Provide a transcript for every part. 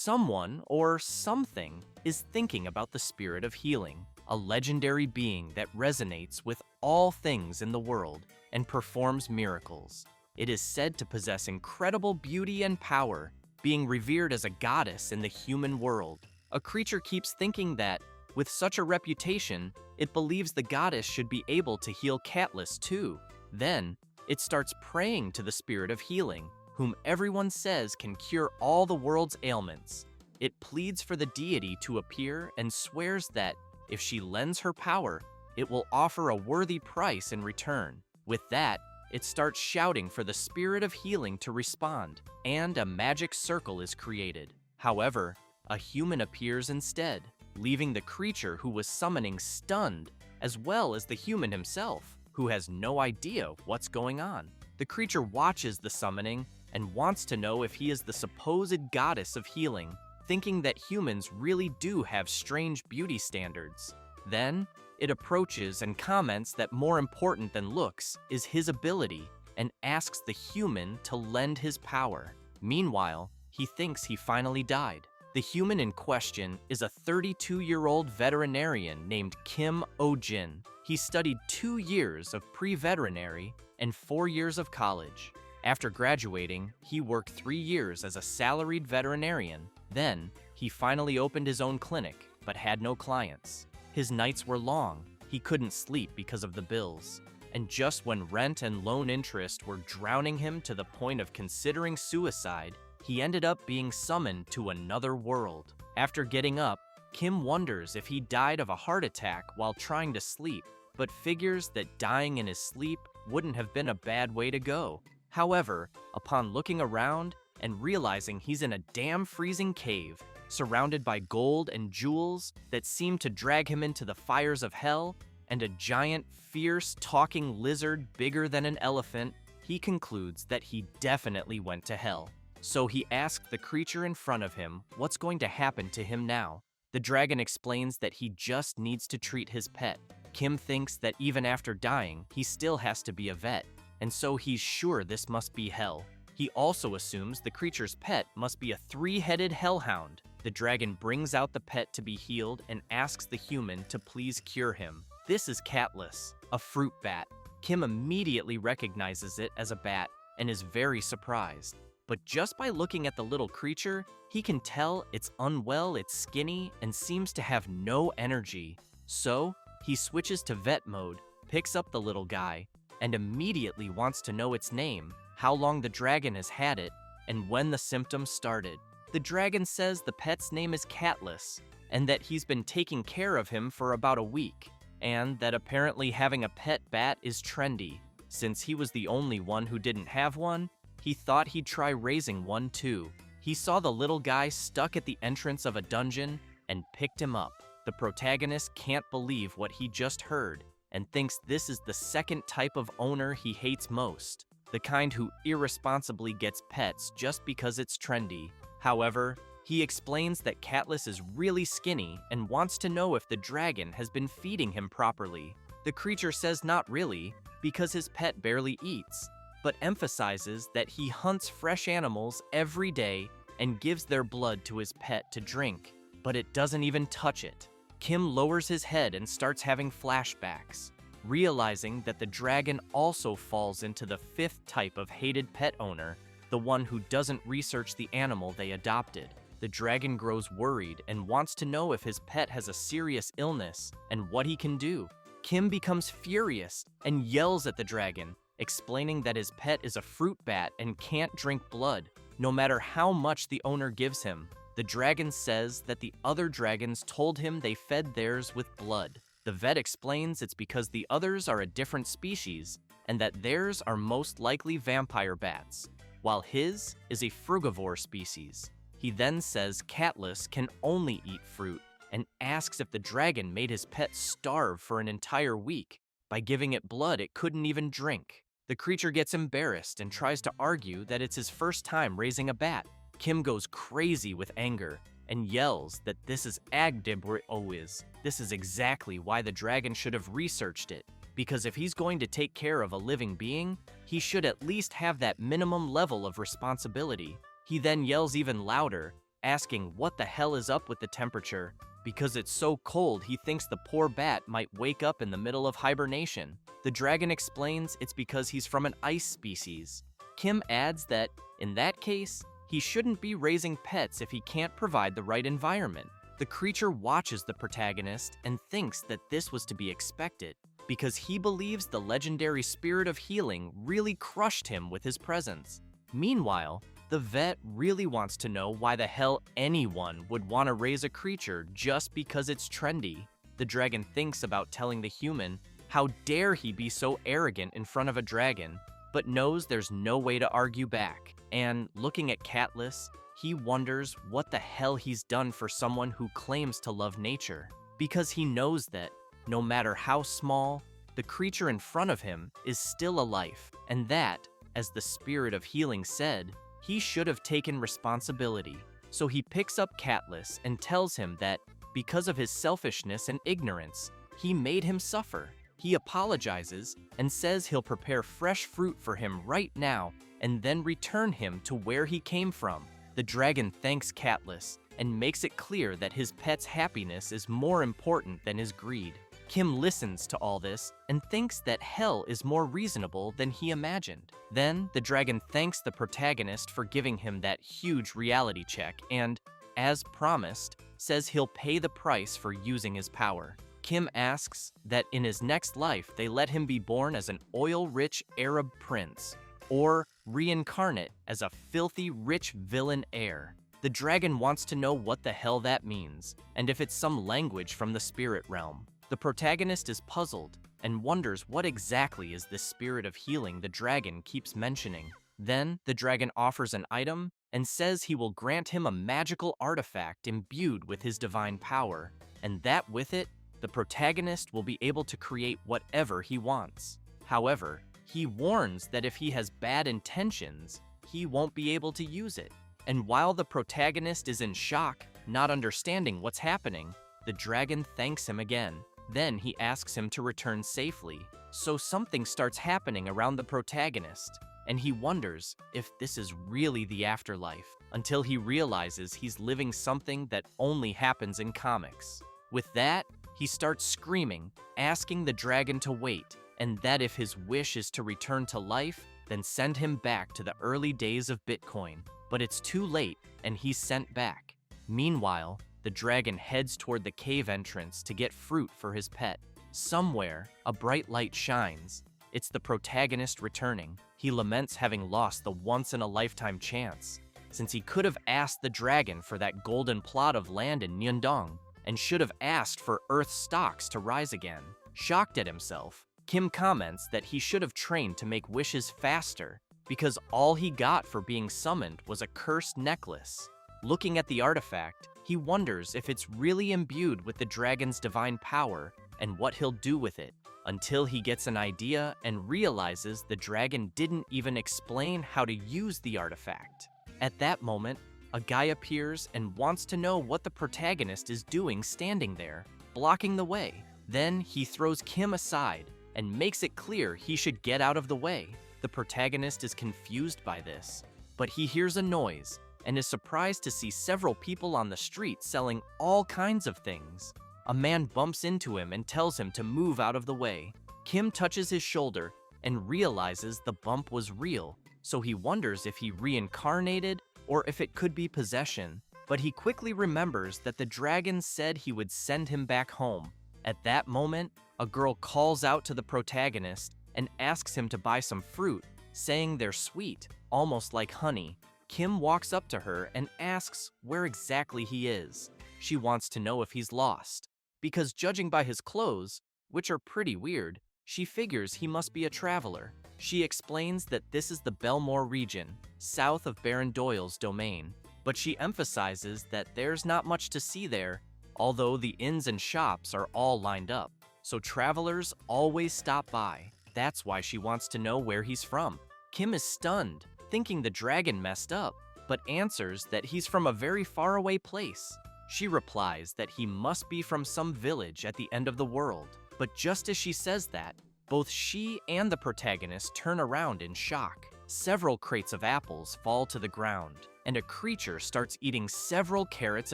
Someone or something is thinking about the spirit of healing, a legendary being that resonates with all things in the world and performs miracles. It is said to possess incredible beauty and power, being revered as a goddess in the human world. A creature keeps thinking that, with such a reputation, it believes the goddess should be able to heal Katniss too. Then, it starts praying to the spirit of healing, whom everyone says can cure all the world's ailments. It pleads for the deity to appear and swears that, if she lends her power, it will offer a worthy price in return. With that, it starts shouting for the spirit of healing to respond, and a magic circle is created. However, a human appears instead, leaving the creature who was summoning stunned, as well as the human himself, who has no idea what's going on. The creature watches the summoning and wants to know if he is the supposed goddess of healing, thinking that humans really do have strange beauty standards. Then, it approaches and comments that more important than looks is his ability and asks the human to lend his power. Meanwhile, he thinks he finally died. The human in question is a 32-year-old veterinarian named Kim Ohjin. He studied 2 years of pre-veterinary and 4 years of college. After graduating, he worked 3 years as a salaried veterinarian. Then, he finally opened his own clinic, but had no clients. His nights were long. He couldn't sleep because of the bills. And just when rent and loan interest were drowning him to the point of considering suicide, he ended up being summoned to another world. After getting up, Kim wonders if he died of a heart attack while trying to sleep, but figures that dying in his sleep wouldn't have been a bad way to go. However, upon looking around and realizing he's in a damn freezing cave, surrounded by gold and jewels that seem to drag him into the fires of hell, and a giant, fierce, talking lizard bigger than an elephant, he concludes that he definitely went to hell. So he asked the creature in front of him what's going to happen to him now. The dragon explains that he just needs to treat his pet. Kim thinks that even after dying, he still has to be a vet, and so he's sure this must be hell. He also assumes the creature's pet must be a 3-headed hellhound. The dragon brings out the pet to be healed and asks the human to please cure him. This is Katniss, a fruit bat. Kim immediately recognizes it as a bat and is very surprised. But just by looking at the little creature, he can tell it's unwell, it's skinny, and seems to have no energy. So, he switches to vet mode, picks up the little guy, and immediately wants to know its name, how long the dragon has had it, and when the symptoms started. The dragon says the pet's name is Katniss, and that he's been taking care of him for about a week, and that apparently having a pet bat is trendy. Since he was the only one who didn't have one, he thought he'd try raising one too. He saw the little guy stuck at the entrance of a dungeon and picked him up. The protagonist can't believe what he just heard and thinks this is the second type of owner he hates most, the kind who irresponsibly gets pets just because it's trendy. However, he explains that Katniss is really skinny and wants to know if the dragon has been feeding him properly. The creature says not really, because his pet barely eats, but emphasizes that he hunts fresh animals every day and gives their blood to his pet to drink, but it doesn't even touch it. Kim lowers his head and starts having flashbacks, realizing that the dragon also falls into the 5th type of hated pet owner, the one who doesn't research the animal they adopted. The dragon grows worried and wants to know if his pet has a serious illness and what he can do. Kim becomes furious and yells at the dragon, explaining that his pet is a fruit bat and can't drink blood, no matter how much the owner gives him. The dragon says that the other dragons told him they fed theirs with blood. The vet explains it's because the others are a different species, and that theirs are most likely vampire bats, while his is a frugivore species. He then says Katniss can only eat fruit, and asks if the dragon made his pet starve for an entire week. By giving it blood it couldn't even drink. The creature gets embarrassed and tries to argue that it's his first time raising a bat. Kim goes crazy with anger and yells that this is Agdibroiz. This is exactly why the dragon should have researched it, because if he's going to take care of a living being, he should at least have that minimum level of responsibility. He then yells even louder asking what the hell is up with the temperature. Because it's so cold, he thinks the poor bat might wake up in the middle of hibernation. The dragon explains it's because he's from an ice species. Kim adds that, in that case, he shouldn't be raising pets if he can't provide the right environment. The creature watches the protagonist and thinks that this was to be expected, because he believes the legendary spirit of healing really crushed him with his presence. Meanwhile, the vet really wants to know why the hell anyone would want to raise a creature just because it's trendy. The dragon thinks about telling the human, how dare he be so arrogant in front of a dragon, but knows there's no way to argue back. And looking at Catlis, he wonders what the hell he's done for someone who claims to love nature, because he knows that, no matter how small, the creature in front of him is still a life, and that, as the spirit of healing said, he should have taken responsibility. So he picks up Catlis and tells him that, because of his selfishness and ignorance, he made him suffer. He apologizes and says he'll prepare fresh fruit for him right now and then return him to where he came from. The dragon thanks Catlis and makes it clear that his pet's happiness is more important than his greed. Kim listens to all this and thinks that hell is more reasonable than he imagined. Then, the dragon thanks the protagonist for giving him that huge reality check and, as promised, says he'll pay the price for using his power. Kim asks that in his next life they let him be born as an oil-rich Arab prince, or reincarnate as a filthy rich villain heir. The dragon wants to know what the hell that means, and if it's some language from the spirit realm. The protagonist is puzzled and wonders what exactly is this spirit of healing the dragon keeps mentioning. Then, the dragon offers an item and says he will grant him a magical artifact imbued with his divine power, and that with it, the protagonist will be able to create whatever he wants. However, he warns that if he has bad intentions, he won't be able to use it. And while the protagonist is in shock, not understanding what's happening, the dragon thanks him again. Then he asks him to return safely. So something starts happening around the protagonist, and he wonders if this is really the afterlife, until he realizes he's living something that only happens in comics. With that, he starts screaming, asking the dragon to wait, and that if his wish is to return to life, then send him back to the early days of Bitcoin. But it's too late, and he's sent back. Meanwhile, the dragon heads toward the cave entrance to get fruit for his pet. Somewhere, a bright light shines. It's the protagonist returning. He laments having lost the once-in-a-lifetime chance, since he could have asked the dragon for that golden plot of land in Nyundong, and should have asked for Earth stocks to rise again. Shocked at himself, Kim comments that he should have trained to make wishes faster, because all he got for being summoned was a cursed necklace. Looking at the artifact, he wonders if it's really imbued with the dragon's divine power and what he'll do with it, until he gets an idea and realizes the dragon didn't even explain how to use the artifact. At that moment, a guy appears and wants to know what the protagonist is doing standing there, blocking the way. Then he throws Kim aside and makes it clear he should get out of the way. The protagonist is confused by this, but he hears a noise and is surprised to see several people on the street selling all kinds of things. A man bumps into him and tells him to move out of the way. Kim touches his shoulder and realizes the bump was real, so he wonders if he reincarnated or if it could be possession, but he quickly remembers that the dragon said he would send him back home. At that moment, a girl calls out to the protagonist and asks him to buy some fruit, saying they're sweet, almost like honey. Kim walks up to her and asks where exactly he is. She wants to know if he's lost, because judging by his clothes, which are pretty weird, she figures he must be a traveler. She explains that this is the Belmore region, south of Baron Doyle's domain, but she emphasizes that there's not much to see there, although the inns and shops are all lined up, so travelers always stop by. That's why she wants to know where he's from. Kim is stunned, thinking the dragon messed up, but answers that he's from a very faraway place. She replies that he must be from some village at the end of the world, but just as she says that, both she and the protagonist turn around in shock. several crates of apples fall to the ground, and a creature starts eating several carrots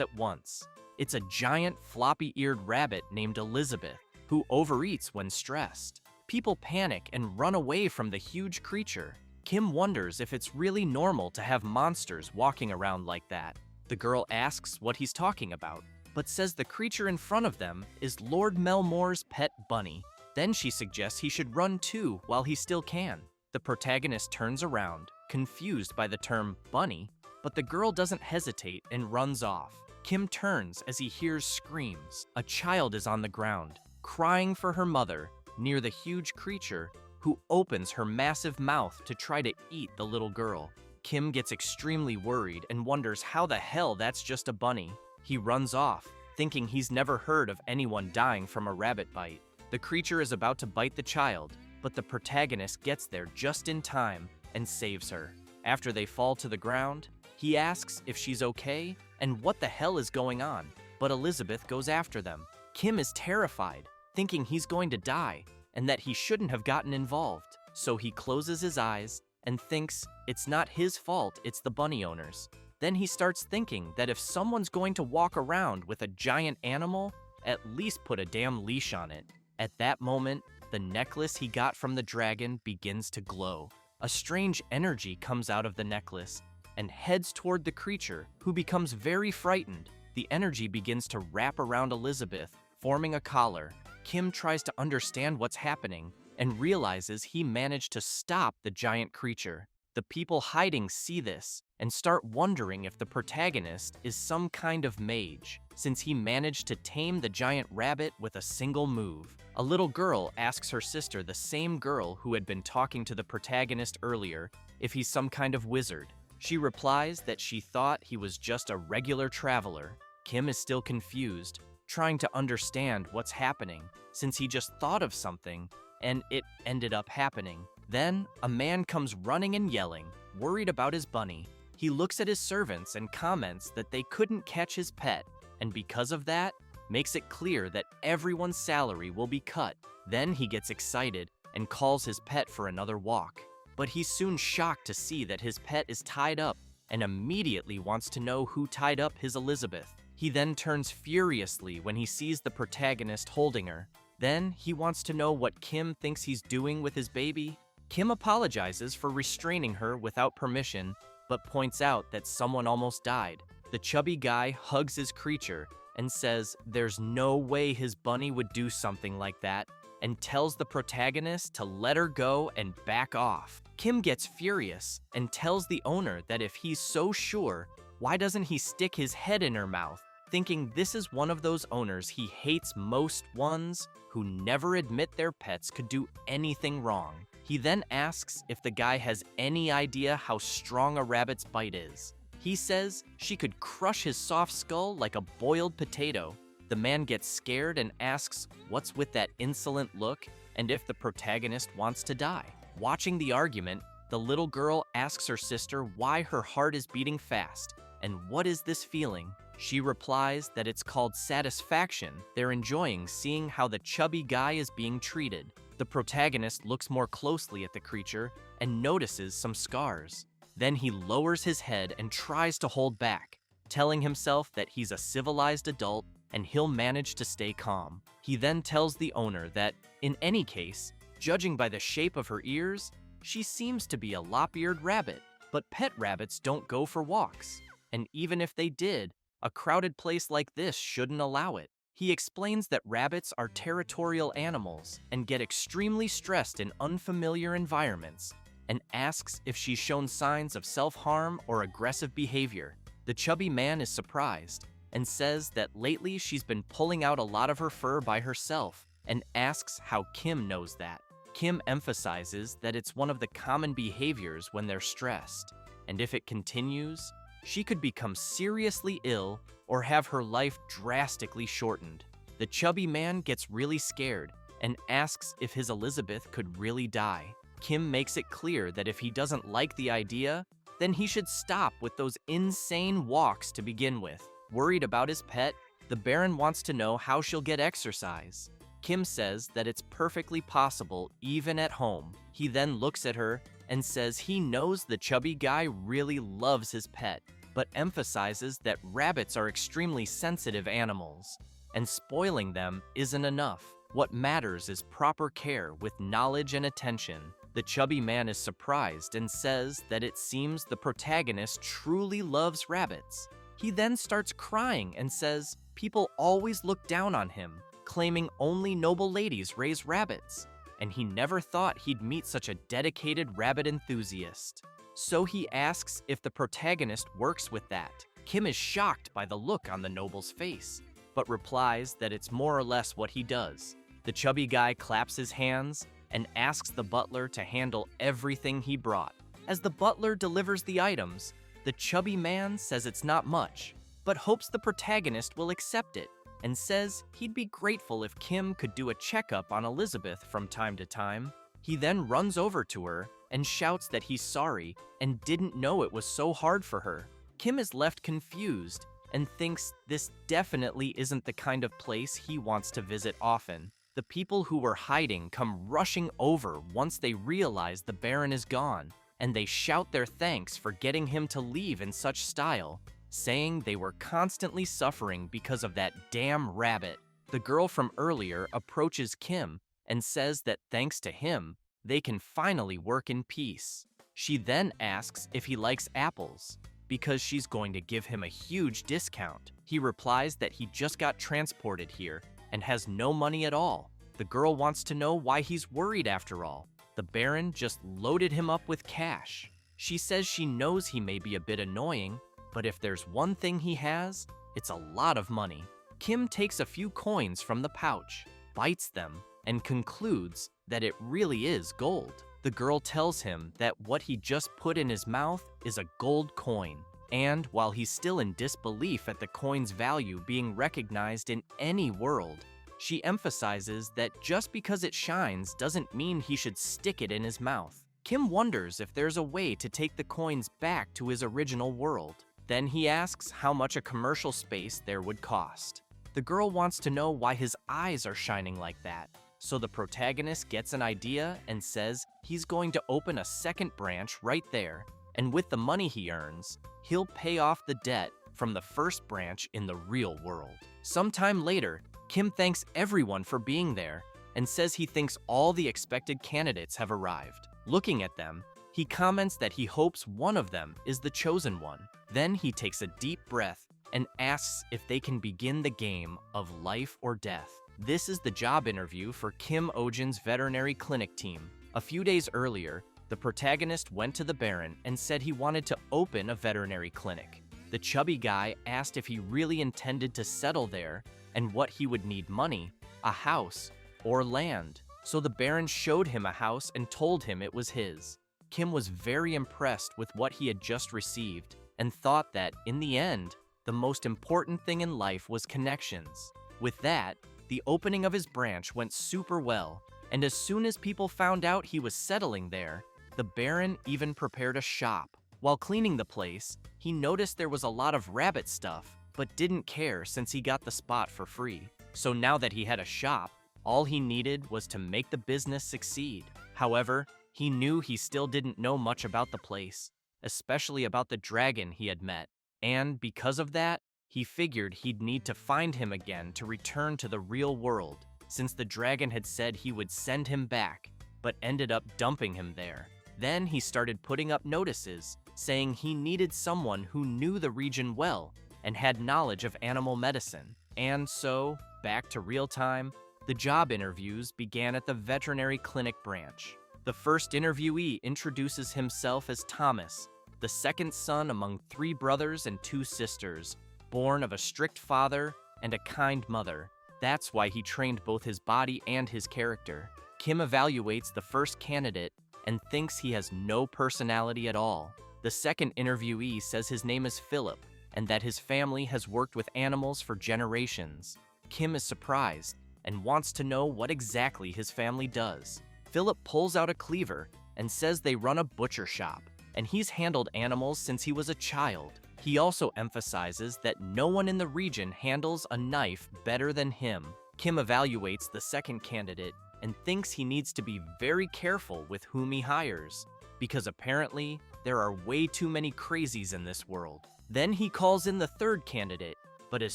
at once. It's a giant floppy-eared rabbit named Elizabeth, who overeats when stressed. People panic and run away from the huge creature. Kim wonders if it's really normal to have monsters walking around like that. The girl asks what he's talking about, but says the creature in front of them is Lord Melmore's pet bunny. Then she suggests he should run too while he still can. The protagonist turns around, confused by the term bunny, but the girl doesn't hesitate and runs off. Kim turns as he hears screams. A child is on the ground, crying for her mother, near the huge creature, who opens her massive mouth to try to eat the little girl. Kim gets extremely worried and wonders how the hell that's just a bunny. He runs off, thinking he's never heard of anyone dying from a rabbit bite. The creature is about to bite the child, but the protagonist gets there just in time and saves her. After they fall to the ground, he asks if she's okay and what the hell is going on, but Elizabeth goes after them. Kim is terrified, thinking he's going to die and that he shouldn't have gotten involved. So he closes his eyes and thinks it's not his fault, it's the bunny owners. Then he starts thinking that if someone's going to walk around with a giant animal, at least put a damn leash on it. At that moment, the necklace he got from the dragon begins to glow. A strange energy comes out of the necklace and heads toward the creature, who becomes very frightened. The energy begins to wrap around Elizabeth, forming a collar. Kim tries to understand what's happening and realizes he managed to stop the giant creature. The people hiding see this and start wondering if the protagonist is some kind of mage, since he managed to tame the giant rabbit with a single move. A little girl asks her sister, the same girl who had been talking to the protagonist earlier, if he's some kind of wizard. She replies that she thought he was just a regular traveler. Kim is still confused, trying to understand what's happening, since he just thought of something and it ended up happening. Then, a man comes running and yelling, worried about his bunny. He looks at his servants and comments that they couldn't catch his pet, and because of that, makes it clear that everyone's salary will be cut. Then he gets excited and calls his pet for another walk. But he's soon shocked to see that his pet is tied up and immediately wants to know who tied up his Elizabeth. He then turns furiously when he sees the protagonist holding her. Then he wants to know what Kim thinks he's doing with his baby. Kim apologizes for restraining her without permission, but points out that someone almost died. The chubby guy hugs his creature and says there's no way his bunny would do something like that, and tells the protagonist to let her go and back off. Kim gets furious and tells the owner that if he's so sure, why doesn't he stick his head in her mouth, thinking this is one of those owners he hates most, ones who never admit their pets could do anything wrong. He then asks if the guy has any idea how strong a rabbit's bite is. He says she could crush his soft skull like a boiled potato. The man gets scared and asks what's with that insolent look and if the protagonist wants to die. Watching the argument, the little girl asks her sister why her heart is beating fast and what is this feeling. She replies that it's called satisfaction. They're enjoying seeing how the chubby guy is being treated. The protagonist looks more closely at the creature and notices some scars. Then he lowers his head and tries to hold back, telling himself that he's a civilized adult and he'll manage to stay calm. He then tells the owner that, in any case, judging by the shape of her ears, she seems to be a lop-eared rabbit. But pet rabbits don't go for walks, and even if they did, a crowded place like this shouldn't allow it. He explains that rabbits are territorial animals and get extremely stressed in unfamiliar environments, and asks if she's shown signs of self-harm or aggressive behavior. The chubby man is surprised and says that lately she's been pulling out a lot of her fur by herself, and asks how Kim knows that. Kim emphasizes that it's one of the common behaviors when they're stressed, and if it continues, she could become seriously ill or have her life drastically shortened. The chubby man gets really scared and asks if his Elizabeth could really die. Kim makes it clear that if he doesn't like the idea, then he should stop with those insane walks to begin with. Worried about his pet, the Baron wants to know how she'll get exercise. Kim says that it's perfectly possible even at home. He then looks at her and says he knows the chubby guy really loves his pet, but emphasizes that rabbits are extremely sensitive animals, and spoiling them isn't enough. What matters is proper care with knowledge and attention. The chubby man is surprised and says that it seems the protagonist truly loves rabbits. He then starts crying and says people always look down on him, claiming only noble ladies raise rabbits, and he never thought he'd meet such a dedicated rabbit enthusiast. So he asks if the protagonist works with that. Kim is shocked by the look on the noble's face, but replies that it's more or less what he does. The chubby guy claps his hands and asks the butler to handle everything he brought. As the butler delivers the items, the chubby man says it's not much, but hopes the protagonist will accept it, and says he'd be grateful if Kim could do a checkup on Elizabeth from time to time. He then runs over to her and shouts that he's sorry and didn't know it was so hard for her. Kim is left confused and thinks this definitely isn't the kind of place he wants to visit often. The people who were hiding come rushing over once they realize the Baron is gone, and they shout their thanks for getting him to leave in such style, saying they were constantly suffering because of that damn rabbit. The girl from earlier approaches Kim and says that thanks to him, they can finally work in peace. She then asks if he likes apples, because she's going to give him a huge discount. He replies that he just got transported here and has no money at all. The girl wants to know why he's worried after all. The Baron just loaded him up with cash. She says she knows he may be a bit annoying, but if there's one thing he has, it's a lot of money. Kim takes a few coins from the pouch, bites them, and concludes that it really is gold. The girl tells him that what he just put in his mouth is a gold coin, and while he's still in disbelief at the coin's value being recognized in any world, she emphasizes that just because it shines doesn't mean he should stick it in his mouth. Kim wonders if there's a way to take the coins back to his original world. Then he asks how much a commercial space there would cost. The girl wants to know why his eyes are shining like that, so the protagonist gets an idea and says he's going to open a second branch right there, and with the money he earns, he'll pay off the debt from the first branch in the real world. Sometime later, Kim thanks everyone for being there and says he thinks all the expected candidates have arrived. Looking at them, he comments that he hopes one of them is the chosen one. Then he takes a deep breath and asks if they can begin the game of life or death. This is the job interview for Kim Ohjin's veterinary clinic team. A few days earlier, the protagonist went to the Baron and said he wanted to open a veterinary clinic. The chubby guy asked if he really intended to settle there and what he would need: money, a house, or land. So the Baron showed him a house and told him it was his. Kim was very impressed with what he had just received and thought that, in the end, the most important thing in life was connections. With that, the opening of his branch went super well, and as soon as people found out he was settling there, the Baron even prepared a shop. While cleaning the place, he noticed there was a lot of rabbit stuff, but didn't care since he got the spot for free. So now that he had a shop, all he needed was to make the business succeed. However, he knew he still didn't know much about the place, especially about the dragon he had met, and because of that, he figured he'd need to find him again to return to the real world, since the dragon had said he would send him back, but ended up dumping him there. Then he started putting up notices, saying he needed someone who knew the region well and had knowledge of animal medicine. And so, back to real time, the job interviews began at the veterinary clinic branch. The first interviewee introduces himself as Thomas, the second son among 3 brothers and 2 sisters, born of a strict father and a kind mother. That's why he trained both his body and his character. Kim evaluates the first candidate and thinks he has no personality at all. The second interviewee says his name is Philip and that his family has worked with animals for generations. Kim is surprised and wants to know what exactly his family does. Philip pulls out a cleaver and says they run a butcher shop, and he's handled animals since he was a child. He also emphasizes that no one in the region handles a knife better than him. Kim evaluates the second candidate and thinks he needs to be very careful with whom he hires, because apparently there are way too many crazies in this world. Then he calls in the third candidate, but as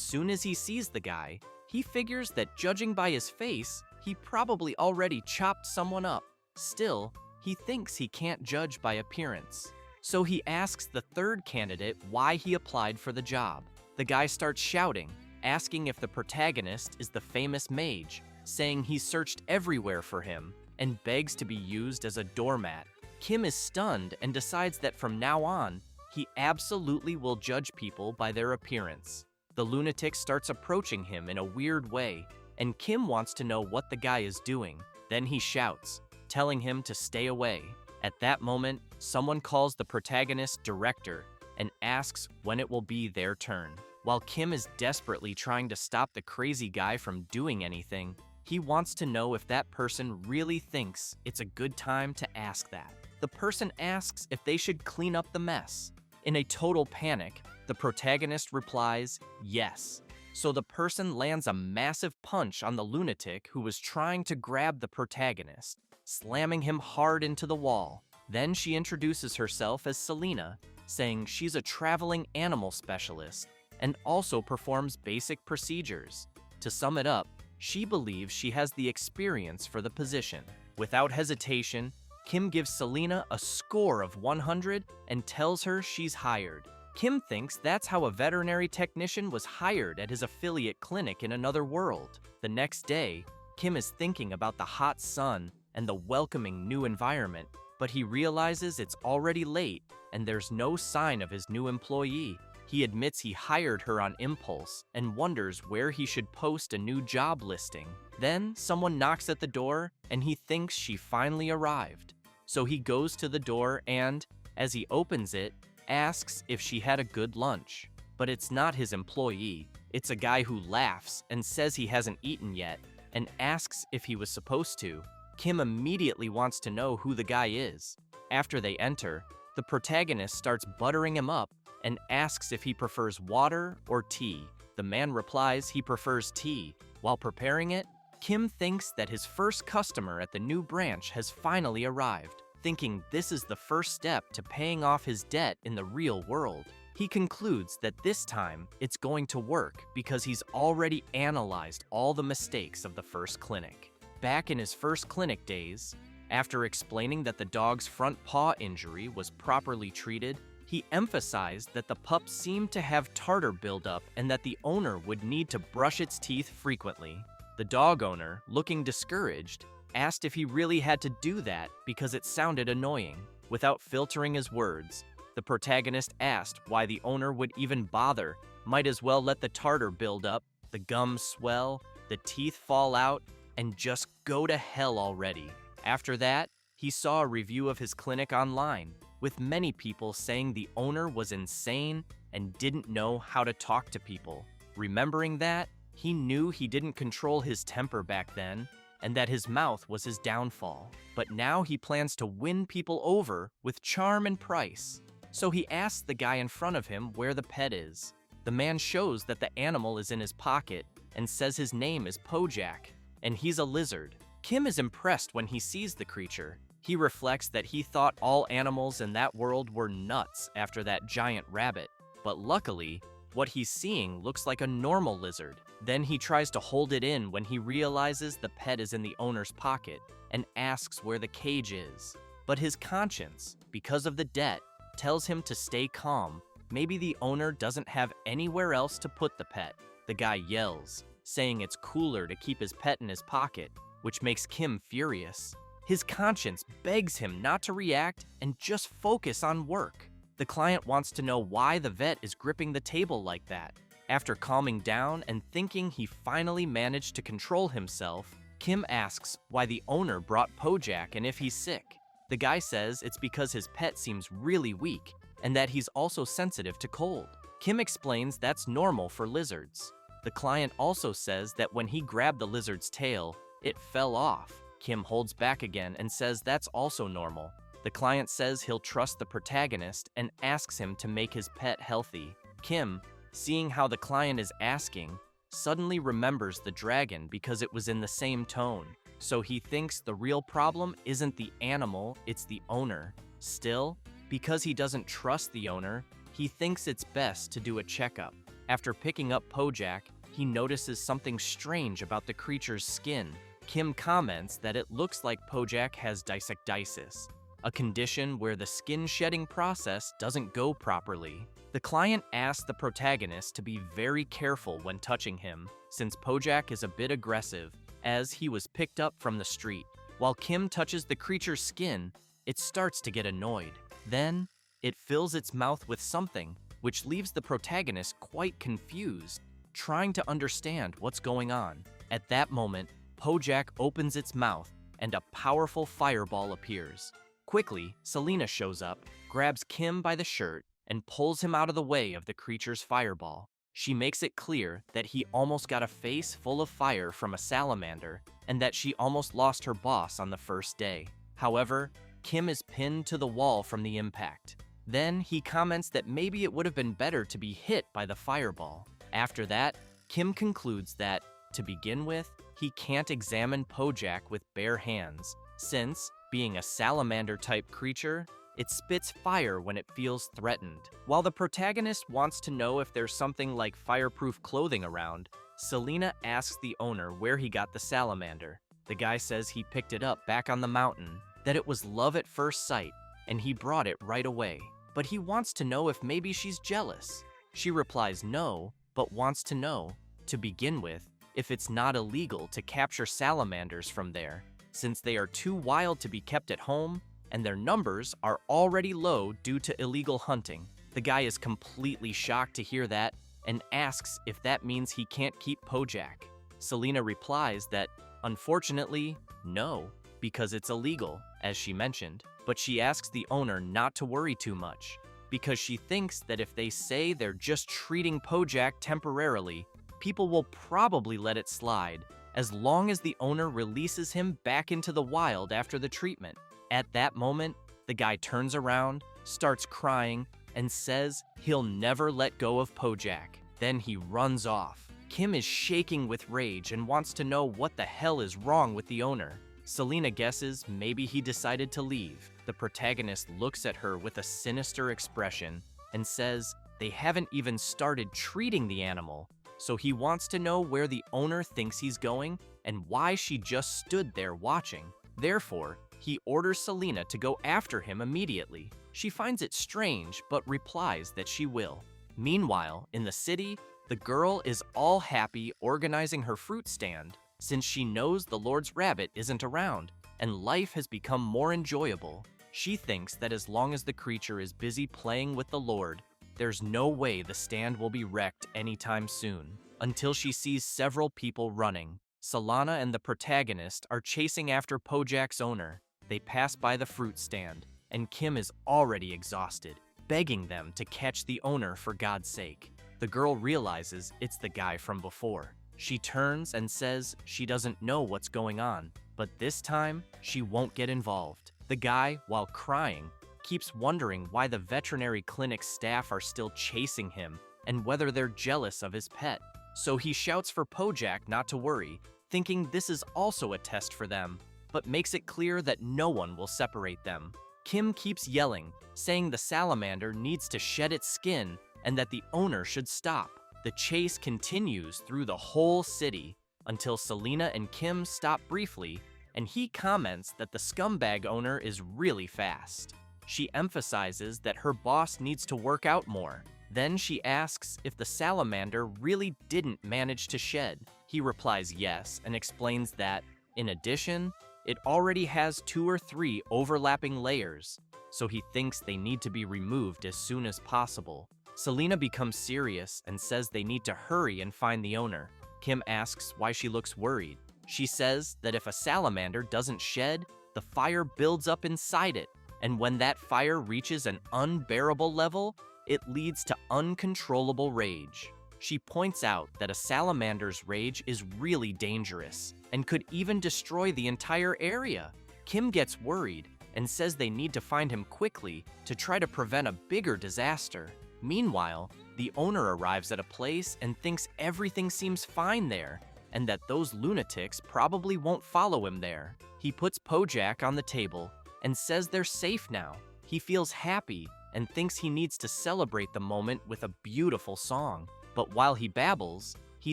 soon as he sees the guy, he figures that judging by his face, he probably already chopped someone up. Still, he thinks he can't judge by appearance. So he asks the third candidate why he applied for the job. The guy starts shouting, asking if the protagonist is the famous mage, saying he searched everywhere for him, and begs to be used as a doormat. Kim is stunned and decides that from now on, he absolutely will judge people by their appearance. The lunatic starts approaching him in a weird way, and Kim wants to know what the guy is doing. Then he shouts, telling him to stay away. At that moment, someone calls the protagonist director and asks when it will be their turn. While Kim is desperately trying to stop the crazy guy from doing anything, he wants to know if that person really thinks it's a good time to ask that. The person asks if they should clean up the mess. In a total panic, the protagonist replies, yes. So the person lands a massive punch on the lunatic who was trying to grab the protagonist, slamming him hard into the wall. Then she introduces herself as Selena, saying she's a traveling animal specialist and also performs basic procedures. To sum it up, she believes she has the experience for the position. Without hesitation, Kim gives Selena a score of 100 and tells her she's hired. Kim thinks that's how a veterinary technician was hired at his affiliate clinic in another world. The next day, Kim is thinking about the hot sun and the welcoming new environment, but he realizes it's already late and there's no sign of his new employee. He admits he hired her on impulse and wonders where he should post a new job listing. Then someone knocks at the door and he thinks she finally arrived. So he goes to the door and, as he opens it, asks if she had a good lunch. But it's not his employee. It's a guy who laughs and says he hasn't eaten yet and asks if he was supposed to. Kim immediately wants to know who the guy is. After they enter, the protagonist starts buttering him up and asks if he prefers water or tea. The man replies he prefers tea. While preparing it, Kim thinks that his first customer at the new branch has finally arrived, thinking this is the first step to paying off his debt in the real world. He concludes that this time it's going to work because he's already analyzed all the mistakes of the first clinic. Back in his first clinic days, after explaining that the dog's front paw injury was properly treated, he emphasized that the pup seemed to have tartar buildup and that the owner would need to brush its teeth frequently. The dog owner, looking discouraged, asked if he really had to do that because it sounded annoying. Without filtering his words, the protagonist asked why the owner would even bother. Might as well let the tartar build up, the gums swell, the teeth fall out, and just go to hell already. After that, he saw a review of his clinic online, with many people saying the owner was insane and didn't know how to talk to people. Remembering that, he knew he didn't control his temper back then, and that his mouth was his downfall. But now he plans to win people over with charm and price. So he asks the guy in front of him where the pet is. The man shows that the animal is in his pocket and says his name is Pojak, and he's a lizard. Kim is impressed when he sees the creature. He reflects that he thought all animals in that world were nuts after that giant rabbit, but luckily, what he's seeing looks like a normal lizard. Then he tries to hold it in when he realizes the pet is in the owner's pocket and asks where the cage is. But his conscience, because of the debt, tells him to stay calm. Maybe the owner doesn't have anywhere else to put the pet. The guy yells, saying it's cooler to keep his pet in his pocket, which makes Kim furious. His conscience begs him not to react and just focus on work. The client wants to know why the vet is gripping the table like that. After calming down and thinking he finally managed to control himself, Kim asks why the owner brought Pojak and if he's sick. The guy says it's because his pet seems really weak and that he's also sensitive to cold. Kim explains that's normal for lizards. The client also says that when he grabbed the lizard's tail, it fell off. Kim holds back again and says that's also normal. The client says he'll trust the protagonist and asks him to make his pet healthy. Kim, seeing how the client is asking, suddenly remembers the dragon because it was in the same tone. So he thinks the real problem isn't the animal, it's the owner. Still, because he doesn't trust the owner, he thinks it's best to do a checkup. After picking up Pojak, he notices something strange about the creature's skin. Kim comments that it looks like Pojak has dysectasis, a condition where the skin shedding process doesn't go properly. The client asks the protagonist to be very careful when touching him, since Pojak is a bit aggressive, as he was picked up from the street. While Kim touches the creature's skin, it starts to get annoyed. Then, it fills its mouth with something, which leaves the protagonist quite confused, trying to understand what's going on. At that moment, Pojak opens its mouth, and a powerful fireball appears. Quickly, Selena shows up, grabs Kim by the shirt, and pulls him out of the way of the creature's fireball. She makes it clear that he almost got a face full of fire from a salamander, and that she almost lost her boss on the first day. However, Kim is pinned to the wall from the impact. Then he comments that maybe it would have been better to be hit by the fireball. After that, Kim concludes that, to begin with, he can't examine Pojak with bare hands, since, being a salamander-type creature, it spits fire when it feels threatened. While the protagonist wants to know if there's something like fireproof clothing around, Selena asks the owner where he got the salamander. The guy says he picked it up back on the mountain, that it was love at first sight, and he brought it right away. But he wants to know if maybe she's jealous. She replies no, but wants to know, to begin with, if it's not illegal to capture salamanders from there, since they are too wild to be kept at home, and their numbers are already low due to illegal hunting. The guy is completely shocked to hear that, and asks if that means he can't keep Pojak. Selena replies that, unfortunately, no, because it's illegal, as she mentioned, but she asks the owner not to worry too much, because she thinks that if they say they're just treating Pojak temporarily, people will probably let it slide, as long as the owner releases him back into the wild after the treatment. At that moment, the guy turns around, starts crying, and says he'll never let go of Pojak. Then he runs off. Kim is shaking with rage and wants to know what the hell is wrong with the owner. Selena guesses maybe he decided to leave. The protagonist looks at her with a sinister expression and says they haven't even started treating the animal, so he wants to know where the owner thinks he's going and why she just stood there watching. Therefore, he orders Selena to go after him immediately. She finds it strange, but replies that she will. Meanwhile, in the city, the girl is all happy organizing her fruit stand, since she knows the Lord's rabbit isn't around, and life has become more enjoyable. She thinks that as long as the creature is busy playing with the Lord, there's no way the stand will be wrecked anytime soon, until she sees several people running. Selena and the protagonist are chasing after Pojak's owner. They pass by the fruit stand, and Kim is already exhausted, begging them to catch the owner for God's sake. The girl realizes it's the guy from before. She turns and says she doesn't know what's going on, but this time, she won't get involved. The guy, while crying, keeps wondering why the veterinary clinic staff are still chasing him and whether they're jealous of his pet. So he shouts for Pojak not to worry, thinking this is also a test for them, but makes it clear that no one will separate them. Kim keeps yelling, saying the salamander needs to shed its skin and that the owner should stop. The chase continues through the whole city until Selena and Kim stop briefly, and he comments that the scumbag owner is really fast. She emphasizes that her boss needs to work out more. Then she asks if the salamander really didn't manage to shed. He replies yes and explains that, in addition, it already has 2 or 3 overlapping layers, so he thinks they need to be removed as soon as possible. Selena becomes serious and says they need to hurry and find the owner. Kim asks why she looks worried. She says that if a salamander doesn't shed, the fire builds up inside it, and when that fire reaches an unbearable level, it leads to uncontrollable rage. She points out that a salamander's rage is really dangerous and could even destroy the entire area. Kim gets worried and says they need to find him quickly to try to prevent a bigger disaster. Meanwhile, the the owner arrives at a place and thinks everything seems fine there, and that those lunatics probably won't follow him there. He puts Pojak on the table and says they're safe now. He feels happy and thinks he needs to celebrate the moment with a beautiful song. But while he babbles, he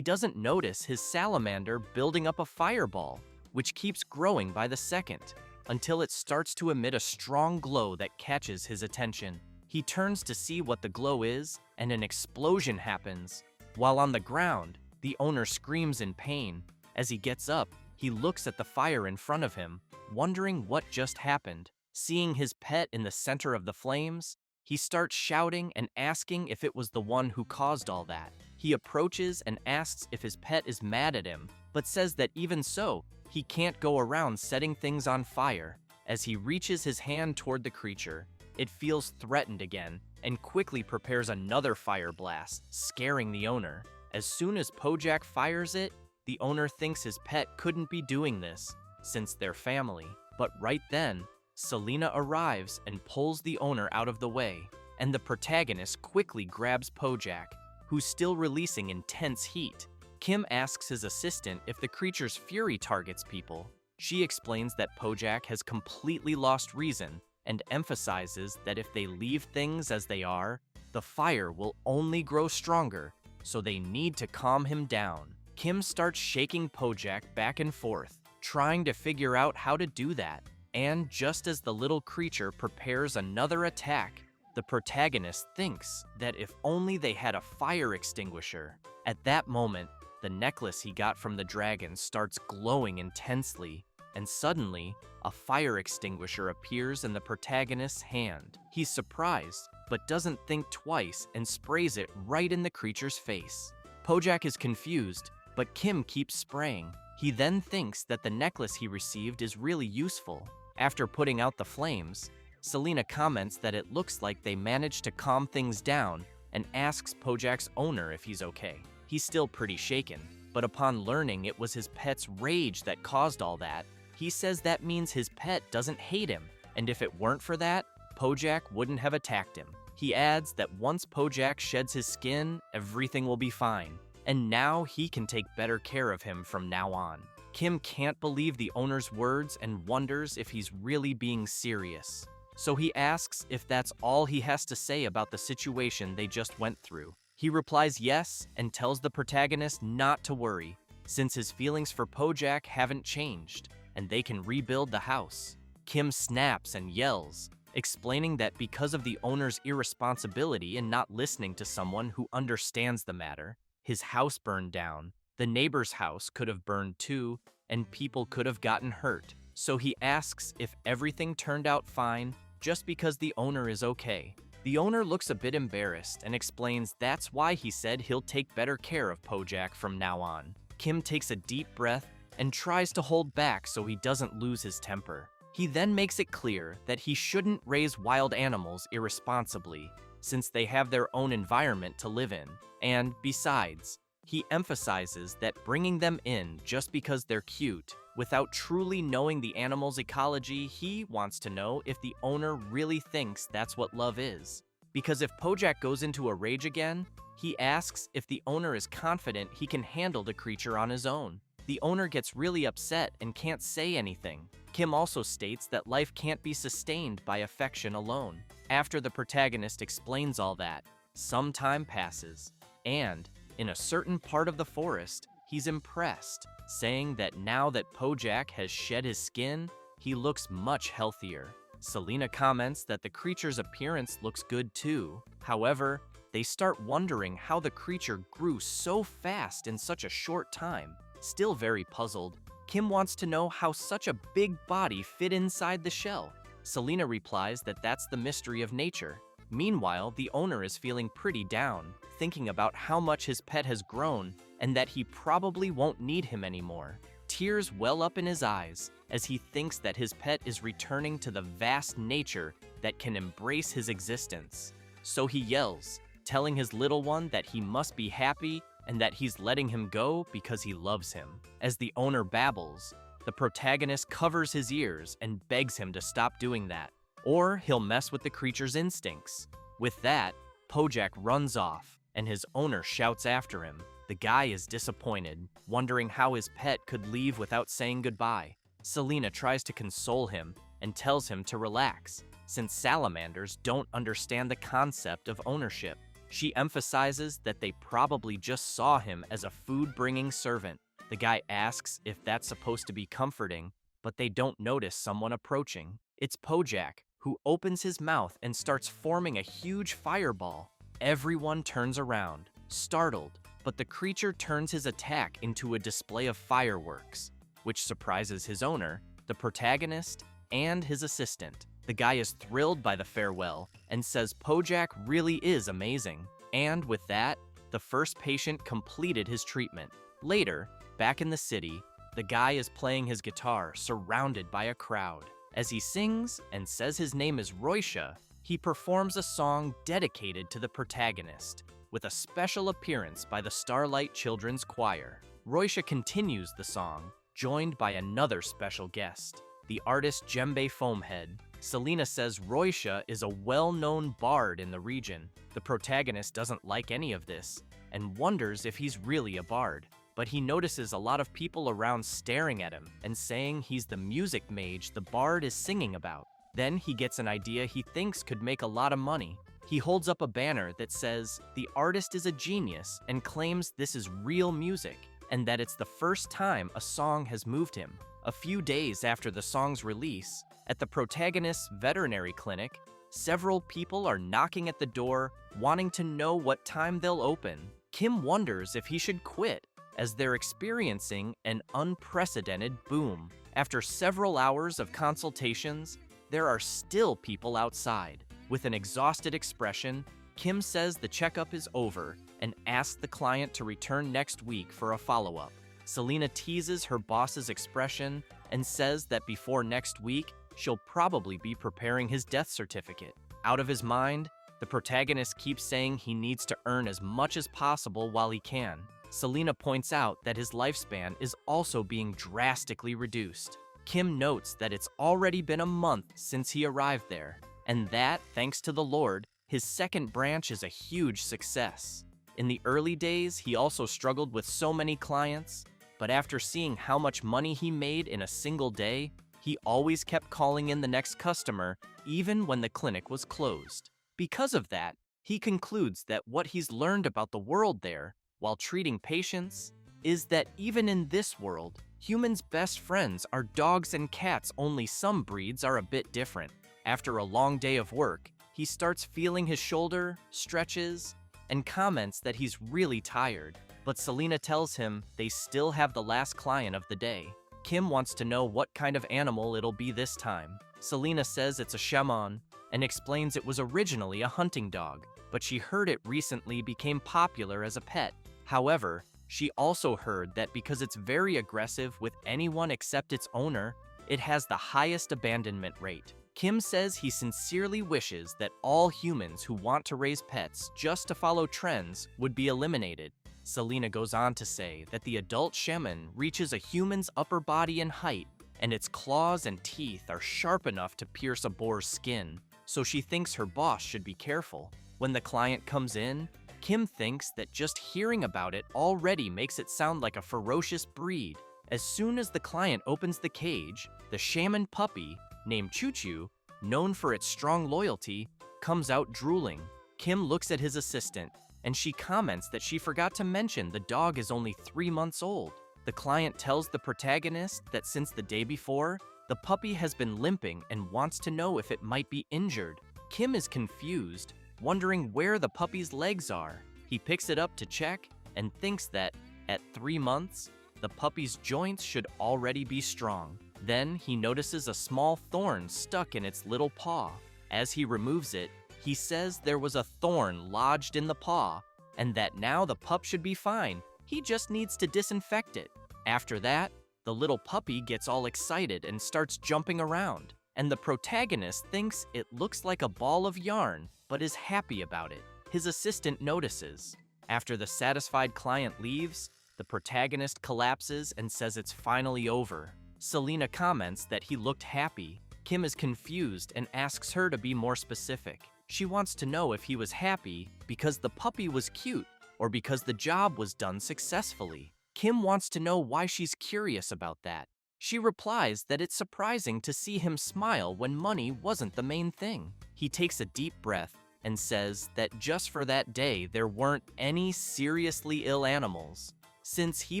doesn't notice his salamander building up a fireball, which keeps growing by the second, until it starts to emit a strong glow that catches his attention. He turns to see what the glow is, and an explosion happens. While on the ground, the owner screams in pain. As he gets up, he looks at the fire in front of him, wondering what just happened. Seeing his pet in the center of the flames, he starts shouting and asking if it was the one who caused all that. He approaches and asks if his pet is mad at him, but says that even so, he can't go around setting things on fire. As he reaches his hand toward the creature, it feels threatened again and quickly prepares another fire blast, scaring the owner. As soon as Pojak fires it, the owner thinks his pet couldn't be doing this, since they're family. But right then, Selena arrives and pulls the owner out of the way, and the protagonist quickly grabs Pojak, who's still releasing intense heat. Kim asks his assistant if the creature's fury targets people. She explains that Pojak has completely lost reason and emphasizes that if they leave things as they are, the fire will only grow stronger, so they need to calm him down. Kim starts shaking Pojak back and forth, trying to figure out how to do that. And just as the little creature prepares another attack, the protagonist thinks that if only they had a fire extinguisher. At that moment, the necklace he got from the dragon starts glowing intensely, and suddenly, a fire extinguisher appears in the protagonist's hand. He's surprised, but doesn't think twice and sprays it right in the creature's face. Pojak is confused, but Kim keeps spraying. He then thinks that the necklace he received is really useful. After putting out the flames, Selena comments that it looks like they managed to calm things down and asks Pojak's owner if he's okay. He's still pretty shaken, but upon learning it was his pet's rage that caused all that, he says that means his pet doesn't hate him, and if it weren't for that, Pojak wouldn't have attacked him. He adds that once Pojak sheds his skin, everything will be fine, and now he can take better care of him from now on. Kim can't believe the owner's words and wonders if he's really being serious. So he asks if that's all he has to say about the situation they just went through. He replies yes and tells the protagonist not to worry, since his feelings for Pojak haven't changed, and they can rebuild the house. Kim snaps and yells, explaining that because of the owner's irresponsibility in not listening to someone who understands the matter, his house burned down, the neighbor's house could have burned too, and people could have gotten hurt. So he asks if everything turned out fine just because the owner is okay. The owner looks a bit embarrassed and explains that's why he said he'll take better care of Pojak from now on. Kim takes a deep breath and tries to hold back so he doesn't lose his temper. He then makes it clear that he shouldn't raise wild animals irresponsibly, since they have their own environment to live in. And besides, he emphasizes that bringing them in just because they're cute, without truly knowing the animal's ecology, he wants to know if the owner really thinks that's what love is. Because if Pojak goes into a rage again, he asks if the owner is confident he can handle the creature on his own. The owner gets really upset and can't say anything. Kim also states that life can't be sustained by affection alone. After the protagonist explains all that, some time passes, and in a certain part of the forest, he's impressed, saying that now that Pojak has shed his skin, he looks much healthier. Selena comments that the creature's appearance looks good too. However, they start wondering how the creature grew so fast in such a short time. Still very puzzled, Kim wants to know how such a big body fit inside the shell. Selena replies that that's the mystery of nature. Meanwhile, the owner is feeling pretty down, thinking about how much his pet has grown and that he probably won't need him anymore. Tears well up in his eyes as he thinks that his pet is returning to the vast nature that can embrace his existence. So he yells, telling his little one that he must be happy and that he's letting him go because he loves him. As the owner babbles, the protagonist covers his ears and begs him to stop doing that, or he'll mess with the creature's instincts. With that, Pojak runs off, and his owner shouts after him. The guy is disappointed, wondering how his pet could leave without saying goodbye. Selena tries to console him and tells him to relax, since salamanders don't understand the concept of ownership. She emphasizes that they probably just saw him as a food-bringing servant. The guy asks if that's supposed to be comforting, but they don't notice someone approaching. It's Pojak, who opens his mouth and starts forming a huge fireball. Everyone turns around, startled, but the creature turns his attack into a display of fireworks, which surprises his owner, the protagonist, and his assistant. The guy is thrilled by the farewell and says Pojak really is amazing. And with that, the first patient completed his treatment. Later, back in the city, the guy is playing his guitar surrounded by a crowd. As he sings and says his name is Roisha, he performs a song dedicated to the protagonist, with a special appearance by the Starlight Children's Choir. Roisha continues the song, joined by another special guest, the artist Djembe Foamhead. Selena says Roisha is a well-known bard in the region. The protagonist doesn't like any of this, and wonders if he's really a bard. But he notices a lot of people around staring at him and saying he's the music mage the bard is singing about. Then he gets an idea he thinks could make a lot of money. He holds up a banner that says the artist is a genius and claims this is real music and that it's the first time a song has moved him. A few days after the song's release, at the protagonist's veterinary clinic, several people are knocking at the door wanting to know what time they'll open. Kim wonders if he should quit, as they're experiencing an unprecedented boom. After several hours of consultations, there are still people outside. With an exhausted expression, Kim says the checkup is over and asks the client to return next week for a follow-up. Selena teases her boss's expression and says that before next week, she'll probably be preparing his death certificate. Out of his mind, the protagonist keeps saying he needs to earn as much as possible while he can. Selena points out that his lifespan is also being drastically reduced. Kim notes that it's already been a month since he arrived there, and that, thanks to the Lord, his second branch is a huge success. In the early days, he also struggled with so many clients, but after seeing how much money he made in a single day, he always kept calling in the next customer, even when the clinic was closed. Because of that, he concludes that what he's learned about the world there, while treating patients, is that even in this world, humans' best friends are dogs and cats, only some breeds are a bit different. After a long day of work, he starts feeling his shoulder, stretches, and comments that he's really tired. But Selena tells him they still have the last client of the day. Kim wants to know what kind of animal it'll be this time. Selena says it's a shaman and explains it was originally a hunting dog, but she heard it recently became popular as a pet. However, she also heard that because it's very aggressive with anyone except its owner, it has the highest abandonment rate. Kim says he sincerely wishes that all humans who want to raise pets just to follow trends would be eliminated. Selena goes on to say that the adult shaman reaches a human's upper body in height, and its claws and teeth are sharp enough to pierce a boar's skin, so she thinks her boss should be careful. When the client comes in, Kim thinks that just hearing about it already makes it sound like a ferocious breed. As soon as the client opens the cage, the shaman puppy, named Choo-Choo, known for its strong loyalty, comes out drooling. Kim looks at his assistant, and she comments that she forgot to mention the dog is only 3 months old. The client tells the protagonist that since the day before, the puppy has been limping and wants to know if it might be injured. Kim is confused, wondering where the puppy's legs are. He picks it up to check and thinks that, at 3 months, the puppy's joints should already be strong. Then he notices a small thorn stuck in its little paw. As he removes it, he says there was a thorn lodged in the paw, and that now the pup should be fine. He just needs to disinfect it. After that, the little puppy gets all excited and starts jumping around, and the protagonist thinks it looks like a ball of yarn, but is happy about it. His assistant notices. After the satisfied client leaves, the protagonist collapses and says it's finally over. Selena comments that he looked happy. Kim is confused and asks her to be more specific. She wants to know if he was happy because the puppy was cute or because the job was done successfully. Kim wants to know why she's curious about that. She replies that it's surprising to see him smile when money wasn't the main thing. He takes a deep breath and says that just for that day there weren't any seriously ill animals, since he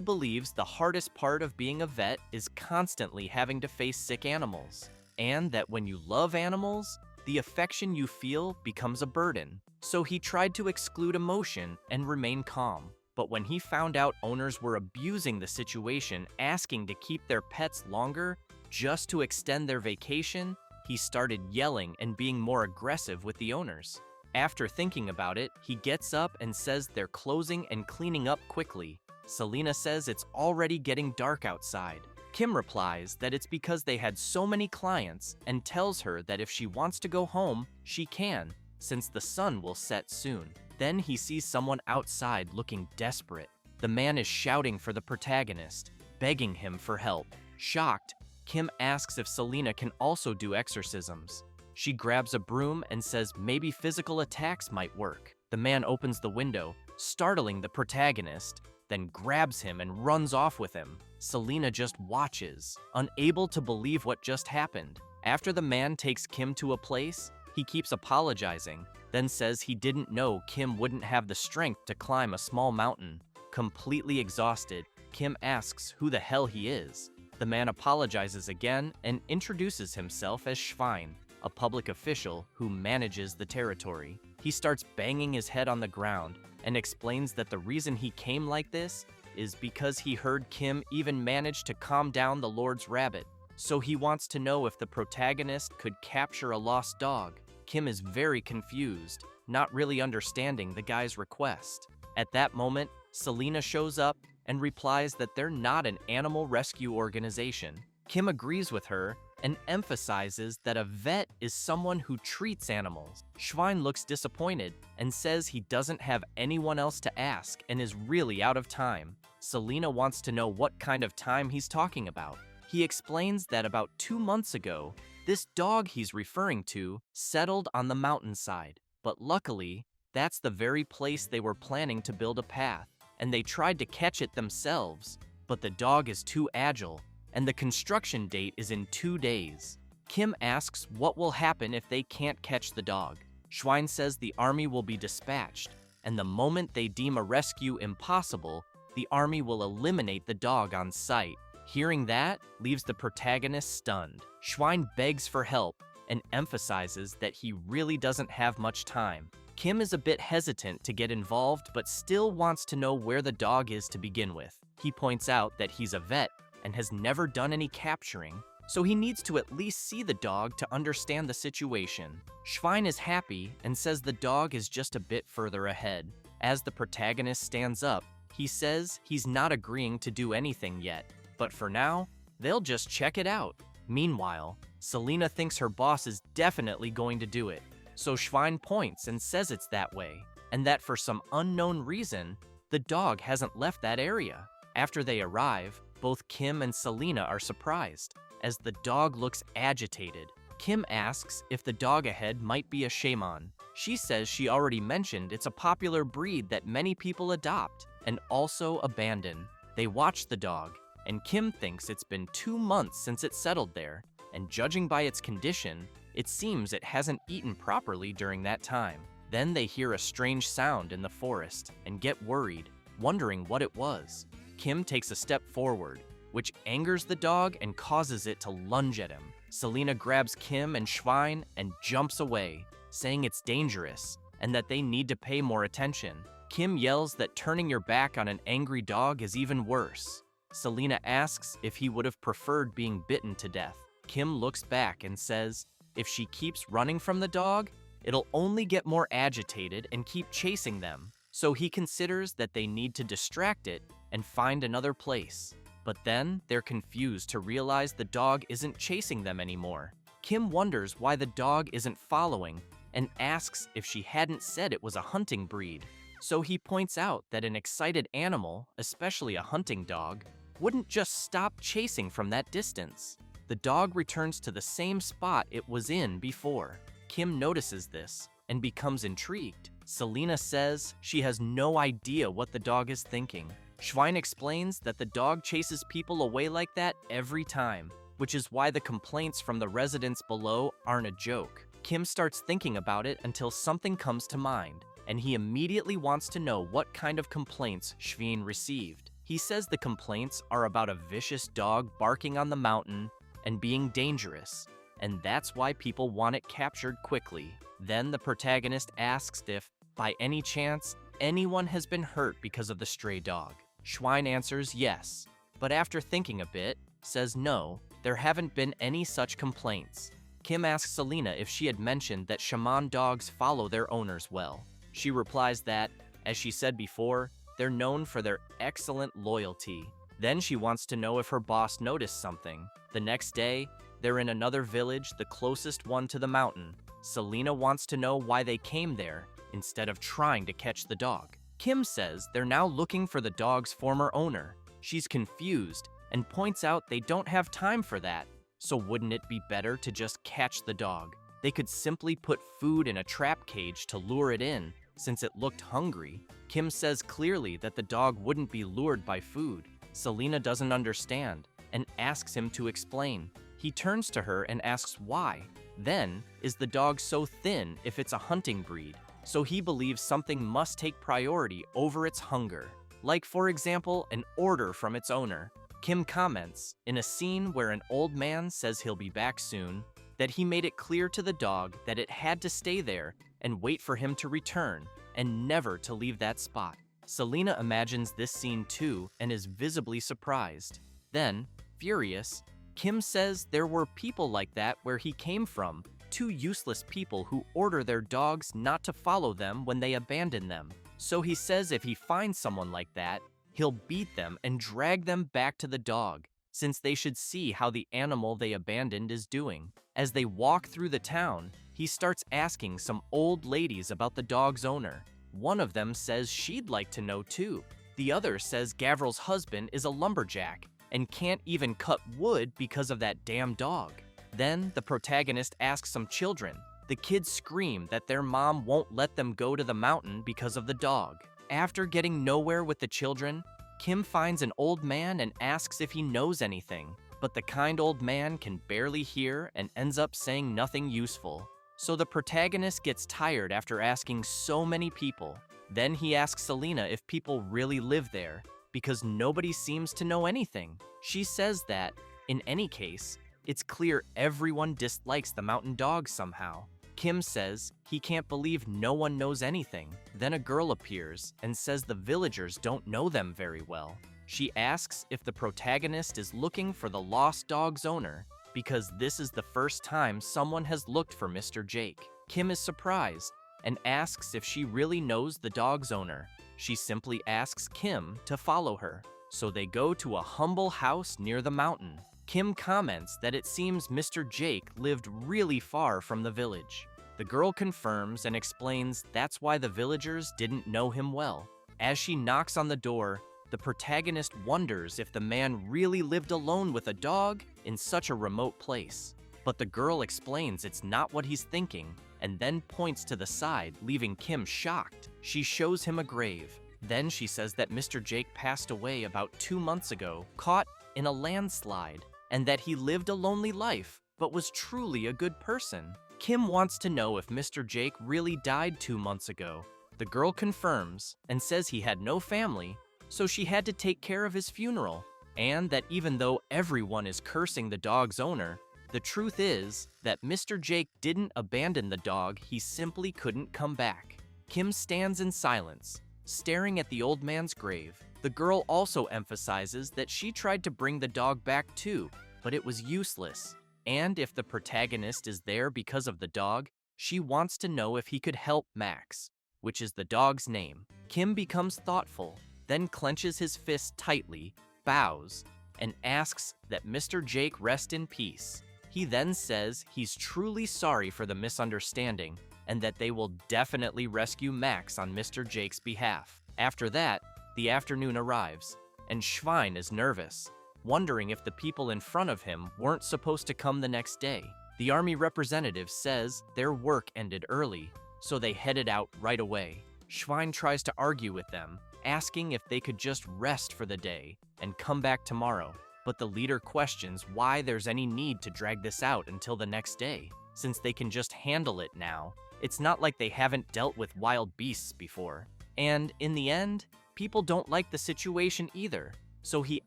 believes the hardest part of being a vet is constantly having to face sick animals, and that when you love animals, the affection you feel becomes a burden. So he tried to exclude emotion and remain calm. But when he found out owners were abusing the situation, asking to keep their pets longer just to extend their vacation, he started yelling and being more aggressive with the owners. After thinking about it, he gets up and says they're closing and cleaning up quickly. Selena says it's already getting dark outside. Kim replies that it's because they had so many clients and tells her that if she wants to go home, she can, since the sun will set soon. Then he sees someone outside looking desperate. The man is shouting for the protagonist, begging him for help. Shocked, Kim asks if Selena can also do exorcisms. She grabs a broom and says maybe physical attacks might work. The man opens the window, startling the protagonist, then grabs him and runs off with him. Selena just watches, unable to believe what just happened. After the man takes Kim to a place, he keeps apologizing, then says he didn't know Kim wouldn't have the strength to climb a small mountain. Completely exhausted, Kim asks who the hell he is. The man apologizes again and introduces himself as Schwein, a public official who manages the territory. He starts banging his head on the ground and explains that the reason he came like this is because he heard Kim even managed to calm down the Lord's rabbit. So he wants to know if the protagonist could capture a lost dog. Kim is very confused, not really understanding the guy's request. At that moment, Selena shows up and replies that they're not an animal rescue organization. Kim agrees with her and emphasizes that a vet is someone who treats animals. Schwein looks disappointed and says he doesn't have anyone else to ask and is really out of time. Selena wants to know what kind of time he's talking about. He explains that about 2 months ago, this dog he's referring to settled on the mountainside. But luckily, that's the very place they were planning to build a path, and they tried to catch it themselves, but the dog is too agile, and the construction date is in 2 days. Kim asks what will happen if they can't catch the dog. Schwein says the army will be dispatched, and the moment they deem a rescue impossible, the army will eliminate the dog on sight. Hearing that leaves the protagonist stunned. Schwein begs for help and emphasizes that he really doesn't have much time. Kim is a bit hesitant to get involved but still wants to know where the dog is to begin with. He points out that he's a vet and has never done any capturing, so he needs to at least see the dog to understand the situation. Schwein is happy and says the dog is just a bit further ahead. As the protagonist stands up, he says he's not agreeing to do anything yet, but for now, they'll just check it out. Meanwhile, Selena thinks her boss is definitely going to do it, so Schwein points and says it's that way, and that for some unknown reason, the dog hasn't left that area. After they arrive, both Kim and Selena are surprised, as the dog looks agitated. Kim asks if the dog ahead might be a shaman. She says she already mentioned it's a popular breed that many people adopt and also abandon. They watch the dog, and Kim thinks it's been 2 months since it settled there, and judging by its condition, it seems it hasn't eaten properly during that time. Then they hear a strange sound in the forest and get worried, wondering what it was. Kim takes a step forward, which angers the dog and causes it to lunge at him. Selena grabs Kim and Schwein and jumps away, saying it's dangerous and that they need to pay more attention. Kim yells that turning your back on an angry dog is even worse. Selena asks if he would have preferred being bitten to death. Kim looks back and says if she keeps running from the dog, it'll only get more agitated and keep chasing them. So he considers that they need to distract it and find another place. But then they're confused to realize the dog isn't chasing them anymore. Kim wonders why the dog isn't following and asks if she hadn't said it was a hunting breed. So he points out that an excited animal, especially a hunting dog, wouldn't just stop chasing from that distance. The dog returns to the same spot it was in before. Kim notices this and becomes intrigued. Selena says she has no idea what the dog is thinking. Schwein explains that the dog chases people away like that every time, which is why the complaints from the residents below aren't a joke. Kim starts thinking about it until something comes to mind, and he immediately wants to know what kind of complaints Schwein received. He says the complaints are about a vicious dog barking on the mountain and being dangerous, and that's why people want it captured quickly. Then the protagonist asks if, by any chance, anyone has been hurt because of the stray dog. Schwein answers yes, but after thinking a bit, says no, there haven't been any such complaints. Kim asks Selena if she had mentioned that shaman dogs follow their owners well. She replies that, as she said before, they're known for their excellent loyalty. Then she wants to know if her boss noticed something. The next day, they're in another village, the closest one to the mountain. Selena wants to know why they came there instead of trying to catch the dog. Kim says they're now looking for the dog's former owner. She's confused and points out they don't have time for that. So wouldn't it be better to just catch the dog? They could simply put food in a trap cage to lure it in, since it looked hungry. Kim says clearly that the dog wouldn't be lured by food. Selena doesn't understand and asks him to explain. He turns to her and asks why. Then, is the dog so thin if it's a hunting breed? So he believes something must take priority over its hunger. Like, for example, an order from its owner. Kim comments, in a scene where an old man says he'll be back soon, that he made it clear to the dog that it had to stay there and wait for him to return, and never to leave that spot. Selena imagines this scene too and is visibly surprised. Then, furious, Kim says there were people like that where he came from, two useless people who order their dogs not to follow them when they abandon them. So he says if he finds someone like that, he'll beat them and drag them back to the dog, since they should see how the animal they abandoned is doing. As they walk through the town, he starts asking some old ladies about the dog's owner. One of them says she'd like to know too. The other says Gavril's husband is a lumberjack and can't even cut wood because of that damn dog. Then the protagonist asks some children. The kids scream that their mom won't let them go to the mountain because of the dog. After getting nowhere with the children, Kim finds an old man and asks if he knows anything, but the kind old man can barely hear and ends up saying nothing useful. So the protagonist gets tired after asking so many people. Then he asks Selena if people really live there, because nobody seems to know anything. She says that, in any case, it's clear everyone dislikes the mountain dog somehow. Kim says he can't believe no one knows anything. Then a girl appears and says the villagers don't know them very well. She asks if the protagonist is looking for the lost dog's owner, because this is the first time someone has looked for Mr. Jake. Kim is surprised and asks if she really knows the dog's owner. She simply asks Kim to follow her. So they go to a humble house near the mountain. Kim comments that it seems Mr. Jake lived really far from the village. The girl confirms and explains that's why the villagers didn't know him well. As she knocks on the door, the protagonist wonders if the man really lived alone with a dog in such a remote place. But the girl explains it's not what he's thinking, and then points to the side, leaving Kim shocked. She shows him a grave. Then she says that Mr. Jake passed away about 2 months ago, caught in a landslide, and that he lived a lonely life, but was truly a good person. Kim wants to know if Mr. Jake really died 2 months ago. The girl confirms and says he had no family, so she had to take care of his funeral, and that even though everyone is cursing the dog's owner, the truth is that Mr. Jake didn't abandon the dog, he simply couldn't come back. Kim stands in silence, staring at the old man's grave. The girl also emphasizes that she tried to bring the dog back too, but it was useless. And if the protagonist is there because of the dog, she wants to know if he could help Max, which is the dog's name. Kim becomes thoughtful, then clenches his fist tightly, bows, and asks that Mr. Jake rest in peace. He then says he's truly sorry for the misunderstanding and that they will definitely rescue Max on Mr. Jake's behalf. After that, the afternoon arrives, and Schwein is nervous, wondering if the people in front of him weren't supposed to come the next day. The army representative says their work ended early, so they headed out right away. Schwein tries to argue with them, asking if they could just rest for the day and come back tomorrow, but the leader questions why there's any need to drag this out until the next day, since they can just handle it now. It's not like they haven't dealt with wild beasts before. And in the end, people don't like the situation either, so he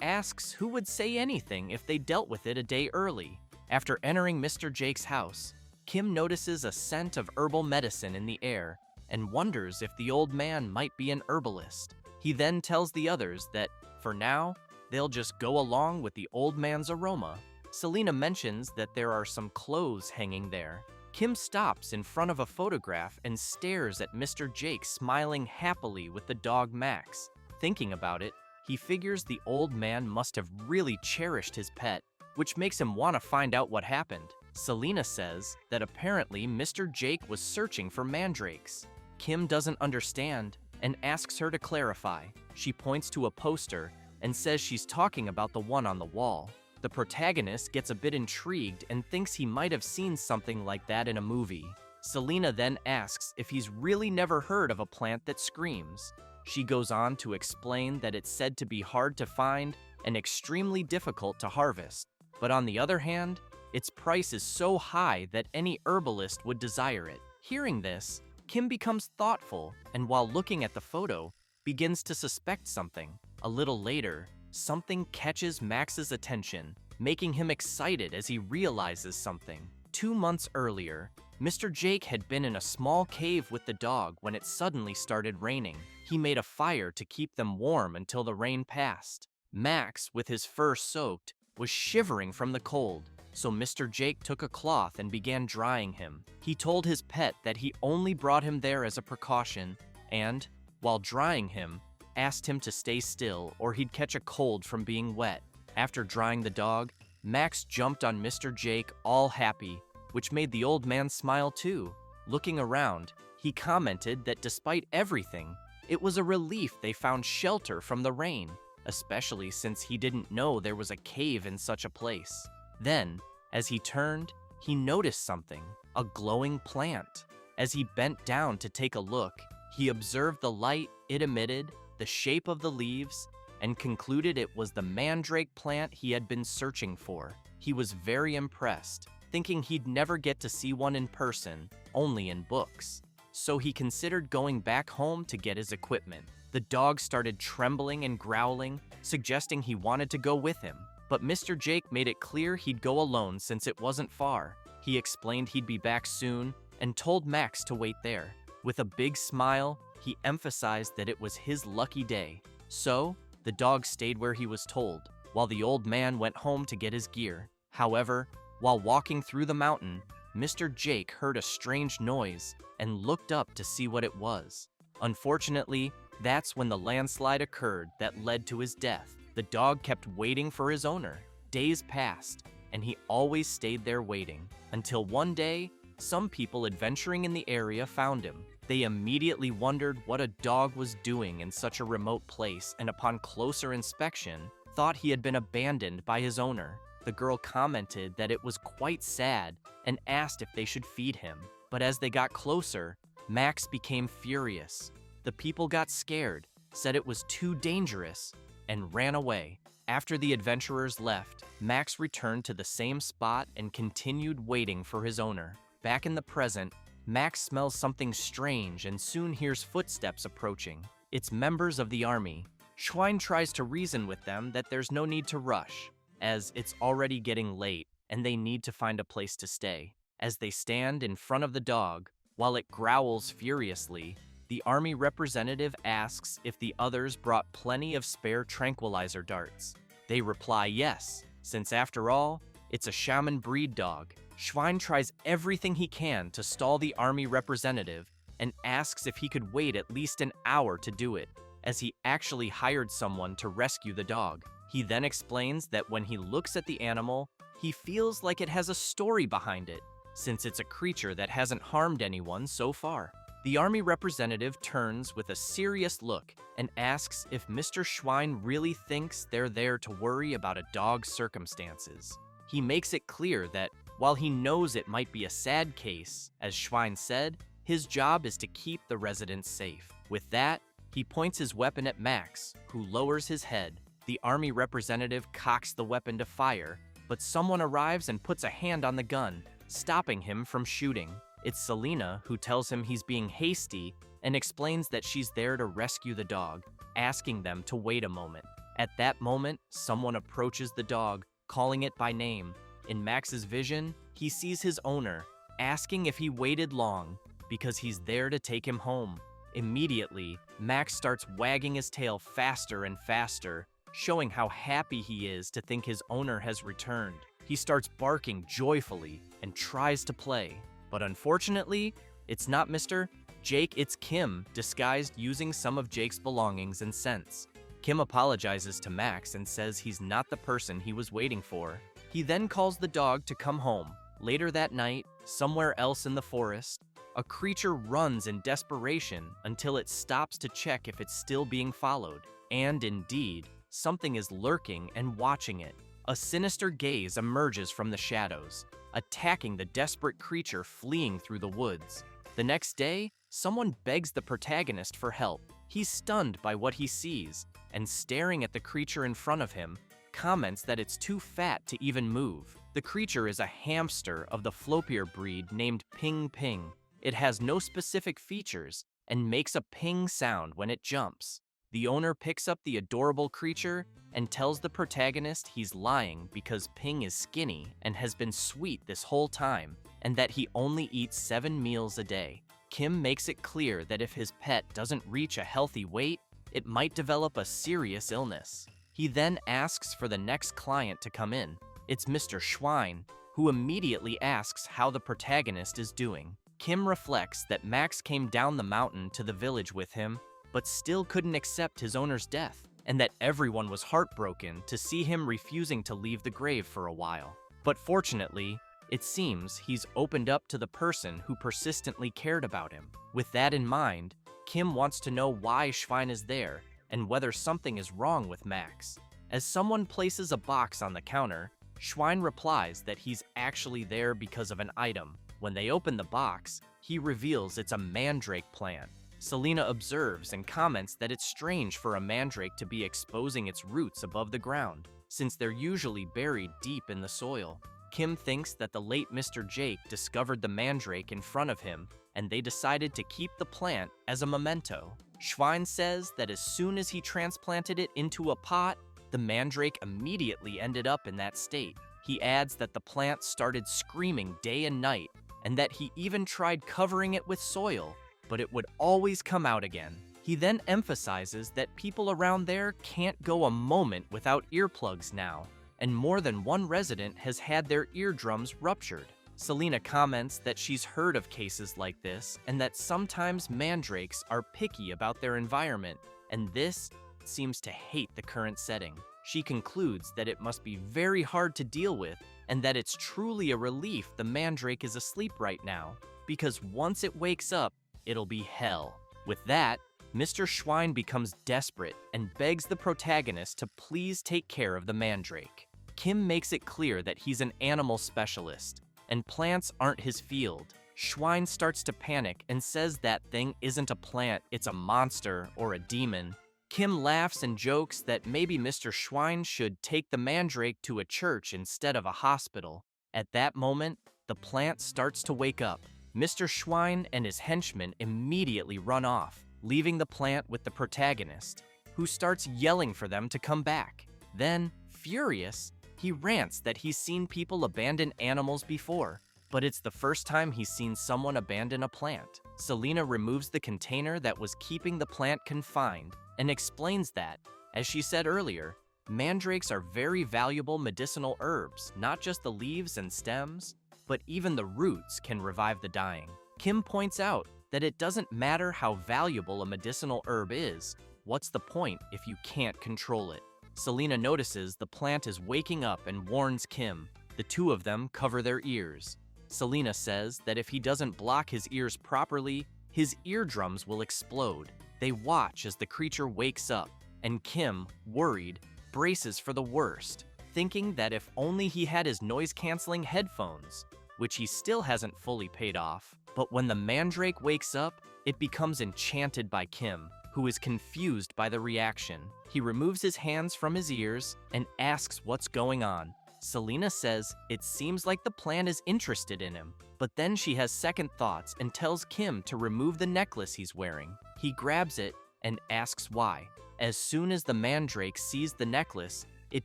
asks who would say anything if they dealt with it a day early. After entering Mr. Jake's house, Kim notices a scent of herbal medicine in the air and wonders if the old man might be an herbalist. He then tells the others that, for now, they'll just go along with the old man's aroma. Selena mentions that there are some clothes hanging there. Kim stops in front of a photograph and stares at Mr. Jake smiling happily with the dog Max. Thinking about it, he figures the old man must have really cherished his pet, which makes him want to find out what happened. Selena says that apparently Mr. Jake was searching for mandrakes. Kim doesn't understand and asks her to clarify. She points to a poster and says she's talking about the one on the wall. The protagonist gets a bit intrigued and thinks he might have seen something like that in a movie. Selena then asks if he's really never heard of a plant that screams. She goes on to explain that it's said to be hard to find and extremely difficult to harvest, but on the other hand, its price is so high that any herbalist would desire it. Hearing this, Kim becomes thoughtful and while looking at the photo, begins to suspect something. A little later, something catches Max's attention, making him excited as he realizes something. 2 months earlier, Mr. Jake had been in a small cave with the dog when it suddenly started raining. He made a fire to keep them warm until the rain passed. Max, with his fur soaked, was shivering from the cold, so Mr. Jake took a cloth and began drying him. He told his pet that he only brought him there as a precaution and, while drying him, asked him to stay still or he'd catch a cold from being wet. After drying the dog, Max jumped on Mr. Jake all happy, which made the old man smile too. Looking around, he commented that despite everything, it was a relief they found shelter from the rain, especially since he didn't know there was a cave in such a place. Then, as he turned, he noticed something, a glowing plant. As he bent down to take a look, he observed the light it emitted, the shape of the leaves, and concluded it was the mandrake plant he had been searching for. He was very impressed, thinking he'd never get to see one in person, only in books. So he considered going back home to get his equipment. The dog started trembling and growling, suggesting he wanted to go with him. But Mr. Jake made it clear he'd go alone since it wasn't far. He explained he'd be back soon and told Max to wait there. With a big smile, he emphasized that it was his lucky day. So, the dog stayed where he was told, while the old man went home to get his gear. However, while walking through the mountain, Mr. Jake heard a strange noise and looked up to see what it was. Unfortunately, that's when the landslide occurred that led to his death. The dog kept waiting for his owner. Days passed, and he always stayed there waiting, until one day, some people adventuring in the area found him. They immediately wondered what a dog was doing in such a remote place, and upon closer inspection, thought he had been abandoned by his owner. The girl commented that it was quite sad and asked if they should feed him. But as they got closer, Max became furious. The people got scared, said it was too dangerous, and ran away. After the adventurers left, Max returned to the same spot and continued waiting for his owner. Back in the present, Max smells something strange and soon hears footsteps approaching. It's members of the army. Schwein tries to reason with them that there's no need to rush, as it's already getting late and they need to find a place to stay. As they stand in front of the dog, while it growls furiously, the army representative asks if the others brought plenty of spare tranquilizer darts. They reply yes, since after all, it's a shaman breed dog. Schwein tries everything he can to stall the army representative and asks if he could wait at least an hour to do it, as he actually hired someone to rescue the dog. He then explains that when he looks at the animal, he feels like it has a story behind it, since it's a creature that hasn't harmed anyone so far. The army representative turns with a serious look and asks if Mr. Schwein really thinks they're there to worry about a dog's circumstances. He makes it clear that while he knows it might be a sad case, as Schwein said, His job is to keep the residents safe. With that, he points his weapon at Max, who lowers his head. The army representative cocks the weapon to fire, but someone arrives and puts a hand on the gun, stopping him from shooting. It's Selena who tells him he's being hasty and explains that she's there to rescue the dog, asking them to wait a moment. At that moment, someone approaches the dog, calling it by name. In Max's vision, he sees his owner, asking if he waited long, because he's there to take him home. Immediately, Max starts wagging his tail faster and faster, showing how happy he is to think his owner has returned. He starts barking joyfully and tries to play. But unfortunately, it's not Mr. Jake, it's Kim, disguised using some of Jake's belongings and scents. Kim apologizes to Max and says he's not the person he was waiting for. He then calls the dog to come home. Later that night, somewhere else in the forest, a creature runs in desperation until it stops to check if it's still being followed. And indeed, something is lurking and watching it. A sinister gaze emerges from the shadows, attacking the desperate creature fleeing through the woods. The next day, someone begs the protagonist for help. He's stunned by what he sees, and staring at the creature in front of him, comments that it's too fat to even move. The creature is a hamster of the floppier breed named Ping Ping. It has no specific features and makes a ping sound when it jumps. The owner picks up the adorable creature and tells the protagonist he's lying because Ping is skinny and has been sweet this whole time, and that he only eats 7 meals a day. Kim makes it clear that if his pet doesn't reach a healthy weight, it might develop a serious illness. He then asks for the next client to come in. It's Mr. Schwein, who immediately asks how the protagonist is doing. Kim reflects that Max came down the mountain to the village with him, but still couldn't accept his owner's death, and that everyone was heartbroken to see him refusing to leave the grave for a while. But fortunately, it seems he's opened up to the person who persistently cared about him. With that in mind, Kim wants to know why Schwein is there and whether something is wrong with Max. As someone places a box on the counter, Schwein replies that he's actually there because of an item. When they open the box, he reveals it's a mandrake plant. Selena observes and comments that it's strange for a mandrake to be exposing its roots above the ground, since they're usually buried deep in the soil. Kim thinks that the late Mr. Jake discovered the mandrake in front of him, and they decided to keep the plant as a memento. Schwein says that as soon as he transplanted it into a pot, the mandrake immediately ended up in that state. He adds that the plant started screaming day and night, and that he even tried covering it with soil, but it would always come out again. He then emphasizes that people around there can't go a moment without earplugs now, and more than one resident has had their eardrums ruptured. Selena comments that she's heard of cases like this, and that sometimes mandrakes are picky about their environment, and this seems to hate the current setting. She concludes that it must be very hard to deal with, and that it's truly a relief the mandrake is asleep right now, because once it wakes up, it'll be hell. With that, Mr. Schwein becomes desperate and begs the protagonist to please take care of the mandrake. Kim makes it clear that he's an animal specialist, and plants aren't his field. Schwein starts to panic and says that thing isn't a plant, it's a monster or a demon. Kim laughs and jokes that maybe Mr. Schwein should take the mandrake to a church instead of a hospital. At that moment, the plant starts to wake up. Mr. Schwein and his henchmen immediately run off, leaving the plant with the protagonist, who starts yelling for them to come back. Then, furious, he rants that he's seen people abandon animals before, but it's the first time he's seen someone abandon a plant. Selena removes the container that was keeping the plant confined and explains that, as she said earlier, mandrakes are very valuable medicinal herbs, not just the leaves and stems, but even the roots can revive the dying. Kim points out that it doesn't matter how valuable a medicinal herb is, what's the point if you can't control it? Selena notices the plant is waking up and warns Kim. The two of them cover their ears. Selena says that if he doesn't block his ears properly, his eardrums will explode. They watch as the creature wakes up, and Kim, worried, braces for the worst, thinking that if only he had his noise-canceling headphones, which he still hasn't fully paid off. But when the mandrake wakes up, it becomes enchanted by Kim, who is confused by the reaction. He removes his hands from his ears and asks what's going on. Selena says it seems like the plant is interested in him, but then she has second thoughts and tells Kim to remove the necklace he's wearing. He grabs it and asks why. As soon as the mandrake sees the necklace, it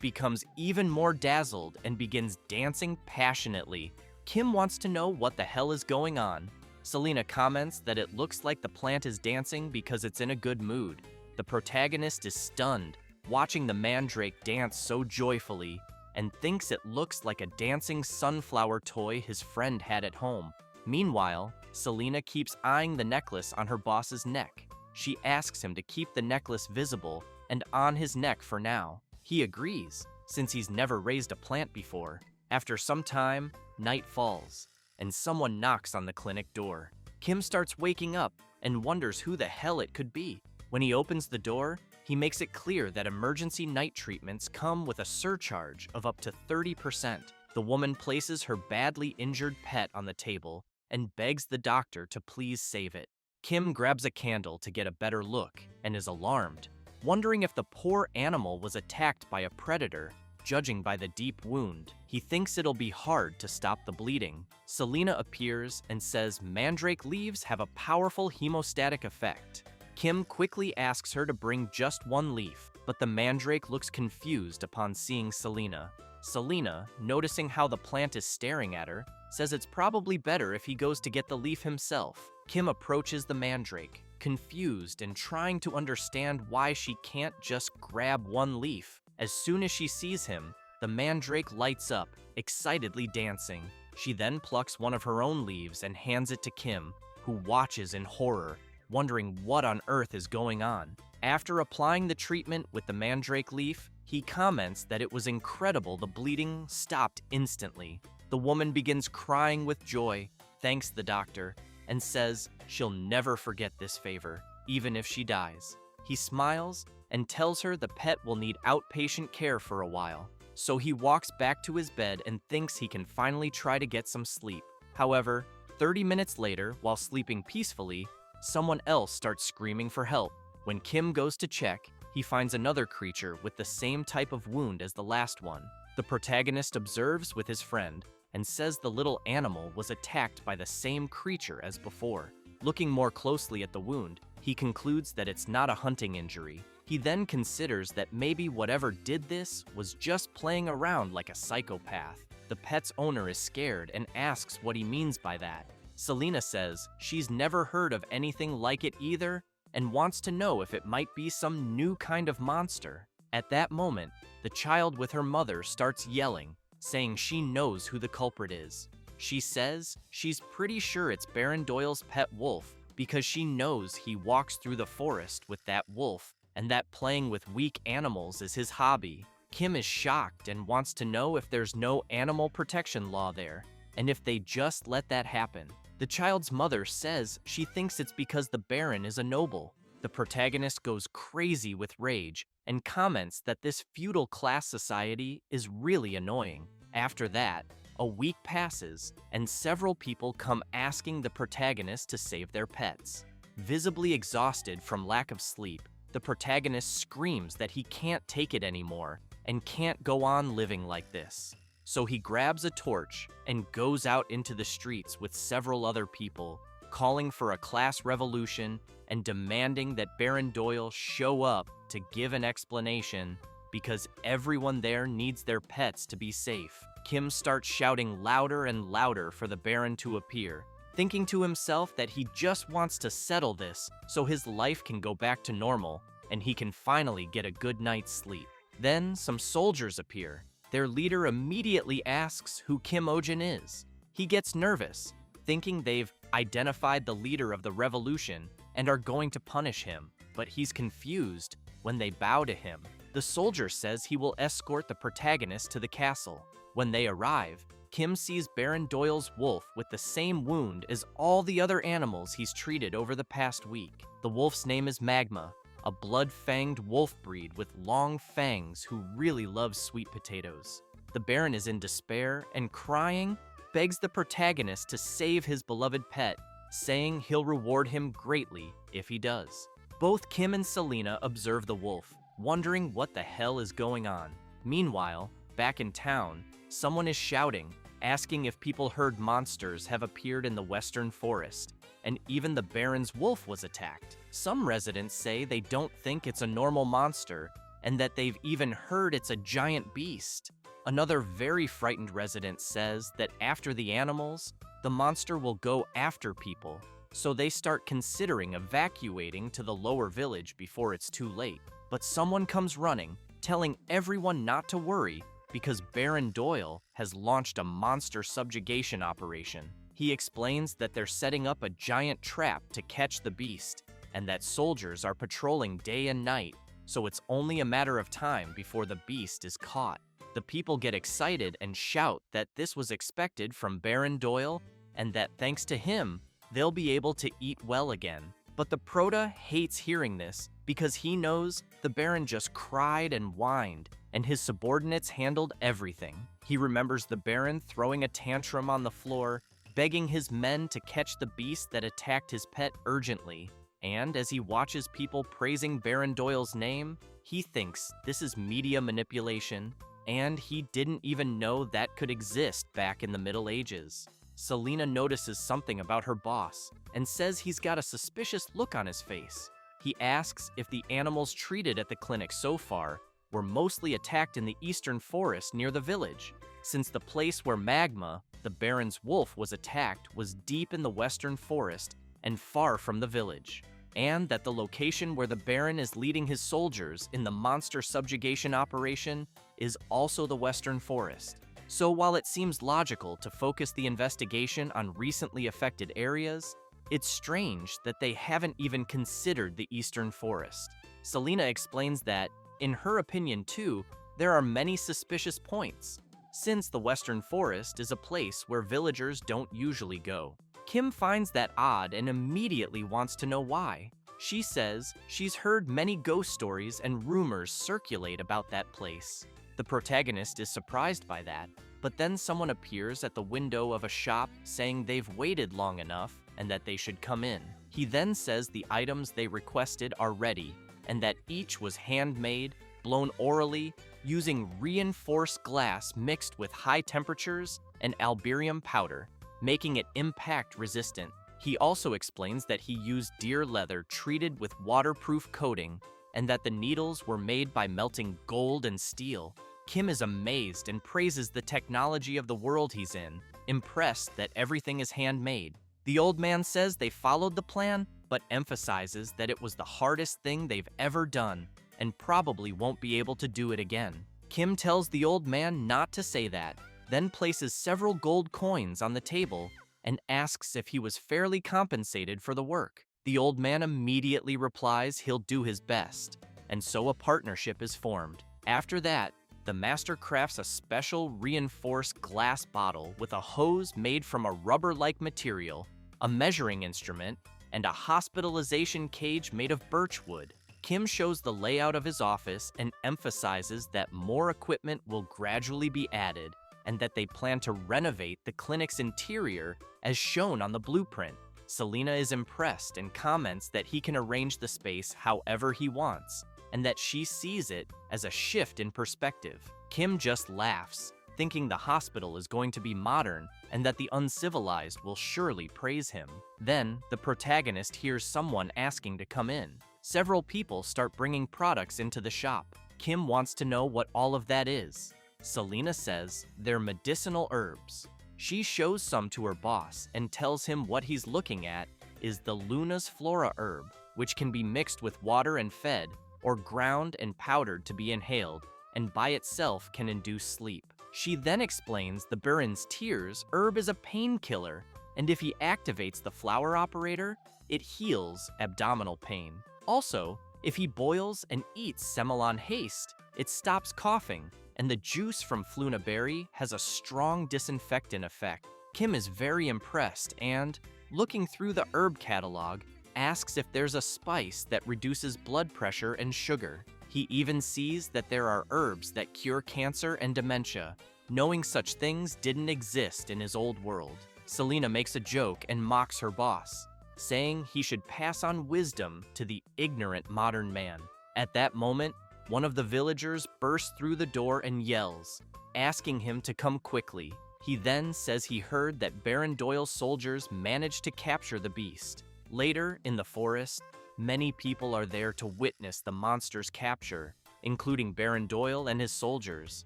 becomes even more dazzled and begins dancing passionately. Kim wants to know what the hell is going on. Selena comments that it looks like the plant is dancing because it's in a good mood. The protagonist is stunned, watching the mandrake dance so joyfully, and thinks it looks like a dancing sunflower toy his friend had at home. Meanwhile, Selena keeps eyeing the necklace on her boss's neck. She asks him to keep the necklace visible and on his neck for now. He agrees, since he's never raised a plant before. After some time, night falls, and someone knocks on the clinic door. Kim starts waking up and wonders who the hell it could be. When he opens the door, he makes it clear that emergency night treatments come with a surcharge of up to 30%. The woman places her badly injured pet on the table and begs the doctor to please save it. Kim grabs a candle to get a better look and is alarmed, wondering if the poor animal was attacked by a predator. Judging by the deep wound, he thinks it'll be hard to stop the bleeding. Selena appears and says mandrake leaves have a powerful hemostatic effect. Kim quickly asks her to bring just one leaf, but the mandrake looks confused upon seeing Selena. Selena, noticing how the plant is staring at her, says it's probably better if he goes to get the leaf himself. Kim approaches the mandrake, confused and trying to understand why she can't just grab one leaf. As soon as she sees him, the mandrake lights up, excitedly dancing. She then plucks one of her own leaves and hands it to Kim, who watches in horror, wondering what on earth is going on. After applying the treatment with the mandrake leaf, he comments that it was incredible the bleeding stopped instantly. The woman begins crying with joy, thanks the doctor, and says she'll never forget this favor, even if she dies. He smiles and tells her the pet will need outpatient care for a while. So he walks back to his bed and thinks he can finally try to get some sleep. However, 30 minutes later, while sleeping peacefully, someone else starts screaming for help. When Kim goes to check, he finds another creature with the same type of wound as the last one. The protagonist observes with his friend and says the little animal was attacked by the same creature as before. Looking more closely at the wound, he concludes that it's not a hunting injury. He then considers that maybe whatever did this was just playing around like a psychopath. The pet's owner is scared and asks what he means by that. Selena says she's never heard of anything like it either and wants to know if it might be some new kind of monster. At that moment, the child with her mother starts yelling, saying she knows who the culprit is. She says she's pretty sure it's Baron Doyle's pet wolf because she knows he walks through the forest with that wolf and that playing with weak animals is his hobby. Kim is shocked and wants to know if there's no animal protection law there, and if they just let that happen. The child's mother says she thinks it's because the Baron is a noble. The protagonist goes crazy with rage and comments that this feudal class society is really annoying. After that, a week passes, and several people come asking the protagonist to save their pets. Visibly exhausted from lack of sleep, the protagonist screams that he can't take it anymore and can't go on living like this. So he grabs a torch and goes out into the streets with several other people, calling for a class revolution and demanding that Baron Doyle show up to give an explanation because everyone there needs their pets to be safe. Kim starts shouting louder and louder for the Baron to appear, thinking to himself that he just wants to settle this so his life can go back to normal and he can finally get a good night's sleep. Then some soldiers appear. Their leader immediately asks who Kim Ohjin is. He gets nervous, thinking they've identified the leader of the revolution and are going to punish him, but he's confused when they bow to him. The soldier says he will escort the protagonist to the castle. When they arrive, Kim sees Baron Doyle's wolf with the same wound as all the other animals he's treated over the past week. The wolf's name is Magma, a blood-fanged wolf breed with long fangs who really loves sweet potatoes. The Baron is in despair and crying, begs the protagonist to save his beloved pet, saying he'll reward him greatly if he does. Both Kim and Selena observe the wolf, wondering what the hell is going on. Meanwhile, back in town, someone is shouting, asking if people heard monsters have appeared in the western forest, and even the Baron's wolf was attacked. Some residents say they don't think it's a normal monster, and that they've even heard it's a giant beast. Another very frightened resident says that after the animals, the monster will go after people, so they start considering evacuating to the lower village before it's too late. But someone comes running, telling everyone not to worry because Baron Doyle has launched a monster subjugation operation. He explains that they're setting up a giant trap to catch the beast, and that soldiers are patrolling day and night, so it's only a matter of time before the beast is caught. The people get excited and shout that this was expected from Baron Doyle, and that thanks to him, they'll be able to eat well again. But the Prota hates hearing this because he knows the Baron just cried and whined, and his subordinates handled everything. He remembers the Baron throwing a tantrum on the floor, begging his men to catch the beast that attacked his pet urgently. And as he watches people praising Baron Doyle's name, he thinks this is media manipulation, and he didn't even know that could exist back in the Middle Ages. Selena notices something about her boss and says he's got a suspicious look on his face. He asks if the animals treated at the clinic so far were mostly attacked in the eastern forest near the village, since the place where Magma, the Baron's wolf, was attacked was deep in the western forest and far from the village, and that the location where the Baron is leading his soldiers in the monster subjugation operation is also the western forest. So while it seems logical to focus the investigation on recently affected areas, it's strange that they haven't even considered the eastern forest. Selena explains that, in her opinion too, there are many suspicious points, since the western forest is a place where villagers don't usually go. Kim finds that odd and immediately wants to know why. She says she's heard many ghost stories and rumors circulate about that place. The protagonist is surprised by that, but then someone appears at the window of a shop saying they've waited long enough and that they should come in. He then says the items they requested are ready and that each was handmade, blown orally, using reinforced glass mixed with high temperatures and albarium powder, making it impact resistant. He also explains that he used deer leather treated with waterproof coating and that the needles were made by melting gold and steel. Kim is amazed and praises the technology of the world he's in, impressed that everything is handmade. The old man says they followed the plan, but emphasizes that it was the hardest thing they've ever done and probably won't be able to do it again. Kim tells the old man not to say that, then places several gold coins on the table and asks if he was fairly compensated for the work. The old man immediately replies he'll do his best, and so a partnership is formed. After that, the master crafts a special reinforced glass bottle with a hose made from a rubber-like material, a measuring instrument, and a hospitalization cage made of birch wood. Kim shows the layout of his office and emphasizes that more equipment will gradually be added and that they plan to renovate the clinic's interior as shown on the blueprint. Selena is impressed and comments that he can arrange the space however he wants, and that she sees it as a shift in perspective. Kim just laughs, thinking the hospital is going to be modern and that the uncivilized will surely praise him. Then, the protagonist hears someone asking to come in. Several people start bringing products into the shop. Kim wants to know what all of that is. Selena says they're medicinal herbs. She shows some to her boss and tells him what he's looking at is the Luna's Flora herb, which can be mixed with water and fed, or ground and powdered to be inhaled, and by itself can induce sleep. She then explains the Baron's Tears herb is a painkiller, and if he activates the flower operator, it heals abdominal pain. Also, if he boils and eats Semelon Haste, it stops coughing, and the juice from Fluna Berry has a strong disinfectant effect. Kim is very impressed and, looking through the herb catalog, asks if there's a spice that reduces blood pressure and sugar. He even sees that there are herbs that cure cancer and dementia, knowing such things didn't exist in his old world. Selena makes a joke and mocks her boss, saying he should pass on wisdom to the ignorant modern man. At that moment, one of the villagers bursts through the door and yells, asking him to come quickly. He then says he heard that Baron Doyle's soldiers managed to capture the beast. Later, in the forest, many people are there to witness the monster's capture, including Baron Doyle and his soldiers.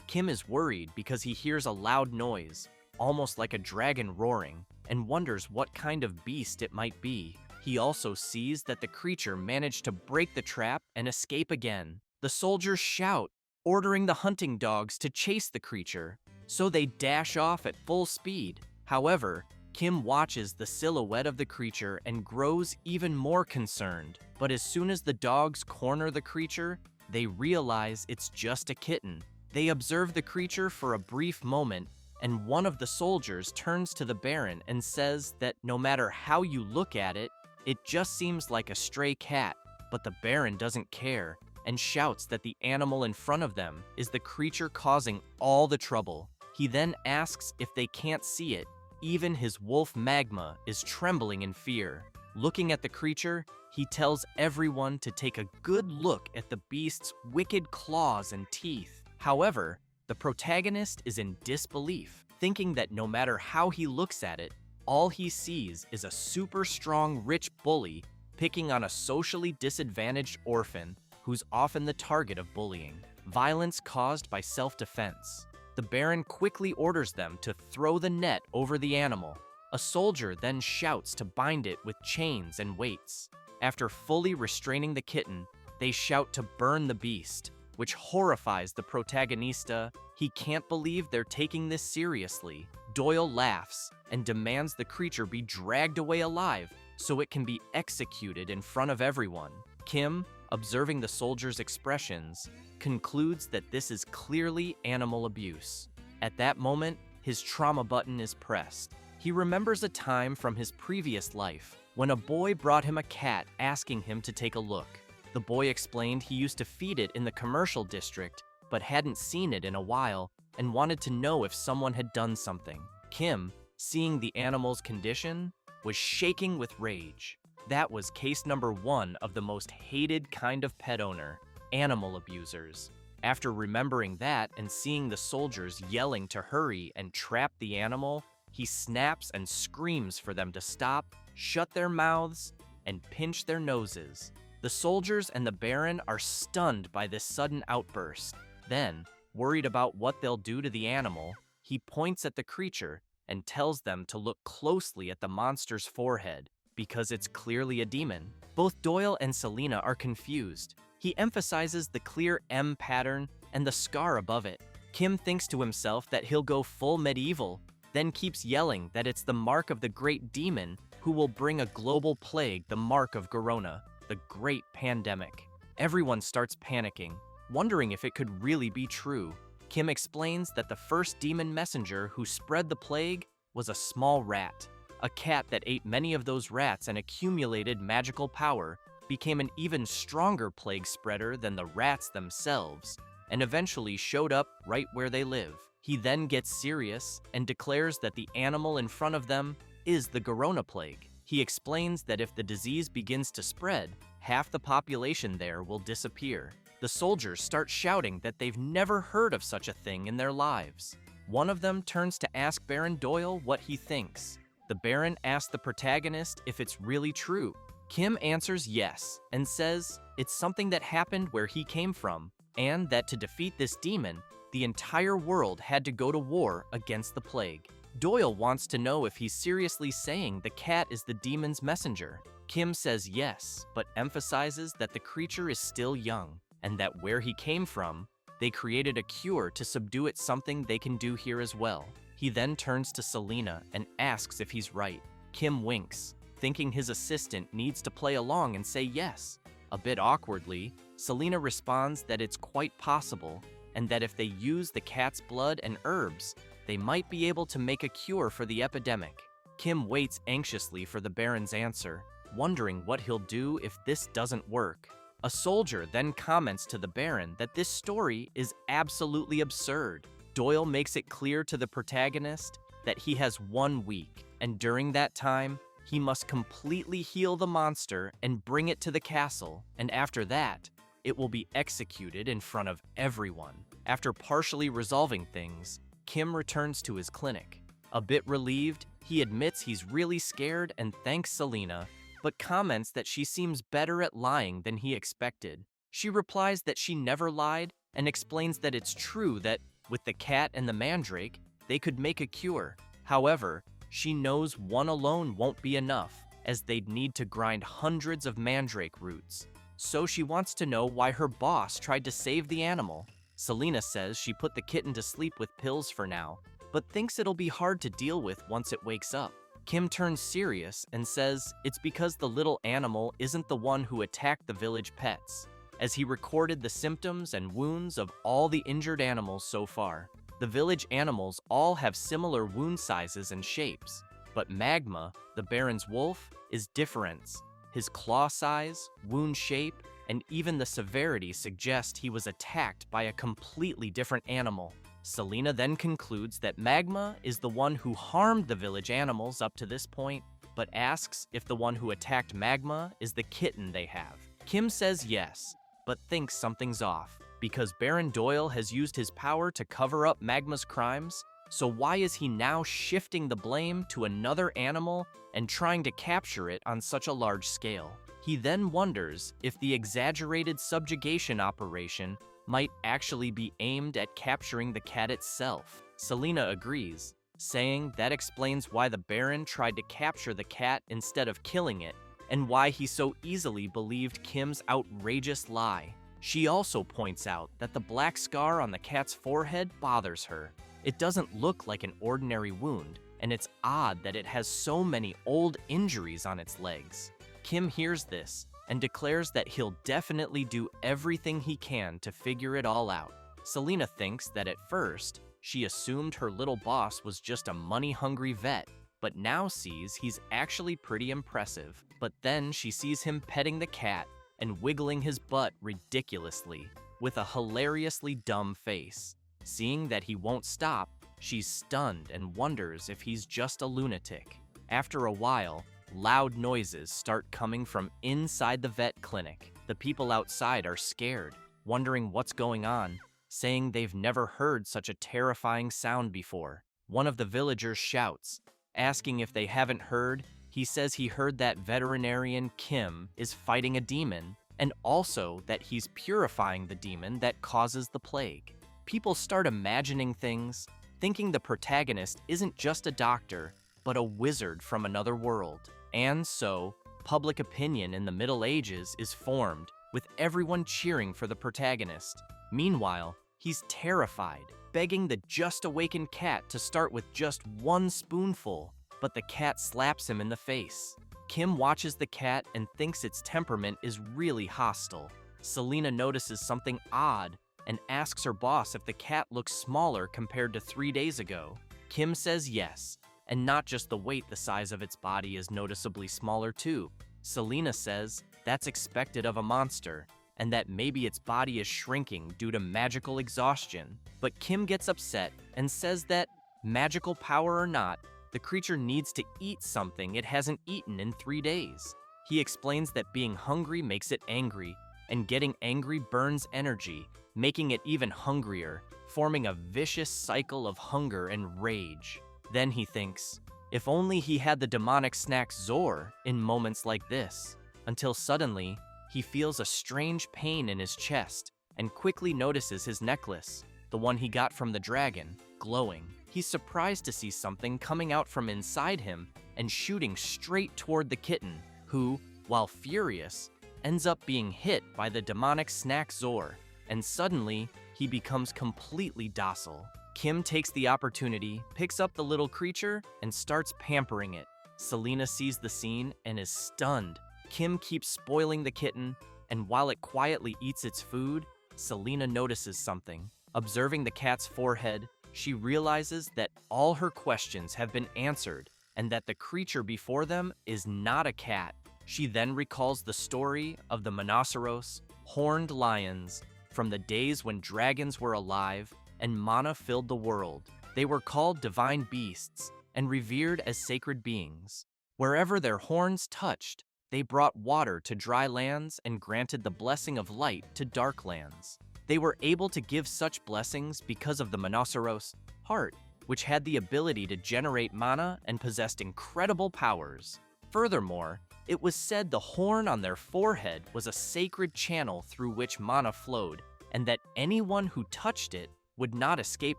Kim is worried because he hears a loud noise, almost like a dragon roaring, and wonders what kind of beast it might be. He also sees that the creature managed to break the trap and escape again. The soldiers shout, ordering the hunting dogs to chase the creature, so they dash off at full speed. However, Kim watches the silhouette of the creature and grows even more concerned. But as soon as the dogs corner the creature, they realize it's just a kitten. They observe the creature for a brief moment, and one of the soldiers turns to the Baron and says that no matter how you look at it, it just seems like a stray cat. But the Baron doesn't care and shouts that the animal in front of them is the creature causing all the trouble. He then asks if they can't see it. Even his wolf Magma is trembling in fear. Looking at the creature, he tells everyone to take a good look at the beast's wicked claws and teeth. However, the protagonist is in disbelief, thinking that no matter how he looks at it, all he sees is a super strong rich bully picking on a socially disadvantaged orphan who's often the target of bullying. Violence caused by self-defense. The Baron quickly orders them to throw the net over the animal. A soldier then shouts to bind it with chains and weights. After fully restraining the kitten, they shout to burn the beast, which horrifies the protagonista. He can't believe they're taking this seriously. Doyle laughs and demands the creature be dragged away alive so it can be executed in front of everyone. Kim, observing the soldier's expressions, concludes that this is clearly animal abuse. At that moment, his trauma button is pressed. He remembers a time from his previous life when a boy brought him a cat asking him to take a look. The boy explained he used to feed it in the commercial district, but hadn't seen it in a while and wanted to know if someone had done something. Kim, seeing the animal's condition, was shaking with rage. That was case number 1 of the most hated kind of pet owner, animal abusers. After remembering that and seeing the soldiers yelling to hurry and trap the animal, he snaps and screams for them to stop, shut their mouths, and pinch their noses. The soldiers and the Baron are stunned by this sudden outburst. Then, worried about what they'll do to the animal, he points at the creature and tells them to look closely at the monster's forehead, because it's clearly a demon. Both Doyle and Selena are confused. He emphasizes the clear M pattern and the scar above it. Kim thinks to himself that he'll go full medieval, then keeps yelling that it's the mark of the great demon who will bring a global plague, the mark of Corona, the great pandemic. Everyone starts panicking, wondering if it could really be true. Kim explains that the first demon messenger who spread the plague was a small rat. A cat that ate many of those rats and accumulated magical power became an even stronger plague spreader than the rats themselves, and eventually showed up right where they live. He then gets serious and declares that the animal in front of them is the Corona plague. He explains that if the disease begins to spread, half the population there will disappear. The soldiers start shouting that they've never heard of such a thing in their lives. One of them turns to ask Baron Doyle what he thinks. The Baron asks the protagonist if it's really true. Kim answers yes, and says it's something that happened where he came from, and that to defeat this demon, the entire world had to go to war against the plague. Doyle wants to know if he's seriously saying the cat is the demon's messenger. Kim says yes, but emphasizes that the creature is still young, and that where he came from, they created a cure to subdue it, something they can do here as well. He then turns to Selena and asks if he's right. Kim winks, thinking his assistant needs to play along and say yes. A bit awkwardly, Selena responds that it's quite possible, and that if they use the cat's blood and herbs, they might be able to make a cure for the epidemic. Kim waits anxiously for the Baron's answer, wondering what he'll do if this doesn't work. A soldier then comments to the Baron that this story is absolutely absurd. Doyle makes it clear to the protagonist that he has 1 week, and during that time, he must completely heal the monster and bring it to the castle, and after that, it will be executed in front of everyone. After partially resolving things, Kim returns to his clinic. A bit relieved, he admits he's really scared and thanks Selena, but comments that she seems better at lying than he expected. She replies that she never lied and explains that it's true that, with the cat and the mandrake, they could make a cure. However, she knows one alone won't be enough, as they'd need to grind hundreds of mandrake roots. So she wants to know why her boss tried to save the animal. Selena says she put the kitten to sleep with pills for now, but thinks it'll be hard to deal with once it wakes up. Kim turns serious and says it's because the little animal isn't the one who attacked the village pets, as he recorded the symptoms and wounds of all the injured animals so far. The village animals all have similar wound sizes and shapes, but Magma, the Baron's wolf, is different. His claw size, wound shape, and even the severity suggest he was attacked by a completely different animal. Selena then concludes that Magma is the one who harmed the village animals up to this point, but asks if the one who attacked Magma is the kitten they have. Kim says yes, but thinks something's off, because Baron Doyle has used his power to cover up Magma's crimes, so why is he now shifting the blame to another animal and trying to capture it on such a large scale? He then wonders if the exaggerated subjugation operation might actually be aimed at capturing the cat itself. Selena agrees, saying that explains why the Baron tried to capture the cat instead of killing it, and why he so easily believed Kim's outrageous lie. She also points out that the black scar on the cat's forehead bothers her. It doesn't look like an ordinary wound, and it's odd that it has so many old injuries on its legs. Kim hears this and declares that he'll definitely do everything he can to figure it all out. Selena thinks that at first, she assumed her little boss was just a money-hungry vet, but now sees he's actually pretty impressive. But then she sees him petting the cat and wiggling his butt ridiculously, with a hilariously dumb face. Seeing that he won't stop, she's stunned and wonders if he's just a lunatic. After a while, loud noises start coming from inside the vet clinic. The people outside are scared, wondering what's going on, saying they've never heard such a terrifying sound before. One of the villagers shouts, asking if they haven't heard. He says he heard that Veterinarian Kim is fighting a demon, and also that he's purifying the demon that causes the plague. People start imagining things, thinking the protagonist isn't just a doctor, but a wizard from another world. And so, public opinion in the Middle Ages is formed, with everyone cheering for the protagonist. Meanwhile, he's terrified, begging the just-awakened cat to start with just one spoonful, but the cat slaps him in the face. Kim watches the cat and thinks its temperament is really hostile. Selena notices something odd and asks her boss if the cat looks smaller compared to 3 days ago. Kim says yes, and not just the weight, the size of its body is noticeably smaller too. Selena says that's expected of a monster, and that maybe its body is shrinking due to magical exhaustion. But Kim gets upset and says that, magical power or not, the creature needs to eat something it hasn't eaten in 3 days. He explains that being hungry makes it angry, and getting angry burns energy, making it even hungrier, forming a vicious cycle of hunger and rage. Then he thinks, if only he had the demonic snack Zor in moments like this, until suddenly, he feels a strange pain in his chest and quickly notices his necklace, the one he got from the dragon, glowing. He's surprised to see something coming out from inside him and shooting straight toward the kitten, who, while furious, ends up being hit by the demonic snack Zor, and suddenly, he becomes completely docile. Kim takes the opportunity, picks up the little creature, and starts pampering it. Selena sees the scene and is stunned. Kim keeps spoiling the kitten, and while it quietly eats its food, Selena notices something. Observing the cat's forehead, she realizes that all her questions have been answered, and that the creature before them is not a cat. She then recalls the story of the Monoceros, horned lions, from the days when dragons were alive and mana filled the world. They were called divine beasts, and revered as sacred beings. Wherever their horns touched, they brought water to dry lands and granted the blessing of light to dark lands. They were able to give such blessings because of the Monoceros heart, which had the ability to generate mana and possessed incredible powers. Furthermore, it was said the horn on their forehead was a sacred channel through which mana flowed, and that anyone who touched it would not escape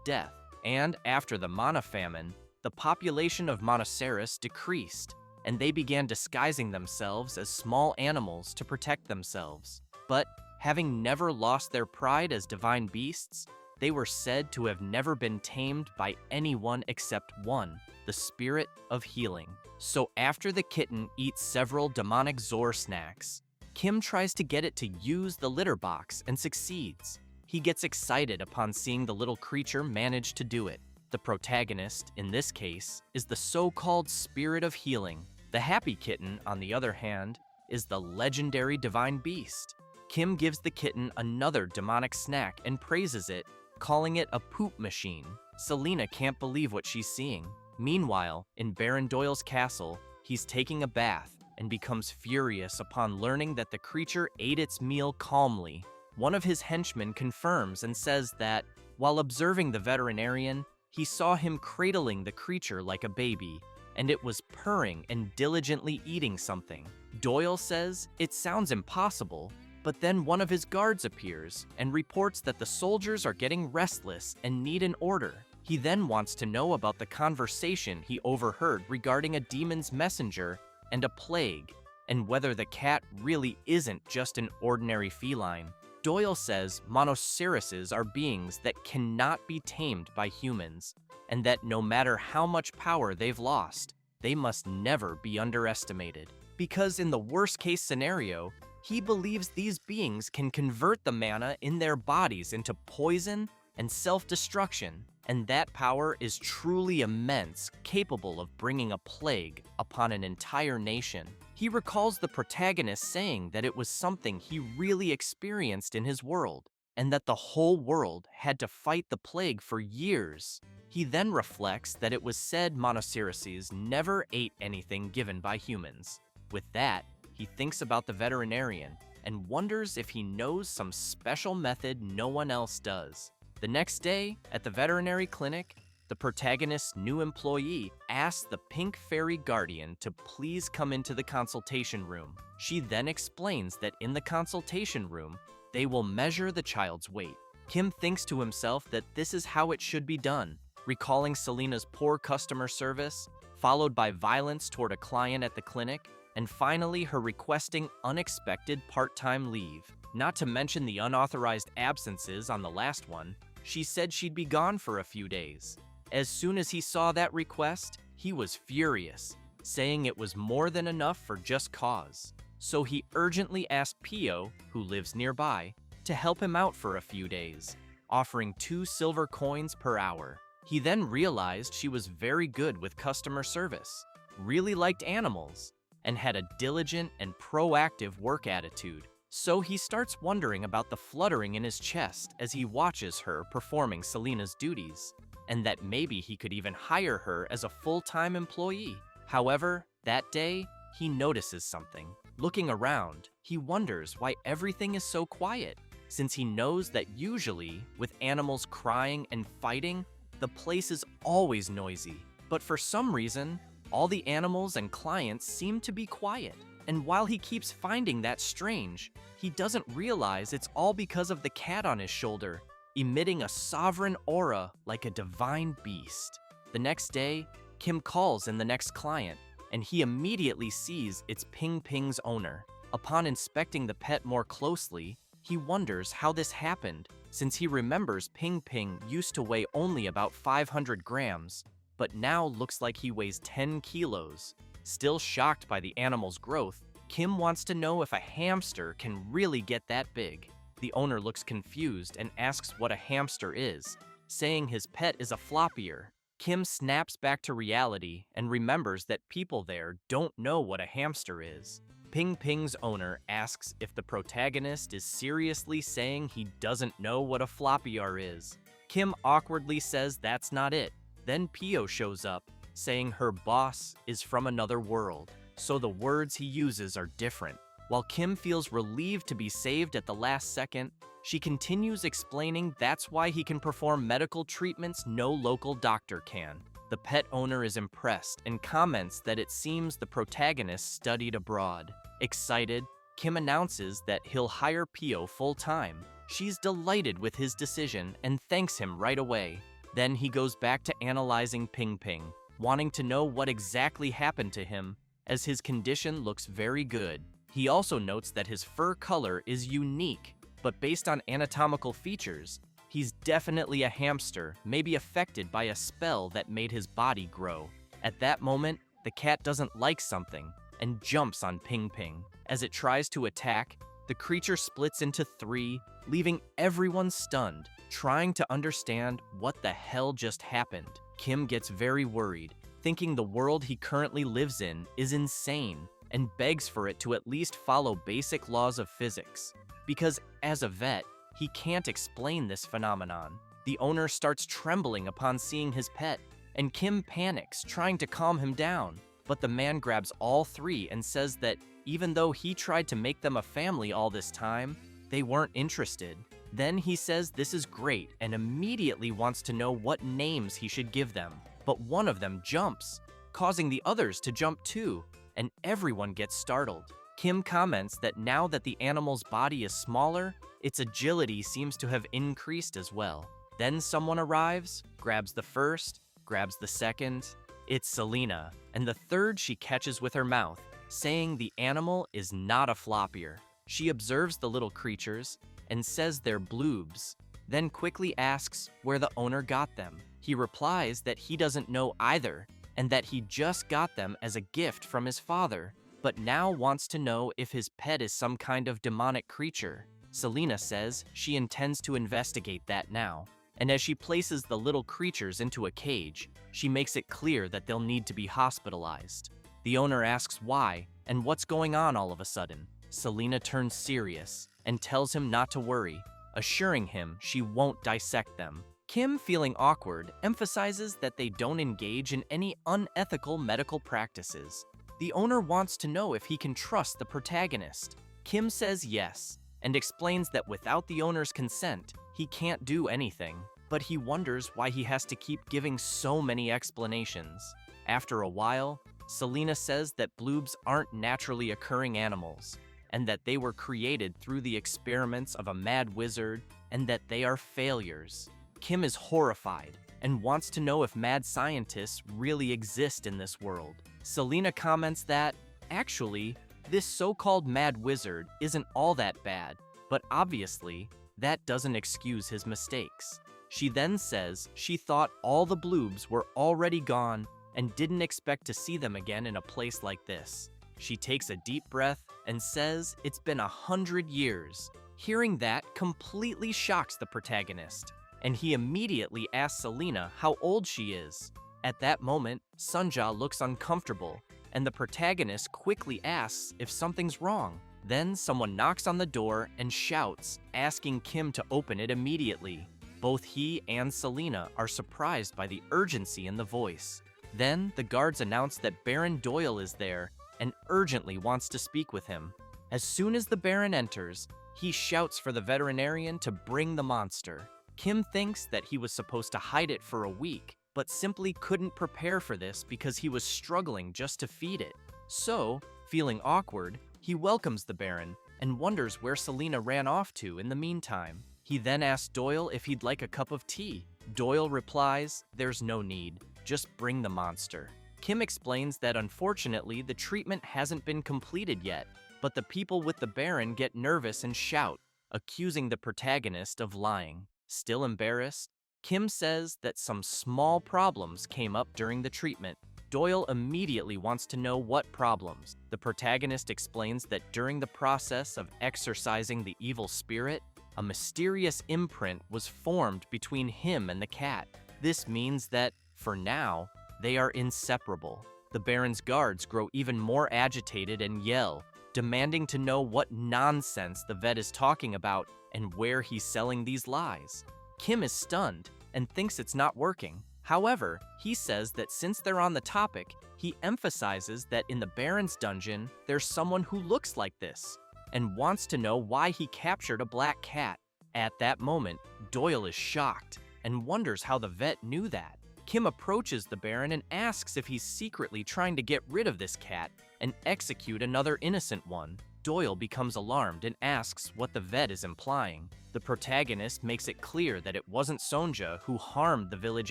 death. And after the mana famine, the population of Monoceros decreased, and they began disguising themselves as small animals to protect themselves. But, having never lost their pride as divine beasts, they were said to have never been tamed by anyone except one, the spirit of healing. So after the kitten eats several demonic Zor snacks, Kim tries to get it to use the litter box and succeeds. He gets excited upon seeing the little creature manage to do it. The protagonist, in this case, is the so-called spirit of healing. The happy kitten, on the other hand, is the legendary divine beast. Kim gives the kitten another demonic snack and praises it, calling it a poop machine. Selena can't believe what she's seeing. Meanwhile, in Baron Doyle's castle, he's taking a bath and becomes furious upon learning that the creature ate its meal calmly. One of his henchmen confirms and says that, while observing the veterinarian, he saw him cradling the creature like a baby, and it was purring and diligently eating something. Doyle says it sounds impossible, but then one of his guards appears and reports that the soldiers are getting restless and need an order. He then wants to know about the conversation he overheard regarding a demon's messenger and a plague, and whether the cat really isn't just an ordinary feline. Doyle says Monoceroses are beings that cannot be tamed by humans, and that no matter how much power they've lost, they must never be underestimated. Because in the worst-case scenario, he believes these beings can convert the mana in their bodies into poison and self-destruction, and that power is truly immense, capable of bringing a plague upon an entire nation. He recalls the protagonist saying that it was something he really experienced in his world, and that the whole world had to fight the plague for years. He then reflects that it was said Monoceroses never ate anything given by humans. With that, he thinks about the veterinarian and wonders if he knows some special method no one else does. The next day, at the veterinary clinic, the protagonist's new employee asks the pink fairy guardian to please come into the consultation room. She then explains that in the consultation room, they will measure the child's weight. Kim thinks to himself that this is how it should be done, recalling Selena's poor customer service, followed by violence toward a client at the clinic, and finally her requesting unexpected part-time leave. Not to mention the unauthorized absences on the last one. She said she'd be gone for a few days. As soon as he saw that request, he was furious, saying it was more than enough for just cause. So he urgently asked Pio, who lives nearby, to help him out for a few days, offering 2 silver coins per hour. He then realized she was very good with customer service, really liked animals, and had a diligent and proactive work attitude. So he starts wondering about the fluttering in his chest as he watches her performing Selena's duties, and that maybe he could even hire her as a full-time employee. However, that day, he notices something. Looking around, he wonders why everything is so quiet, since he knows that usually, with animals crying and fighting, the place is always noisy. But for some reason, all the animals and clients seem to be quiet. And while he keeps finding that strange, he doesn't realize it's all because of the cat on his shoulder, emitting a sovereign aura like a divine beast. The next day, Kim calls in the next client, and he immediately sees it's Ping Ping's owner. Upon inspecting the pet more closely, he wonders how this happened, since he remembers Ping Ping used to weigh only about 500 grams, but now looks like he weighs 10 kilos. Still shocked by the animal's growth, Kim wants to know if a hamster can really get that big. The owner looks confused and asks what a hamster is, saying his pet is a floppier. Kim snaps back to reality and remembers that people there don't know what a hamster is. Ping Ping's owner asks if the protagonist is seriously saying he doesn't know what a floppier is. Kim awkwardly says that's not it. Then Pio shows up, saying her boss is from another world, so the words he uses are different. While Kim feels relieved to be saved at the last second, she continues explaining that's why he can perform medical treatments no local doctor can. The pet owner is impressed and comments that it seems the protagonist studied abroad. Excited, Kim announces that he'll hire Pio full-time. She's delighted with his decision and thanks him right away. Then he goes back to analyzing Ping Ping, wanting to know what exactly happened to him, as his condition looks very good. He also notes that his fur color is unique, but based on anatomical features, he's definitely a hamster, maybe affected by a spell that made his body grow. At that moment, the cat doesn't like something and jumps on Ping Ping. As it tries to attack, the creature splits into three, leaving everyone stunned, trying to understand what the hell just happened. Kim gets very worried, thinking the world he currently lives in is insane, and begs for it to at least follow basic laws of physics. Because as a vet, he can't explain this phenomenon. The owner starts trembling upon seeing his pet, and Kim panics, trying to calm him down. But the man grabs all three and says that even though he tried to make them a family all this time, they weren't interested. Then he says this is great and immediately wants to know what names he should give them. But one of them jumps, causing the others to jump too, and everyone gets startled. Kim comments that now that the animal's body is smaller, its agility seems to have increased as well. Then someone arrives, grabs the first, grabs the second. It's Selena, and the third she catches with her mouth, saying the animal is not a floppier. She observes the little creatures and says they're bloobs, then quickly asks where the owner got them. He replies that he doesn't know either, and that he just got them as a gift from his father, but now wants to know if his pet is some kind of demonic creature. Selena says she intends to investigate that now, and as she places the little creatures into a cage, she makes it clear that they'll need to be hospitalized. The owner asks why and what's going on all of a sudden. Selena turns serious and tells him not to worry, assuring him she won't dissect them. Kim, feeling awkward, emphasizes that they don't engage in any unethical medical practices. The owner wants to know if he can trust the protagonist. Kim says yes, and explains that without the owner's consent, he can't do anything, but he wonders why he has to keep giving so many explanations. After a while, Selena says that bloobs aren't naturally occurring animals, and that they were created through the experiments of a mad wizard, and that they are failures. Kim is horrified and wants to know if mad scientists really exist in this world. Selena comments that, actually, this so-called mad wizard isn't all that bad, but obviously, that doesn't excuse his mistakes. She then says she thought all the bloobs were already gone and didn't expect to see them again in a place like this. She takes a deep breath and says it's been 100 years. Hearing that completely shocks the protagonist, and he immediately asks Selena how old she is. At that moment, Sunja looks uncomfortable, and the protagonist quickly asks if something's wrong. Then someone knocks on the door and shouts, asking Kim to open it immediately. Both he and Selena are surprised by the urgency in the voice. Then the guards announce that Baron Doyle is there and urgently wants to speak with him. As soon as the Baron enters, he shouts for the veterinarian to bring the monster. Kim thinks that he was supposed to hide it for a week, but simply couldn't prepare for this because he was struggling just to feed it. So, feeling awkward, he welcomes the Baron and wonders where Selena ran off to in the meantime. He then asks Doyle if he'd like a cup of tea. Doyle replies, "There's no need, just bring the monster." Kim explains that unfortunately the treatment hasn't been completed yet, but the people with the Baron get nervous and shout, accusing the protagonist of lying. Still embarrassed, Kim says that some small problems came up during the treatment. Doyle immediately wants to know what problems. The protagonist explains that during the process of exorcising the evil spirit, a mysterious imprint was formed between him and the cat. This means that, for now, they are inseparable. The Baron's guards grow even more agitated and yell, demanding to know what nonsense the vet is talking about and where he's selling these lies. Kim is stunned and thinks it's not working. However, he says that since they're on the topic, he emphasizes that in the Baron's dungeon, there's someone who looks like this, and wants to know why he captured a black cat. At that moment, Doyle is shocked and wonders how the vet knew that. Kim approaches the Baron and asks if he's secretly trying to get rid of this cat and execute another innocent one. Doyle becomes alarmed and asks what the vet is implying. The protagonist makes it clear that it wasn't Sonja who harmed the village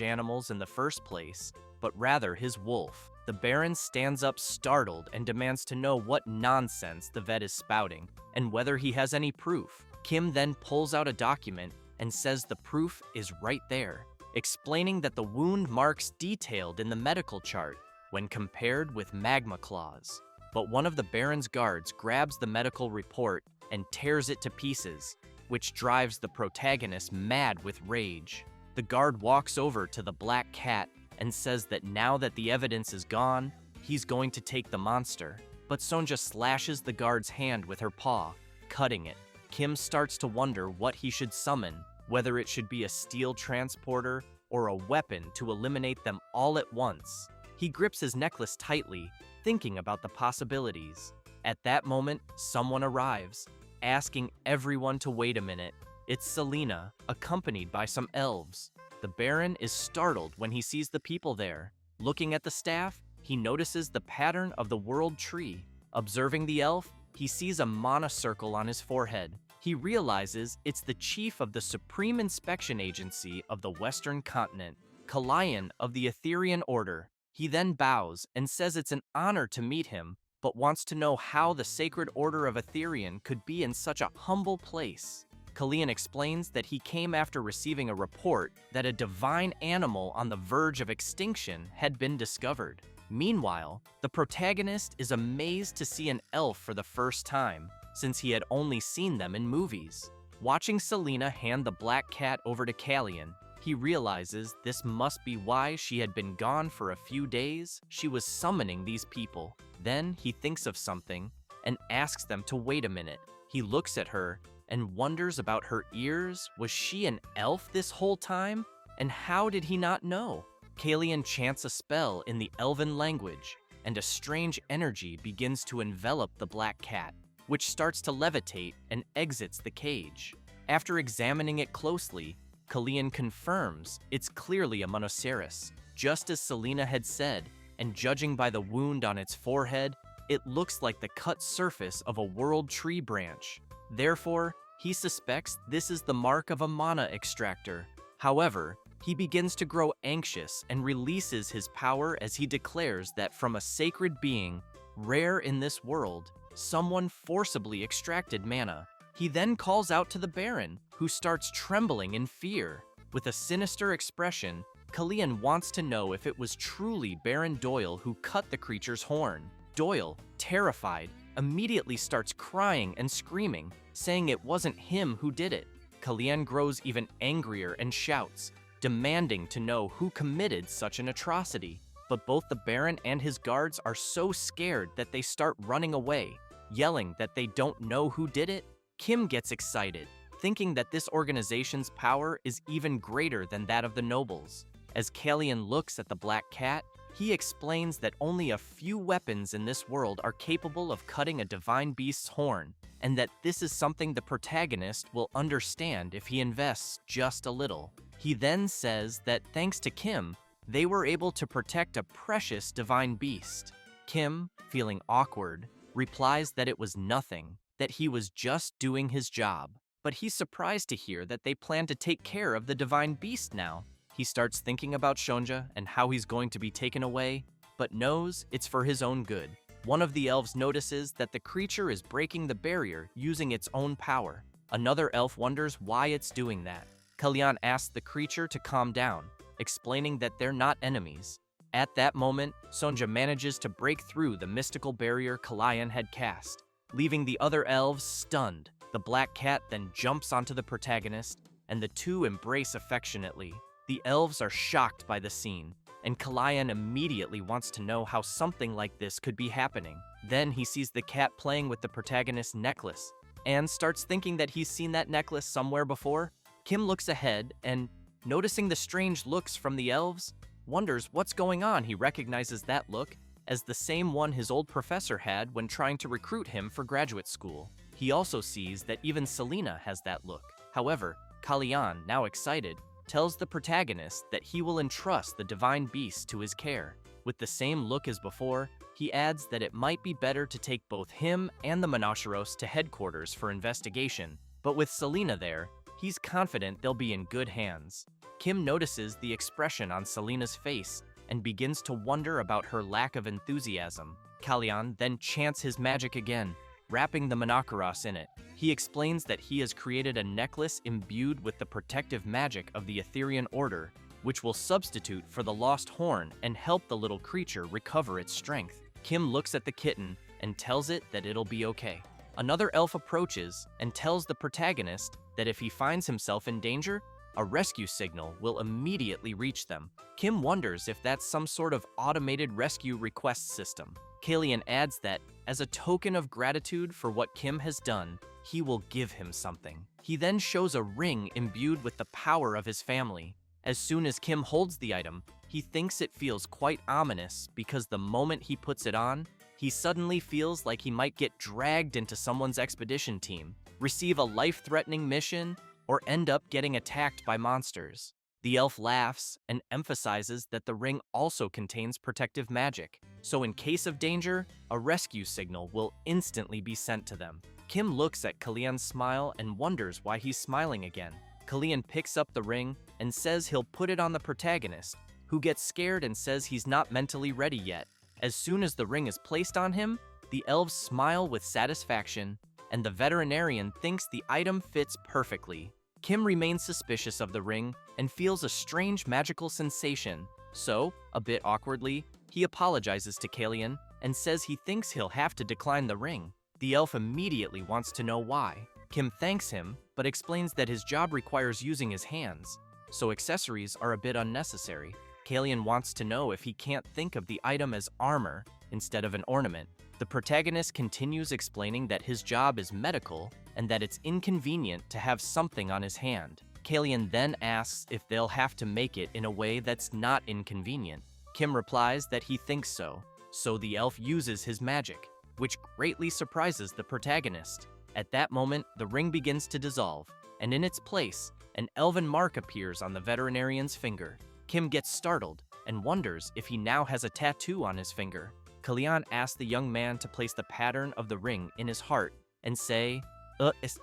animals in the first place, but rather his wolf. The Baron stands up startled and demands to know what nonsense the vet is spouting and whether he has any proof. Kim then pulls out a document and says the proof is right there, explaining that the wound marks detailed in the medical chart when compared with magma claws. But one of the Baron's guards grabs the medical report and tears it to pieces, which drives the protagonist mad with rage. The guard walks over to the black cat and says that now that the evidence is gone, he's going to take the monster. But Sonja slashes the guard's hand with her paw, cutting it. Kim starts to wonder what he should summon, whether it should be a steel transporter or a weapon to eliminate them all at once. He grips his necklace tightly, thinking about the possibilities. At that moment, someone arrives, asking everyone to wait a minute. It's Selena, accompanied by some elves. The Baron is startled when he sees the people there. Looking at the staff, he notices the pattern of the world tree. Observing the elf, he sees a mana circle on his forehead. He realizes it's the chief of the Supreme Inspection Agency of the Western Continent, Kalian of the Etherian Order. He then bows and says it's an honor to meet him, but wants to know how the Sacred Order of Etherian could be in such a humble place. Kalian explains that he came after receiving a report that a divine animal on the verge of extinction had been discovered. Meanwhile, the protagonist is amazed to see an elf for the first time, since he had only seen them in movies. Watching Selena hand the black cat over to Kalian, he realizes this must be why she had been gone for a few days. She was summoning these people. Then he thinks of something and asks them to wait a minute. He looks at her and wonders about her ears. Was she an elf this whole time? And how did he not know? Kalian chants a spell in the elven language, and a strange energy begins to envelop the black cat, which starts to levitate and exits the cage. After examining it closely, Kalian confirms it's clearly a Monoceros, just as Selena had said, and judging by the wound on its forehead, it looks like the cut surface of a world tree branch. Therefore, he suspects this is the mark of a mana extractor. However, he begins to grow anxious and releases his power as he declares that from a sacred being, rare in this world, someone forcibly extracted mana. He then calls out to the Baron, who starts trembling in fear. With a sinister expression, Kalian wants to know if it was truly Baron Doyle who cut the creature's horn. Doyle, terrified, immediately starts crying and screaming, saying it wasn't him who did it. Kalian grows even angrier and shouts, demanding to know who committed such an atrocity. But both the Baron and his guards are so scared that they start running away, yelling that they don't know who did it. Kim gets excited, thinking that this organization's power is even greater than that of the nobles. As Kalian looks at the black cat, he explains that only a few weapons in this world are capable of cutting a divine beast's horn, and that this is something the protagonist will understand if he invests just a little. He then says that thanks to Kim, they were able to protect a precious divine beast. Kim, feeling awkward, replies that it was nothing, that he was just doing his job. But he's surprised to hear that they plan to take care of the divine beast now. He starts thinking about Sonja and how he's going to be taken away, but knows it's for his own good. One of the elves notices that the creature is breaking the barrier using its own power. Another elf wonders why it's doing that. Kalian asks the creature to calm down, explaining that they're not enemies. At that moment, Sonja manages to break through the mystical barrier Kalian had cast, leaving the other elves stunned. The black cat then jumps onto the protagonist, and the two embrace affectionately. The elves are shocked by the scene, and Kalian immediately wants to know how something like this could be happening. Then he sees the cat playing with the protagonist's necklace, and starts thinking that he's seen that necklace somewhere before. Kim looks ahead, and noticing the strange looks from the elves, wonders what's going on. He recognizes that look as the same one his old professor had when trying to recruit him for graduate school. He also sees that even Selena has that look. However, Kalyan, now excited, tells the protagonist that he will entrust the divine beast to his care. With the same look as before, he adds that it might be better to take both him and the Manhwas to headquarters for investigation, but with Selena there, he's confident they'll be in good hands. Kim notices the expression on Selena's face and begins to wonder about her lack of enthusiasm. Kalyan then chants his magic again, wrapping the manhwas in it. He explains that he has created a necklace imbued with the protective magic of the Etherean Order, which will substitute for the lost horn and help the little creature recover its strength. Kim looks at the kitten and tells it that it'll be okay. Another elf approaches and tells the protagonist that if he finds himself in danger, a rescue signal will immediately reach them. Kim wonders if that's some sort of automated rescue request system. Kalyan adds that, as a token of gratitude for what Kim has done, he will give him something. He then shows a ring imbued with the power of his family. As soon as Kim holds the item, he thinks it feels quite ominous because the moment he puts it on, he suddenly feels like he might get dragged into someone's expedition team, receive a life-threatening mission, or end up getting attacked by monsters. The elf laughs and emphasizes that the ring also contains protective magic, so in case of danger, a rescue signal will instantly be sent to them. Kim looks at Kalyan's smile and wonders why he's smiling again. Kalyan picks up the ring and says he'll put it on the protagonist, who gets scared and says he's not mentally ready yet. As soon as the ring is placed on him, the elves smile with satisfaction, and the veterinarian thinks the item fits perfectly. Kim remains suspicious of the ring and feels a strange magical sensation, so, a bit awkwardly, he apologizes to Kalyan and says he thinks he'll have to decline the ring. The elf immediately wants to know why. Kim thanks him, but explains that his job requires using his hands, so accessories are a bit unnecessary. Kalyan wants to know if he can't think of the item as armor instead of an ornament. The protagonist continues explaining that his job is medical and that it's inconvenient to have something on his hand. Kalyan then asks if they'll have to make it in a way that's not inconvenient. Kim replies that he thinks so the elf uses his magic, which greatly surprises the protagonist. At that moment, the ring begins to dissolve, and in its place, an elven mark appears on the veterinarian's finger. Kim gets startled and wonders if he now has a tattoo on his finger. Kalyan asks the young man to place the pattern of the ring in his heart and say, es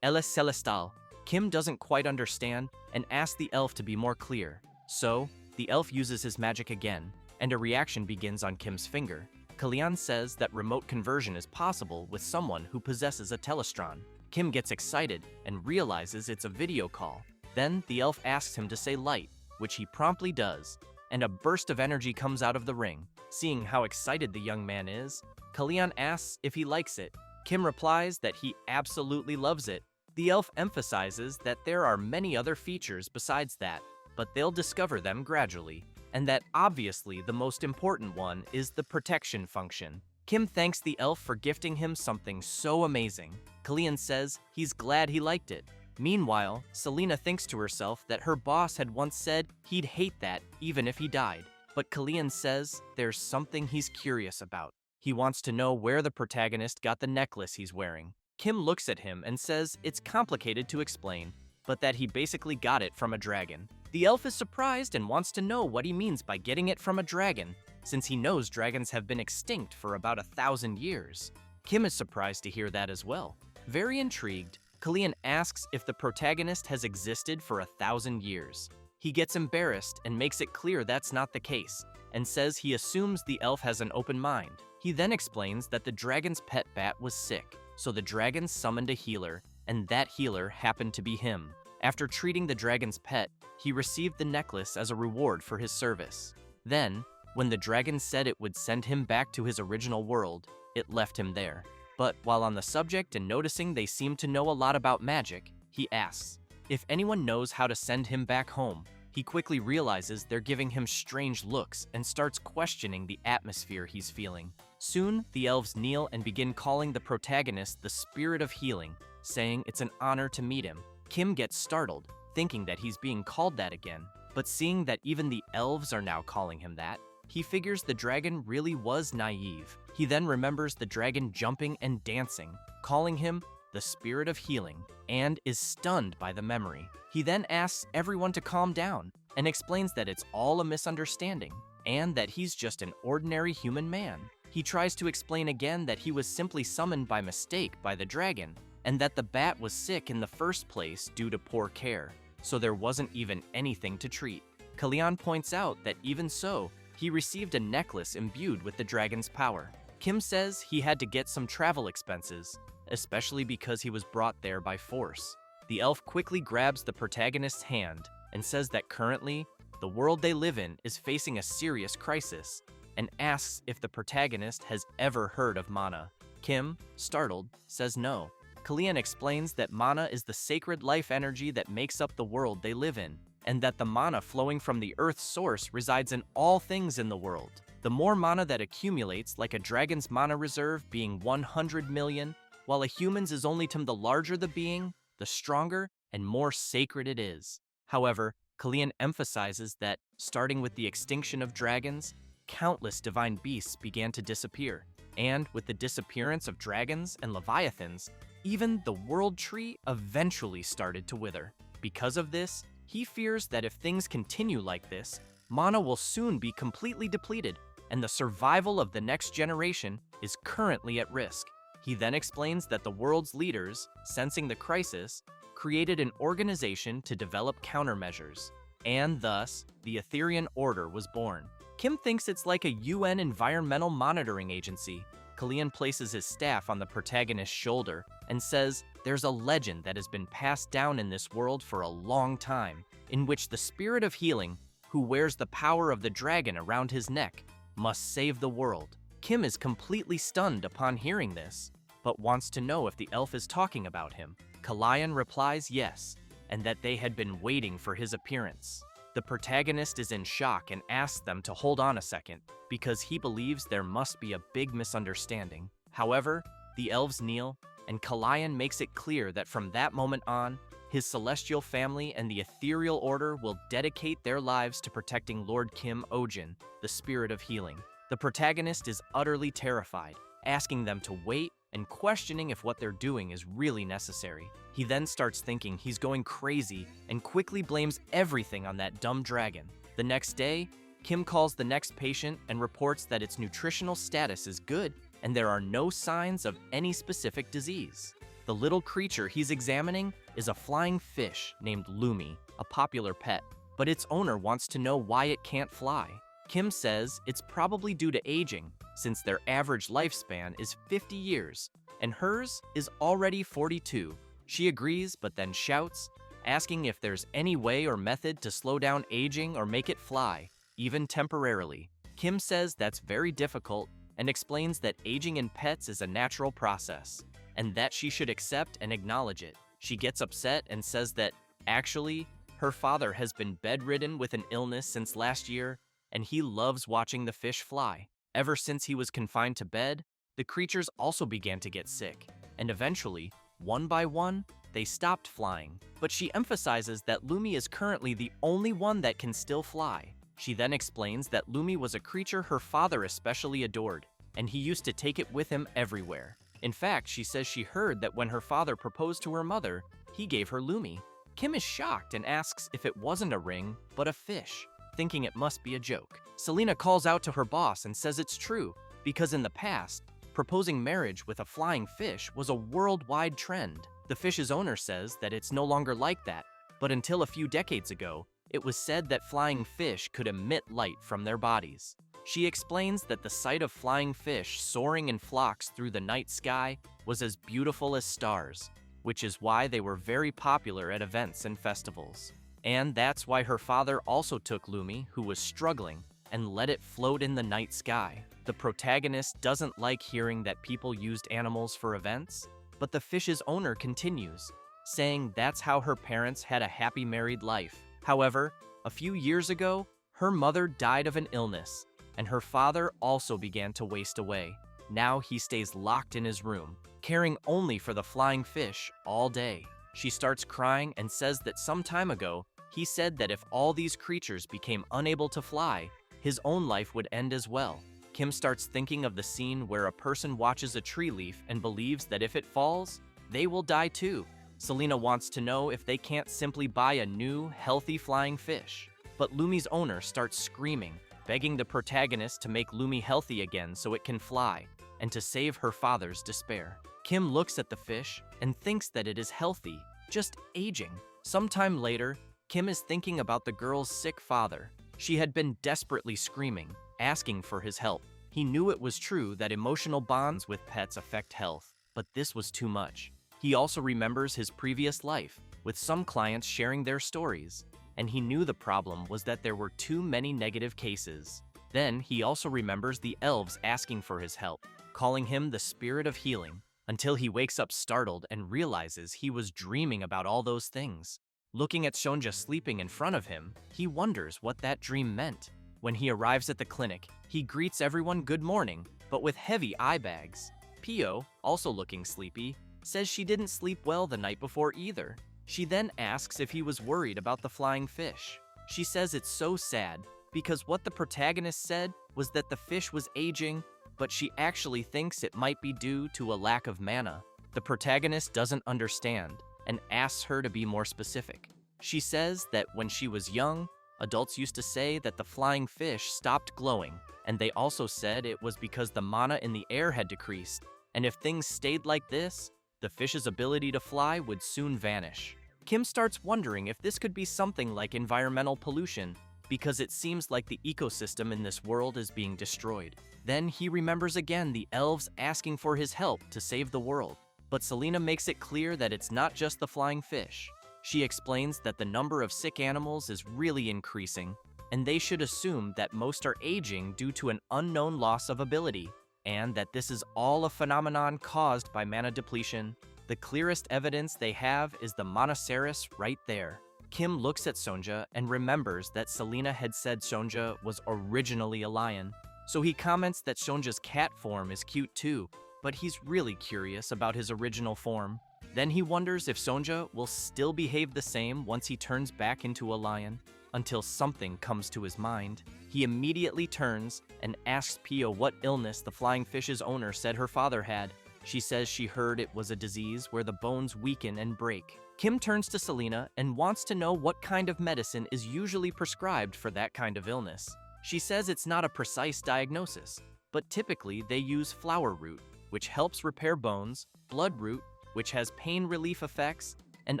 celestial. Kim doesn't quite understand and asks the elf to be more clear. So, the elf uses his magic again, and a reaction begins on Kim's finger. Kalyan says that remote conversion is possible with someone who possesses a telestron. Kim gets excited and realizes it's a video call. Then, the elf asks him to say light, which he promptly does, and a burst of energy comes out of the ring. Seeing how excited the young man is, Kalyan asks if he likes it. Kim replies that he absolutely loves it. The elf emphasizes that there are many other features besides that, but they'll discover them gradually, and that obviously the most important one is the protection function. Kim thanks the elf for gifting him something so amazing. Kalyan says he's glad he liked it. Meanwhile, Selena thinks to herself that her boss had once said he'd hate that even if he died. But Kalyan says there's something he's curious about. He wants to know where the protagonist got the necklace he's wearing. Kim looks at him and says it's complicated to explain, but that he basically got it from a dragon. The elf is surprised and wants to know what he means by getting it from a dragon, since he knows dragons have been extinct for about 1,000 years. Kim is surprised to hear that as well. Very intrigued, Kalyan asks if the protagonist has existed for 1,000 years. He gets embarrassed and makes it clear that's not the case, and says he assumes the elf has an open mind. He then explains that the dragon's pet bat was sick, so the dragon summoned a healer, and that healer happened to be him. After treating the dragon's pet, he received the necklace as a reward for his service. Then, when the dragon said it would send him back to his original world, it left him there. But while on the subject and noticing they seem to know a lot about magic, he asks if anyone knows how to send him back home. He quickly realizes they're giving him strange looks and starts questioning the atmosphere he's feeling. Soon, the elves kneel and begin calling the protagonist the Spirit of Healing, saying it's an honor to meet him. Kim gets startled, thinking that he's being called that again. But seeing that even the elves are now calling him that, he figures the dragon really was naive. He then remembers the dragon jumping and dancing, calling him the spirit of healing, and is stunned by the memory. He then asks everyone to calm down and explains that it's all a misunderstanding and that he's just an ordinary human man. He tries to explain again that he was simply summoned by mistake by the dragon and that the bat was sick in the first place due to poor care, so there wasn't even anything to treat. Kalyan points out that even so, he received a necklace imbued with the dragon's power. Kim says he had to get some travel expenses, especially because he was brought there by force. The elf quickly grabs the protagonist's hand and says that currently, the world they live in is facing a serious crisis, and asks if the protagonist has ever heard of mana. Kim, startled, says no. Kalyan explains that mana is the sacred life energy that makes up the world they live in, and that the mana flowing from the Earth's source resides in all things in the world. The more mana that accumulates, like a dragon's mana reserve being 100 million, while a human's is only the larger the being, the stronger and more sacred it is. However, Kalyan emphasizes that, starting with the extinction of dragons, countless divine beasts began to disappear, and with the disappearance of dragons and leviathans, even the world tree eventually started to wither. Because of this, he fears that if things continue like this, mana will soon be completely depleted, and the survival of the next generation is currently at risk. He then explains that the world's leaders, sensing the crisis, created an organization to develop countermeasures, and thus, the Etherian Order was born. Kim thinks it's like a UN environmental monitoring agency. Kalyan places his staff on the protagonist's shoulder and says there's a legend that has been passed down in this world for a long time, in which the spirit of healing, who wears the power of the dragon around his neck, must save the world. Kim is completely stunned upon hearing this, but wants to know if the elf is talking about him. Kalyan replies yes, and that they had been waiting for his appearance. The protagonist is in shock and asks them to hold on a second, because he believes there must be a big misunderstanding. However, the elves kneel, and Kalyan makes it clear that from that moment on, his celestial family and the ethereal order will dedicate their lives to protecting Lord Kim Ohjin, the spirit of healing. The protagonist is utterly terrified, asking them to wait and questioning if what they're doing is really necessary. He then starts thinking he's going crazy and quickly blames everything on that dumb dragon. The next day, Kim calls the next patient and reports that its nutritional status is good and there are no signs of any specific disease. The little creature he's examining is a flying fish named Lumi, a popular pet, but its owner wants to know why it can't fly. Kim says it's probably due to aging, since their average lifespan is 50 years, and hers is already 42. She agrees, but then shouts, asking if there's any way or method to slow down aging or make it fly, even temporarily. Kim says that's very difficult and explains that aging in pets is a natural process, and that she should accept and acknowledge it. She gets upset and says that, actually, her father has been bedridden with an illness since last year, and he loves watching the fish fly. Ever since he was confined to bed, the creatures also began to get sick, and eventually, one by one, they stopped flying. But she emphasizes that Lumi is currently the only one that can still fly. She then explains that Lumi was a creature her father especially adored, and he used to take it with him everywhere. In fact, she says she heard that when her father proposed to her mother, he gave her Lumi. Kim is shocked and asks if it wasn't a ring, but a fish, thinking it must be a joke. Selena calls out to her boss and says it's true, because in the past, proposing marriage with a flying fish was a worldwide trend. The fish's owner says that it's no longer like that, but until a few decades ago, it was said that flying fish could emit light from their bodies. She explains that the sight of flying fish soaring in flocks through the night sky was as beautiful as stars, which is why they were very popular at events and festivals. And that's why her father also took Lumi, who was struggling, and let it float in the night sky. The protagonist doesn't like hearing that people used animals for events, but the fish's owner continues, saying that's how her parents had a happy married life. However, a few years ago, her mother died of an illness, and her father also began to waste away. Now he stays locked in his room, caring only for the flying fish all day. She starts crying and says that some time ago, He said that if all these creatures became unable to fly, his own life would end as well. Kim starts thinking of the scene where a person watches a tree leaf and believes that if it falls, they will die too. Selena wants to know if they can't simply buy a new, healthy flying fish. But Lumi's owner starts screaming, begging the protagonist to make Lumi healthy again so it can fly, and to save her father's despair. Kim looks at the fish and thinks that it is healthy, just aging. Sometime later, Kim is thinking about the girl's sick father. She had been desperately screaming, asking for his help. He knew it was true that emotional bonds with pets affect health, but this was too much. He also remembers his previous life, with some clients sharing their stories, and he knew the problem was that there were too many negative cases. Then he also remembers the elves asking for his help, calling him the spirit of healing, until he wakes up startled and realizes he was dreaming about all those things. Looking at Sonja sleeping in front of him, he wonders what that dream meant. When he arrives at the clinic, he greets everyone good morning, but with heavy eye bags. Pio, also looking sleepy, says she didn't sleep well the night before either. She then asks if he was worried about the flying fish. She says it's so sad, because what the protagonist said was that the fish was aging, but she actually thinks it might be due to a lack of mana. The protagonist doesn't understand and asks her to be more specific. She says that when she was young, adults used to say that the flying fish stopped glowing, and they also said it was because the mana in the air had decreased, and if things stayed like this, the fish's ability to fly would soon vanish. Kim starts wondering if this could be something like environmental pollution, because it seems like the ecosystem in this world is being destroyed. Then he remembers again the elves asking for his help to save the world. But Selena makes it clear that it's not just the flying fish. She explains that the number of sick animals is really increasing, and they should assume that most are aging due to an unknown loss of ability, and that this is all a phenomenon caused by mana depletion. The clearest evidence they have is the Monoceros right there. Kim looks at Sonja and remembers that Selena had said Sonja was originally a lion, so he comments that Sonja's cat form is cute too, but he's really curious about his original form. Then he wonders if Sonja will still behave the same once he turns back into a lion, until something comes to his mind. He immediately turns and asks Pio what illness the flying fish's owner said her father had. She says she heard it was a disease where the bones weaken and break. Kim turns to Selena and wants to know what kind of medicine is usually prescribed for that kind of illness. She says it's not a precise diagnosis, but typically they use flower root, which helps repair bones, bloodroot, which has pain relief effects, and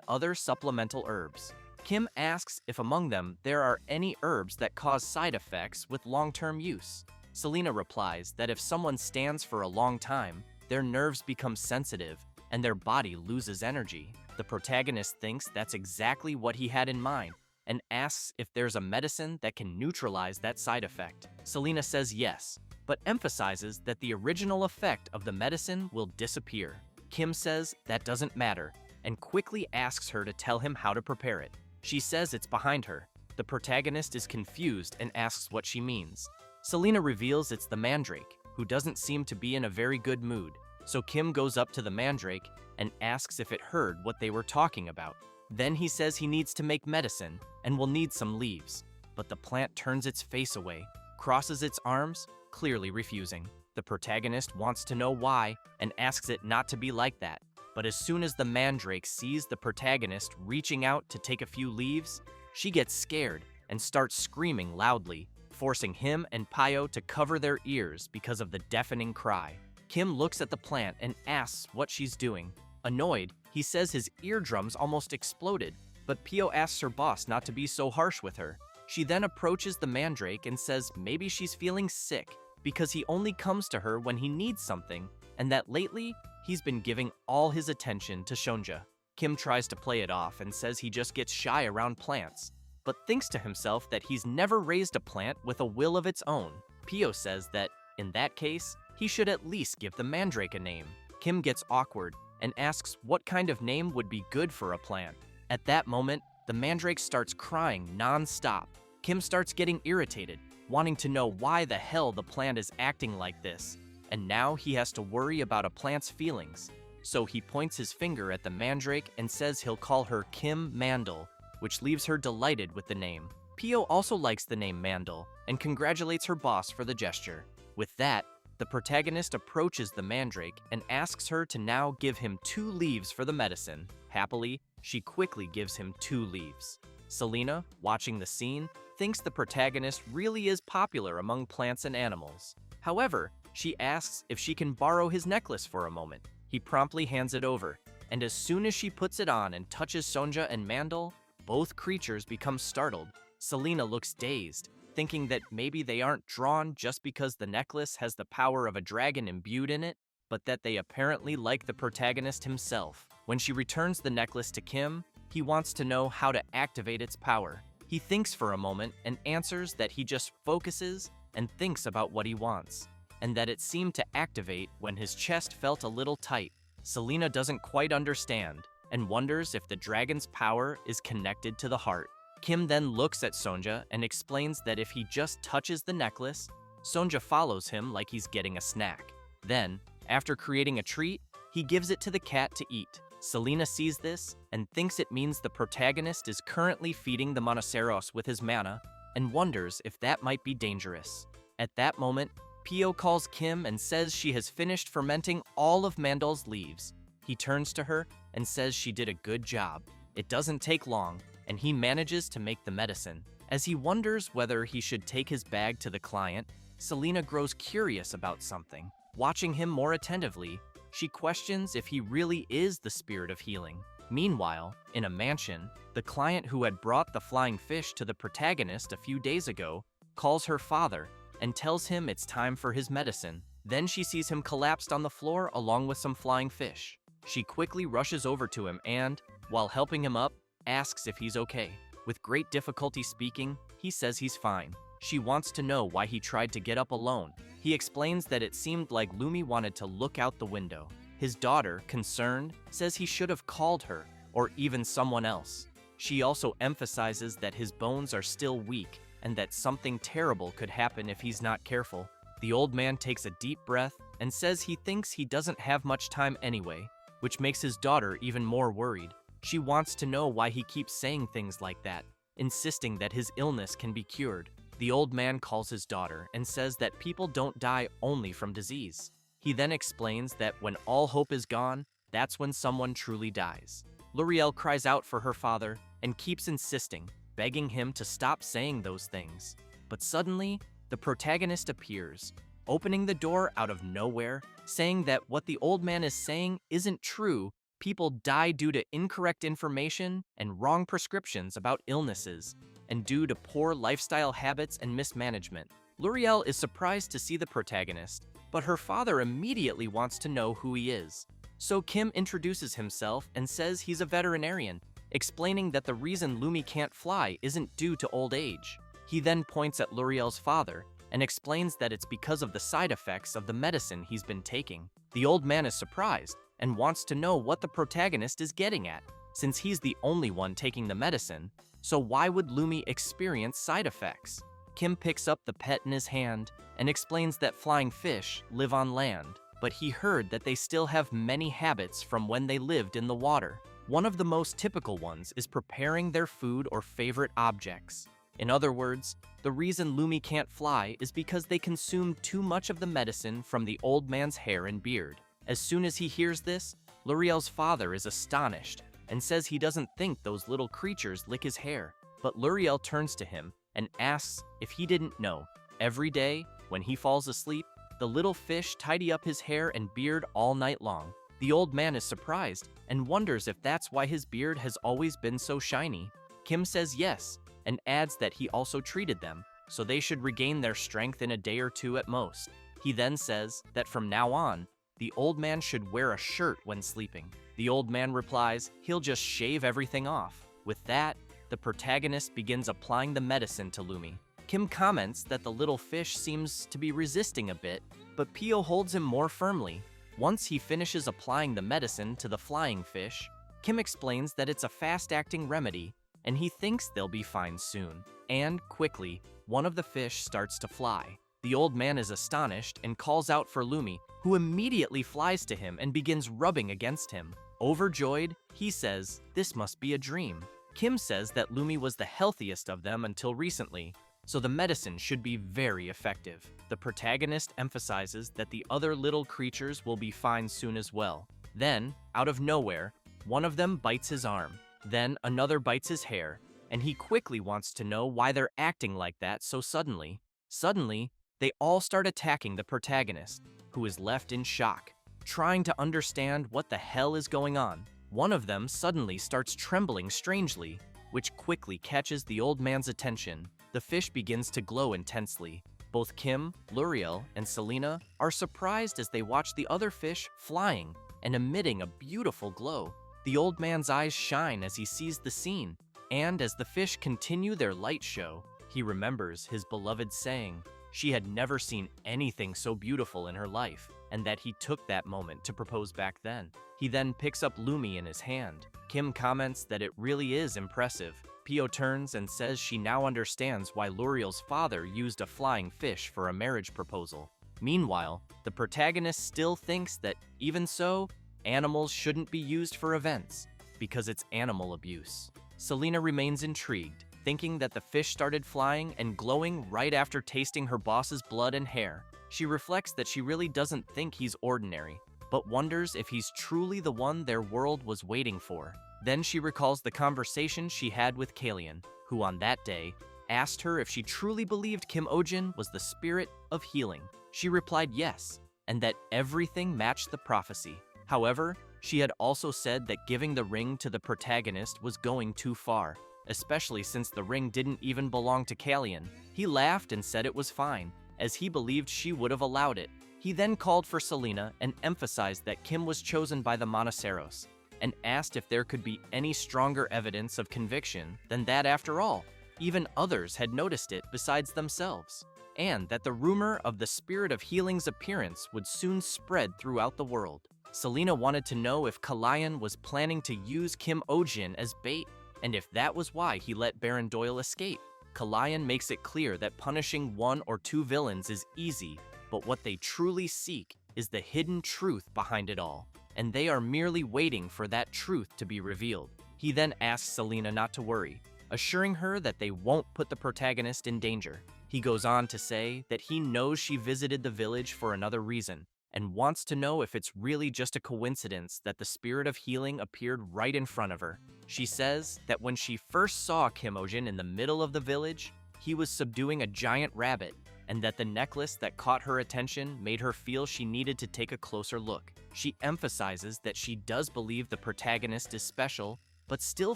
other supplemental herbs. Kim asks if among them there are any herbs that cause side effects with long-term use. Selena replies that if someone stands for a long time, their nerves become sensitive and their body loses energy. The protagonist thinks that's exactly what he had in mind and asks if there's a medicine that can neutralize that side effect. Selena says yes, but emphasizes that the original effect of the medicine will disappear. Kim says that doesn't matter and quickly asks her to tell him how to prepare it. She says it's behind her. The protagonist is confused and asks what she means. Selena reveals it's the mandrake, who doesn't seem to be in a very good mood, so Kim goes up to the mandrake and asks if it heard what they were talking about. Then he says he needs to make medicine and will need some leaves, but the plant turns its face away, crosses its arms, clearly refusing. The protagonist wants to know why and asks it not to be like that, but as soon as the mandrake sees the protagonist reaching out to take a few leaves, she gets scared and starts screaming loudly, forcing him and Pio to cover their ears because of the deafening cry. Kim looks at the plant and asks what she's doing. Annoyed, he says his eardrums almost exploded, but Pio asks her boss not to be so harsh with her. She then approaches the mandrake and says maybe she's feeling sick because he only comes to her when he needs something, and that lately, he's been giving all his attention to Sonja. Kim tries to play it off and says he just gets shy around plants, but thinks to himself that he's never raised a plant with a will of its own. Pio says that, in that case, he should at least give the mandrake a name. Kim gets awkward and asks what kind of name would be good for a plant. At that moment, the mandrake starts crying non-stop. Kim starts getting irritated, wanting to know why the hell the plant is acting like this, and now he has to worry about a plant's feelings. So he points his finger at the mandrake and says he'll call her Kim Mandel, which leaves her delighted with the name. Pio also likes the name Mandel and congratulates her boss for the gesture. With that, the protagonist approaches the mandrake and asks her to now give him 2 leaves for the medicine. Happily, she quickly gives him 2 leaves. Selena, watching the scene, thinks the protagonist really is popular among plants and animals. However, she asks if she can borrow his necklace for a moment. He promptly hands it over, and as soon as she puts it on and touches Sonja and Mandel, both creatures become startled. Selena looks dazed, thinking that maybe they aren't drawn just because the necklace has the power of a dragon imbued in it, but that they apparently like the protagonist himself. When she returns the necklace to Kim, he wants to know how to activate its power. He thinks for a moment and answers that he just focuses and thinks about what he wants, and that it seemed to activate when his chest felt a little tight. Selena doesn't quite understand and wonders if the dragon's power is connected to the heart. Kim then looks at Sonja and explains that if he just touches the necklace, Sonja follows him like he's getting a snack. Then, after creating a treat, he gives it to the cat to eat. Selena sees this and thinks it means the protagonist is currently feeding the Monoceros with his mana and wonders if that might be dangerous. At that moment, Pio calls Kim and says she has finished fermenting all of Mandel's leaves. He turns to her and says she did a good job. It doesn't take long, and he manages to make the medicine. As he wonders whether he should take his bag to the client, Selena grows curious about something. Watching him more attentively, she questions if he really is the spirit of healing. Meanwhile, in a mansion, the client who had brought the flying fish to the protagonist a few days ago calls her father and tells him it's time for his medicine. Then she sees him collapsed on the floor along with some flying fish. She quickly rushes over to him and, while helping him up, asks if he's okay. With great difficulty speaking, he says he's fine. She wants to know why he tried to get up alone. He explains that it seemed like Lumi wanted to look out the window. His daughter, concerned, says he should have called her, or even someone else. She also emphasizes that his bones are still weak and that something terrible could happen if he's not careful. The old man takes a deep breath and says he thinks he doesn't have much time anyway, which makes his daughter even more worried. She wants to know why he keeps saying things like that, insisting that his illness can be cured. The old man calls his daughter and says that people don't die only from disease. He then explains that when all hope is gone, that's when someone truly dies. L'Oreal cries out for her father and keeps insisting, begging him to stop saying those things. But suddenly, the protagonist appears, opening the door out of nowhere, saying that what the old man is saying isn't true. People die due to incorrect information and wrong prescriptions about illnesses, and due to poor lifestyle habits and mismanagement. L'Oreal is surprised to see the protagonist, but her father immediately wants to know who he is. So Kim introduces himself and says he's a veterinarian, explaining that the reason Lumi can't fly isn't due to old age. He then points at L'Oreal's father and explains that it's because of the side effects of the medicine he's been taking. The old man is surprised and wants to know what the protagonist is getting at, since he's the only one taking the medicine, so why would Lumi experience side effects? Kim picks up the pet in his hand and explains that flying fish live on land, but he heard that they still have many habits from when they lived in the water. One of the most typical ones is preparing their food or favorite objects. In other words, the reason Lumi can't fly is because they consumed too much of the medicine from the old man's hair and beard. As soon as he hears this, L'Oreal's father is astonished and says he doesn't think those little creatures lick his hair. But L'Oreal turns to him and asks if he didn't know. Every day, when he falls asleep, the little fish tidy up his hair and beard all night long. The old man is surprised and wonders if that's why his beard has always been so shiny. Kim says yes, and adds that he also treated them, so they should regain their strength in a day or two at most. He then says that from now on, the old man should wear a shirt when sleeping. The old man replies he'll just shave everything off. With that, the protagonist begins applying the medicine to Lumi. Kim comments that the little fish seems to be resisting a bit, but Pio holds him more firmly. Once he finishes applying the medicine to the flying fish, Kim explains that it's a fast-acting remedy, and he thinks they'll be fine soon. And, quickly, one of the fish starts to fly. The old man is astonished and calls out for Lumi, who immediately flies to him and begins rubbing against him. Overjoyed, he says, "This must be a dream." Kim says that Lumi was the healthiest of them until recently, so the medicine should be very effective. The protagonist emphasizes that the other little creatures will be fine soon as well. Then, out of nowhere, one of them bites his arm. Then another bites his hair, and he quickly wants to know why they're acting like that so suddenly. Suddenly, they all start attacking the protagonist, who is left in shock, trying to understand what the hell is going on. One of them suddenly starts trembling strangely, which quickly catches the old man's attention. The fish begins to glow intensely. Both Kim, Luriel, and Selena are surprised as they watch the other fish flying and emitting a beautiful glow. The old man's eyes shine as he sees the scene, and as the fish continue their light show, he remembers his beloved saying she had never seen anything so beautiful in her life, and that he took that moment to propose back then. He then picks up Lumi in his hand. Kim comments that it really is impressive. Pio turns and says she now understands why Luriel's father used a flying fish for a marriage proposal. Meanwhile, the protagonist still thinks that, even so, animals shouldn't be used for events, because it's animal abuse. Selena remains intrigued, thinking that the fish started flying and glowing right after tasting her boss's blood and hair. She reflects that she really doesn't think he's ordinary, but wonders if he's truly the one their world was waiting for. Then she recalls the conversation she had with Kalian, who on that day asked her if she truly believed Kim Ohjin was the spirit of healing. She replied yes, and that everything matched the prophecy. However, she had also said that giving the ring to the protagonist was going too far, especially since the ring didn't even belong to Kalian. He laughed and said it was fine, as he believed she would have allowed it. He then called for Selena and emphasized that Kim was chosen by the Monaceros, and asked if there could be any stronger evidence of conviction than that. After all, even others had noticed it besides themselves, and that the rumor of the spirit of healing's appearance would soon spread throughout the world. Selena wanted to know if Kalian was planning to use Kim Ohjin as bait, and if that was why he let Baron Doyle escape. Kalian makes it clear that punishing one or two villains is easy, but what they truly seek is the hidden truth behind it all, and they are merely waiting for that truth to be revealed. He then asks Selena not to worry, assuring her that they won't put the protagonist in danger. He goes on to say that he knows she visited the village for another reason, and wants to know if it's really just a coincidence that the spirit of healing appeared right in front of her. She says that when she first saw Kim Ohjin in the middle of the village, he was subduing a giant rabbit, and that the necklace that caught her attention made her feel she needed to take a closer look. She emphasizes that she does believe the protagonist is special, but still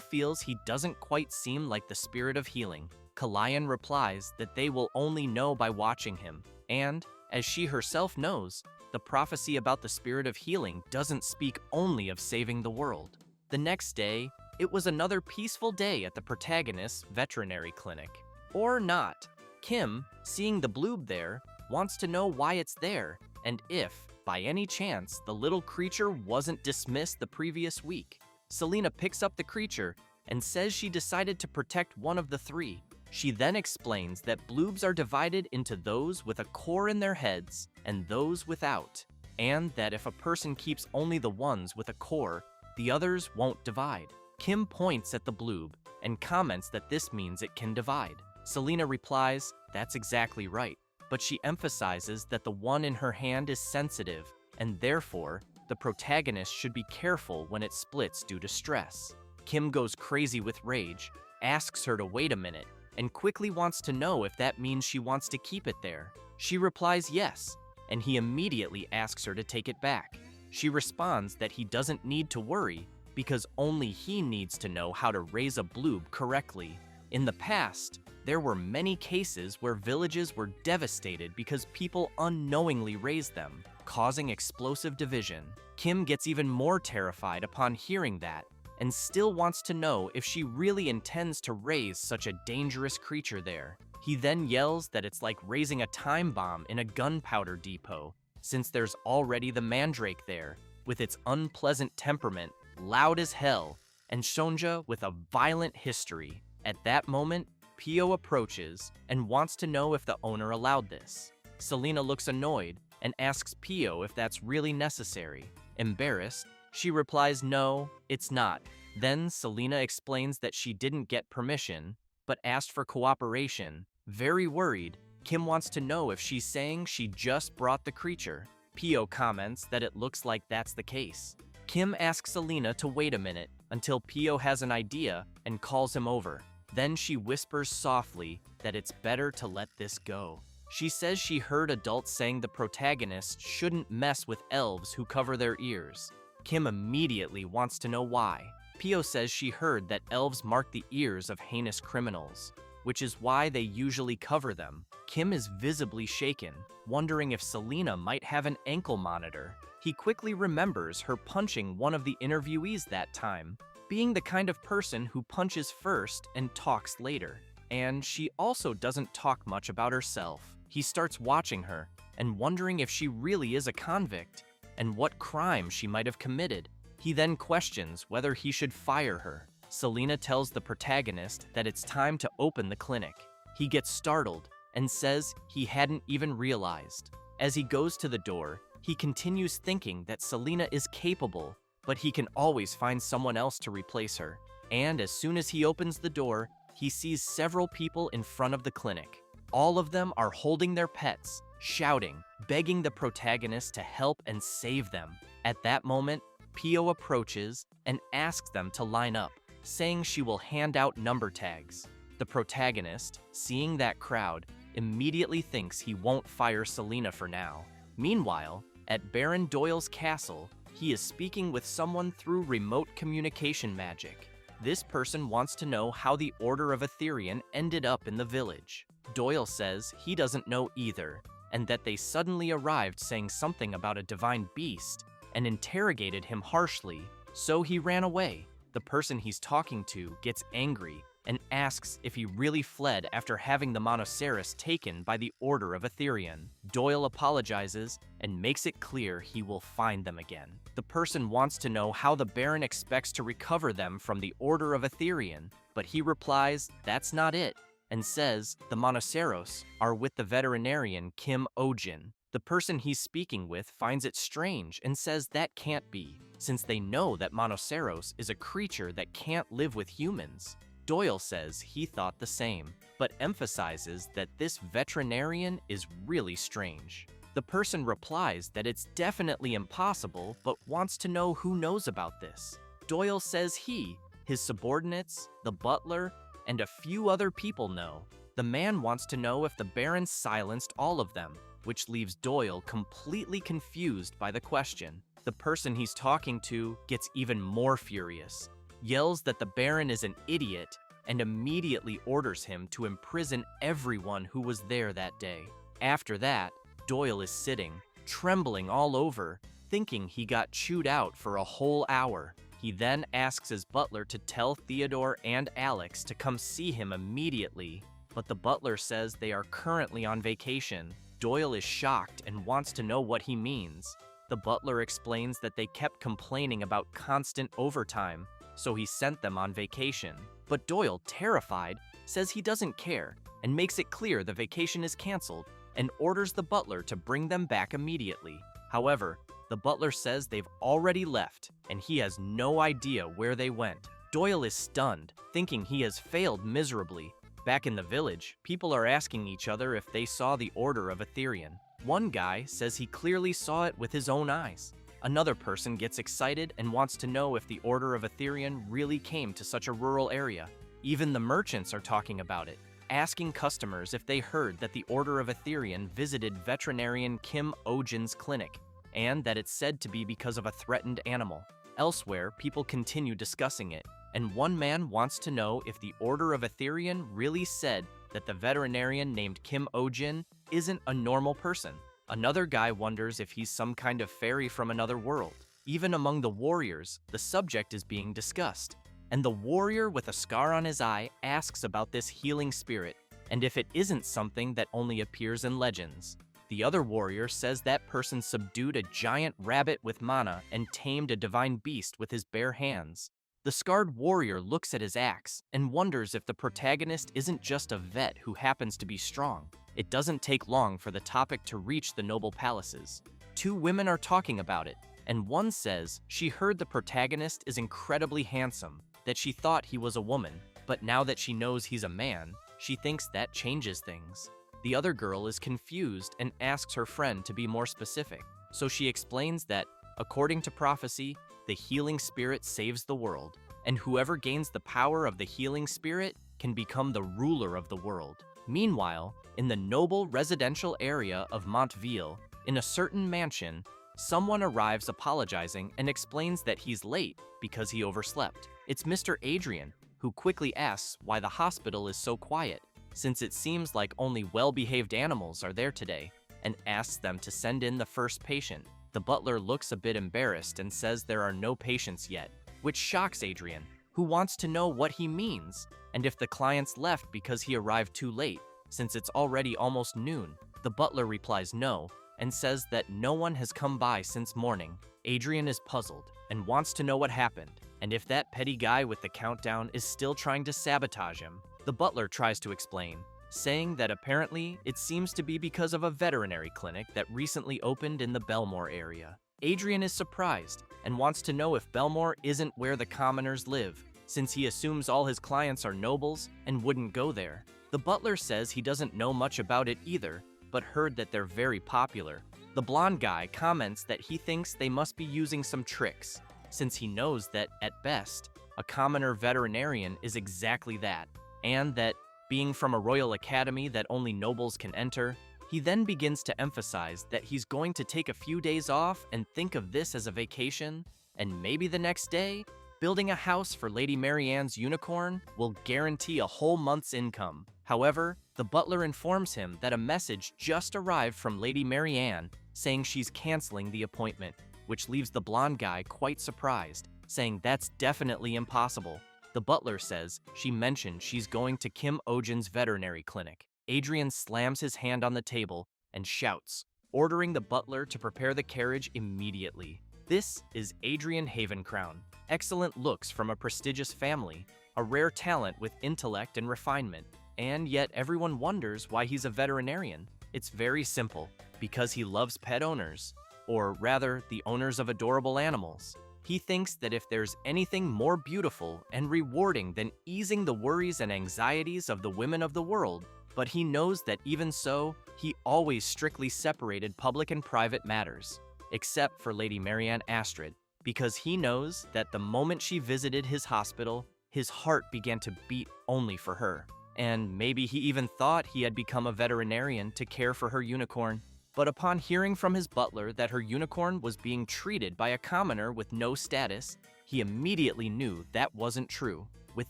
feels he doesn't quite seem like the spirit of healing. Kalian replies that they will only know by watching him, and, as she herself knows, the prophecy about the spirit of healing doesn't speak only of saving the world. The next day, it was another peaceful day at the protagonist's veterinary clinic. Or not. Kim, seeing the bloob there, wants to know why it's there, and if, by any chance, the little creature wasn't dismissed the previous week. Selena picks up the creature and says she decided to protect one of the three. She then explains that bloobs are divided into those with a core in their heads and those without, and that if a person keeps only the ones with a core, the others won't divide. Kim points at the bloob and comments that this means it can divide. Selena replies, that's exactly right, but she emphasizes that the one in her hand is sensitive, and therefore, the protagonist should be careful when it splits due to stress. Kim goes crazy with rage, asks her to wait a minute, and quickly wants to know if that means she wants to keep it there. She replies yes, and he immediately asks her to take it back. She responds that he doesn't need to worry because only he needs to know how to raise a bloob correctly. In the past, there were many cases where villages were devastated because people unknowingly raised them, causing explosive division. Kim gets even more terrified upon hearing that, and still wants to know if she really intends to raise such a dangerous creature there. He then yells that it's like raising a time bomb in a gunpowder depot, since there's already the mandrake there, with its unpleasant temperament, loud as hell, and Shonja with a violent history. At that moment, Pio approaches and wants to know if the owner allowed this. Selena looks annoyed and asks Pio if that's really necessary. Embarrassed, she replies no, it's not. Then Selena explains that she didn't get permission, but asked for cooperation. Very worried, Kim wants to know if she's saying she just brought the creature. Pio comments that it looks like that's the case. Kim asks Selena to wait a minute until Pio has an idea and calls him over. Then she whispers softly that it's better to let this go. She says she heard adults saying the protagonist shouldn't mess with elves who cover their ears. Kim immediately wants to know why. Pio says she heard that elves mark the ears of heinous criminals, which is why they usually cover them. Kim is visibly shaken, wondering if Selena might have an ankle monitor. He quickly remembers her punching one of the interviewees that time, being the kind of person who punches first and talks later. And she also doesn't talk much about herself. He starts watching her and wondering if she really is a convict and what crime she might have committed. He then questions whether he should fire her. Selena tells the protagonist that it's time to open the clinic. He gets startled and says he hadn't even realized. As he goes to the door, he continues thinking that Selena is capable, but he can always find someone else to replace her. And as soon as he opens the door, he sees several people in front of the clinic. All of them are holding their pets, shouting, begging the protagonist to help and save them. At that moment, Pio approaches and asks them to line up, saying she will hand out number tags. The protagonist, seeing that crowd, immediately thinks he won't fire Selena for now. Meanwhile, at Baron Doyle's castle, he is speaking with someone through remote communication magic. This person wants to know how the Order of Veterinarian ended up in the village. Doyle says he doesn't know either, and that they suddenly arrived saying something about a divine beast and interrogated him harshly, so he ran away. The person he's talking to gets angry and asks if he really fled after having the Monoceros taken by the Order of Veterinarian. Doyle apologizes and makes it clear he will find them again. The person wants to know how the Baron expects to recover them from the Order of Veterinarian, but he replies that's not it, and says the Monoceros are with the veterinarian Kim Ohjin. The person he's speaking with finds it strange and says that can't be, since they know that Monoceros is a creature that can't live with humans. Doyle says he thought the same, but emphasizes that this veterinarian is really strange. The person replies that it's definitely impossible, but wants to know who knows about this. Doyle says he, his subordinates, the butler, and a few other people know. The man wants to know if the Baron silenced all of them, which leaves Doyle completely confused by the question. The person he's talking to gets even more furious, yells that the Baron is an idiot, and immediately orders him to imprison everyone who was there that day. After that, Doyle is sitting, trembling all over, thinking he got chewed out for a whole hour. He then asks his butler to tell Theodore and Alex to come see him immediately, but the butler says they are currently on vacation. Doyle is shocked and wants to know what he means. The butler explains that they kept complaining about constant overtime, so he sent them on vacation. But Doyle, terrified, says he doesn't care and makes it clear the vacation is canceled and orders the butler to bring them back immediately. However, the butler says they've already left and he has no idea where they went. Doyle is stunned, thinking he has failed miserably. Back in the village, people are asking each other if they saw the Order of Veterinarian. One guy says he clearly saw it with his own eyes. Another person gets excited and wants to know if the Order of Veterinarian really came to such a rural area. Even the merchants are talking about it, asking customers if they heard that the Order of Veterinarian visited veterinarian Kim Ohjin's clinic, and that it's said to be because of a threatened animal. Elsewhere, people continue discussing it, and one man wants to know if the Order of Veterinarian really said that the veterinarian named Kim Ohjin isn't a normal person. Another guy wonders if he's some kind of fairy from another world. Even among the warriors, the subject is being discussed, and the warrior with a scar on his eye asks about this healing spirit, and if it isn't something that only appears in legends. The other warrior says that person subdued a giant rabbit with mana and tamed a divine beast with his bare hands. The scarred warrior looks at his axe and wonders if the protagonist isn't just a vet who happens to be strong. It doesn't take long for the topic to reach the noble palaces. Two women are talking about it, and one says she heard the protagonist is incredibly handsome, that she thought he was a woman, but now that she knows he's a man, she thinks that changes things. The other girl is confused and asks her friend to be more specific, so she explains that, according to prophecy, the healing spirit saves the world, and whoever gains the power of the healing spirit can become the ruler of the world. Meanwhile, in the noble residential area of Montville, in a certain mansion, someone arrives apologizing and explains that he's late because he overslept. It's Mr. Adrian, who quickly asks why the hospital is so quiet, since it seems like only well-behaved animals are there today, and asks them to send in the first patient. The butler looks a bit embarrassed and says there are no patients yet, which shocks Adrian, who wants to know what he means, and if the clients left because he arrived too late, since it's already almost noon. The butler replies no, and says that no one has come by since morning. Adrian is puzzled and wants to know what happened, and if that petty guy with the countdown is still trying to sabotage him. The butler tries to explain, saying that apparently it seems to be because of a veterinary clinic that recently opened in the Belmore area. Adrian is surprised and wants to know if Belmore isn't where the commoners live, since he assumes all his clients are nobles and wouldn't go there. The butler says he doesn't know much about it either, but heard that they're very popular. The blonde guy comments that he thinks they must be using some tricks, since he knows that, at best, a commoner veterinarian is exactly that, and that, being from a royal academy that only nobles can enter, he then begins to emphasize that he's going to take a few days off and think of this as a vacation, and maybe the next day, building a house for Lady Marianne's unicorn will guarantee a whole month's income. However, the butler informs him that a message just arrived from Lady Marianne saying she's canceling the appointment, which leaves the blonde guy quite surprised, saying that's definitely impossible. The butler says she mentioned she's going to Kim Ohjin's veterinary clinic. Adrian slams his hand on the table and shouts, ordering the butler to prepare the carriage immediately. This is Adrian Havencrown. Excellent looks from a prestigious family, a rare talent with intellect and refinement, and yet everyone wonders why he's a veterinarian. It's very simple, because he loves pet owners, or rather, the owners of adorable animals. He thinks that if there's anything more beautiful and rewarding than easing the worries and anxieties of the women of the world, but he knows that even so, he always strictly separated public and private matters, except for Lady Marianne Astrid, because he knows that the moment she visited his hospital, his heart began to beat only for her. And maybe he even thought he had become a veterinarian to care for her unicorn. But upon hearing from his butler that her unicorn was being treated by a commoner with no status, he immediately knew that wasn't true. With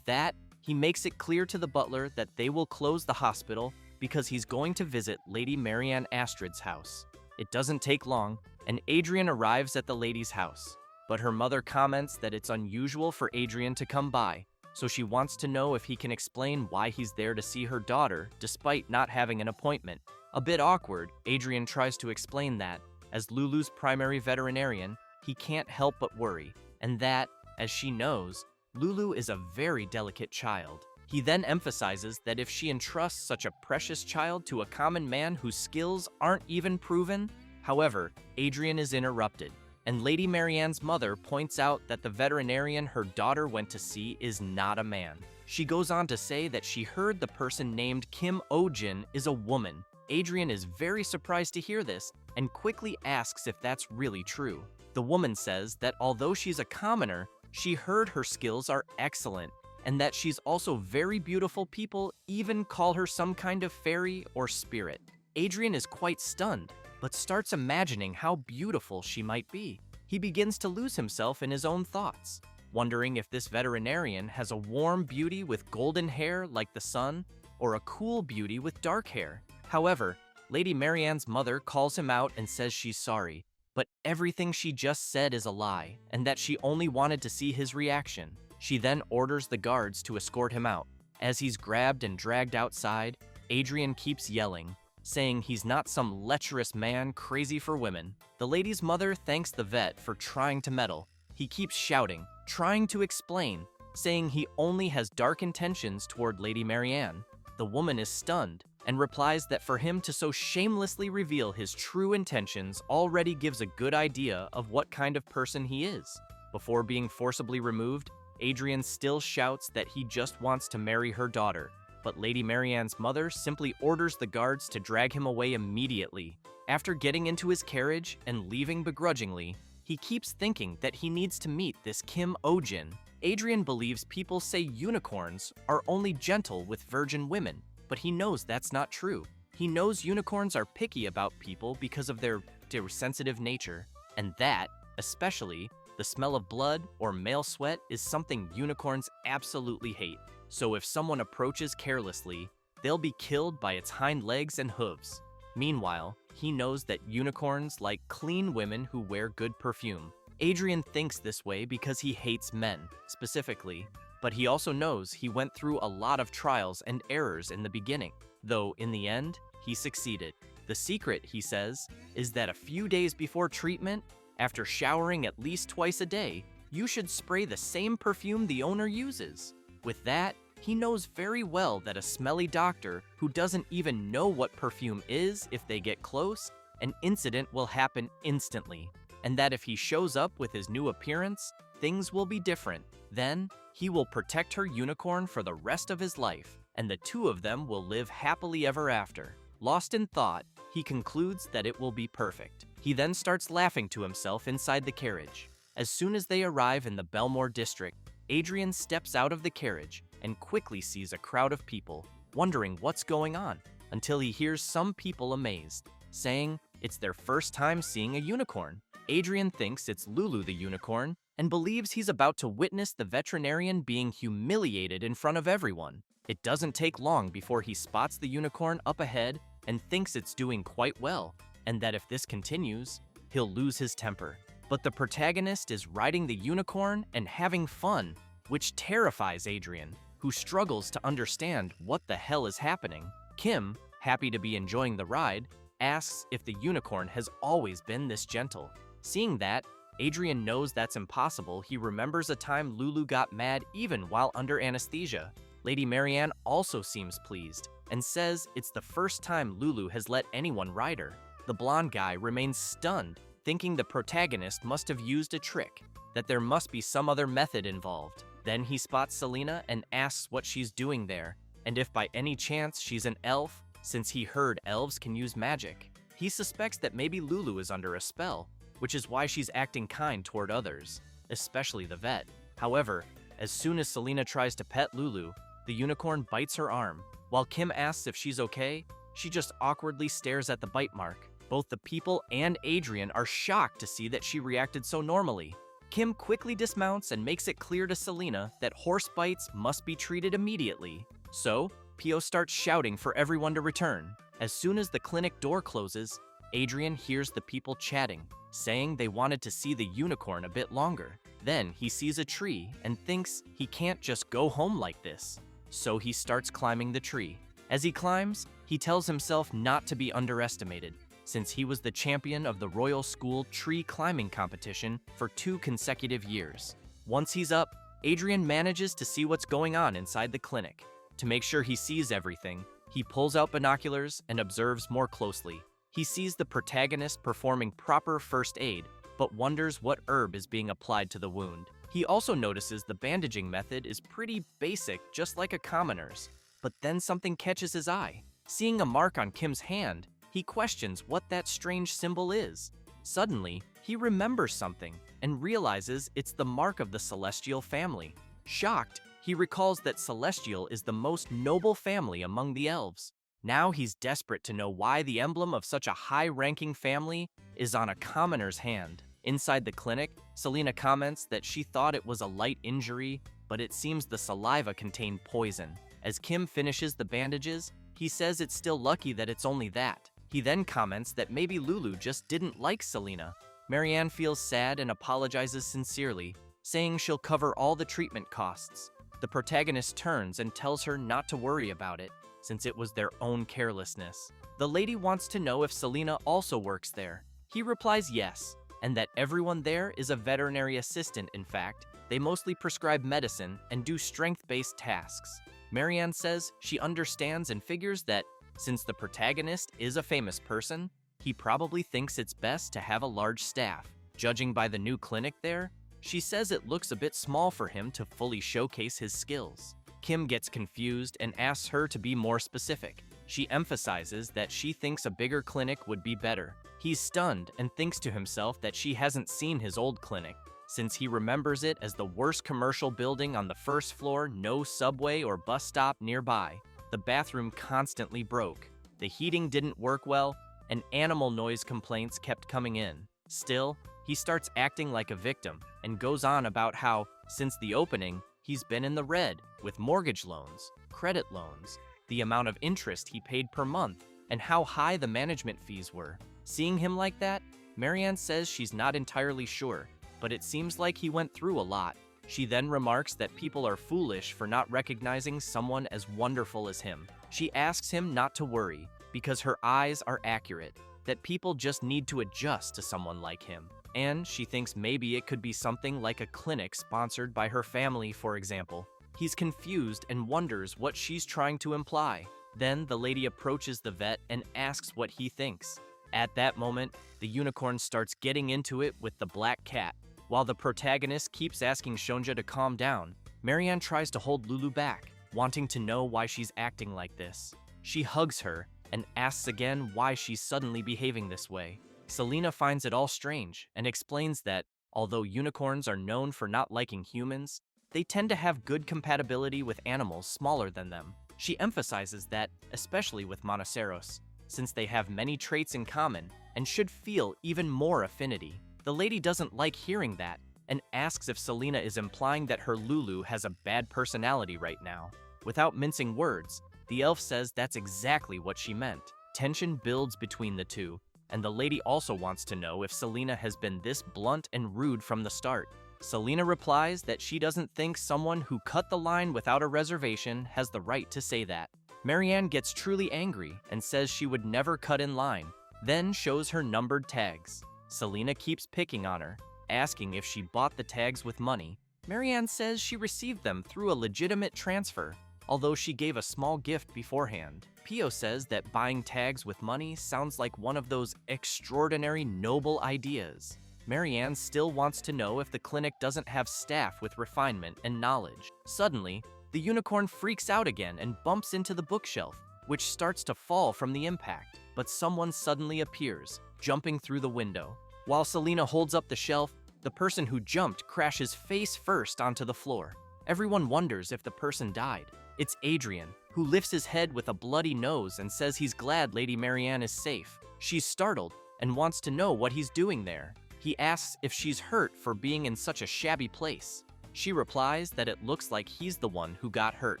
that, he makes it clear to the butler that they will close the hospital because he's going to visit Lady Marianne Astrid's house. It doesn't take long, and Adrian arrives at the lady's house. But her mother comments that it's unusual for Adrian to come by, so she wants to know if he can explain why he's there to see her daughter despite not having an appointment. A bit awkward, Adrian tries to explain that, as Lulu's primary veterinarian, he can't help but worry, and that, as she knows, Lulu is a very delicate child. He then emphasizes that if she entrusts such a precious child to a common man whose skills aren't even proven. However, Adrian is interrupted, and Lady Marianne's mother points out that the veterinarian her daughter went to see is not a man. She goes on to say that she heard the person named Kim Ohjin is a woman. Adrian is very surprised to hear this and quickly asks if that's really true. The woman says that although she's a commoner, she heard her skills are excellent, and that she's also very beautiful. People even call her some kind of fairy or spirit. Adrian is quite stunned, but starts imagining how beautiful she might be. He begins to lose himself in his own thoughts, wondering if this veterinarian has a warm beauty with golden hair like the sun, or a cool beauty with dark hair. However, Lady Marianne's mother calls him out and says she's sorry, but everything she just said is a lie, and that she only wanted to see his reaction. She then orders the guards to escort him out. As he's grabbed and dragged outside, Adrian keeps yelling, saying he's not some lecherous man crazy for women. The lady's mother thanks the vet for trying to meddle. He keeps shouting, trying to explain, saying he only has dark intentions toward Lady Marianne. The woman is stunned and replies that for him to so shamelessly reveal his true intentions already gives a good idea of what kind of person he is. Before being forcibly removed, Adrian still shouts that he just wants to marry her daughter, but Lady Marianne's mother simply orders the guards to drag him away immediately. After getting into his carriage and leaving begrudgingly, he keeps thinking that he needs to meet this Kim Ohjin. Adrian believes people say unicorns are only gentle with virgin women, but he knows that's not true. He knows unicorns are picky about people because of their sensitive nature, and that, especially, the smell of blood or male sweat is something unicorns absolutely hate. So if someone approaches carelessly, they'll be killed by its hind legs and hooves. Meanwhile, he knows that unicorns like clean women who wear good perfume. Adrian thinks this way because he hates men, specifically, but he also knows he went through a lot of trials and errors in the beginning, though in the end, he succeeded. The secret, he says, is that a few days before treatment, after showering at least twice a day, you should spray the same perfume the owner uses. With that, he knows very well that a smelly doctor who doesn't even know what perfume is if they get close, an incident will happen instantly, and that if he shows up with his new appearance, things will be different. Then, he will protect her unicorn for the rest of his life, and the two of them will live happily ever after. Lost in thought, he concludes that it will be perfect. He then starts laughing to himself inside the carriage. As soon as they arrive in the Belmore district, Adrian steps out of the carriage and quickly sees a crowd of people, wondering what's going on, until he hears some people amazed, saying it's their first time seeing a unicorn. Adrian thinks it's Lulu the unicorn and believes he's about to witness the veterinarian being humiliated in front of everyone. It doesn't take long before he spots the unicorn up ahead and thinks it's doing quite well, and that if this continues, he'll lose his temper. But the protagonist is riding the unicorn and having fun, which terrifies Adrian, who struggles to understand what the hell is happening. Kim, happy to be enjoying the ride, asks if the unicorn has always been this gentle. Seeing that, Adrian knows that's impossible. He remembers a time Lulu got mad even while under anesthesia. Lady Marianne also seems pleased and says it's the first time Lulu has let anyone ride her. The blonde guy remains stunned, thinking the protagonist must have used a trick, that there must be some other method involved. Then he spots Selena and asks what she's doing there, and if by any chance she's an elf, since he heard elves can use magic. He suspects that maybe Lulu is under a spell, which is why she's acting kind toward others, especially the vet. However, as soon as Selena tries to pet Lulu, the unicorn bites her arm. While Kim asks if she's okay, she just awkwardly stares at the bite mark. Both the people and Adrian are shocked to see that she reacted so normally. Kim quickly dismounts and makes it clear to Selena that horse bites must be treated immediately. So, Pio starts shouting for everyone to return. As soon as the clinic door closes, Adrian hears the people chatting, saying they wanted to see the unicorn a bit longer. Then he sees a tree and thinks he can't just go home like this. So he starts climbing the tree. As he climbs, he tells himself not to be underestimated, since he was the champion of the Royal School tree climbing competition for 2 consecutive years. Once he's up, Adrian manages to see what's going on inside the clinic. To make sure he sees everything, he pulls out binoculars and observes more closely. He sees the protagonist performing proper first aid, but wonders what herb is being applied to the wound. He also notices the bandaging method is pretty basic, just like a commoner's. But then something catches his eye. Seeing a mark on Kim's hand, he questions what that strange symbol is. Suddenly, he remembers something and realizes it's the mark of the Celestial family. Shocked, he recalls that Celestial is the most noble family among the elves. Now he's desperate to know why the emblem of such a high-ranking family is on a commoner's hand. Inside the clinic, Selena comments that she thought it was a light injury, but it seems the saliva contained poison. As Kim finishes the bandages, he says it's still lucky that it's only that. He then comments that maybe Lulu just didn't like Selena. Marianne feels sad and apologizes sincerely, saying she'll cover all the treatment costs. The protagonist turns and tells her not to worry about it, since it was their own carelessness. The lady wants to know if Selena also works there. He replies yes, and that everyone there is a veterinary assistant. In fact, they mostly prescribe medicine and do strength-based tasks. Marianne says she understands and figures that, since the protagonist is a famous person, he probably thinks it's best to have a large staff. Judging by the new clinic there, She says it looks a bit small for him to fully showcase his skills. Kim gets confused and asks her to be more specific. She emphasizes that she thinks a bigger clinic would be better. He's stunned and thinks to himself that she hasn't seen his old clinic, since he remembers it as the worst commercial building on the first floor, no subway or bus stop nearby. The bathroom constantly broke. The heating didn't work well, and animal noise complaints kept coming in. Still, he starts acting like a victim and goes on about how, since the opening, he's been in the red with mortgage loans, credit loans, the amount of interest he paid per month, and how high the management fees were. Seeing him like that, Marianne says she's not entirely sure, but it seems like he went through a lot. She then remarks that people are foolish for not recognizing someone as wonderful as him. She asks him not to worry, because her eyes are accurate, that people just need to adjust to someone like him. And she thinks maybe it could be something like a clinic sponsored by her family, for example. He's confused and wonders what she's trying to imply. Then the lady approaches the vet and asks what he thinks. At that moment, the unicorn starts getting into it with the black cat. While the protagonist keeps asking Shonja to calm down, Marianne tries to hold Lulu back, wanting to know why she's acting like this. She hugs her and asks again why she's suddenly behaving this way. Selena finds it all strange and explains that, although unicorns are known for not liking humans, they tend to have good compatibility with animals smaller than them. She emphasizes that, especially with Monoceros, since they have many traits in common and should feel even more affinity. The lady doesn't like hearing that and asks if Selena is implying that her Lulu has a bad personality right now. Without mincing words, the elf says that's exactly what she meant. Tension builds between the two, and the lady also wants to know if Selena has been this blunt and rude from the start. Selena replies that she doesn't think someone who cut the line without a reservation has the right to say that. Marianne gets truly angry and says she would never cut in line, then shows her numbered tags. Selena keeps picking on her, asking if she bought the tags with money. Marianne says she received them through a legitimate transfer, although she gave a small gift beforehand. Pio says that buying tags with money sounds like one of those extraordinary noble ideas. Marianne still wants to know if the clinic doesn't have staff with refinement and knowledge. Suddenly, the unicorn freaks out again and bumps into the bookshelf, which starts to fall from the impact. But someone suddenly appears, jumping through the window. While Selena holds up the shelf, the person who jumped crashes face first onto the floor. Everyone wonders if the person died. It's Adrian, who lifts his head with a bloody nose and says he's glad Lady Marianne is safe. She's startled and wants to know what he's doing there. He asks if she's hurt for being in such a shabby place. She replies that it looks like he's the one who got hurt.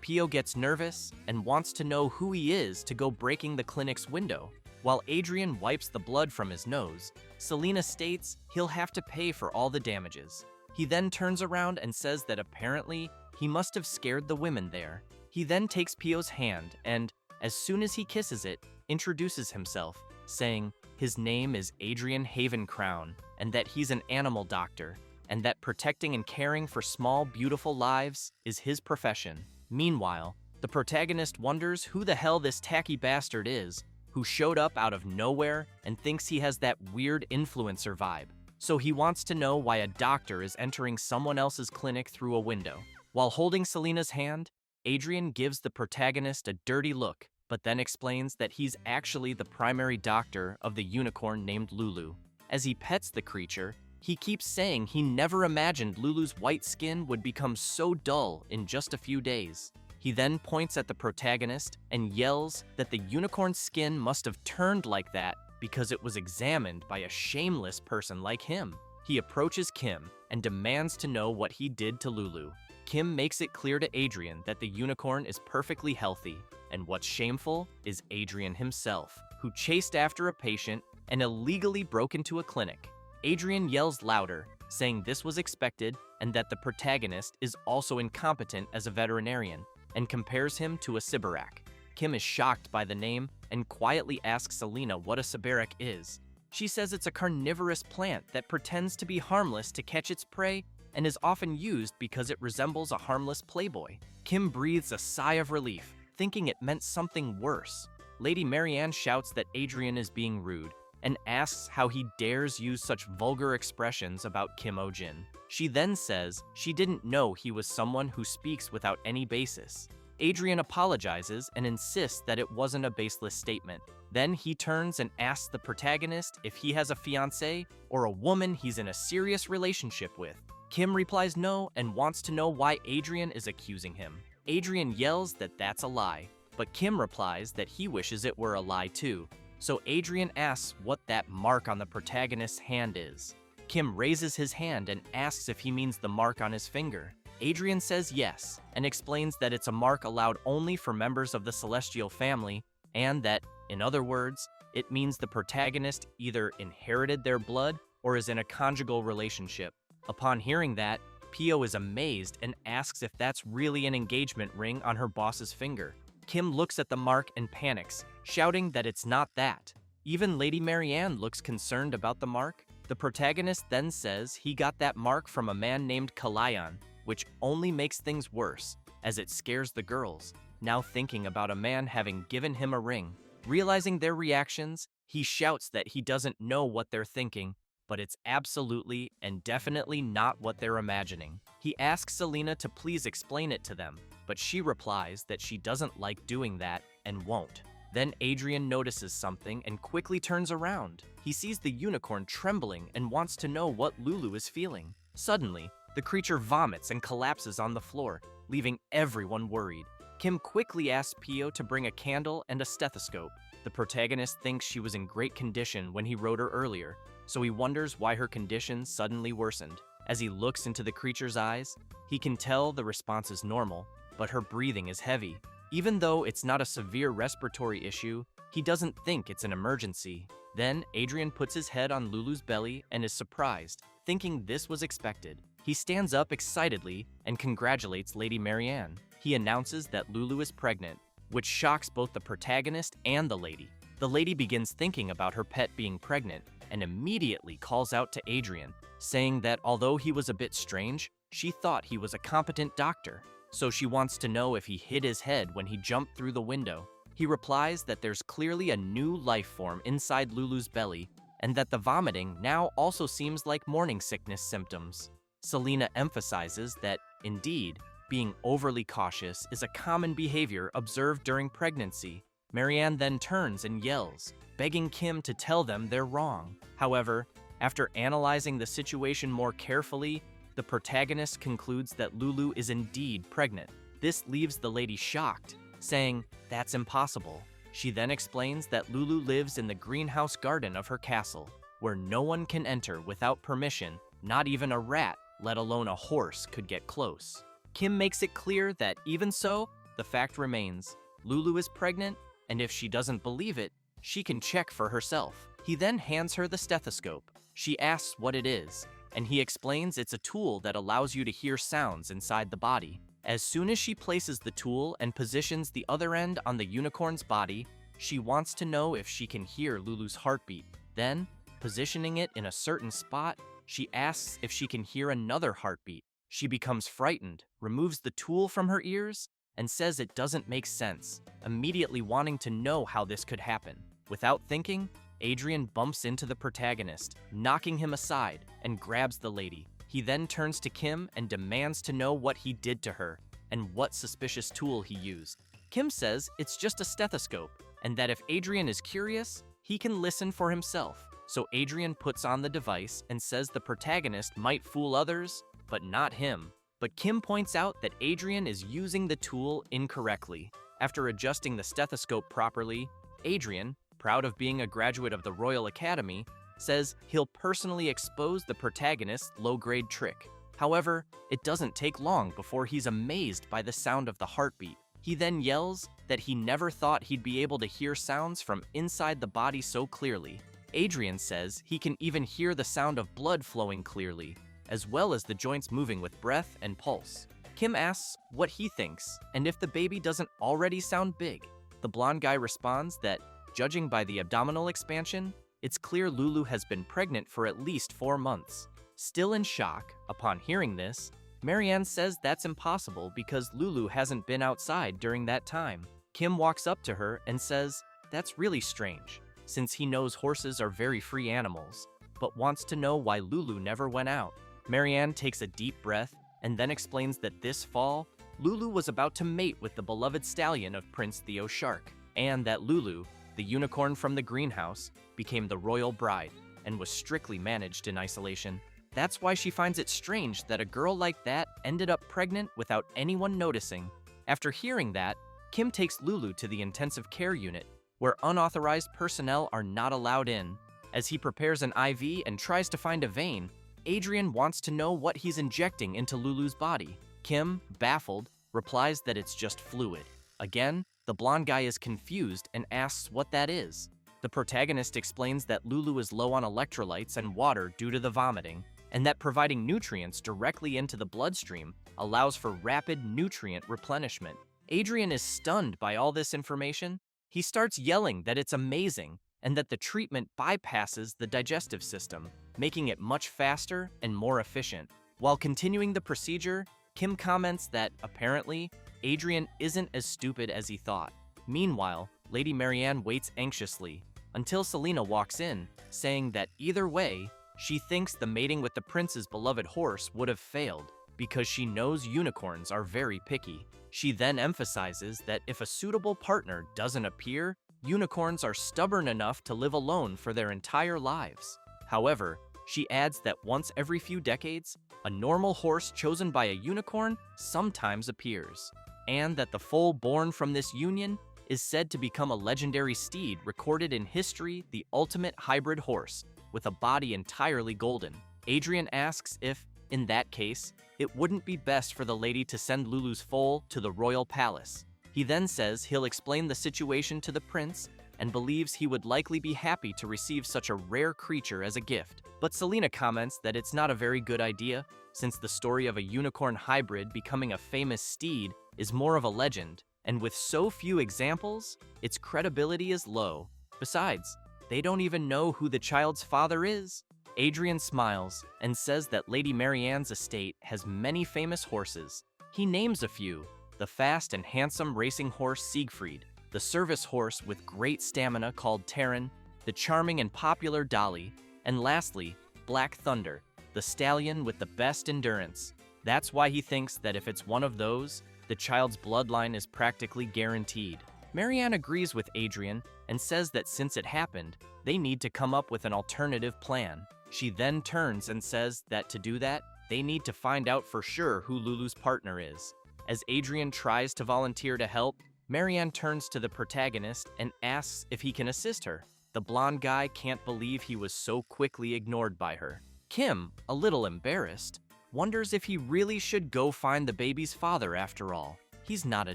Pio gets nervous and wants to know who he is to go breaking the clinic's window. While Adrian wipes the blood from his nose, Selena states he'll have to pay for all the damages. He then turns around and says that apparently he must have scared the women there. He then takes Pio's hand and, as soon as he kisses it, introduces himself, saying his name is Adrian Havencrown and that he's an animal doctor, and that protecting and caring for small, beautiful lives is his profession. Meanwhile, the protagonist wonders who the hell this tacky bastard is, who showed up out of nowhere and thinks he has that weird influencer vibe. So he wants to know why a doctor is entering someone else's clinic through a window. While holding Selena's hand, Adrian gives the protagonist a dirty look, but then explains that he's actually the primary doctor of the unicorn named Lulu. As he pets the creature, he keeps saying he never imagined Lulu's white skin would become so dull in just a few days. He then points at the protagonist and yells that the unicorn's skin must have turned like that because it was examined by a shameless person like him. He approaches Kim and demands to know what he did to Lulu. Kim makes it clear to Adrian that the unicorn is perfectly healthy, and what's shameful is Adrian himself, who chased after a patient and illegally broke into a clinic. Adrian yells louder, saying this was expected and that the protagonist is also incompetent as a veterinarian, and compares him to a Sibarak. Kim is shocked by the name and quietly asks Selena what a Sibarak is. She says it's a carnivorous plant that pretends to be harmless to catch its prey and is often used because it resembles a harmless playboy. Kim breathes a sigh of relief, thinking it meant something worse. Lady Marianne shouts that Adrian is being rude and asks how he dares use such vulgar expressions about Kim Ohjin. She then says she didn't know he was someone who speaks without any basis. Adrian apologizes and insists that it wasn't a baseless statement. Then he turns and asks the protagonist if he has a fiancée or a woman he's in a serious relationship with. Kim replies no and wants to know why Adrian is accusing him. Adrian yells that that's a lie, but Kim replies that he wishes it were a lie too. So Adrian asks what that mark on the protagonist's hand is. Kim raises his hand and asks if he means the mark on his finger. Adrian says yes, and explains that it's a mark allowed only for members of the celestial family, and that, in other words, it means the protagonist either inherited their blood or is in a conjugal relationship. Upon hearing that, Pio is amazed and asks if that's really an engagement ring on her boss's finger. Kim looks at the mark and panics, shouting that it's not that. Even Lady Marianne looks concerned about the mark. The protagonist then says he got that mark from a man named Kalayan, which only makes things worse, as it scares the girls, now thinking about a man having given him a ring. Realizing their reactions, he shouts that he doesn't know what they're thinking, but it's absolutely and definitely not what they're imagining. He asks Selena to please explain it to them, but she replies that she doesn't like doing that and won't. Then Adrian notices something and quickly turns around. He sees the unicorn trembling and wants to know what Lulu is feeling. Suddenly, the creature vomits and collapses on the floor, leaving everyone worried. Kim quickly asks Pio to bring a candle and a stethoscope. The protagonist thinks she was in great condition when he wrote her earlier, so he wonders why her condition suddenly worsened. As he looks into the creature's eyes, he can tell the response is normal, but her breathing is heavy. Even though it's not a severe respiratory issue, he doesn't think it's an emergency. Then Adrian puts his head on Lulu's belly and is surprised, thinking this was expected. He stands up excitedly and congratulates Lady Marianne. He announces that Lulu is pregnant, which shocks both the protagonist and the lady. The lady begins thinking about her pet being pregnant and immediately calls out to Adrian, saying that although he was a bit strange, she thought he was a competent doctor. So she wants to know if he hit his head when he jumped through the window. He replies that there's clearly a new life form inside Lulu's belly and that the vomiting now also seems like morning sickness symptoms. Selena emphasizes that, indeed, being overly cautious is a common behavior observed during pregnancy. Marianne then turns and yells, begging Kim to tell them they're wrong. However, after analyzing the situation more carefully, the protagonist concludes that Lulu is indeed pregnant. This leaves the lady shocked, saying, "That's impossible." She then explains that Lulu lives in the greenhouse garden of her castle, where no one can enter without permission, not even a rat, let alone a horse, could get close. Kim makes it clear that even so, the fact remains. Lulu is pregnant, and if she doesn't believe it, she can check for herself. He then hands her the stethoscope. She asks what it is, and he explains it's a tool that allows you to hear sounds inside the body. As soon as she places the tool and positions the other end on the unicorn's body, she wants to know if she can hear Lulu's heartbeat. Then, positioning it in a certain spot, she asks if she can hear another heartbeat. She becomes frightened, removes the tool from her ears, and says it doesn't make sense, immediately wanting to know how this could happen. Without thinking, Adrian bumps into the protagonist, knocking him aside, and grabs the lady. He then turns to Kim and demands to know what he did to her and what suspicious tool he used. Kim says it's just a stethoscope, and that if Adrian is curious, he can listen for himself. So Adrian puts on the device and says the protagonist might fool others, but not him. But Kim points out that Adrian is using the tool incorrectly. After adjusting the stethoscope properly, Adrian, proud of being a graduate of the Royal Academy, says he'll personally expose the protagonist's low-grade trick. However, it doesn't take long before he's amazed by the sound of the heartbeat. He then yells that he never thought he'd be able to hear sounds from inside the body so clearly. Adrian says he can even hear the sound of blood flowing clearly, as well as the joints moving with breath and pulse. Kim asks what he thinks and if the baby doesn't already sound big. The blonde guy responds that, judging by the abdominal expansion, it's clear Lulu has been pregnant for at least 4 months. Still in shock, upon hearing this, Marianne says that's impossible because Lulu hasn't been outside during that time. Kim walks up to her and says, "That's really strange. since he knows horses are very free animals, but wants to know why Lulu never went out. Marianne takes a deep breath and then explains that this fall, Lulu was about to mate with the beloved stallion of Prince Theo Shark, and that Lulu, the unicorn from the greenhouse, became the royal bride and was strictly managed in isolation. That's why she finds it strange that a girl like that ended up pregnant without anyone noticing. After hearing that, Kim takes Lulu to the intensive care unit, where unauthorized personnel are not allowed in. As he prepares an IV and tries to find a vein, Adrian wants to know what he's injecting into Lulu's body. Kim, baffled, replies that it's just fluid. Again, the blonde guy is confused and asks what that is. The protagonist explains that Lulu is low on electrolytes and water due to the vomiting, and that providing nutrients directly into the bloodstream allows for rapid nutrient replenishment. Adrian is stunned by all this information. He starts yelling that it's amazing and that the treatment bypasses the digestive system, making it much faster and more efficient. While continuing the procedure, Kim comments that, apparently, Adrian isn't as stupid as he thought. Meanwhile, Lady Marianne waits anxiously until Selena walks in, saying that either way, she thinks the mating with the prince's beloved horse would have failed because she knows unicorns are very picky. She then emphasizes that if a suitable partner doesn't appear, unicorns are stubborn enough to live alone for their entire lives. However, she adds that once every few decades, a normal horse chosen by a unicorn sometimes appears, and that the foal born from this union is said to become a legendary steed recorded in history, the ultimate hybrid horse, with a body entirely golden. Adrian asks if, in that case, it wouldn't be best for the lady to send Lulu's foal to the royal palace. He then says he'll explain the situation to the prince and believes he would likely be happy to receive such a rare creature as a gift. But Selena comments that it's not a very good idea, since the story of a unicorn hybrid becoming a famous steed is more of a legend, and with so few examples, its credibility is low. Besides, they don't even know who the child's father is. Adrian smiles and says that Lady Marianne's estate has many famous horses. He names a few: the fast and handsome racing horse Siegfried, the service horse with great stamina called Terran, the charming and popular Dolly, and lastly, Black Thunder, the stallion with the best endurance. That's why he thinks that if it's one of those, the child's bloodline is practically guaranteed. Marianne agrees with Adrian and says that since it happened, they need to come up with an alternative plan. She then turns and says that to do that, they need to find out for sure who Lulu's partner is. As Adrian tries to volunteer to help, Marianne turns to the protagonist and asks if he can assist her. The blonde guy can't believe he was so quickly ignored by her. Kim, a little embarrassed, wonders if he really should go find the baby's father after all. He's not a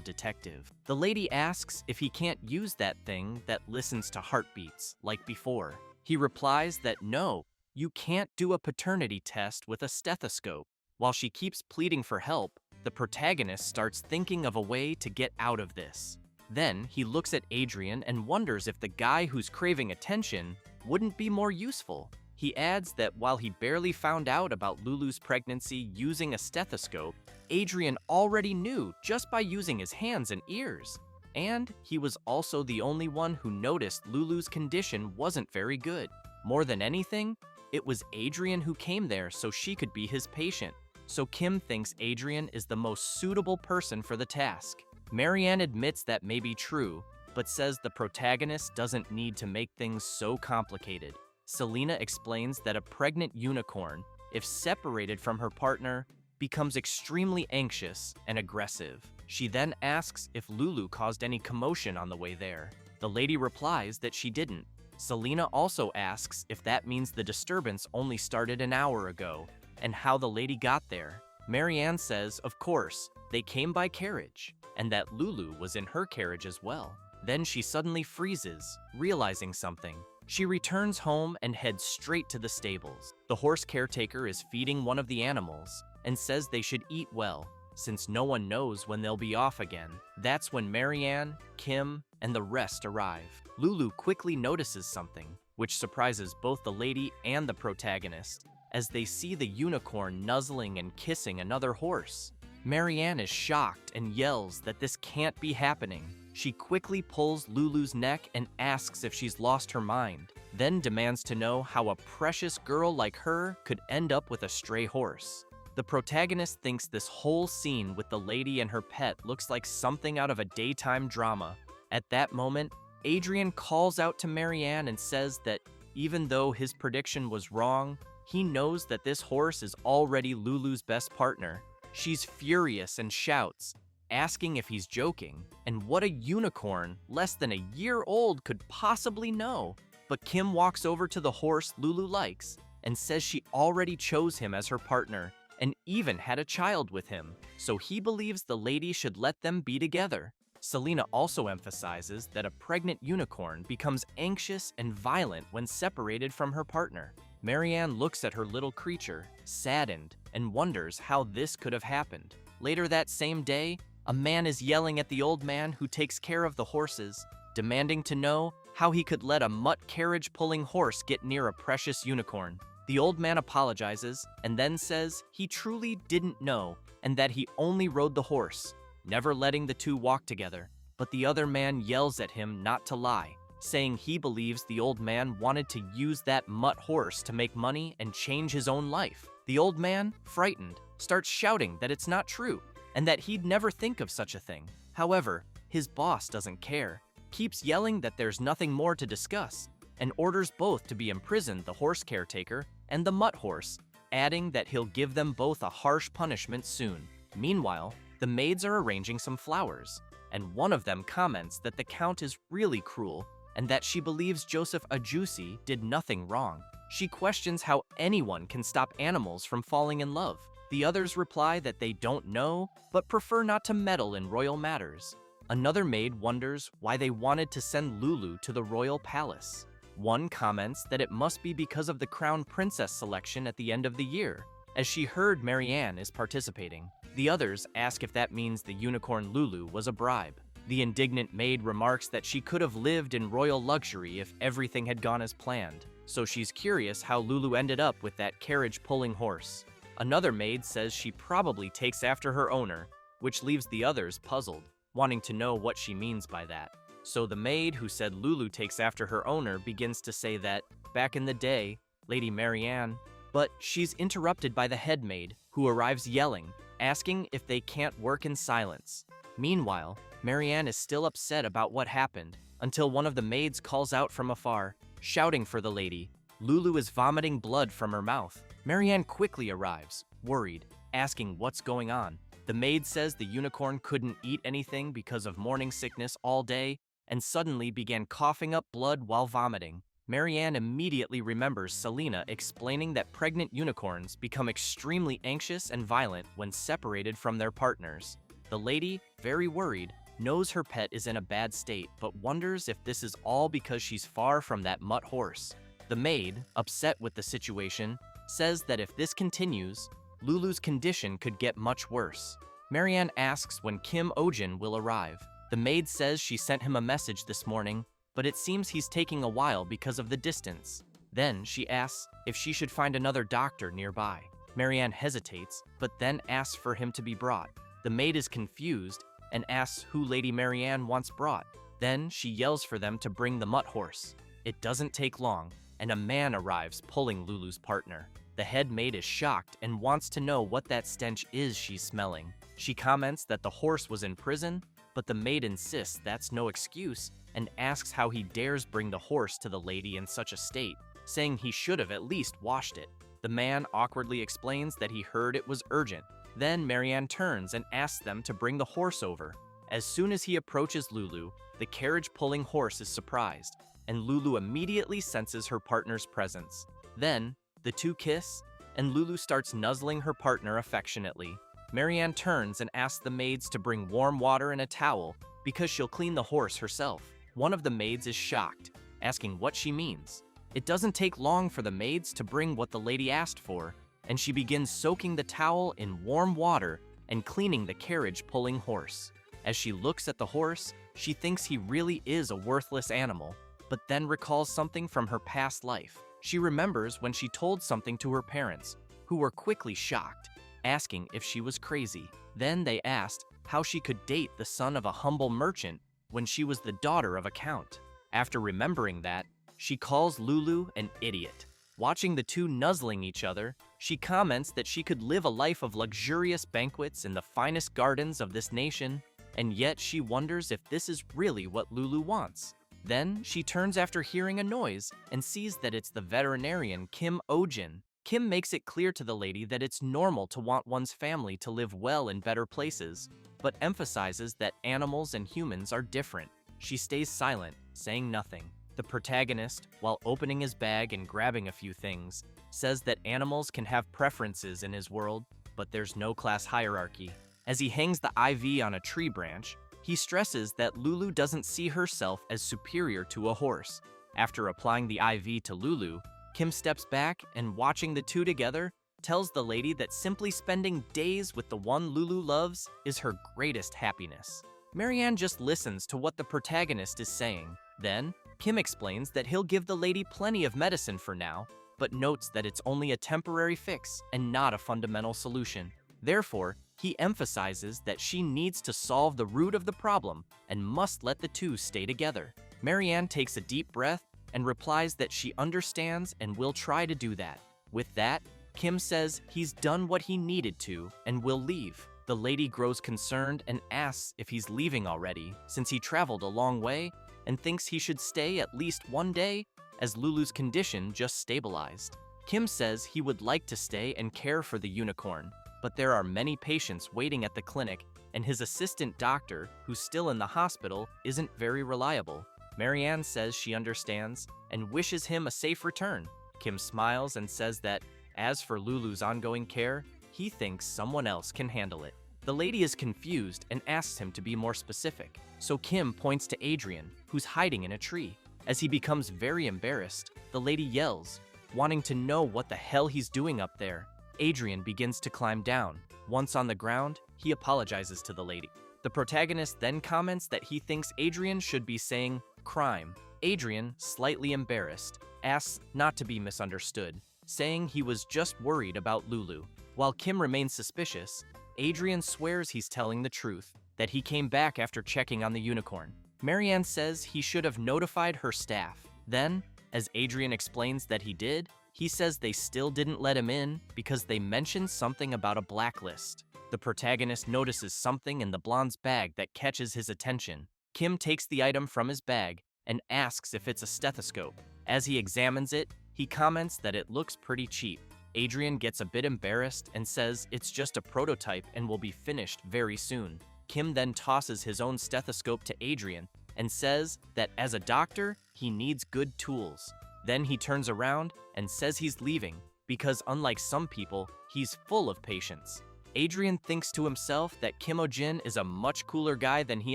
detective. The lady asks if he can't use that thing that listens to heartbeats, like before. He replies that no, you can't do a paternity test with a stethoscope. While she keeps pleading for help, the protagonist starts thinking of a way to get out of this. Then he looks at Adrian and wonders if the guy who's craving attention wouldn't be more useful. He adds that while he barely found out about Lulu's pregnancy using a stethoscope, Adrian already knew just by using his hands and ears. And he was also the only one who noticed Lulu's condition wasn't very good. More than anything, it was Adrian who came there so she could be his patient. So Kim thinks Adrian is the most suitable person for the task. Marianne admits that may be true, but says the protagonist doesn't need to make things so complicated. Selena explains that a pregnant unicorn, if separated from her partner, becomes extremely anxious and aggressive. She then asks if Lulu caused any commotion on the way there. The lady replies that she didn't. Selena also asks if that means the disturbance only started an hour ago, and how the lady got there. Marianne says, of course, they came by carriage, and that Lulu was in her carriage as well. Then she suddenly freezes, realizing something. She returns home and heads straight to the stables. The horse caretaker is feeding one of the animals and says they should eat well, since no one knows when they'll be off again. That's when Marianne, Kim, and the rest arrive. Lulu quickly notices something, which surprises both the lady and the protagonist, as they see the unicorn nuzzling and kissing another horse. Marianne is shocked and yells that this can't be happening. She quickly pulls Lulu's neck and asks if she's lost her mind, then demands to know how a precious girl like her could end up with a stray horse. The protagonist thinks this whole scene with the lady and her pet looks like something out of a daytime drama. At that moment, Adrian calls out to Marianne and says that even though his prediction was wrong, he knows that this horse is already Lulu's best partner. She's furious and shouts, asking if he's joking, and what a unicorn less than a year old could possibly know. But Kim walks over to the horse Lulu likes and says she already chose him as her partner and even had a child with him, so he believes the lady should let them be together. Selena also emphasizes that a pregnant unicorn becomes anxious and violent when separated from her partner. Marianne looks at her little creature, saddened, and wonders how this could have happened. Later that same day, a man is yelling at the old man who takes care of the horses, demanding to know how he could let a mutt carriage-pulling horse get near a precious unicorn. The old man apologizes and then says he truly didn't know and that he only rode the horse, never letting the two walk together. But the other man yells at him not to lie, saying he believes the old man wanted to use that mutt horse to make money and change his own life. The old man, frightened, starts shouting that it's not true and that he'd never think of such a thing. However, his boss doesn't care, keeps yelling that there's nothing more to discuss, and orders both to be imprisoned, the horse caretaker and the mutt horse, adding that he'll give them both a harsh punishment soon. Meanwhile, the maids are arranging some flowers, and one of them comments that the count is really cruel and that she believes Joseph Ajusi did nothing wrong. She questions how anyone can stop animals from falling in love. The others reply that they don't know, but prefer not to meddle in royal matters. Another maid wonders why they wanted to send Lulu to the royal palace. One comments that it must be because of the crown princess selection at the end of the year, as she heard Marianne is participating. The others ask if that means the unicorn Lulu was a bribe. The indignant maid remarks that she could have lived in royal luxury if everything had gone as planned, so she's curious how Lulu ended up with that carriage-pulling horse. Another maid says she probably takes after her owner, which leaves the others puzzled, wanting to know what she means by that. So the maid who said Lulu takes after her owner begins to say that, back in the day, Lady Marianne, but she's interrupted by the head maid, who arrives yelling, asking if they can't work in silence. Meanwhile, Marianne is still upset about what happened, until one of the maids calls out from afar, shouting for the lady. Lulu is vomiting blood from her mouth. Marianne quickly arrives, worried, asking what's going on. The maid says the unicorn couldn't eat anything because of morning sickness all day, and suddenly began coughing up blood while vomiting. Marianne immediately remembers Selena explaining that pregnant unicorns become extremely anxious and violent when separated from their partners. The lady, very worried, knows her pet is in a bad state, but wonders if this is all because she's far from that mutt horse. The maid, upset with the situation, says that if this continues, Lulu's condition could get much worse. Marianne asks when Kim Ohjin will arrive. The maid says she sent him a message this morning, but it seems he's taking a while because of the distance. Then she asks if she should find another doctor nearby. Marianne hesitates, but then asks for him to be brought. The maid is confused and asks who Lady Marianne wants brought. Then she yells for them to bring the mutt horse. It doesn't take long, and a man arrives pulling Lulu's partner. The head maid is shocked and wants to know what that stench is she's smelling. She comments that the horse was in prison, but the maid insists that's no excuse and asks how he dares bring the horse to the lady in such a state, saying he should have at least washed it. The man awkwardly explains that he heard it was urgent. Then Marianne turns and asks them to bring the horse over. As soon as he approaches Lulu, the carriage-pulling horse is surprised, and Lulu immediately senses her partner's presence. Then, the two kiss, and Lulu starts nuzzling her partner affectionately. Marianne turns and asks the maids to bring warm water and a towel because she'll clean the horse herself. One of the maids is shocked, asking what she means. It doesn't take long for the maids to bring what the lady asked for, and she begins soaking the towel in warm water and cleaning the carriage-pulling horse. As she looks at the horse, she thinks he really is a worthless animal, but then recalls something from her past life. She remembers when she told something to her parents, who were quickly shocked, asking if she was crazy. Then they asked how she could date the son of a humble merchant when she was the daughter of a count. After remembering that, she calls Lulu an idiot. Watching the two nuzzling each other, she comments that she could live a life of luxurious banquets in the finest gardens of this nation, and yet she wonders if this is really what Lulu wants. Then, she turns after hearing a noise and sees that it's the veterinarian Kim Ohjin. Kim makes it clear to the lady that it's normal to want one's family to live well in better places, but emphasizes that animals and humans are different. She stays silent, saying nothing. The protagonist, while opening his bag and grabbing a few things, says that animals can have preferences in his world, but there's no class hierarchy. As he hangs the IV on a tree branch, he stresses that Lulu doesn't see herself as superior to a horse. After applying the IV to Lulu, Kim steps back and, watching the two together, tells the lady that simply spending days with the one Lulu loves is her greatest happiness. Marianne just listens to what the protagonist is saying. Then, Kim explains that he'll give the lady plenty of medicine for now, but notes that it's only a temporary fix and not a fundamental solution. Therefore, he emphasizes that she needs to solve the root of the problem and must let the two stay together. Marianne takes a deep breath and replies that she understands and will try to do that. With that, Kim says he's done what he needed to and will leave. The lady grows concerned and asks if he's leaving already, since he traveled a long way, and thinks he should stay at least one day, as Lulu's condition just stabilized. Kim says he would like to stay and care for the unicorn, but there are many patients waiting at the clinic, and his assistant doctor, who's still in the hospital, isn't very reliable. Marianne says she understands and wishes him a safe return. Kim smiles and says that, as for Lulu's ongoing care, he thinks someone else can handle it. The lady is confused and asks him to be more specific, so Kim points to Adrian, who's hiding in a tree. As he becomes very embarrassed, the lady yells, wanting to know what the hell he's doing up there. Adrian begins to climb down. Once on the ground, he apologizes to the lady. The protagonist then comments that he thinks Adrian should be saying crime. Adrian, slightly embarrassed, asks not to be misunderstood, saying he was just worried about Lulu. While Kim remains suspicious, Adrian swears he's telling the truth, that he came back after checking on the unicorn. Marianne says he should have notified her staff. Then, as Adrian explains that he did, he says they still didn't let him in because they mentioned something about a blacklist. The protagonist notices something in the blonde's bag that catches his attention. Kim takes the item from his bag and asks if it's a stethoscope. As he examines it, he comments that it looks pretty cheap. Adrian gets a bit embarrassed and says it's just a prototype and will be finished very soon. Kim then tosses his own stethoscope to Adrian and says that as a doctor, he needs good tools. Then he turns around and says he's leaving because, unlike some people, he's full of patience. Adrian thinks to himself that Kim Ohjin is a much cooler guy than he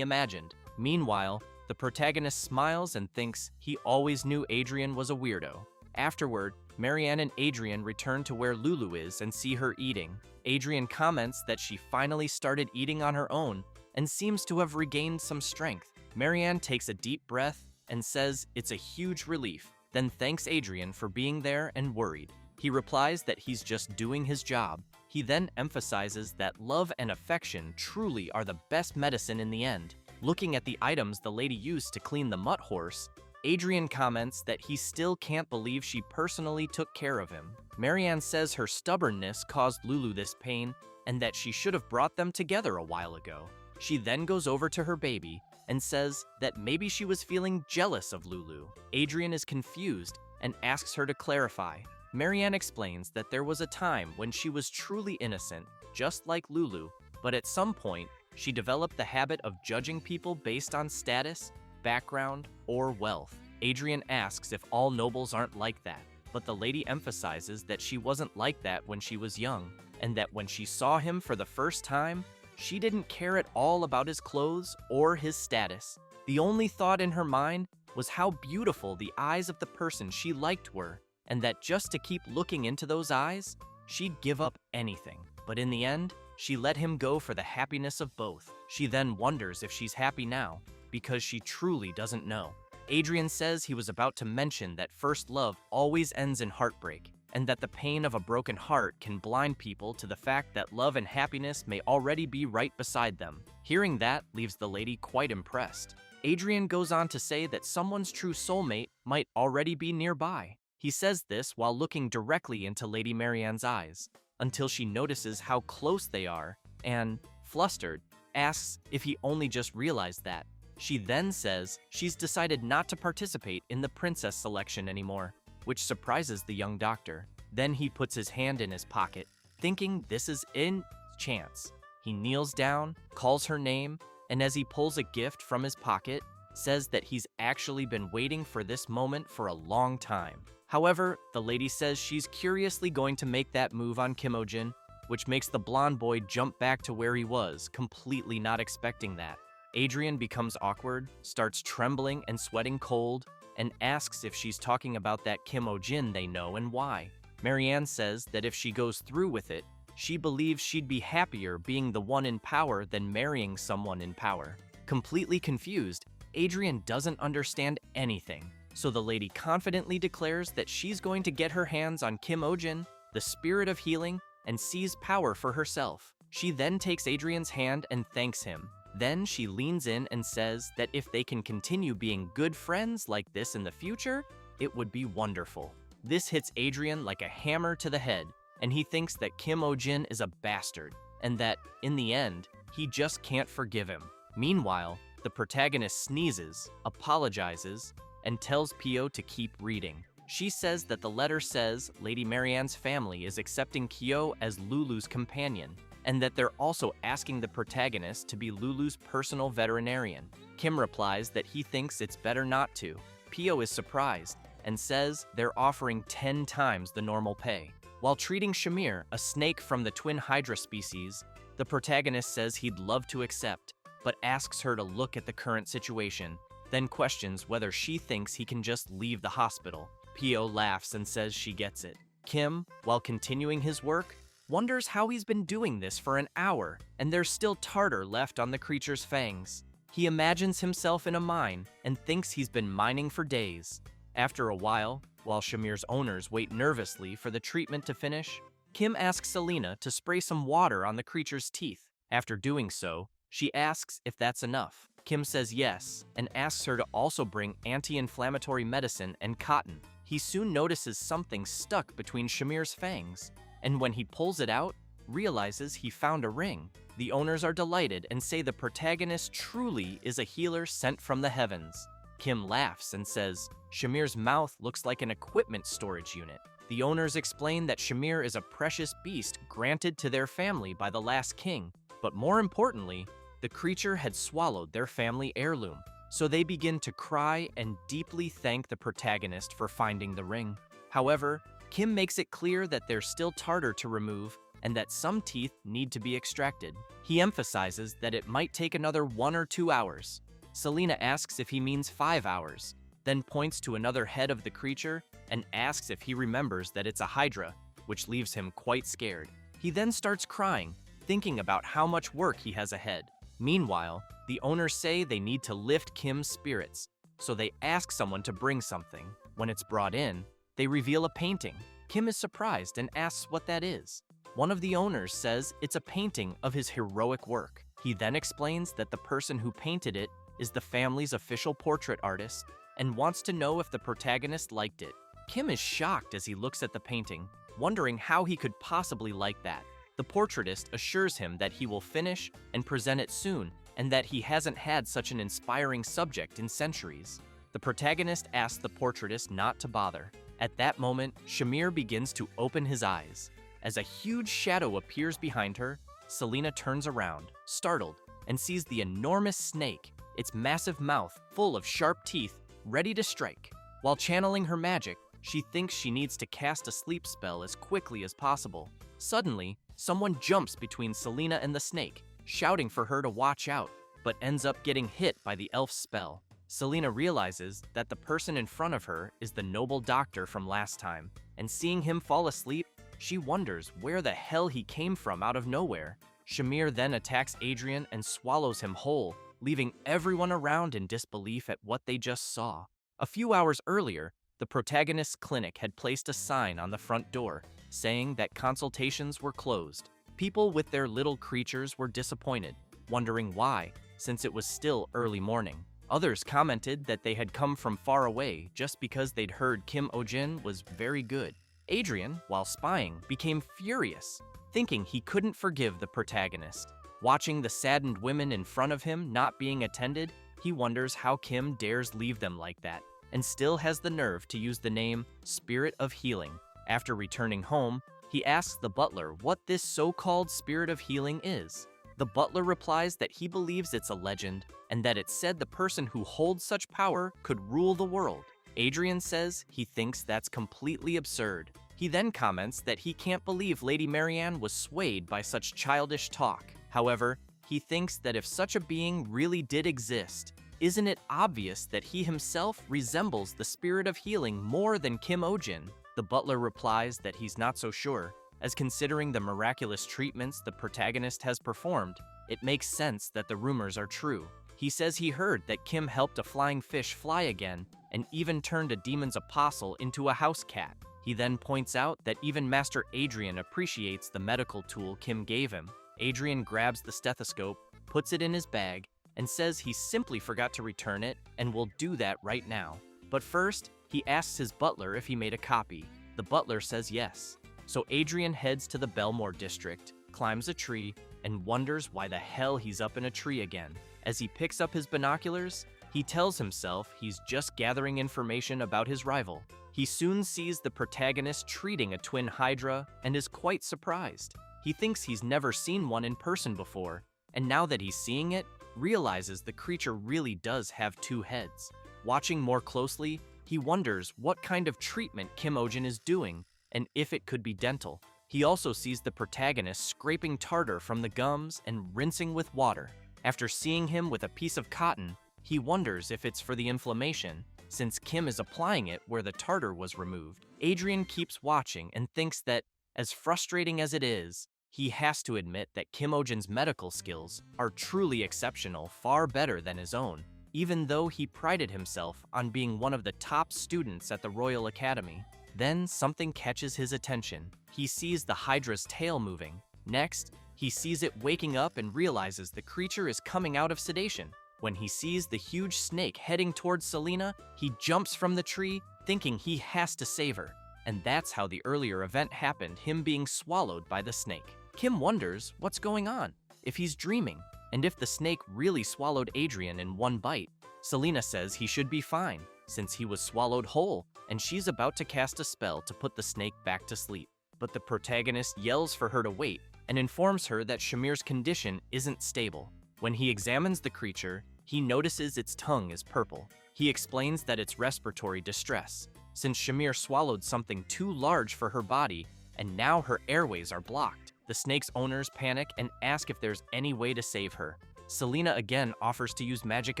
imagined. Meanwhile, the protagonist smiles and thinks he always knew Adrian was a weirdo. Afterward, Marianne and Adrian return to where Lulu is and see her eating. Adrian comments that she finally started eating on her own and seems to have regained some strength. Marianne takes a deep breath and says it's a huge relief, then thanks Adrian for being there and worried. He replies that he's just doing his job. He then emphasizes that love and affection truly are the best medicine in the end. Looking at the items the lady used to clean the mutt horse, Adrian comments that he still can't believe she personally took care of him. Marianne says her stubbornness caused Lulu this pain and that she should have brought them together a while ago. She then goes over to her baby and says that maybe she was feeling jealous of Lulu. Adrian is confused and asks her to clarify. Marianne explains that there was a time when she was truly innocent, just like Lulu, but at some point, she developed the habit of judging people based on status, background, or wealth. Adrian asks if all nobles aren't like that, but the lady emphasizes that she wasn't like that when she was young, and that when she saw him for the first time, she didn't care at all about his clothes or his status. The only thought in her mind was how beautiful the eyes of the person she liked were, and that just to keep looking into those eyes, she'd give up anything. But in the end, she let him go for the happiness of both. She then wonders if she's happy now, because she truly doesn't know. Adrian says he was about to mention that first love always ends in heartbreak, and that the pain of a broken heart can blind people to the fact that love and happiness may already be right beside them. Hearing that leaves the lady quite impressed. Adrian goes on to say that someone's true soulmate might already be nearby. He says this while looking directly into Lady Marianne's eyes, until she notices how close they are and, flustered, asks if he only just realized that. She then says she's decided not to participate in the princess selection anymore, which surprises the young doctor. Then he puts his hand in his pocket, thinking this is in chance. He kneels down, calls her name, and as he pulls a gift from his pocket, says that he's actually been waiting for this moment for a long time. However, the lady says she's curiously going to make that move on Kim Ohjin, which makes the blonde boy jump back to where he was, completely not expecting that. Adrian becomes awkward, starts trembling and sweating cold, and asks if she's talking about that Kim Ohjin they know and why. Marianne says that if she goes through with it, she believes she'd be happier being the one in power than marrying someone in power. Completely confused, Adrian doesn't understand anything, so the lady confidently declares that she's going to get her hands on Kim Ohjin, the spirit of healing, and seize power for herself. She then takes Adrian's hand and thanks him. Then she leans in and says that if they can continue being good friends like this in the future, it would be wonderful. This hits Adrian like a hammer to the head, and he thinks that Kim Ohjin is a bastard, and that, in the end, he just can't forgive him. Meanwhile, the protagonist sneezes, apologizes, and tells Pio to keep reading. She says that the letter says Lady Marianne's family is accepting Kyo as Lulu's companion, and that they're also asking the protagonist to be Lulu's personal veterinarian. Kim replies that he thinks it's better not to. Pio is surprised and says they're offering 10 times the normal pay. While treating Shamir, a snake from the twin hydra species, the protagonist says he'd love to accept, but asks her to look at the current situation, then questions whether she thinks he can just leave the hospital. Pio laughs and says she gets it. Kim, while continuing his work, wonders how he's been doing this for an hour, and there's still tartar left on the creature's fangs. He imagines himself in a mine and thinks he's been mining for days. After a while Shamir's owners wait nervously for the treatment to finish, Kim asks Selena to spray some water on the creature's teeth. After doing so, she asks if that's enough. Kim says yes, and asks her to also bring anti-inflammatory medicine and cotton. He soon notices something stuck between Shamir's fangs, and when he pulls it out, realizes he found a ring. The owners are delighted and say the protagonist truly is a healer sent from the heavens. Kim laughs and says Shamir's mouth looks like an equipment storage unit. The owners explain that Shamir is a precious beast granted to their family by the last king, but more importantly, the creature had swallowed their family heirloom. So they begin to cry and deeply thank the protagonist for finding the ring. However, Kim makes it clear that there's still tartar to remove and that some teeth need to be extracted. He emphasizes that it might take another 1 or 2 hours. Selena asks if he means 5 hours, then points to another head of the creature and asks if he remembers that it's a hydra, which leaves him quite scared. He then starts crying, thinking about how much work he has ahead. Meanwhile, the owners say they need to lift Kim's spirits, so they ask someone to bring something. When it's brought in, they reveal a painting. Kim is surprised and asks what that is. One of the owners says it's a painting of his heroic work. He then explains that the person who painted it is the family's official portrait artist and wants to know if the protagonist liked it. Kim is shocked as he looks at the painting, wondering how he could possibly like that. The portraitist assures him that he will finish and present it soon, and that he hasn't had such an inspiring subject in centuries. The protagonist asks the portraitist not to bother. At that moment, Shamir begins to open his eyes. As a huge shadow appears behind her, Selena turns around, startled, and sees the enormous snake, its massive mouth full of sharp teeth, ready to strike. While channeling her magic, she thinks she needs to cast a sleep spell as quickly as possible. Suddenly, someone jumps between Selena and the snake, shouting for her to watch out, but ends up getting hit by the elf's spell. Selena realizes that the person in front of her is the noble doctor from last time, and seeing him fall asleep, she wonders where the hell he came from out of nowhere. Shamir then attacks Adrian and swallows him whole, leaving everyone around in disbelief at what they just saw. A few hours earlier, the protagonist's clinic had placed a sign on the front door, saying that consultations were closed. People with their little creatures were disappointed, wondering why, since it was still early morning. Others commented that they had come from far away just because they'd heard Kim Ohjin was very good. Adrian, while spying, became furious, thinking he couldn't forgive the protagonist. Watching the saddened women in front of him not being attended, he wonders how Kim dares leave them like that, and still has the nerve to use the name Spirit of Healing. After returning home, he asks the butler what this so-called Spirit of Healing is. The butler replies that he believes it's a legend, and that it said the person who holds such power could rule the world. Adrian says he thinks that's completely absurd. He then comments that he can't believe Lady Marianne was swayed by such childish talk. However, he thinks that if such a being really did exist, isn't it obvious that he himself resembles the Spirit of Healing more than Kim Ohjin? The butler replies that he's not so sure, as considering the miraculous treatments the protagonist has performed, it makes sense that the rumors are true. He says he heard that Kim helped a flying fish fly again and even turned a demon's apostle into a house cat. He then points out that even Master Adrian appreciates the medical tool Kim gave him. Adrian grabs the stethoscope, puts it in his bag, and says he simply forgot to return it and will do that right now. But first, he asks his butler if he made a copy. The butler says yes. So Adrian heads to the Belmore district, climbs a tree, and wonders why the hell he's up in a tree again. As he picks up his binoculars, he tells himself he's just gathering information about his rival. He soon sees the protagonist treating a twin hydra and is quite surprised. He thinks he's never seen one in person before, and now that he's seeing it, realizes the creature really does have two heads. Watching more closely, he wonders what kind of treatment Kim Ohjin is doing, and if it could be dental. He also sees the protagonist scraping tartar from the gums and rinsing with water. After seeing him with a piece of cotton, he wonders if it's for the inflammation, since Kim is applying it where the tartar was removed. Adrian keeps watching and thinks that, as frustrating as it is, he has to admit that Kim Ohjin's medical skills are truly exceptional, far better than his own, even though he prided himself on being one of the top students at the Royal Academy. Then something catches his attention. He sees the Hydra's tail moving. Next, he sees it waking up and realizes the creature is coming out of sedation. When he sees the huge snake heading towards Selena, he jumps from the tree, thinking he has to save her. And that's how the earlier event happened, him being swallowed by the snake. Kim wonders what's going on, if he's dreaming, and if the snake really swallowed Adrian in one bite. Selena says he should be fine, since he was swallowed whole, and she's about to cast a spell to put the snake back to sleep. But the protagonist yells for her to wait and informs her that Shamir's condition isn't stable. When he examines the creature, he notices its tongue is purple. He explains that it's respiratory distress, since Shamir swallowed something too large for her body, and now her airways are blocked. The snake's owners panic and ask if there's any way to save her. Selena again offers to use magic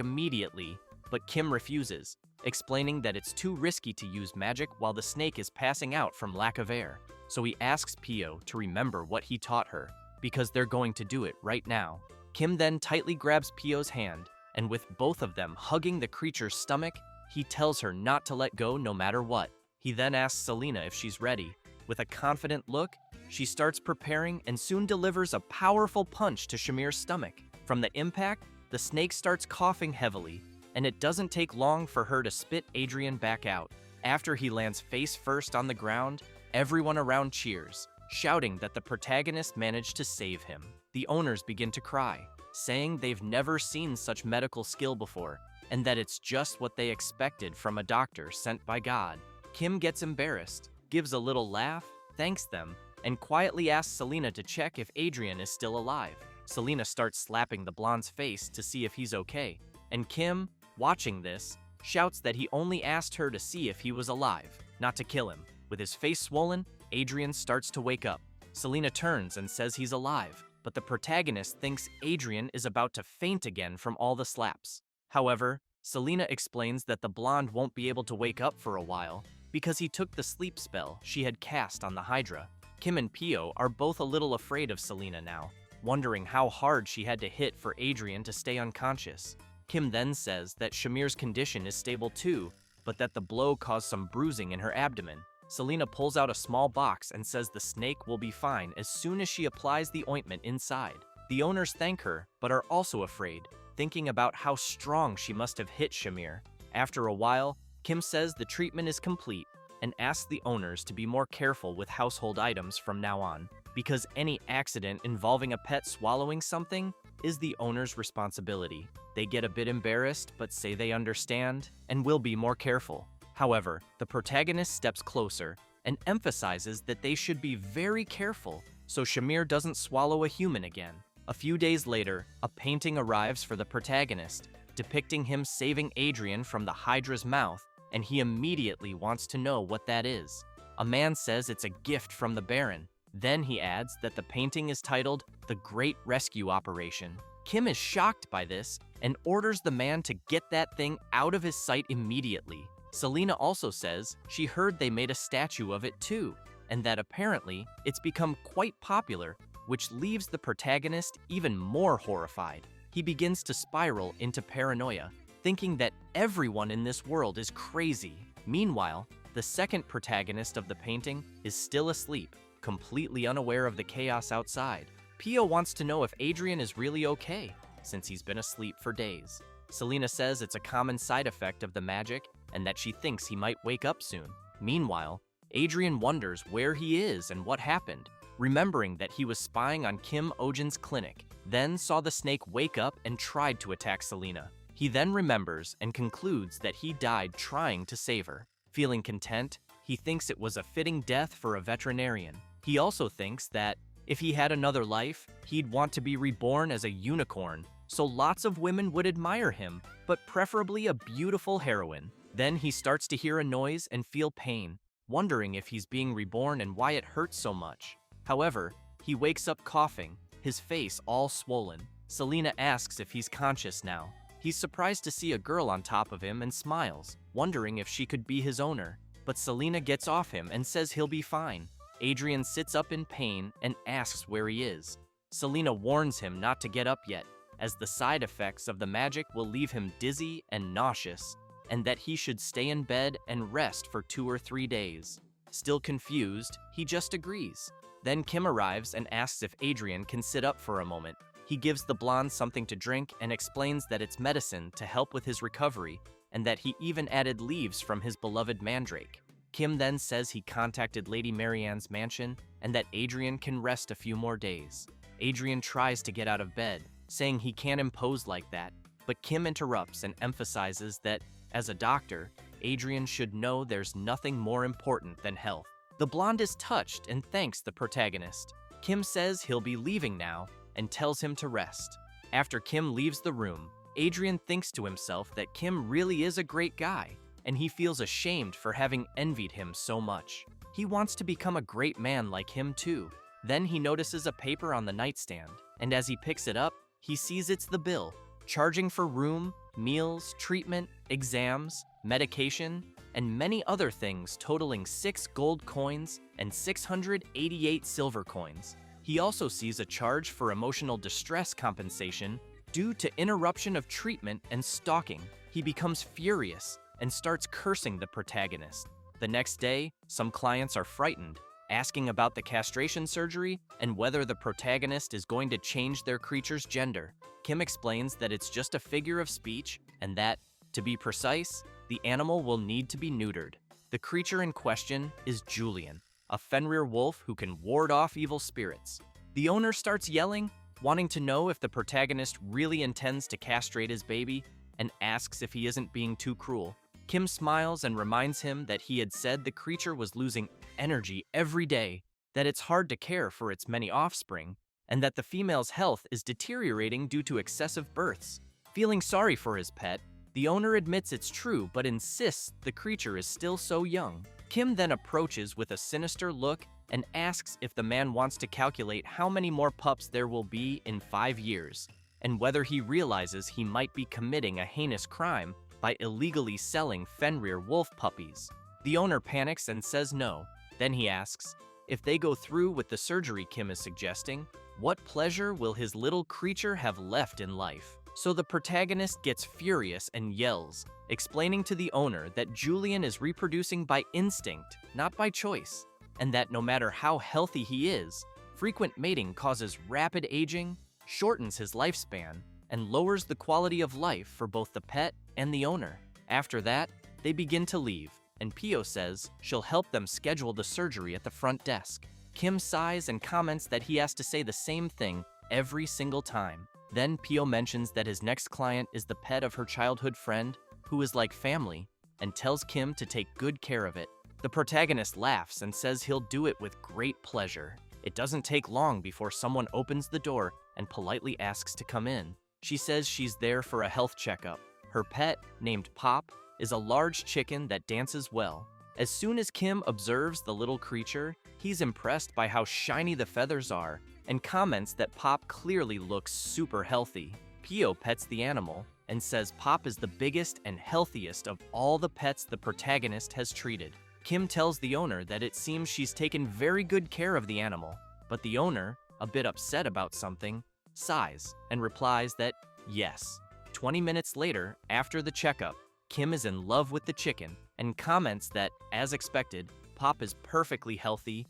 immediately, but Kim refuses, explaining that it's too risky to use magic while the snake is passing out from lack of air. So he asks Pio to remember what he taught her, because they're going to do it right now. Kim then tightly grabs Pio's hand, and with both of them hugging the creature's stomach, he tells her not to let go no matter what. He then asks Selena if she's ready. With a confident look, she starts preparing and soon delivers a powerful punch to Shamir's stomach. From the impact, the snake starts coughing heavily, and it doesn't take long for her to spit Adrian back out. After he lands face first on the ground, everyone around cheers, shouting that the protagonist managed to save him. The owners begin to cry, saying they've never seen such medical skill before, and that it's just what they expected from a doctor sent by God. Kim gets embarrassed, gives a little laugh, thanks them, and quietly asks Selena to check if Adrian is still alive. Selena starts slapping the blonde's face to see if he's okay, and Kim, watching this, shouts that he only asked her to see if he was alive, not to kill him. With his face swollen, Adrian starts to wake up. Selena turns and says he's alive, but the protagonist thinks Adrian is about to faint again from all the slaps. However, Selena explains that the blonde won't be able to wake up for a while because he took the sleep spell she had cast on the Hydra. Kim and Pio are both a little afraid of Selena now, wondering how hard she had to hit for Adrian to stay unconscious. Kim then says that Shamir's condition is stable too, but that the blow caused some bruising in her abdomen. Selena pulls out a small box and says the snake will be fine as soon as she applies the ointment inside. The owners thank her, but are also afraid, thinking about how strong she must have hit Shamir. After a while, Kim says the treatment is complete and asks the owners to be more careful with household items from now on, because any accident involving a pet swallowing something is the owner's responsibility. They get a bit embarrassed, but say they understand and will be more careful. However, the protagonist steps closer and emphasizes that they should be very careful so Shamir doesn't swallow a human again. A few days later, a painting arrives for the protagonist, depicting him saving Adrian from the Hydra's mouth, and he immediately wants to know what that is. A man says it's a gift from the Baron. Then he adds that the painting is titled The Great Rescue Operation. Kim is shocked by this and orders the man to get that thing out of his sight immediately. Selena also says she heard they made a statue of it too, and that apparently it's become quite popular, which leaves the protagonist even more horrified. He begins to spiral into paranoia, thinking that everyone in this world is crazy. Meanwhile, the second protagonist of the painting is still asleep, completely unaware of the chaos outside. Pio wants to know if Adrian is really okay, since he's been asleep for days. Selena says it's a common side effect of the magic and that she thinks he might wake up soon. Meanwhile, Adrian wonders where he is and what happened, remembering that he was spying on Kim Ohjin's clinic, then saw the snake wake up and tried to attack Selena. He then remembers and concludes that he died trying to save her. Feeling content, he thinks it was a fitting death for a veterinarian. He also thinks that if he had another life, he'd want to be reborn as a unicorn, so lots of women would admire him, but preferably a beautiful heroine. Then he starts to hear a noise and feel pain, wondering if he's being reborn and why it hurts so much. However, he wakes up coughing, his face all swollen. Selena asks if he's conscious now. He's surprised to see a girl on top of him and smiles, wondering if she could be his owner. But Selena gets off him and says he'll be fine. Adrian sits up in pain and asks where he is. Selena warns him not to get up yet, as the side effects of the magic will leave him dizzy and nauseous, and that he should stay in bed and rest for 2 or 3 days. Still confused, he just agrees. Then Kim arrives and asks if Adrian can sit up for a moment. He gives the blonde something to drink and explains that it's medicine to help with his recovery, and that he even added leaves from his beloved mandrake. Kim then says he contacted Lady Marianne's mansion and that Adrian can rest a few more days. Adrian tries to get out of bed, saying he can't impose like that, but Kim interrupts and emphasizes that, as a doctor, Adrian should know there's nothing more important than health. The blonde is touched and thanks the protagonist. Kim says he'll be leaving now and tells him to rest. After Kim leaves the room, Adrian thinks to himself that Kim really is a great guy, and he feels ashamed for having envied him so much. He wants to become a great man like him too. Then he notices a paper on the nightstand, and as he picks it up, he sees it's the bill, charging for room, meals, treatment, exams, medication, and many other things totaling 6 gold coins and 688 silver coins. He also sees a charge for emotional distress compensation due to interruption of treatment and stalking. He becomes furious and starts cursing the protagonist. The next day, some clients are frightened, asking about the castration surgery and whether the protagonist is going to change their creature's gender. Kim explains that it's just a figure of speech and that, to be precise, the animal will need to be neutered. The creature in question is Julian, a Fenrir wolf who can ward off evil spirits. The owner starts yelling, wanting to know if the protagonist really intends to castrate his baby, and asks if he isn't being too cruel. Kim smiles and reminds him that he had said the creature was losing energy every day, that it's hard to care for its many offspring, and that the female's health is deteriorating due to excessive births. Feeling sorry for his pet, the owner admits it's true but insists the creature is still so young. Kim then approaches with a sinister look and asks if the man wants to calculate how many more pups there will be in 5 years, and whether he realizes he might be committing a heinous crime by illegally selling Fenrir wolf puppies. The owner panics and says no. Then he asks, if they go through with the surgery Kim is suggesting, what pleasure will his little creature have left in life? So the protagonist gets furious and yells, explaining to the owner that Julian is reproducing by instinct, not by choice, and that no matter how healthy he is, frequent mating causes rapid aging, shortens his lifespan, and lowers the quality of life for both the pet and the owner. After that, they begin to leave, and Pio says she'll help them schedule the surgery at the front desk. Kim sighs and comments that he has to say the same thing every single time. Then Pio mentions that his next client is the pet of her childhood friend, who is like family, and tells Kim to take good care of it. The protagonist laughs and says he'll do it with great pleasure. It doesn't take long before someone opens the door and politely asks to come in. She says she's there for a health checkup. Her pet, named Pop, is a large chicken that dances well. As soon as Kim observes the little creature, he's impressed by how shiny the feathers are and comments that Pop clearly looks super healthy. Pio pets the animal and says Pop is the biggest and healthiest of all the pets the protagonist has treated. Kim tells the owner that it seems she's taken very good care of the animal, but the owner, a bit upset about something, sighs and replies that yes. 20 minutes later, after the checkup, Kim is in love with the chicken and comments that, as expected, Pop is perfectly healthy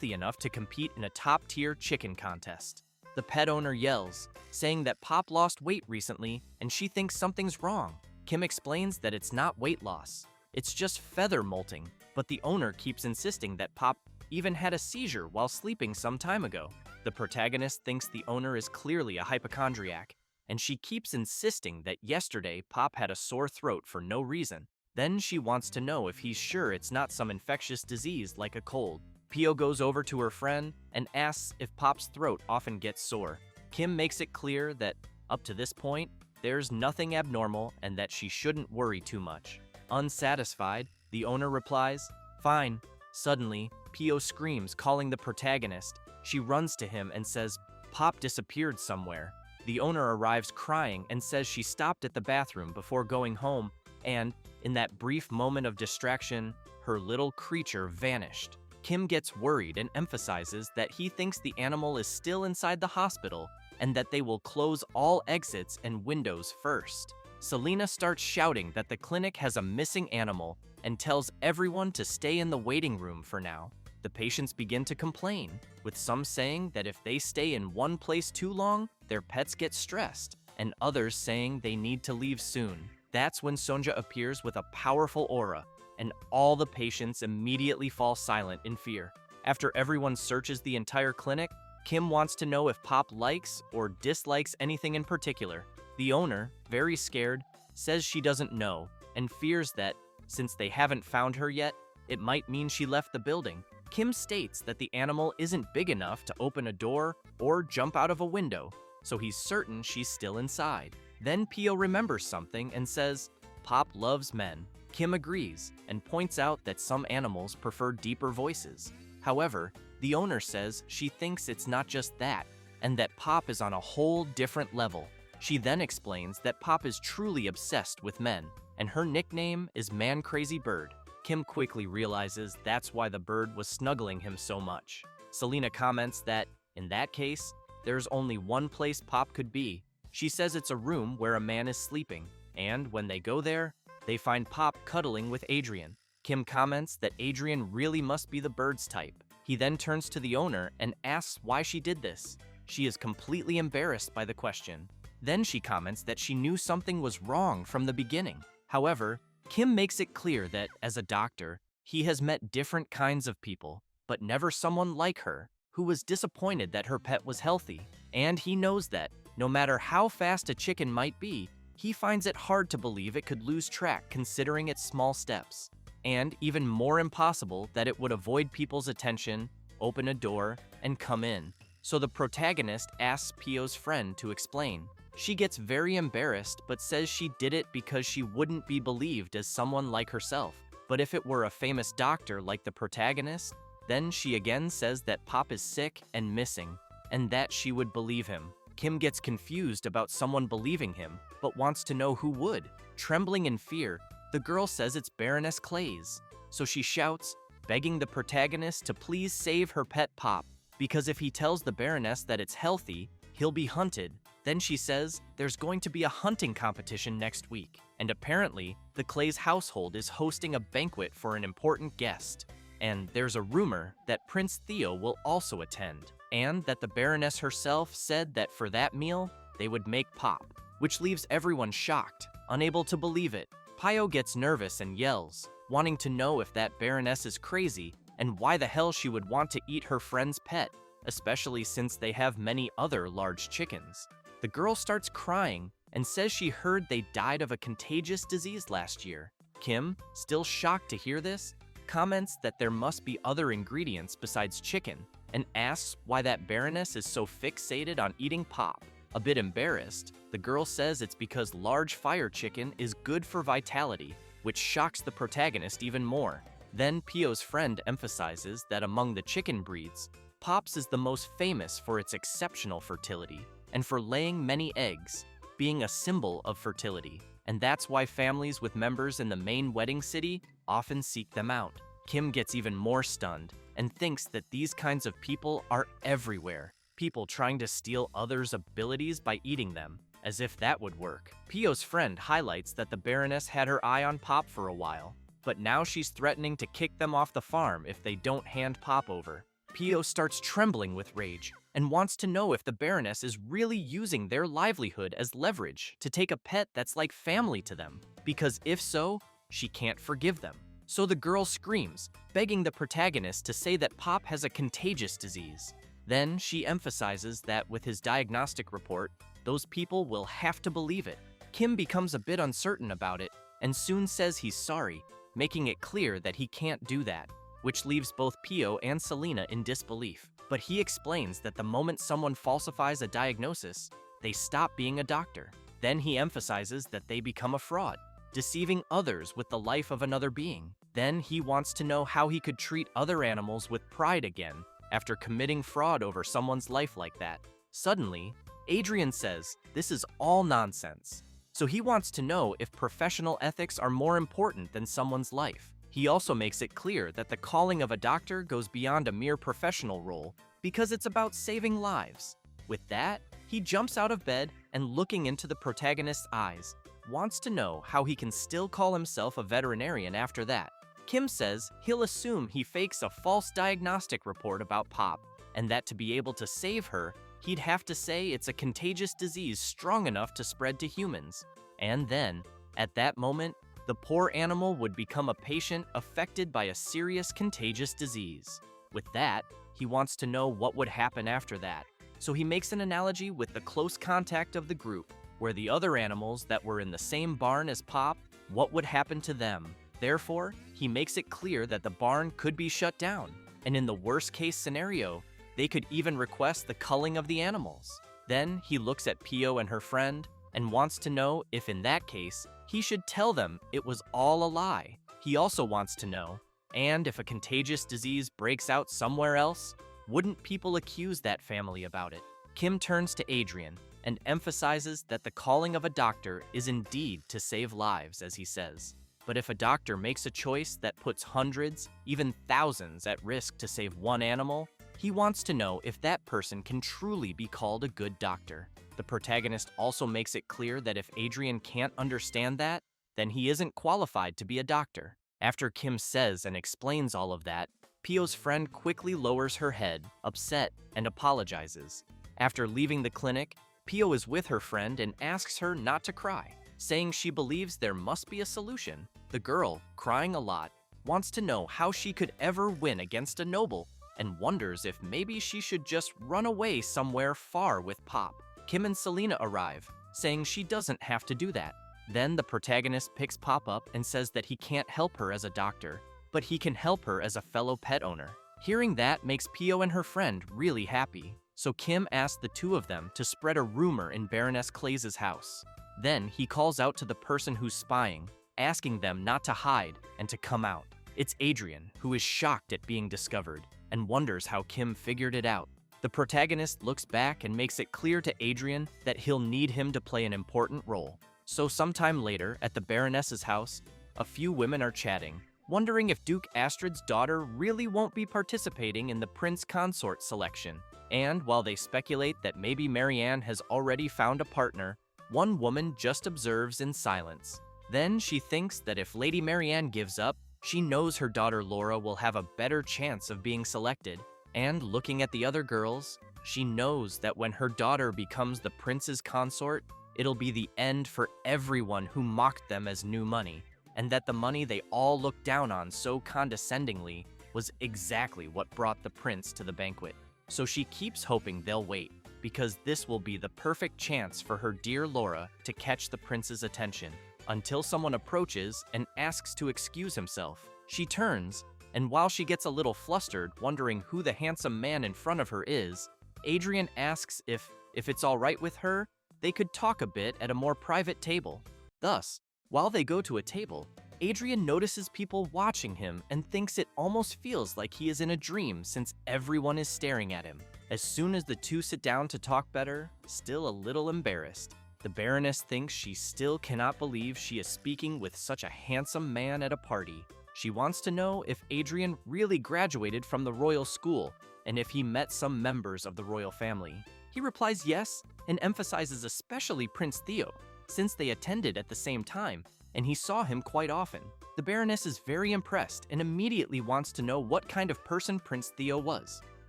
enough to compete in a top-tier chicken contest. The pet owner yells, saying that Pop lost weight recently and she thinks something's wrong. Kim explains that it's not weight loss, it's just feather molting, but the owner keeps insisting that Pop even had a seizure while sleeping some time ago. The protagonist thinks the owner is clearly a hypochondriac, and she keeps insisting that yesterday Pop had a sore throat for no reason. Then she wants to know if he's sure it's not some infectious disease like a cold. Pio goes over to her friend and asks if Pop's throat often gets sore. Kim makes it clear that, up to this point, there's nothing abnormal and that she shouldn't worry too much. Unsatisfied, the owner replies, "Fine." Suddenly, Pio screams, calling the protagonist. She runs to him and says, "Pop disappeared somewhere." The owner arrives crying and says she stopped at the bathroom before going home, and, in that brief moment of distraction, her little creature vanished. Kim gets worried and emphasizes that he thinks the animal is still inside the hospital and that they will close all exits and windows first. Selena starts shouting that the clinic has a missing animal and tells everyone to stay in the waiting room for now. The patients begin to complain, with some saying that if they stay in one place too long, their pets get stressed, and others saying they need to leave soon. That's when Sonja appears with a powerful aura, and all the patients immediately fall silent in fear. After everyone searches the entire clinic, Kim wants to know if Pop likes or dislikes anything in particular. The owner, very scared, says she doesn't know, and fears that, since they haven't found her yet, it might mean she left the building. Kim states that the animal isn't big enough to open a door or jump out of a window, so he's certain she's still inside. Then Pio remembers something and says, "Pop loves men." Kim agrees and points out that some animals prefer deeper voices. However, the owner says she thinks it's not just that, and that Pop is on a whole different level. She then explains that Pop is truly obsessed with men, and her nickname is Man Crazy Bird. Kim quickly realizes that's why the bird was snuggling him so much. Selena comments that, in that case, there's only one place Pop could be. She says it's a room where a man is sleeping, and when they go there, they find Pop cuddling with Adrian. Kim comments that Adrian really must be the bird's type. He then turns to the owner and asks why she did this. She is completely embarrassed by the question. Then she comments that she knew something was wrong from the beginning. However, Kim makes it clear that, as a doctor, he has met different kinds of people, but never someone like her, who was disappointed that her pet was healthy. And he knows that, no matter how fast a chicken might be, he finds it hard to believe it could lose track considering its small steps. And even more impossible that it would avoid people's attention, open a door, and come in. So the protagonist asks Pio's friend to explain. She gets very embarrassed but says she did it because she wouldn't be believed as someone like herself. But if it were a famous doctor like the protagonist, then she again says that Pop is sick and missing, and that she would believe him. Kim gets confused about someone believing him, but wants to know who would. Trembling in fear, the girl says it's Baroness Clays. So she shouts, begging the protagonist to please save her pet Pop, because if he tells the Baroness that it's healthy, he'll be hunted. Then she says there's going to be a hunting competition next week, and apparently the Clays household is hosting a banquet for an important guest. And there's a rumor that Prince Theo will also attend, and that the Baroness herself said that for that meal, they would make Pop. which leaves everyone shocked, unable to believe it. Pio gets nervous and yells, wanting to know if that Baroness is crazy and why the hell she would want to eat her friend's pet, especially since they have many other large chickens. The girl starts crying and says she heard they died of a contagious disease last year. Kim, still shocked to hear this, comments that there must be other ingredients besides chicken and asks why that Baroness is so fixated on eating Pop. A bit embarrassed, the girl says it's because large fire chicken is good for vitality, which shocks the protagonist even more. Then Pio's friend emphasizes that among the chicken breeds, Pop's is the most famous for its exceptional fertility and for laying many eggs, being a symbol of fertility. And that's why families with members in the main wedding city often seek them out. Kim gets even more stunned and thinks that these kinds of people are everywhere. People trying to steal others' abilities by eating them, as if that would work. Pio's friend highlights that the Baroness had her eye on Pop for a while, but now she's threatening to kick them off the farm if they don't hand Pop over. Pio starts trembling with rage and wants to know if the Baroness is really using their livelihood as leverage to take a pet that's like family to them, because if so, she can't forgive them. So the girl screams, begging the protagonist to say that Pop has a contagious disease. Then she emphasizes that with his diagnostic report, those people will have to believe it. Kim becomes a bit uncertain about it and soon says he's sorry, making it clear that he can't do that, which leaves both Pio and Selena in disbelief. But he explains that the moment someone falsifies a diagnosis, they stop being a doctor. Then he emphasizes that they become a fraud, deceiving others with the life of another being. Then he wants to know how he could treat other animals with pride again after committing fraud over someone's life like that. Suddenly, Adrian says this is all nonsense. So he wants to know if professional ethics are more important than someone's life. He also makes it clear that the calling of a doctor goes beyond a mere professional role because it's about saving lives. With that, he jumps out of bed and, looking into the protagonist's eyes, wants to know how he can still call himself a veterinarian after that. Kim says he'll assume he fakes a false diagnostic report about Pop, and that to be able to save her, he'd have to say it's a contagious disease strong enough to spread to humans. And then, at that moment, the poor animal would become a patient affected by a serious contagious disease. With that, he wants to know what would happen after that. So he makes an analogy with the close contact of the group, where the other animals that were in the same barn as Pop, what would happen to them. Therefore, he makes it clear that the barn could be shut down, and in the worst-case scenario, they could even request the culling of the animals. Then he looks at Pio and her friend and wants to know if in that case, he should tell them it was all a lie. He also wants to know, and if a contagious disease breaks out somewhere else, wouldn't people accuse that family about it? Kim turns to Adrian and emphasizes that the calling of a doctor is indeed to save lives, as he says. But if a doctor makes a choice that puts hundreds, even thousands at risk to save one animal, he wants to know if that person can truly be called a good doctor. The protagonist also makes it clear that if Adrian can't understand that, then he isn't qualified to be a doctor. After Kim says and explains all of that, Pio's friend quickly lowers her head, upset, and apologizes. After leaving the clinic, Pio is with her friend and asks her not to cry, saying she believes there must be a solution. The girl, crying a lot, wants to know how she could ever win against a noble and wonders if maybe she should just run away somewhere far with Pop. Kim and Selena arrive, saying she doesn't have to do that. Then the protagonist picks Pop up and says that he can't help her as a doctor, but he can help her as a fellow pet owner. Hearing that makes Pio and her friend really happy, so Kim asks the two of them to spread a rumor in Baroness Clays's house. Then he calls out to the person who's spying, asking them not to hide and to come out. It's Adrian, who is shocked at being discovered and wonders how Kim figured it out. The protagonist looks back and makes it clear to Adrian that he'll need him to play an important role. So sometime later, at the Baroness's house, a few women are chatting, wondering if Duke Astrid's daughter really won't be participating in the prince consort selection. And while they speculate that maybe Marianne has already found a partner, one woman just observes in silence. Then she thinks that if Lady Marianne gives up, she knows her daughter Laura will have a better chance of being selected. And looking at the other girls, she knows that when her daughter becomes the prince's consort, it'll be the end for everyone who mocked them as new money, and that the money they all looked down on so condescendingly was exactly what brought the prince to the banquet. So she keeps hoping they'll wait, because this will be the perfect chance for her dear Laura to catch the prince's attention, until someone approaches and asks to excuse himself. She turns, and while she gets a little flustered, wondering who the handsome man in front of her is, Adrian asks if it's all right with her, they could talk a bit at a more private table. Thus, while they go to a table, Adrian notices people watching him and thinks it almost feels like he is in a dream since everyone is staring at him. As soon as the two sit down to talk better, still a little embarrassed, the Baroness thinks she still cannot believe she is speaking with such a handsome man at a party. She wants to know if Adrian really graduated from the royal school and if he met some members of the royal family. He replies yes and emphasizes especially Prince Theo, since they attended at the same time and he saw him quite often. The Baroness is very impressed and immediately wants to know what kind of person Prince Theo was.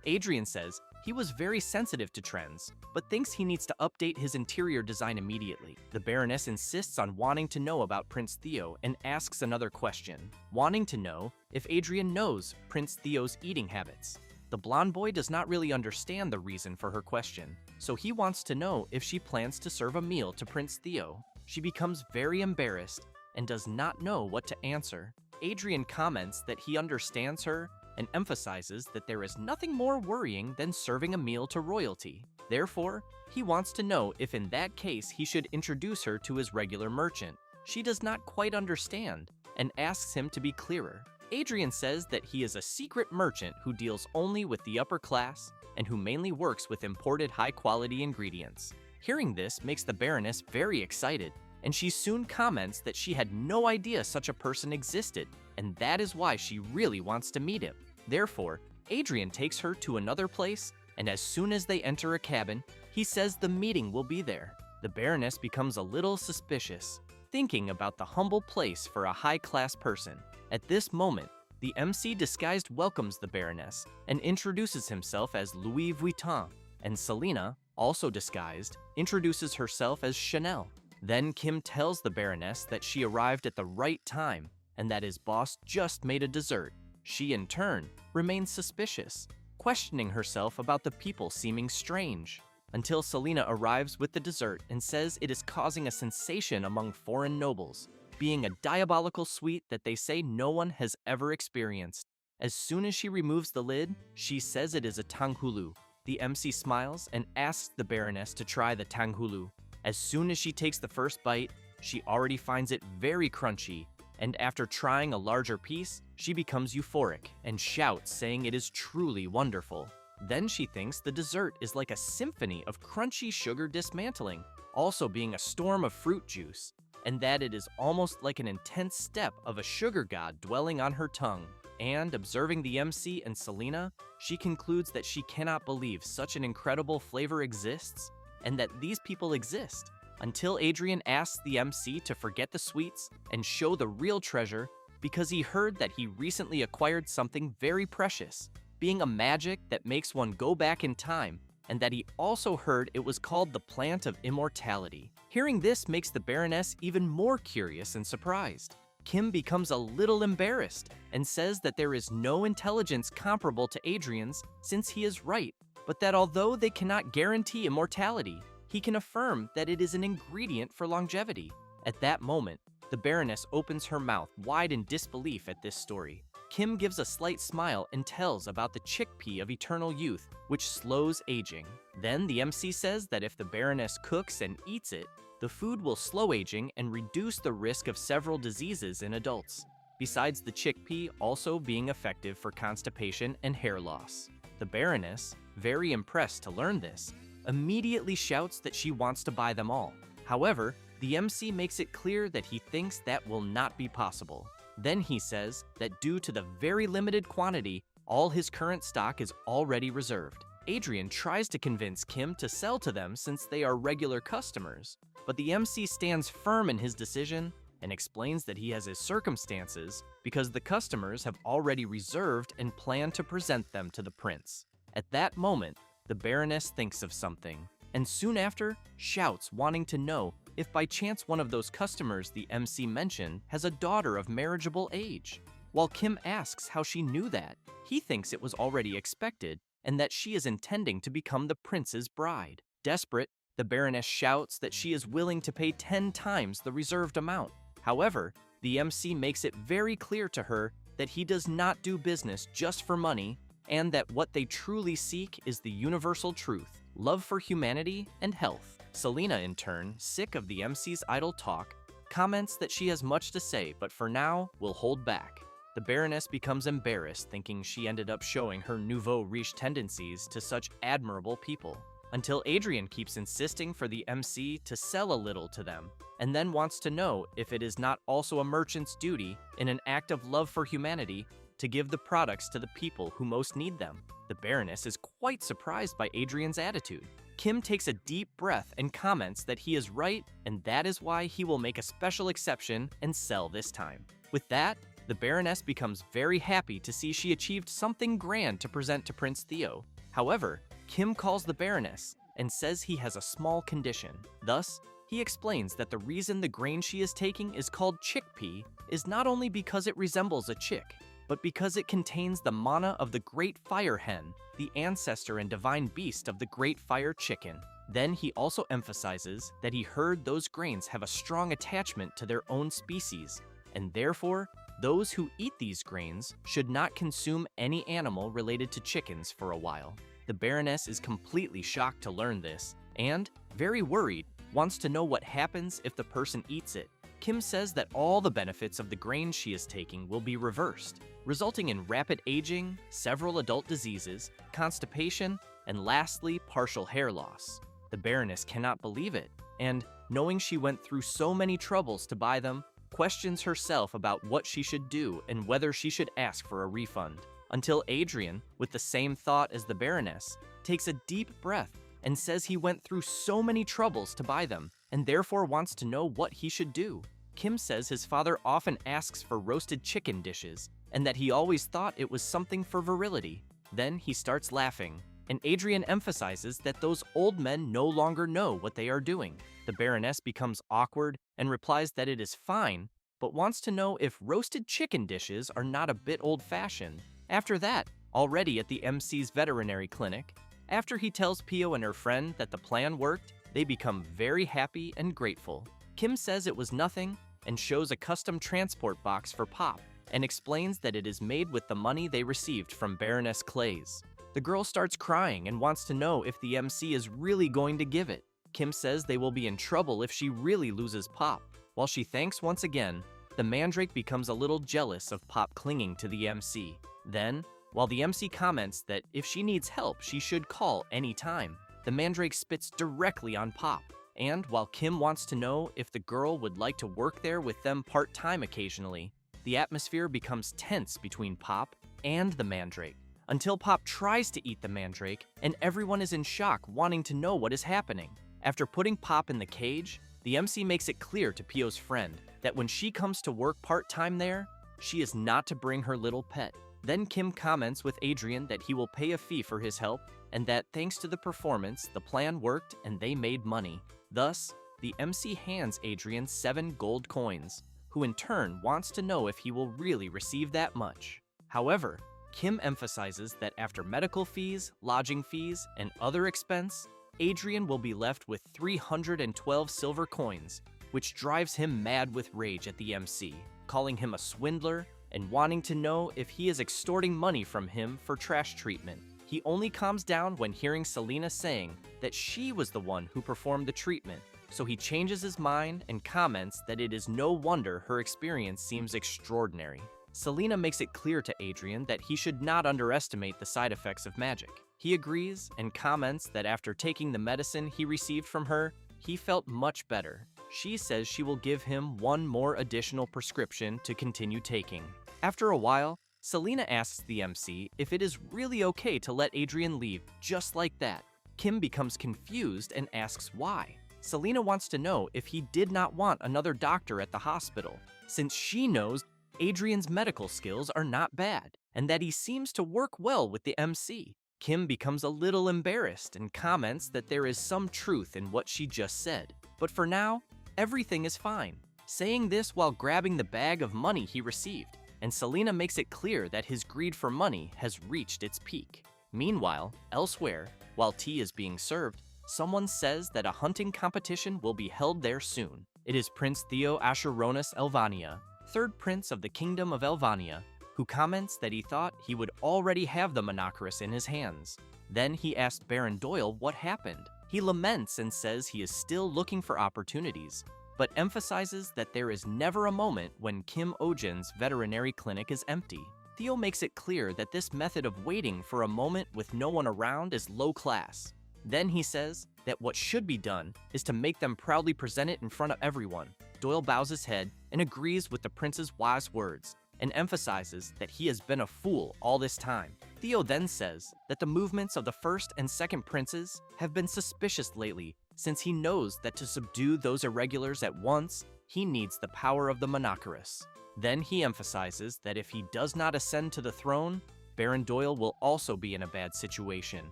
Adrian says he was very sensitive to trends, but thinks he needs to update his interior design immediately. The Baroness insists on wanting to know about Prince Theo and asks another question, wanting to know if Adrian knows Prince Theo's eating habits. The blonde boy does not really understand the reason for her question, so he wants to know if she plans to serve a meal to Prince Theo. She becomes very embarrassed and does not know what to answer. Adrian comments that he understands her and emphasizes that there is nothing more worrying than serving a meal to royalty. Therefore, he wants to know if in that case he should introduce her to his regular merchant. She does not quite understand and asks him to be clearer. Adrian says that he is a secret merchant who deals only with the upper class and who mainly works with imported high-quality ingredients. Hearing this makes the Baroness very excited, and she soon comments that she had no idea such a person existed, and that is why she really wants to meet him. Therefore, Adrian takes her to another place, and as soon as they enter a cabin, he says the meeting will be there. The Baroness becomes a little suspicious, thinking about the humble place for a high-class person. At this moment, the MC disguised welcomes the Baroness and introduces himself as Louis Vuitton, and Selena, also disguised, introduces herself as Chanel. Then Kim tells the Baroness that she arrived at the right time and that his boss just made a dessert. She, in turn, remains suspicious, questioning herself about the people seeming strange, until Selena arrives with the dessert and says it is causing a sensation among foreign nobles, being a diabolical sweet that they say no one has ever experienced. As soon as she removes the lid, she says it is a tanghulu. The MC smiles and asks the Baroness to try the tanghulu. As soon as she takes the first bite, she already finds it very crunchy, and after trying a larger piece, she becomes euphoric and shouts, saying it is truly wonderful. Then she thinks the dessert is like a symphony of crunchy sugar dismantling, also being a storm of fruit juice, and that it is almost like an intense step of a sugar god dwelling on her tongue. And observing the MC and Selena, she concludes that she cannot believe such an incredible flavor exists, and that these people exist, until Adrian asks the MC to forget the sweets and show the real treasure because he heard that he recently acquired something very precious, being a magic that makes one go back in time, and that he also heard it was called the Plant of Immortality. Hearing this makes the Baroness even more curious and surprised. Kim becomes a little embarrassed and says that there is no intelligence comparable to Adrian's since he is right, but that although they cannot guarantee immortality, he can affirm that it is an ingredient for longevity. At that moment, the Baroness opens her mouth wide in disbelief at this story. Kim gives a slight smile and tells about the chickpea of eternal youth, which slows aging. Then the MC says that if the Baroness cooks and eats it, the food will slow aging and reduce the risk of several diseases in adults, besides the chickpea also being effective for constipation and hair loss. The Baroness, very impressed to learn this, immediately shouts that she wants to buy them all. However, the MC makes it clear that he thinks that will not be possible. Then he says that due to the very limited quantity, all his current stock is already reserved. Adrian tries to convince Kim to sell to them since they are regular customers, but the MC stands firm in his decision and explains that he has his circumstances because the customers have already reserved and plan to present them to the prince. At that moment, the Baroness thinks of something and soon after, shouts wanting to know if by chance one of those customers the MC mentioned has a daughter of marriageable age. While Kim asks how she knew that, he thinks it was already expected and that she is intending to become the prince's bride. Desperate, the Baroness shouts that she is willing to pay 10 times the reserved amount. However, the MC makes it very clear to her that he does not do business just for money and that what they truly seek is the universal truth, love for humanity and health. Selena, in turn, sick of the MC's idle talk, comments that she has much to say but for now will hold back. The Baroness becomes embarrassed, thinking she ended up showing her nouveau riche tendencies to such admirable people, until Adrian keeps insisting for the MC to sell a little to them, and then wants to know if it is not also a merchant's duty, in an act of love for humanity, to give the products to the people who most need them. The Baroness is quite surprised by Adrian's attitude. Kim takes a deep breath and comments that he is right, and that is why he will make a special exception and sell this time. With that, the Baroness becomes very happy to see she achieved something grand to present to Prince Theo. However, Kim calls the Baroness and says he has a small condition. Thus, he explains that the reason the grain she is taking is called chickpea is not only because it resembles a chick, but because it contains the mana of the great fire hen, the ancestor and divine beast of the great fire chicken. Then he also emphasizes that he heard those grains have a strong attachment to their own species, and therefore, those who eat these grains should not consume any animal related to chickens for a while. The Baroness is completely shocked to learn this, and, very worried, wants to know what happens if the person eats it. Kim says that all the benefits of the grain she is taking will be reversed, resulting in rapid aging, several adult diseases, constipation, and lastly, partial hair loss. The Baroness cannot believe it, and, knowing she went through so many troubles to buy them, questions herself about what she should do and whether she should ask for a refund. Until Adrian, with the same thought as the Baroness, takes a deep breath and says he went through so many troubles to buy them and therefore wants to know what he should do. Kim says his father often asks for roasted chicken dishes and that he always thought it was something for virility. Then he starts laughing, and Adrian emphasizes that those old men no longer know what they are doing. The Baroness becomes awkward and replies that it is fine, but wants to know if roasted chicken dishes are not a bit old-fashioned. After that, already at the MC's veterinary clinic, after he tells Pio and her friend that the plan worked, they become very happy and grateful. Kim says it was nothing and shows a custom transport box for Pop and explains that it is made with the money they received from Baroness Clays. The girl starts crying and wants to know if the MC is really going to give it. Kim says they will be in trouble if she really loses Pop. While she thanks once again, the Mandrake becomes a little jealous of Pop clinging to the MC. Then, while the MC comments that if she needs help, she should call any time, the Mandrake spits directly on Pop. And while Kim wants to know if the girl would like to work there with them part-time occasionally, the atmosphere becomes tense between Pop and the Mandrake, until Pop tries to eat the Mandrake and everyone is in shock wanting to know what is happening. After putting Pop in the cage, the MC makes it clear to Pio's friend that when she comes to work part-time there, she is not to bring her little pet. Then Kim comments with Adrian that he will pay a fee for his help and that thanks to the performance, the plan worked and they made money. Thus, the MC hands Adrian 7 gold coins, who in turn wants to know if he will really receive that much. However, Kim emphasizes that after medical fees, lodging fees, and other expense, Adrian will be left with 312 silver coins, which drives him mad with rage at the MC, calling him a swindler and wanting to know if he is extorting money from him for trash treatment. He only calms down when hearing Selena saying that she was the one who performed the treatment, so he changes his mind and comments that it is no wonder her experience seems extraordinary. Selena makes it clear to Adrian that he should not underestimate the side effects of magic. He agrees and comments that after taking the medicine he received from her, he felt much better. She says she will give him one more additional prescription to continue taking. After a while, Selena asks the MC if it is really okay to let Adrian leave just like that. Kim becomes confused and asks why. Selena wants to know if he did not want another doctor at the hospital, since she knows Adrian's medical skills are not bad, and that he seems to work well with the MC. Kim becomes a little embarrassed and comments that there is some truth in what she just said. But for now, everything is fine, saying this while grabbing the bag of money he received, and Selena makes it clear that his greed for money has reached its peak. Meanwhile, elsewhere, while tea is being served, someone says that a hunting competition will be held there soon. It is Prince Theo Asheronus Elvania, third prince of the Kingdom of Elvania, who comments that he thought he would already have the monoceros in his hands. Then he asked Baron Doyle what happened. He laments and says he is still looking for opportunities, but emphasizes that there is never a moment when Kim Ohjin's veterinary clinic is empty. Theo makes it clear that this method of waiting for a moment with no one around is low class. Then he says that what should be done is to make them proudly present it in front of everyone. Doyle bows his head and agrees with the prince's wise words, and emphasizes that he has been a fool all this time. Theo then says that the movements of the first and second princes have been suspicious lately, since he knows that to subdue those irregulars at once, he needs the power of the monoceros. Then he emphasizes that if he does not ascend to the throne, Baron Doyle will also be in a bad situation.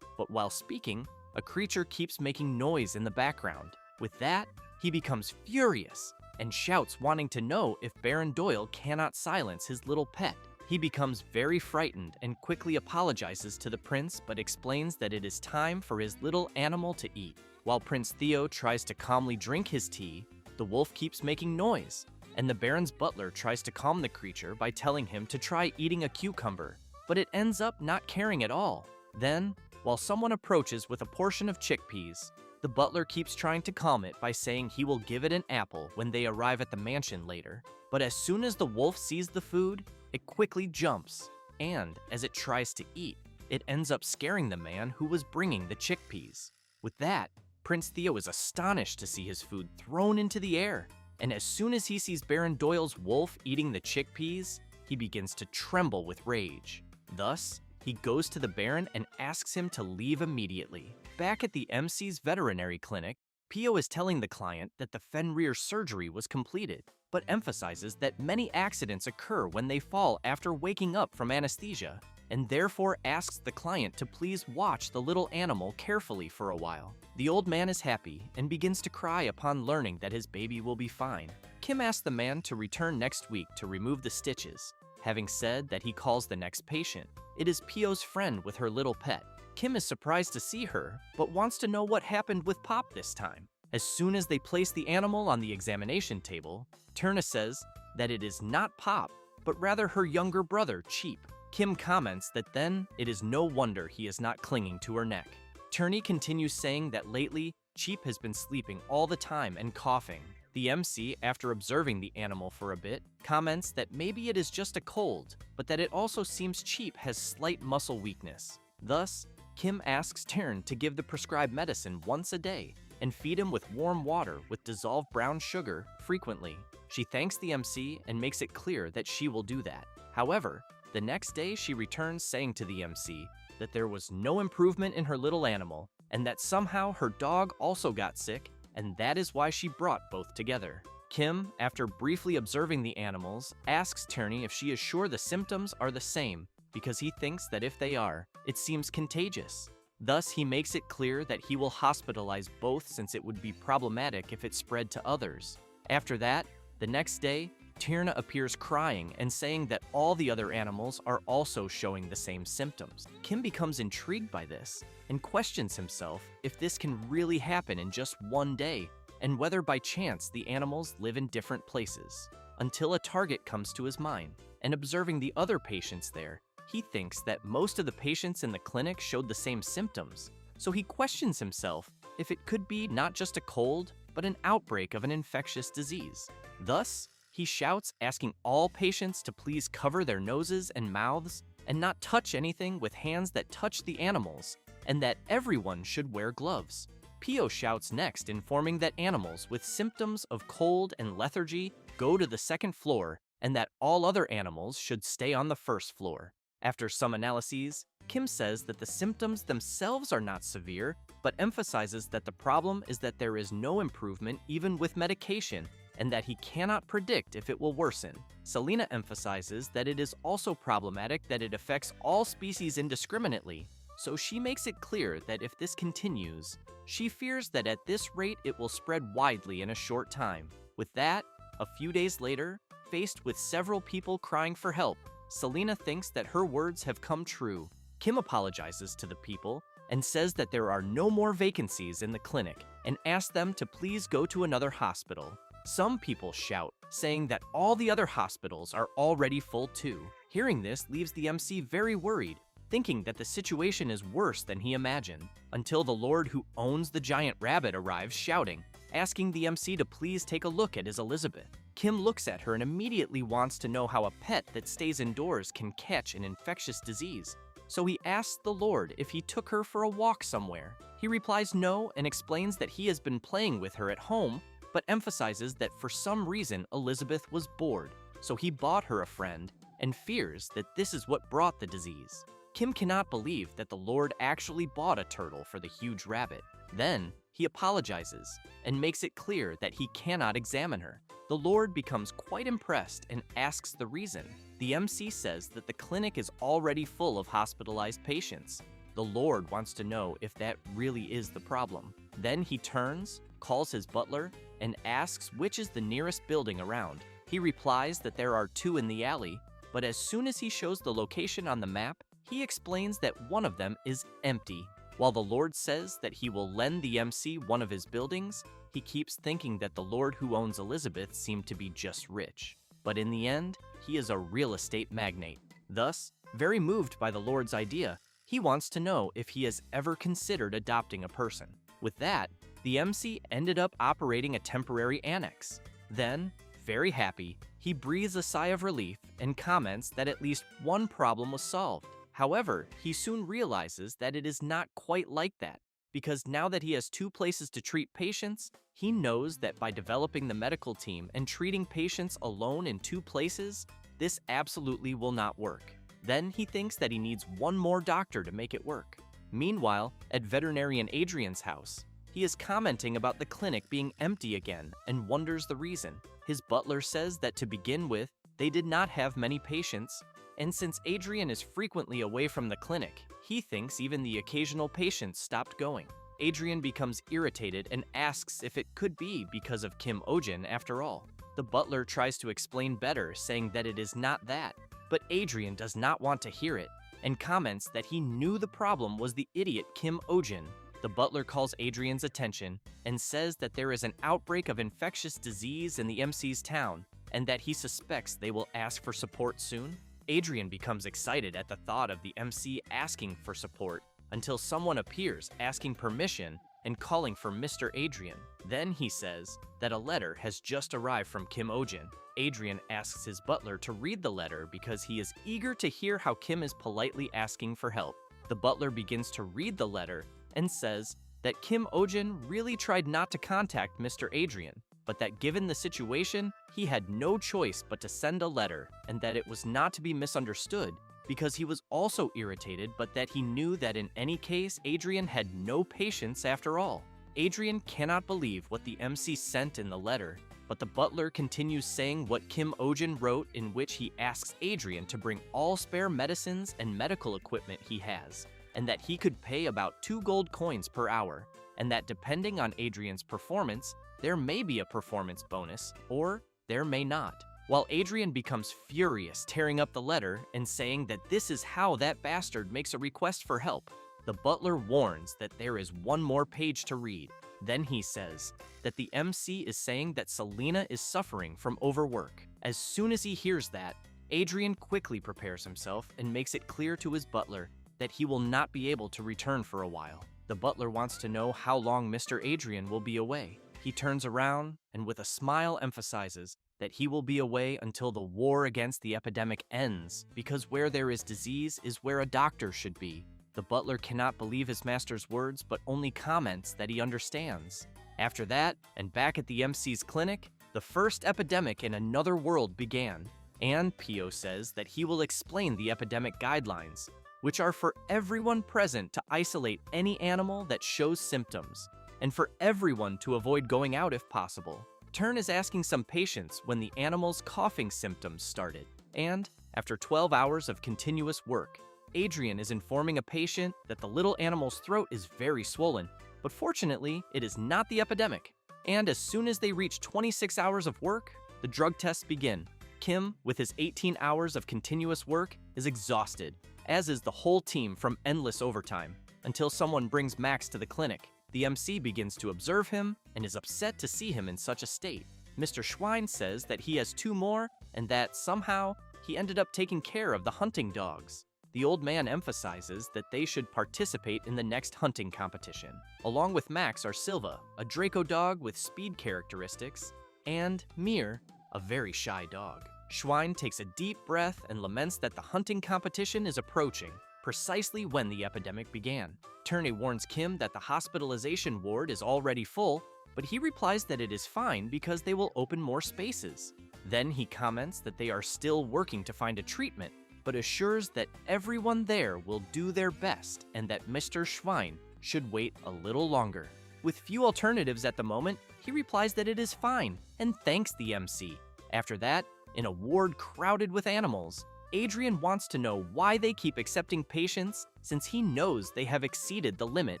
But while speaking, a creature keeps making noise in the background. With that, he becomes furious and shouts, wanting to know if Baron Doyle cannot silence his little pet. He becomes very frightened and quickly apologizes to the prince, but explains that it is time for his little animal to eat. While Prince Theo tries to calmly drink his tea, the wolf keeps making noise, and the Baron's butler tries to calm the creature by telling him to try eating a cucumber, but it ends up not caring at all. Then, while someone approaches with a portion of chickpeas, the butler keeps trying to calm it by saying he will give it an apple when they arrive at the mansion later. But as soon as the wolf sees the food, it quickly jumps, and as it tries to eat, it ends up scaring the man who was bringing the chickpeas. With that, Prince Theo is astonished to see his food thrown into the air, and as soon as he sees Baron Doyle's wolf eating the chickpeas, he begins to tremble with rage. Thus, he goes to the Baron and asks him to leave immediately. Back at the MC's veterinary clinic, Pio is telling the client that the Fenrir surgery was completed, but emphasizes that many accidents occur when they fall after waking up from anesthesia, and therefore asks the client to please watch the little animal carefully for a while. The old man is happy and begins to cry upon learning that his baby will be fine. Kim asks the man to return next week to remove the stitches, having said that he calls the next patient. It is Pio's friend with her little pet. Kim is surprised to see her, but wants to know what happened with Pop this time. As soon as they place the animal on the examination table, Turna says that it is not Pop, but rather her younger brother, Cheap. Kim comments that then it is no wonder he is not clinging to her neck. Turney continues saying that lately, Cheap has been sleeping all the time and coughing. The MC, after observing the animal for a bit, comments that maybe it is just a cold, but that it also seems Cheap has slight muscle weakness. Thus, Kim asks Tern to give the prescribed medicine once a day and feed him with warm water with dissolved brown sugar frequently. She thanks the MC and makes it clear that she will do that. However, the next day she returns saying to the MC that there was no improvement in her little animal and that somehow her dog also got sick, and that is why she brought both together. Kim, after briefly observing the animals, asks Turney if she is sure the symptoms are the same, because he thinks that if they are, it seems contagious. Thus, he makes it clear that he will hospitalize both since it would be problematic if it spread to others. After that, the next day, Tyrna appears crying and saying that all the other animals are also showing the same symptoms. Kim becomes intrigued by this and questions himself if this can really happen in just one day and whether by chance the animals live in different places. Until a target comes to his mind, and observing the other patients there, he thinks that most of the patients in the clinic showed the same symptoms, so he questions himself if it could be not just a cold, but an outbreak of an infectious disease. Thus, he shouts, asking all patients to please cover their noses and mouths and not touch anything with hands that touch the animals, and that everyone should wear gloves. Pio shouts next, informing that animals with symptoms of cold and lethargy go to the second floor and that all other animals should stay on the first floor. After some analyses, Kim says that the symptoms themselves are not severe, but emphasizes that the problem is that there is no improvement even with medication, and that he cannot predict if it will worsen. Selena emphasizes that it is also problematic that it affects all species indiscriminately, so she makes it clear that if this continues, she fears that at this rate it will spread widely in a short time. With that, a few days later, faced with several people crying for help, Selena thinks that her words have come true. Kim apologizes to the people and says that there are no more vacancies in the clinic and asks them to please go to another hospital. Some people shout, saying that all the other hospitals are already full too. Hearing this leaves the MC very worried, thinking that the situation is worse than he imagined, until the Lord who owns the giant rabbit arrives shouting, asking the MC to please take a look at his Elizabeth. Kim looks at her and immediately wants to know how a pet that stays indoors can catch an infectious disease. So he asks the Lord if he took her for a walk somewhere. He replies no and explains that he has been playing with her at home, but emphasizes that for some reason Elizabeth was bored, so he bought her a friend and fears that this is what brought the disease. Kim cannot believe that the Lord actually bought a turtle for the huge rabbit. Then, he apologizes and makes it clear that he cannot examine her. The Lord becomes quite impressed and asks the reason. The MC says that the clinic is already full of hospitalized patients. The Lord wants to know if that really is the problem. Then he turns, calls his butler, and asks which is the nearest building around. He replies that there are two in the alley, but as soon as he shows the location on the map, he explains that one of them is empty. While the Lord says that he will lend the MC one of his buildings, he keeps thinking that the Lord who owns Elizabeth seemed to be just rich. But in the end, he is a real estate magnate. Thus, very moved by the Lord's idea, he wants to know if he has ever considered adopting a person. With that, the MC ended up operating a temporary annex. Then, very happy, he breathes a sigh of relief and comments that at least one problem was solved. However, he soon realizes that it is not quite like that, because now that he has two places to treat patients, he knows that by developing the medical team and treating patients alone in two places, this absolutely will not work. Then he thinks that he needs one more doctor to make it work. Meanwhile, at Veterinarian Adrian's house, he is commenting about the clinic being empty again and wonders the reason. His butler says that to begin with, they did not have many patients, and since Adrian is frequently away from the clinic, he thinks even the occasional patients stopped going. Adrian becomes irritated and asks if it could be because of Kim Ohjin after all. The butler tries to explain better, saying that it is not that, but Adrian does not want to hear it, and comments that he knew the problem was the idiot Kim Ohjin. The butler calls Adrian's attention and says that there is an outbreak of infectious disease in the MC's town, and that he suspects they will ask for support soon. Adrian becomes excited at the thought of the MC asking for support until someone appears asking permission and calling for Mr. Adrian. Then he says that a letter has just arrived from Kim Ohjin. Adrian asks his butler to read the letter because he is eager to hear how Kim is politely asking for help. The butler begins to read the letter and says that Kim Ohjin really tried not to contact Mr. Adrian, but that given the situation, he had no choice but to send a letter, and that it was not to be misunderstood because he was also irritated, but that he knew that in any case, Adrian had no patience after all. Adrian cannot believe what the MC sent in the letter, but the butler continues saying what Kim Ohjin wrote, in which he asks Adrian to bring all spare medicines and medical equipment he has, and that he could pay about 2 gold coins per hour, and that depending on Adrian's performance, there may be a performance bonus, or there may not. While Adrian becomes furious, tearing up the letter and saying that this is how that bastard makes a request for help, the butler warns that there is one more page to read. Then he says that the MC is saying that Selena is suffering from overwork. As soon as he hears that, Adrian quickly prepares himself and makes it clear to his butler that he will not be able to return for a while. The butler wants to know how long Mr. Adrian will be away. He turns around and with a smile emphasizes that he will be away until the war against the epidemic ends, because where there is disease is where a doctor should be. The butler cannot believe his master's words, but only comments that he understands. After that, and back at the MC's clinic, the first epidemic in another world began, and Pio says that he will explain the epidemic guidelines, which are for everyone present to isolate any animal that shows symptoms, and for everyone to avoid going out if possible. Turn is asking some patients when the animal's coughing symptoms started, and after 12 hours of continuous work, Adrian is informing a patient that the little animal's throat is very swollen, but fortunately, it is not the epidemic. And as soon as they reach 26 hours of work, the drug tests begin. Kim, with his 18 hours of continuous work, is exhausted, as is the whole team from endless overtime, until someone brings Max to the clinic. The MC begins to observe him and is upset to see him in such a state. Mr. Schwein says that he has 2 more and that, somehow, he ended up taking care of the hunting dogs. The old man emphasizes that they should participate in the next hunting competition. Along with Max are Silva, a Draco dog with speed characteristics, and Mir, a very shy dog. Schwein takes a deep breath and laments that the hunting competition is approaching, precisely when the epidemic began. Turney warns Kim that the hospitalization ward is already full, but he replies that it is fine because they will open more spaces. Then he comments that they are still working to find a treatment, but assures that everyone there will do their best and that Mr. Schwein should wait a little longer. With few alternatives at the moment, he replies that it is fine and thanks the MC. After that, in a ward crowded with animals, Adrian wants to know why they keep accepting patients since he knows they have exceeded the limit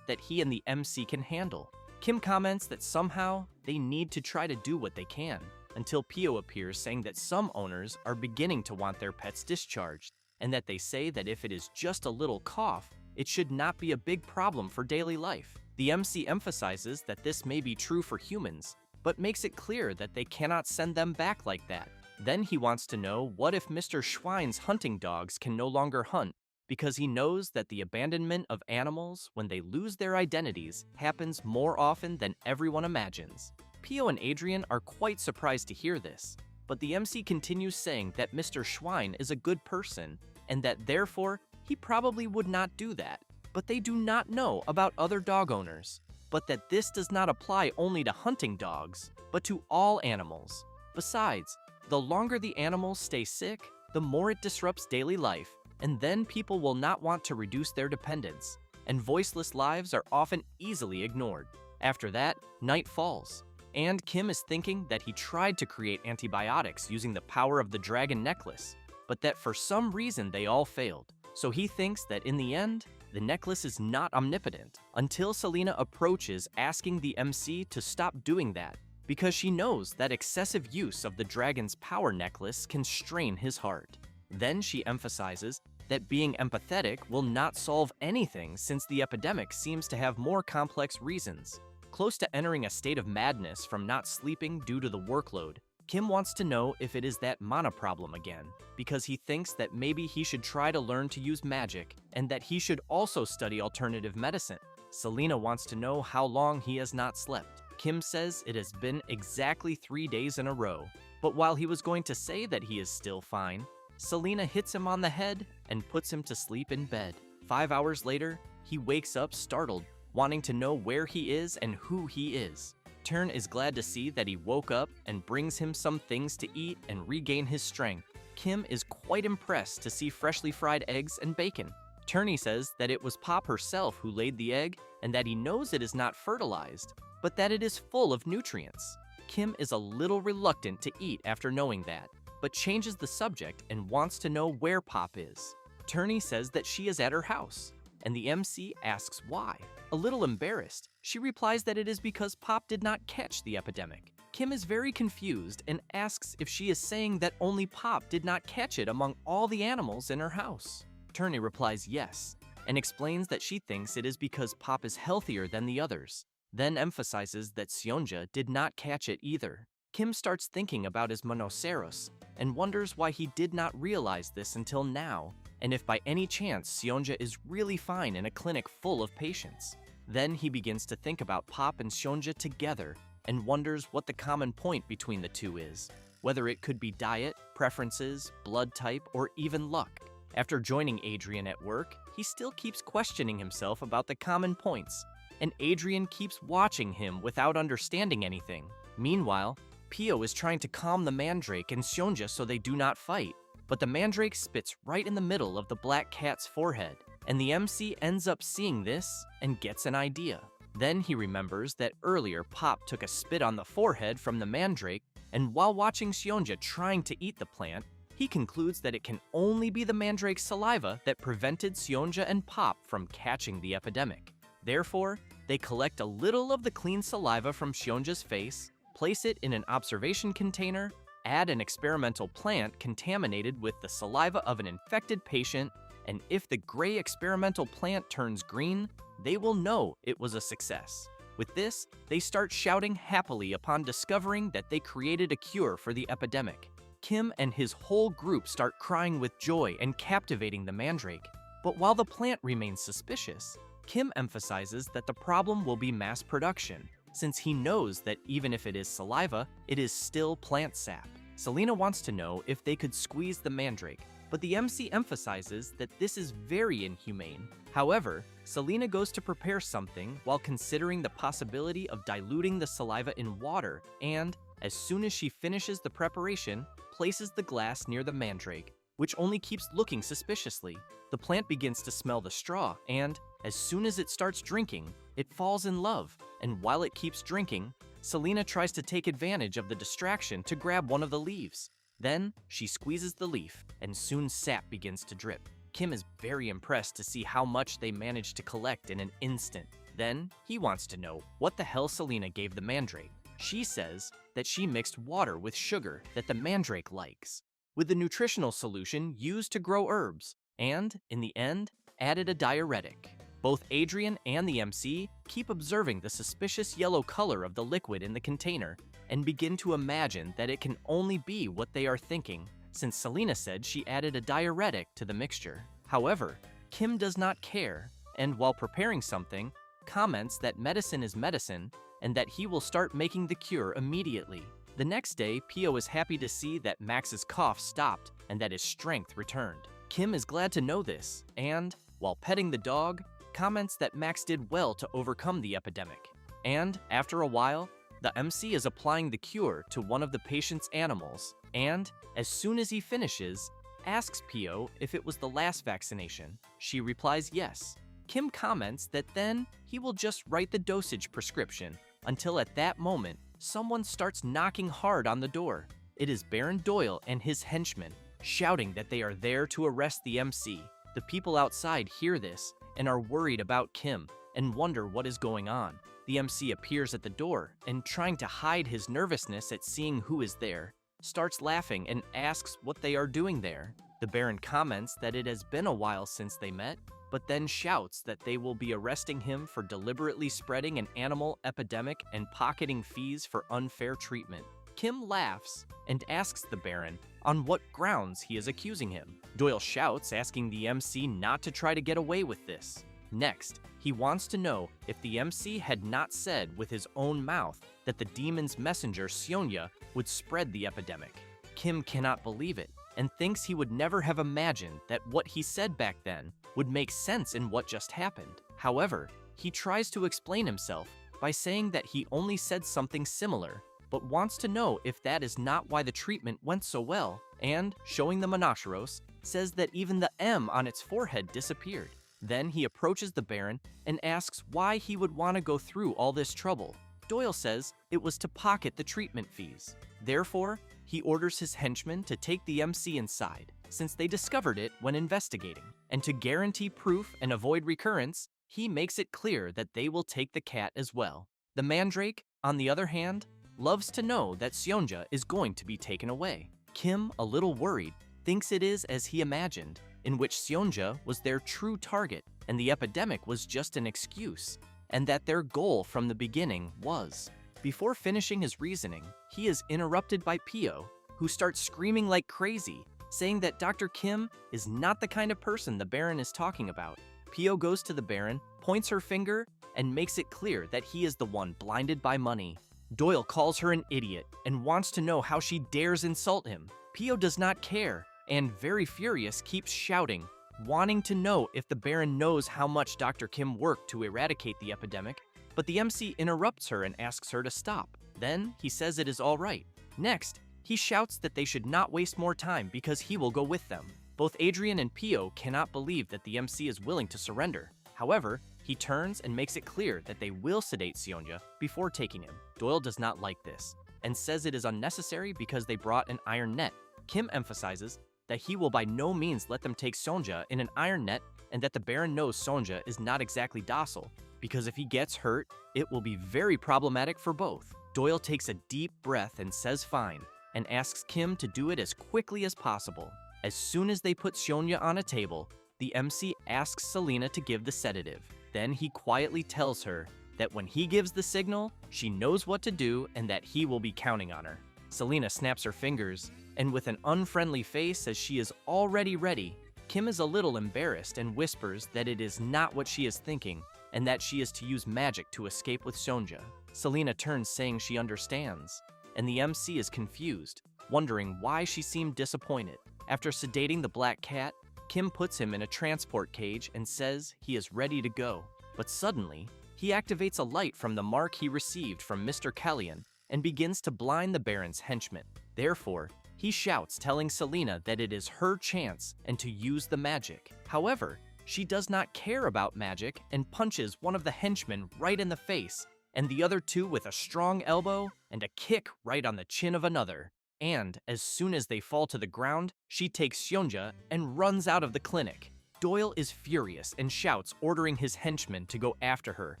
that he and the MC can handle. Kim comments that somehow they need to try to do what they can, until Pio appears saying that some owners are beginning to want their pets discharged, and that they say that if it is just a little cough, it should not be a big problem for daily life. The MC emphasizes that this may be true for humans, but makes it clear that they cannot send them back like that. Then he wants to know what if Mr. Schwein's hunting dogs can no longer hunt, because he knows that the abandonment of animals when they lose their identities happens more often than everyone imagines. Pio and Adrian are quite surprised to hear this, but the MC continues saying that Mr. Schwein is a good person and that therefore he probably would not do that. But they do not know about other dog owners, but that this does not apply only to hunting dogs, but to all animals. Besides, the longer the animals stay sick, the more it disrupts daily life, and then people will not want to reduce their dependence, and voiceless lives are often easily ignored. After that, night falls, and Kim is thinking that he tried to create antibiotics using the power of the dragon necklace, but that for some reason they all failed. So he thinks that in the end, the necklace is not omnipotent, until Selena approaches asking the MC to stop doing that, because she knows that excessive use of the dragon's power necklace can strain his heart. Then she emphasizes that being empathetic will not solve anything since the epidemic seems to have more complex reasons. Close to entering a state of madness from not sleeping due to the workload, Kim wants to know if it is that mana problem again, because he thinks that maybe he should try to learn to use magic and that he should also study alternative medicine. Selena wants to know how long he has not slept. Kim says it has been exactly 3 days in a row, but while he was going to say that he is still fine, Selena hits him on the head and puts him to sleep in bed. 5 hours later, he wakes up startled, wanting to know where he is and who he is. Tern is glad to see that he woke up and brings him some things to eat and regain his strength. Kim is quite impressed to see freshly fried eggs and bacon. Turney says that it was Pop herself who laid the egg and that he knows it is not fertilized, but that it is full of nutrients. Kim is a little reluctant to eat after knowing that, but changes the subject and wants to know where Pop is. Turney says that she is at her house, and the MC asks why. A little embarrassed, she replies that it is because Pop did not catch the epidemic. Kim is very confused and asks if she is saying that only Pop did not catch it among all the animals in her house. Turney replies yes, and explains that she thinks it is because Pop is healthier than the others, then emphasizes that Sionja did not catch it either. Kim starts thinking about his monoceros and wonders why he did not realize this until now, and if by any chance Sionja is really fine in a clinic full of patients. Then he begins to think about Pop and Sionja together and wonders what the common point between the two is, whether it could be diet, preferences, blood type, or even luck. After joining Adrian at work, he still keeps questioning himself about the common points, and Adrian keeps watching him without understanding anything. Meanwhile, Pio is trying to calm the Mandrake and Sionja so they do not fight, but the Mandrake spits right in the middle of the black cat's forehead, and the MC ends up seeing this and gets an idea. Then he remembers that earlier Pop took a spit on the forehead from the Mandrake, and while watching Sionja trying to eat the plant, He concludes that it can only be the mandrake's saliva that prevented Seonja and Pop from catching the epidemic. Therefore, they collect a little of the clean saliva from Seonja's face, place it in an observation container, add an experimental plant contaminated with the saliva of an infected patient, and if the gray experimental plant turns green, they will know it was a success. With this, they start shouting happily upon discovering that they created a cure for the epidemic. Kim and his whole group start crying with joy and captivating the mandrake. But while the plant remains suspicious, Kim emphasizes that the problem will be mass production, since he knows that even if it is saliva, it is still plant sap. Selena wants to know if they could squeeze the mandrake, but the MC emphasizes that this is very inhumane. However, Selena goes to prepare something while considering the possibility of diluting the saliva in water, and as soon as she finishes the preparation, places the glass near the mandrake, which only keeps looking suspiciously. The plant begins to smell the straw, and as soon as it starts drinking, it falls in love. And while it keeps drinking, Selena tries to take advantage of the distraction to grab one of the leaves. Then, she squeezes the leaf, and soon sap begins to drip. Kim is very impressed to see how much they managed to collect in an instant. Then, he wants to know what the hell Selena gave the mandrake. She says that she mixed water with sugar that the mandrake likes, with the nutritional solution used to grow herbs, and, in the end, added a diuretic. Both Adrian and the MC keep observing the suspicious yellow color of the liquid in the container and begin to imagine that it can only be what they are thinking, since Selena said she added a diuretic to the mixture. However, Kim does not care, and while preparing something, comments that medicine is medicine and that he will start making the cure immediately. The next day, Pio is happy to see that Max's cough stopped and that his strength returned. Kim is glad to know this, and, while petting the dog, comments that Max did well to overcome the epidemic. And, after a while, the MC is applying the cure to one of the patient's animals, and, as soon as he finishes, asks Pio if it was the last vaccination. She replies yes. Kim comments that then he will just write the dosage prescription, until at that moment, someone starts knocking hard on the door. It is Baron Doyle and his henchmen, shouting that they are there to arrest the MC. The people outside hear this and are worried about Kim and wonder what is going on. The MC appears at the door and, trying to hide his nervousness at seeing who is there, starts laughing and asks what they are doing there. The Baron comments that it has been a while since they met, but then shouts that they will be arresting him for deliberately spreading an animal epidemic and pocketing fees for unfair treatment. Kim laughs and asks the Baron on what grounds he is accusing him. Doyle shouts, asking the MC not to try to get away with this. Next, he wants to know if the MC had not said with his own mouth that the demon's messenger, Seonja, would spread the epidemic. Kim cannot believe it and thinks he would never have imagined that what he said back then would make sense in what just happened. However, he tries to explain himself by saying that he only said something similar, but wants to know if that is not why the treatment went so well, and, showing the Monoceros, says that even the M on its forehead disappeared. Then he approaches the Baron and asks why he would want to go through all this trouble. Doyle says it was to pocket the treatment fees. Therefore, he orders his henchmen to take the MC inside, since they discovered it when investigating. And to guarantee proof and avoid recurrence, he makes it clear that they will take the cat as well. The mandrake, on the other hand, loves to know that Seonja is going to be taken away. Kim, a little worried, thinks it is as he imagined, in which Seonja was their true target and the epidemic was just an excuse, and that their goal from the beginning was. Before finishing his reasoning, he is interrupted by Pio, who starts screaming like crazy, saying that Dr. Kim is not the kind of person the Baron is talking about. Pio goes to the Baron, points her finger, and makes it clear that he is the one blinded by money. Doyle calls her an idiot and wants to know how she dares insult him. Pio does not care, and very furious keeps shouting, wanting to know if the Baron knows how much Dr. Kim worked to eradicate the epidemic, but the MC interrupts her and asks her to stop. Then he says it is all right. Next, he shouts that they should not waste more time because he will go with them. Both Adrian and Pio cannot believe that the MC is willing to surrender. However, he turns and makes it clear that they will sedate Seonja before taking him. Doyle does not like this and says it is unnecessary because they brought an iron net. Kim emphasizes that he will by no means let them take Sonja in an iron net, and that the Baron knows Sonja is not exactly docile, because if he gets hurt, it will be very problematic for both. Doyle takes a deep breath and says fine, and asks Kim to do it as quickly as possible. As soon as they put Sonja on a table, the MC asks Selena to give the sedative. Then he quietly tells her that when he gives the signal, she knows what to do and that he will be counting on her. Selena snaps her fingers, and with an unfriendly face says she is already ready. Kim is a little embarrassed and whispers that it is not what she is thinking, and that she is to use magic to escape with Sonja. Selena turns saying she understands, and the MC is confused, wondering why she seemed disappointed. After sedating the black cat, Kim puts him in a transport cage and says he is ready to go. But suddenly, he activates a light from the mark he received from Mr. Kellyan and begins to blind the Baron's henchmen. Therefore, he shouts, telling Selena that it is her chance and to use the magic. However, she does not care about magic and punches one of the henchmen right in the face, and the other two with a strong elbow and a kick right on the chin of another. And as soon as they fall to the ground, she takes Sonja and runs out of the clinic. Doyle is furious and shouts, ordering his henchmen to go after her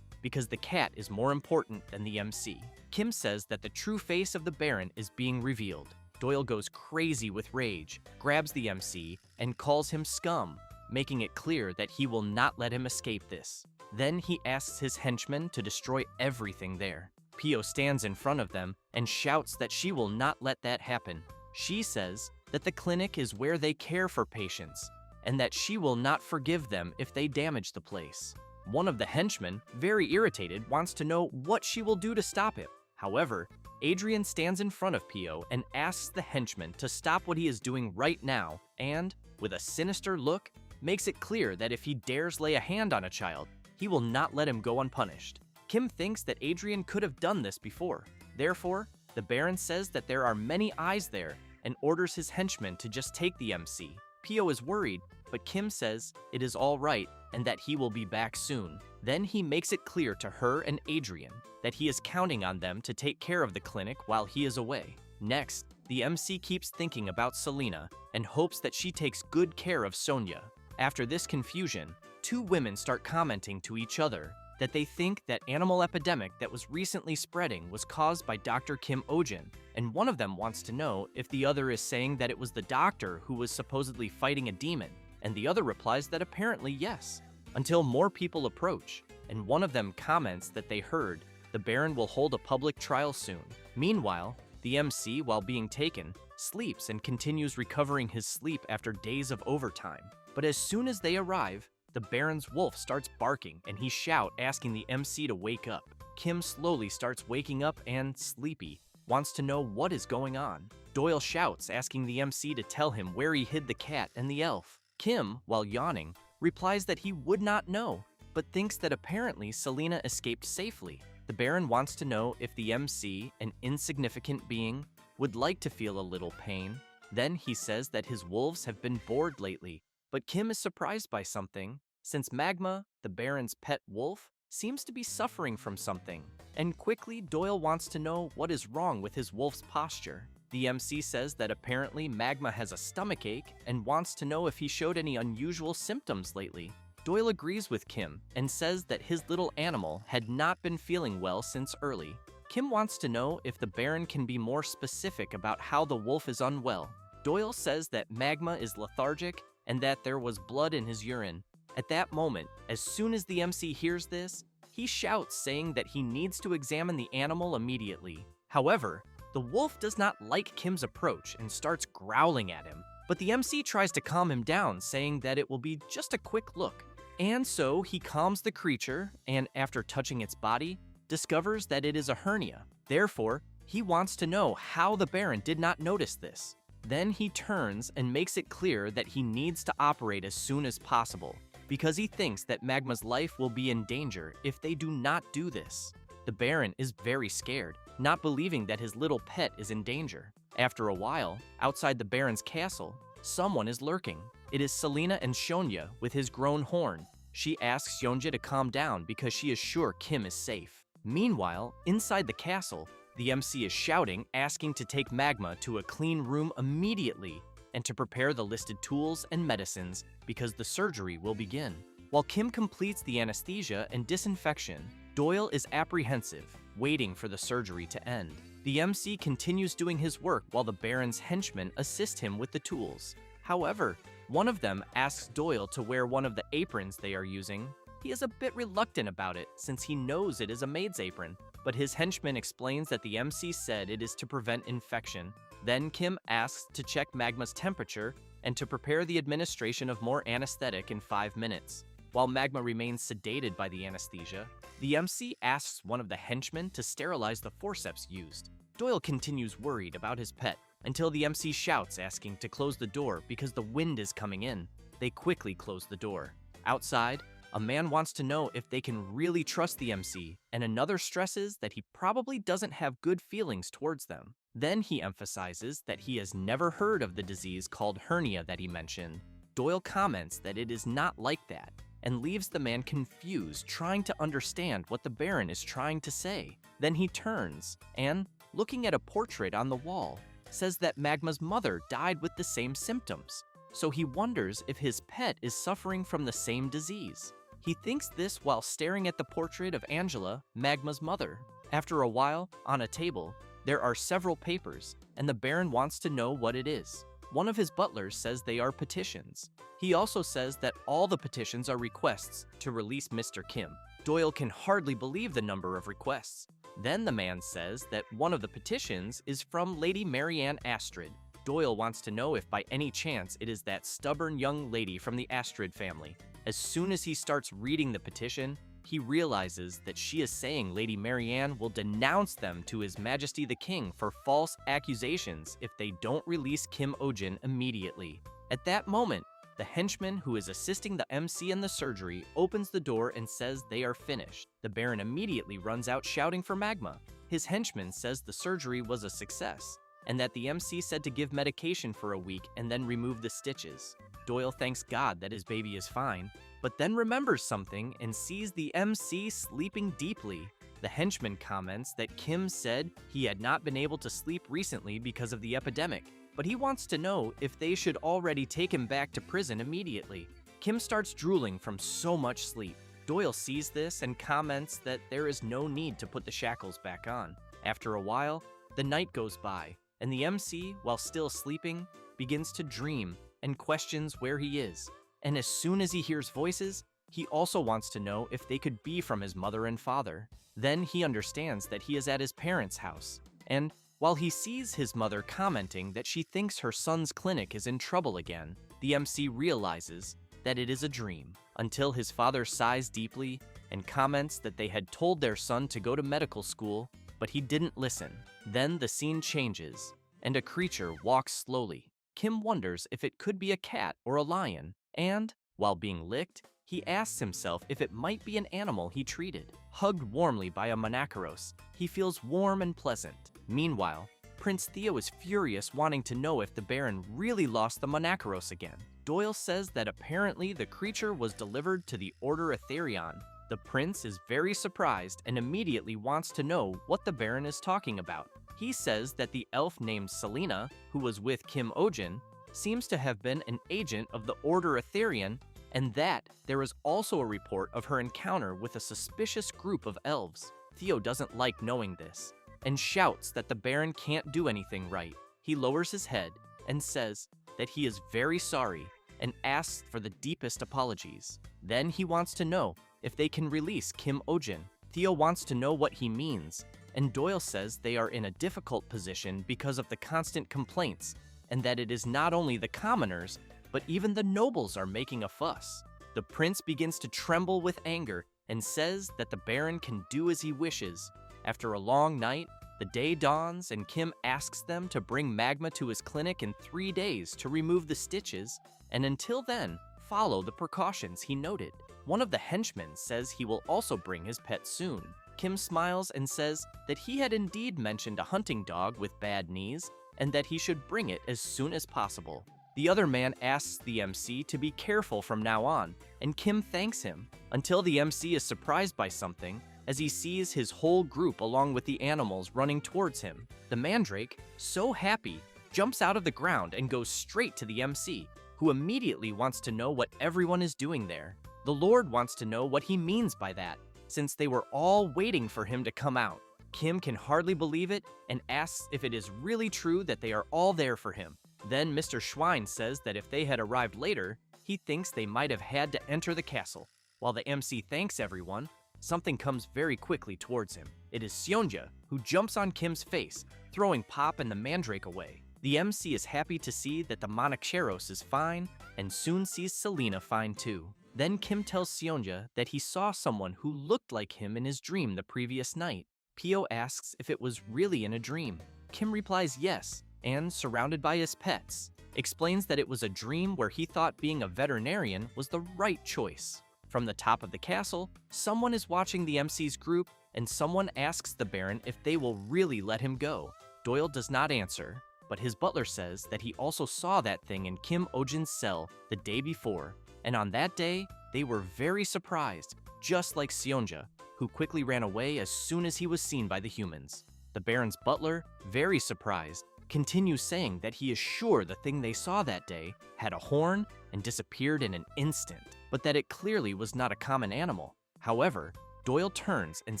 because the cat is more important than the MC. Kim says that the true face of the Baron is being revealed. Doyle goes crazy with rage, grabs the MC, and calls him scum, making it clear that he will not let him escape this. Then he asks his henchmen to destroy everything there. Pio stands in front of them and shouts that she will not let that happen. She says that the clinic is where they care for patients, and that she will not forgive them if they damage the place. One of the henchmen, very irritated, wants to know what she will do to stop him. However, Adrian stands in front of Pio and asks the henchman to stop what he is doing right now and, with a sinister look, makes it clear that if he dares lay a hand on a child, he will not let him go unpunished. Kim thinks that Adrian could have done this before. Therefore, the Baron says that there are many eyes there and orders his henchmen to just take the MC. Pio is worried, but Kim says it is all right and that he will be back soon. Then he makes it clear to her and Adrian that he is counting on them to take care of the clinic while he is away. Next, the MC keeps thinking about Selena and hopes that she takes good care of Sonja. After this confusion, two women start commenting to each other that they think that animal epidemic that was recently spreading was caused by Dr. Kim Ohjin, and one of them wants to know if the other is saying that it was the doctor who was supposedly fighting a demon, and the other replies that apparently yes, until more people approach, and one of them comments that they heard the Baron will hold a public trial soon. Meanwhile, the MC, while being taken, sleeps and continues recovering his sleep after days of overtime. But as soon as they arrive, the Baron's wolf starts barking and he shouts, asking the MC to wake up. Kim slowly starts waking up and, sleepy, wants to know what is going on. Doyle shouts, asking the MC to tell him where he hid the cat and the elf. Kim, while yawning, replies that he would not know, but thinks that apparently Selena escaped safely. The Baron wants to know if the MC, an insignificant being, would like to feel a little pain. Then he says that his wolves have been bored lately, but Kim is surprised by something, since Magma, the Baron's pet wolf, seems to be suffering from something. And quickly, Doyle wants to know what is wrong with his wolf's posture. The MC says that apparently Magma has a stomachache and wants to know if he showed any unusual symptoms lately. Doyle agrees with Kim and says that his little animal had not been feeling well since early. Kim wants to know if the Baron can be more specific about how the wolf is unwell. Doyle says that Magma is lethargic and that there was blood in his urine. At that moment, as soon as the MC hears this, he shouts, saying that he needs to examine the animal immediately. However, the wolf does not like Kim's approach and starts growling at him, but the MC tries to calm him down, saying that it will be just a quick look. And so he calms the creature and, after touching its body, discovers that it is a hernia. Therefore, he wants to know how the Baron did not notice this. Then he turns and makes it clear that he needs to operate as soon as possible, because he thinks that Magma's life will be in danger if they do not do this. The Baron is very scared, not believing that his little pet is in danger. After a while, outside the Baron's castle, someone is lurking. It is Selena and Sonja with his grown horn. She asks Sonja to calm down because she is sure Kim is safe. Meanwhile, inside the castle, the MC is shouting, asking to take Magma to a clean room immediately, and to prepare the listed tools and medicines because the surgery will begin. While Kim completes the anesthesia and disinfection, Doyle is apprehensive, waiting for the surgery to end. The MC continues doing his work while the Baron's henchmen assist him with the tools. However, one of them asks Doyle to wear one of the aprons they are using. He is a bit reluctant about it since he knows it is a maid's apron, but his henchman explains that the MC said it is to prevent infection. Then Kim asks to check Magma's temperature and to prepare the administration of more anesthetic in 5 minutes. While Magma remains sedated by the anesthesia, the MC asks one of the henchmen to sterilize the forceps used. Doyle continues worried about his pet until the MC shouts asking to close the door because the wind is coming in. They quickly close the door. Outside, a man wants to know if they can really trust the MC, and another stresses that he probably doesn't have good feelings towards them. Then he emphasizes that he has never heard of the disease called hernia that he mentioned. Doyle comments that it is not like that, and leaves the man confused, trying to understand what the Baron is trying to say. Then he turns and, looking at a portrait on the wall, says that Magma's mother died with the same symptoms, so he wonders if his pet is suffering from the same disease. He thinks this while staring at the portrait of Angela, Magma's mother. After a while, on a table, there are several papers, and the Baron wants to know what it is. One of his butlers says they are petitions. He also says that all the petitions are requests to release Mr. Kim. Doyle can hardly believe the number of requests. Then the man says that one of the petitions is from Lady Marianne Astrid. Doyle wants to know if by any chance it is that stubborn young lady from the Astrid family. As soon as he starts reading the petition, he realizes that she is saying Lady Marianne will denounce them to His Majesty the King for false accusations if they don't release Kim Ohjin immediately. At that moment, the henchman who is assisting the MC in the surgery opens the door and says they are finished. The Baron immediately runs out shouting for Magma. His henchman says the surgery was a success, and that the MC said to give medication for a week and then remove the stitches. Doyle thanks God that his baby is fine, but then remembers something and sees the MC sleeping deeply. The henchman comments that Kim said he had not been able to sleep recently because of the epidemic, but he wants to know if they should already take him back to prison immediately. Kim starts drooling from so much sleep. Doyle sees this and comments that there is no need to put the shackles back on. After a while, the night goes by, and the MC, while still sleeping, begins to dream and questions where he is. And as soon as he hears voices, he also wants to know if they could be from his mother and father. Then he understands that he is at his parents' house, and while he sees his mother commenting that she thinks her son's clinic is in trouble again, the MC realizes that it is a dream, until his father sighs deeply and comments that they had told their son to go to medical school, but he didn't listen. Then the scene changes, and a creature walks slowly. Kim wonders if it could be a cat or a lion, and, while being licked, he asks himself if it might be an animal he treated. Hugged warmly by a Monacaros, he feels warm and pleasant. Meanwhile, Prince Theo is furious, wanting to know if the Baron really lost the Monacaros again. Doyle says that apparently the creature was delivered to the Order Etherion. The prince is very surprised and immediately wants to know what the Baron is talking about. He says that the elf named Selena, who was with Kim Ohjin, seems to have been an agent of the Order Etherion, and that there is also a report of her encounter with a suspicious group of elves. Theo doesn't like knowing this, and shouts that the Baron can't do anything right. He lowers his head and says that he is very sorry and asks for the deepest apologies. Then he wants to know if they can release Kim Ohjin. Theo wants to know what he means, and Doyle says they are in a difficult position because of the constant complaints, and that it is not only the commoners, but even the nobles are making a fuss. The prince begins to tremble with anger and says that the Baron can do as he wishes. After a long night, the day dawns and Kim asks them to bring Magma to his clinic in 3 days to remove the stitches, and until then, follow the precautions he noted. One of the henchmen says he will also bring his pet soon. Kim smiles and says that he had indeed mentioned a hunting dog with bad knees, and that he should bring it as soon as possible. The other man asks the MC to be careful from now on, and Kim thanks him, until the MC is surprised by something as he sees his whole group along with the animals running towards him. The mandrake, so happy, jumps out of the ground and goes straight to the MC, who immediately wants to know what everyone is doing there. The Lord wants to know what he means by that, since they were all waiting for him to come out. Kim can hardly believe it and asks if it is really true that they are all there for him. Then Mr. Schwein says that if they had arrived later, he thinks they might have had to enter the castle. While the MC thanks everyone, something comes very quickly towards him. It is Seonja, who jumps on Kim's face, throwing Pop and the mandrake away. The MC is happy to see that the Monachcheros is fine, and soon sees Selena fine too. Then Kim tells Seonja that he saw someone who looked like him in his dream the previous night. Pio asks if it was really in a dream. Kim replies yes, and surrounded by his pets, explains that it was a dream where he thought being a veterinarian was the right choice. From the top of the castle, someone is watching the MC's group, and someone asks the Baron if they will really let him go. Doyle does not answer, but his butler says that he also saw that thing in Kim Ohjin's cell the day before, and on that day, they were very surprised, just like Seonja, who quickly ran away as soon as he was seen by the humans. The Baron's butler, very surprised, continues saying that he is sure the thing they saw that day had a horn and disappeared in an instant, but that it clearly was not a common animal. However, Doyle turns and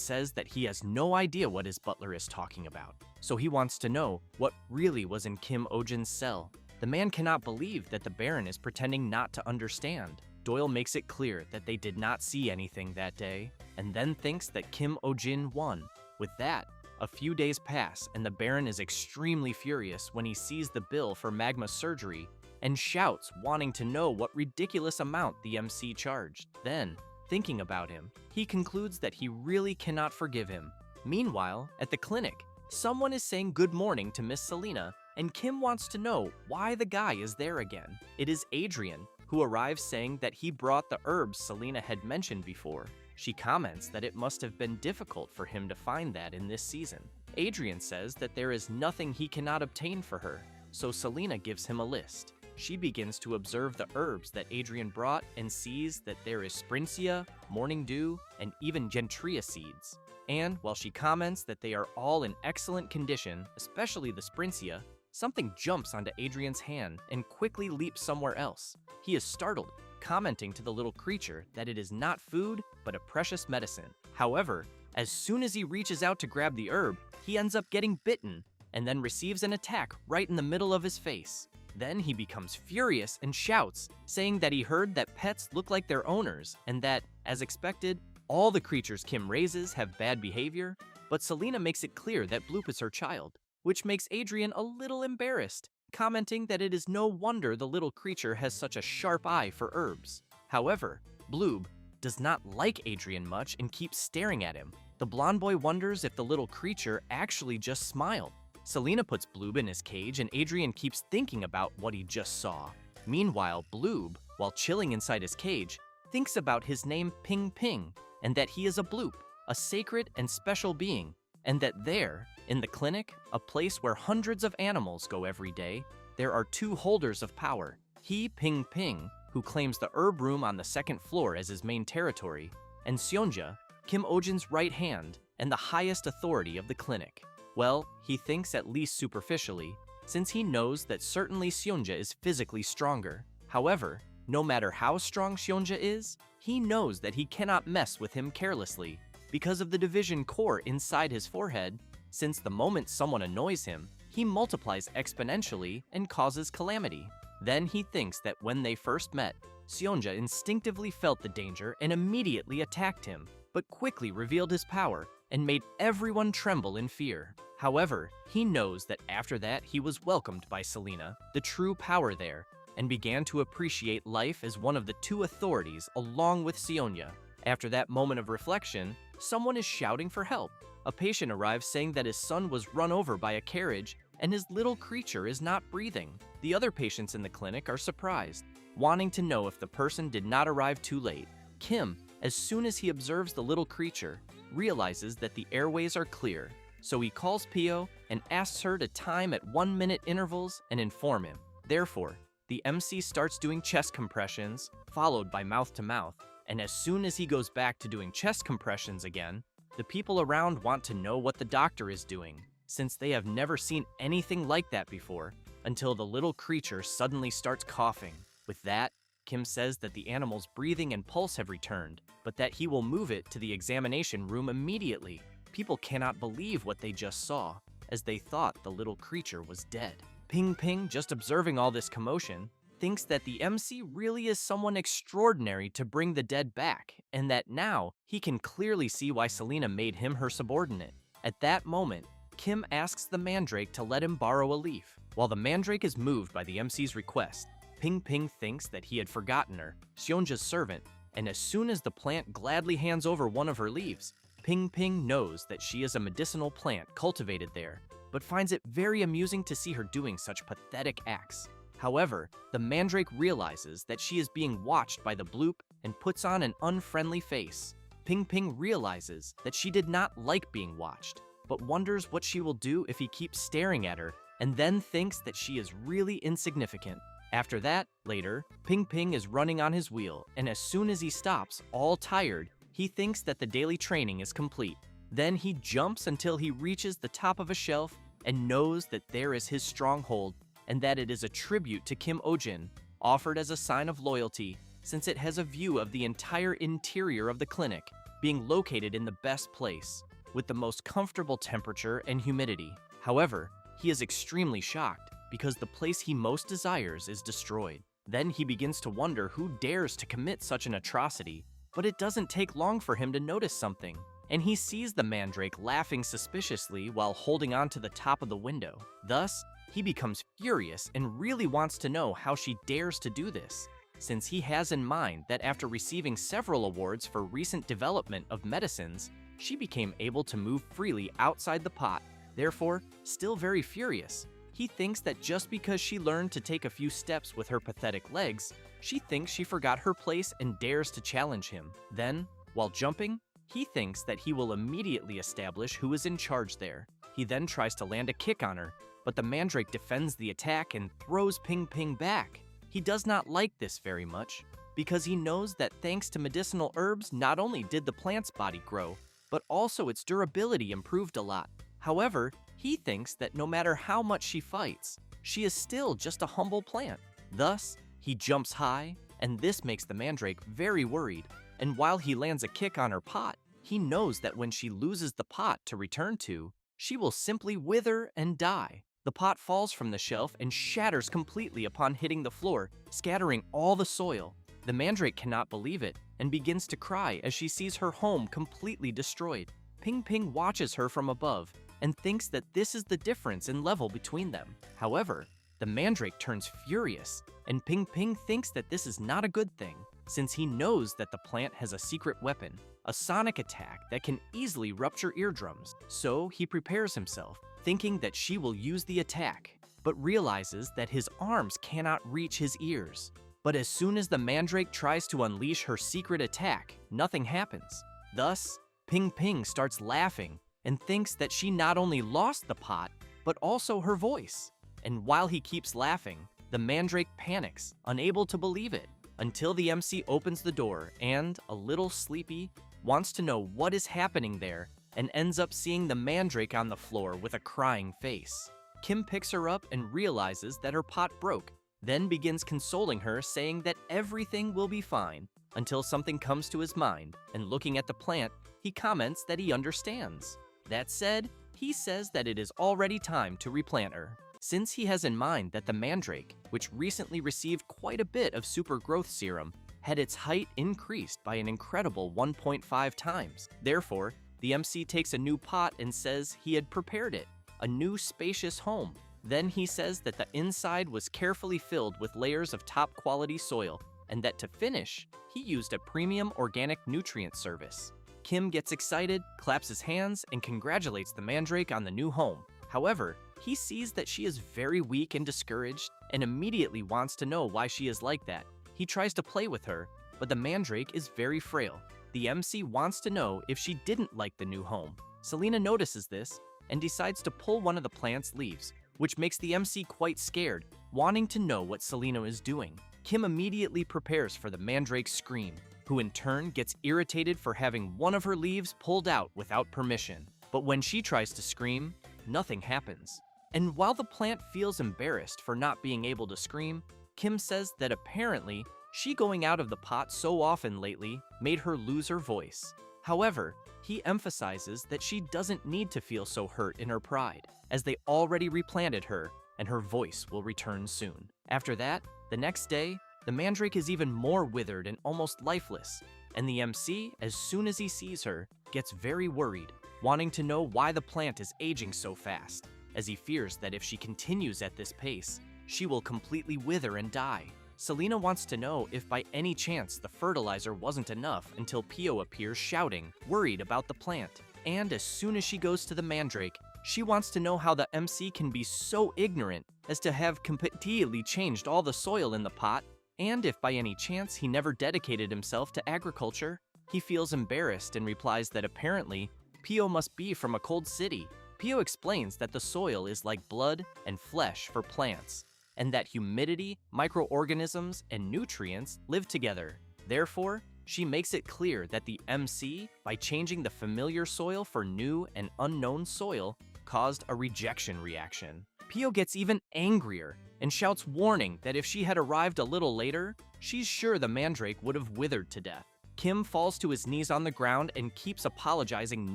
says that he has no idea what his butler is talking about, so he wants to know what really was in Kim Ohjin's cell. The man cannot believe that the Baron is pretending not to understand. Doyle makes it clear that they did not see anything that day, and then thinks that Kim Ohjin won. With that, a few days pass, and the Baron is extremely furious when he sees the bill for Magma surgery and shouts, wanting to know what ridiculous amount the MC charged. Then, thinking about him, he concludes that he really cannot forgive him. Meanwhile, at the clinic, someone is saying good morning to Miss Selena, and Kim wants to know why the guy is there again. It is Adrian, who arrives saying that he brought the herbs Selena had mentioned before. She comments that it must have been difficult for him to find that in this season. Adrian says that there is nothing he cannot obtain for her, so Selena gives him a list. She begins to observe the herbs that Adrian brought and sees that there is Sprincia, Morning Dew, and even Gentria seeds. And while she comments that they are all in excellent condition, especially the Sprincia, something jumps onto Adrian's hand and quickly leaps somewhere else. He is startled, commenting to the little creature that it is not food, but a precious medicine. However, as soon as he reaches out to grab the herb, he ends up getting bitten, and then receives an attack right in the middle of his face. Then he becomes furious and shouts, saying that he heard that pets look like their owners, and that, as expected, all the creatures Kim raises have bad behavior, but Selena makes it clear that Bloop is her child, which makes Adrian a little embarrassed, commenting that it is no wonder the little creature has such a sharp eye for herbs. However, Bloob does not like Adrian much and keeps staring at him. The blonde boy wonders if the little creature actually just smiled. Selena puts Bloob in his cage, and Adrian keeps thinking about what he just saw. Meanwhile, Bloob, while chilling inside his cage, thinks about his name Ping Ping, and that he is a Bloop, a sacred and special being, and that there, in the clinic, a place where hundreds of animals go every day, there are two holders of power. He, Ping Ping, who claims the herb room on the second floor as his main territory, and Seonja, Kim Ohjin's right hand, and the highest authority of the clinic. Well, he thinks at least superficially, since he knows that certainly Seonja is physically stronger. However, no matter how strong Seonja is, he knows that he cannot mess with him carelessly because of the division core inside his forehead, since the moment someone annoys him, he multiplies exponentially and causes calamity. Then he thinks that when they first met, Seonja instinctively felt the danger and immediately attacked him, but quickly revealed his power and made everyone tremble in fear. However, he knows that after that he was welcomed by Selena, the true power there, and began to appreciate life as one of the two authorities along with Seonja. After that moment of reflection, someone is shouting for help. A patient arrives saying that his son was run over by a carriage and his little creature is not breathing. The other patients in the clinic are surprised, wanting to know if the person did not arrive too late. Kim, as soon as he observes the little creature, realizes that the airways are clear, so he calls Pio and asks her to time at 1-minute intervals and inform him. Therefore, the MC starts doing chest compressions, followed by mouth-to-mouth, and as soon as he goes back to doing chest compressions again, the people around want to know what the doctor is doing, since they have never seen anything like that before. until the little creature suddenly starts coughing. With that, Kim says that the animal's breathing and pulse have returned, but that he will move it to the examination room immediately. People cannot believe what they just saw, as they thought the little creature was dead. Ping Ping, just observing all this commotion, thinks that the MC really is someone extraordinary to bring the dead back, and that now he can clearly see why Selena made him her subordinate. At that moment, Kim asks the mandrake to let him borrow a leaf. While the mandrake is moved by the MC's request, Ping Ping thinks that he had forgotten her, Seonja's servant, and as soon as the plant gladly hands over one of her leaves, Ping Ping knows that she is a medicinal plant cultivated there, but finds it very amusing to see her doing such pathetic acts. However, the mandrake realizes that she is being watched by the bloop and puts on an unfriendly face. Ping Ping realizes that she did not like being watched, but wonders what she will do if he keeps staring at her, and then thinks that she is really insignificant. After that, later, Ping Ping is running on his wheel, and as soon as he stops, all tired, he thinks that the daily training is complete. Then he jumps until he reaches the top of a shelf and knows that there is his stronghold, and that it is a tribute to Kim Ohjin, offered as a sign of loyalty, since it has a view of the entire interior of the clinic, being located in the best place, with the most comfortable temperature and humidity. However, he is extremely shocked, because the place he most desires is destroyed. Then he begins to wonder who dares to commit such an atrocity, but it doesn't take long for him to notice something, and he sees the mandrake laughing suspiciously while holding on to the top of the window. Thus, he becomes furious and really wants to know how she dares to do this, since he has in mind that after receiving several awards for recent development of medicines, she became able to move freely outside the pot. Therefore, still very furious, he thinks that just because she learned to take a few steps with her pathetic legs, she thinks she forgot her place and dares to challenge him. Then, while jumping, he thinks that he will immediately establish who is in charge there. He then tries to land a kick on her, but the mandrake defends the attack and throws Ping Ping back. He does not like this very much, because he knows that thanks to medicinal herbs, not only did the plant's body grow, but also its durability improved a lot. However, he thinks that no matter how much she fights, she is still just a humble plant. Thus, he jumps high, and this makes the mandrake very worried. And while he lands a kick on her pot, he knows that when she loses the pot to return to, she will simply wither and die. The pot falls from the shelf and shatters completely upon hitting the floor, scattering all the soil. The mandrake cannot believe it and begins to cry as she sees her home completely destroyed. Ping Ping watches her from above and thinks that this is the difference in level between them. However, the mandrake turns furious, and Ping Ping thinks that this is not a good thing, since he knows that the plant has a secret weapon, a sonic attack that can easily rupture eardrums. So he prepares himself, thinking that she will use the attack, but realizes that his arms cannot reach his ears. But as soon as the mandrake tries to unleash her secret attack, nothing happens. Thus, Ping Ping starts laughing and thinks that she not only lost the pot, but also her voice. And while he keeps laughing, the mandrake panics, unable to believe it, until the MC opens the door and, a little sleepy, wants to know what is happening there and ends up seeing the mandrake on the floor with a crying face. Kim picks her up and realizes that her pot broke, then begins consoling her, saying that everything will be fine, until something comes to his mind, and looking at the plant, he comments that he understands. That said, he says that it is already time to replant her, since he has in mind that the mandrake, which recently received quite a bit of super growth serum, had its height increased by an incredible 1.5 times. Therefore, the MC takes a new pot and says he had prepared it, a new spacious home. Then he says that the inside was carefully filled with layers of top quality soil, and that to finish, he used a premium organic nutrient service. Kim gets excited, claps his hands, and congratulates the mandrake on the new home. However, he sees that she is very weak and discouraged, and immediately wants to know why she is like that. He tries to play with her, but the mandrake is very frail. The MC wants to know if she didn't like the new home. Selena notices this, and decides to pull one of the plant's leaves, which makes the MC quite scared, wanting to know what Selena is doing. Kim immediately prepares for the mandrake's scream, who in turn gets irritated for having one of her leaves pulled out without permission. But when she tries to scream, nothing happens. And while the plant feels embarrassed for not being able to scream, Kim says that apparently she going out of the pot so often lately made her lose her voice. However, he emphasizes that she doesn't need to feel so hurt in her pride, as they already replanted her and her voice will return soon. After that, the next day, the mandrake is even more withered and almost lifeless, and the MC, as soon as he sees her, gets very worried, wanting to know why the plant is aging so fast, as he fears that if she continues at this pace, she will completely wither and die. Selena wants to know if by any chance the fertilizer wasn't enough until Pio appears shouting, worried about the plant. And as soon as she goes to the mandrake, she wants to know how the MC can be so ignorant as to have completely changed all the soil in the pot, and if by any chance he never dedicated himself to agriculture. He feels embarrassed and replies that apparently Pio must be from a cold city. Pio explains that the soil is like blood and flesh for plants, and that humidity, microorganisms, and nutrients live together. Therefore, she makes it clear that the MC, by changing the familiar soil for new and unknown soil, caused a rejection reaction. Pio gets even angrier and shouts warning that if she had arrived a little later, she's sure the mandrake would have withered to death. Kim falls to his knees on the ground and keeps apologizing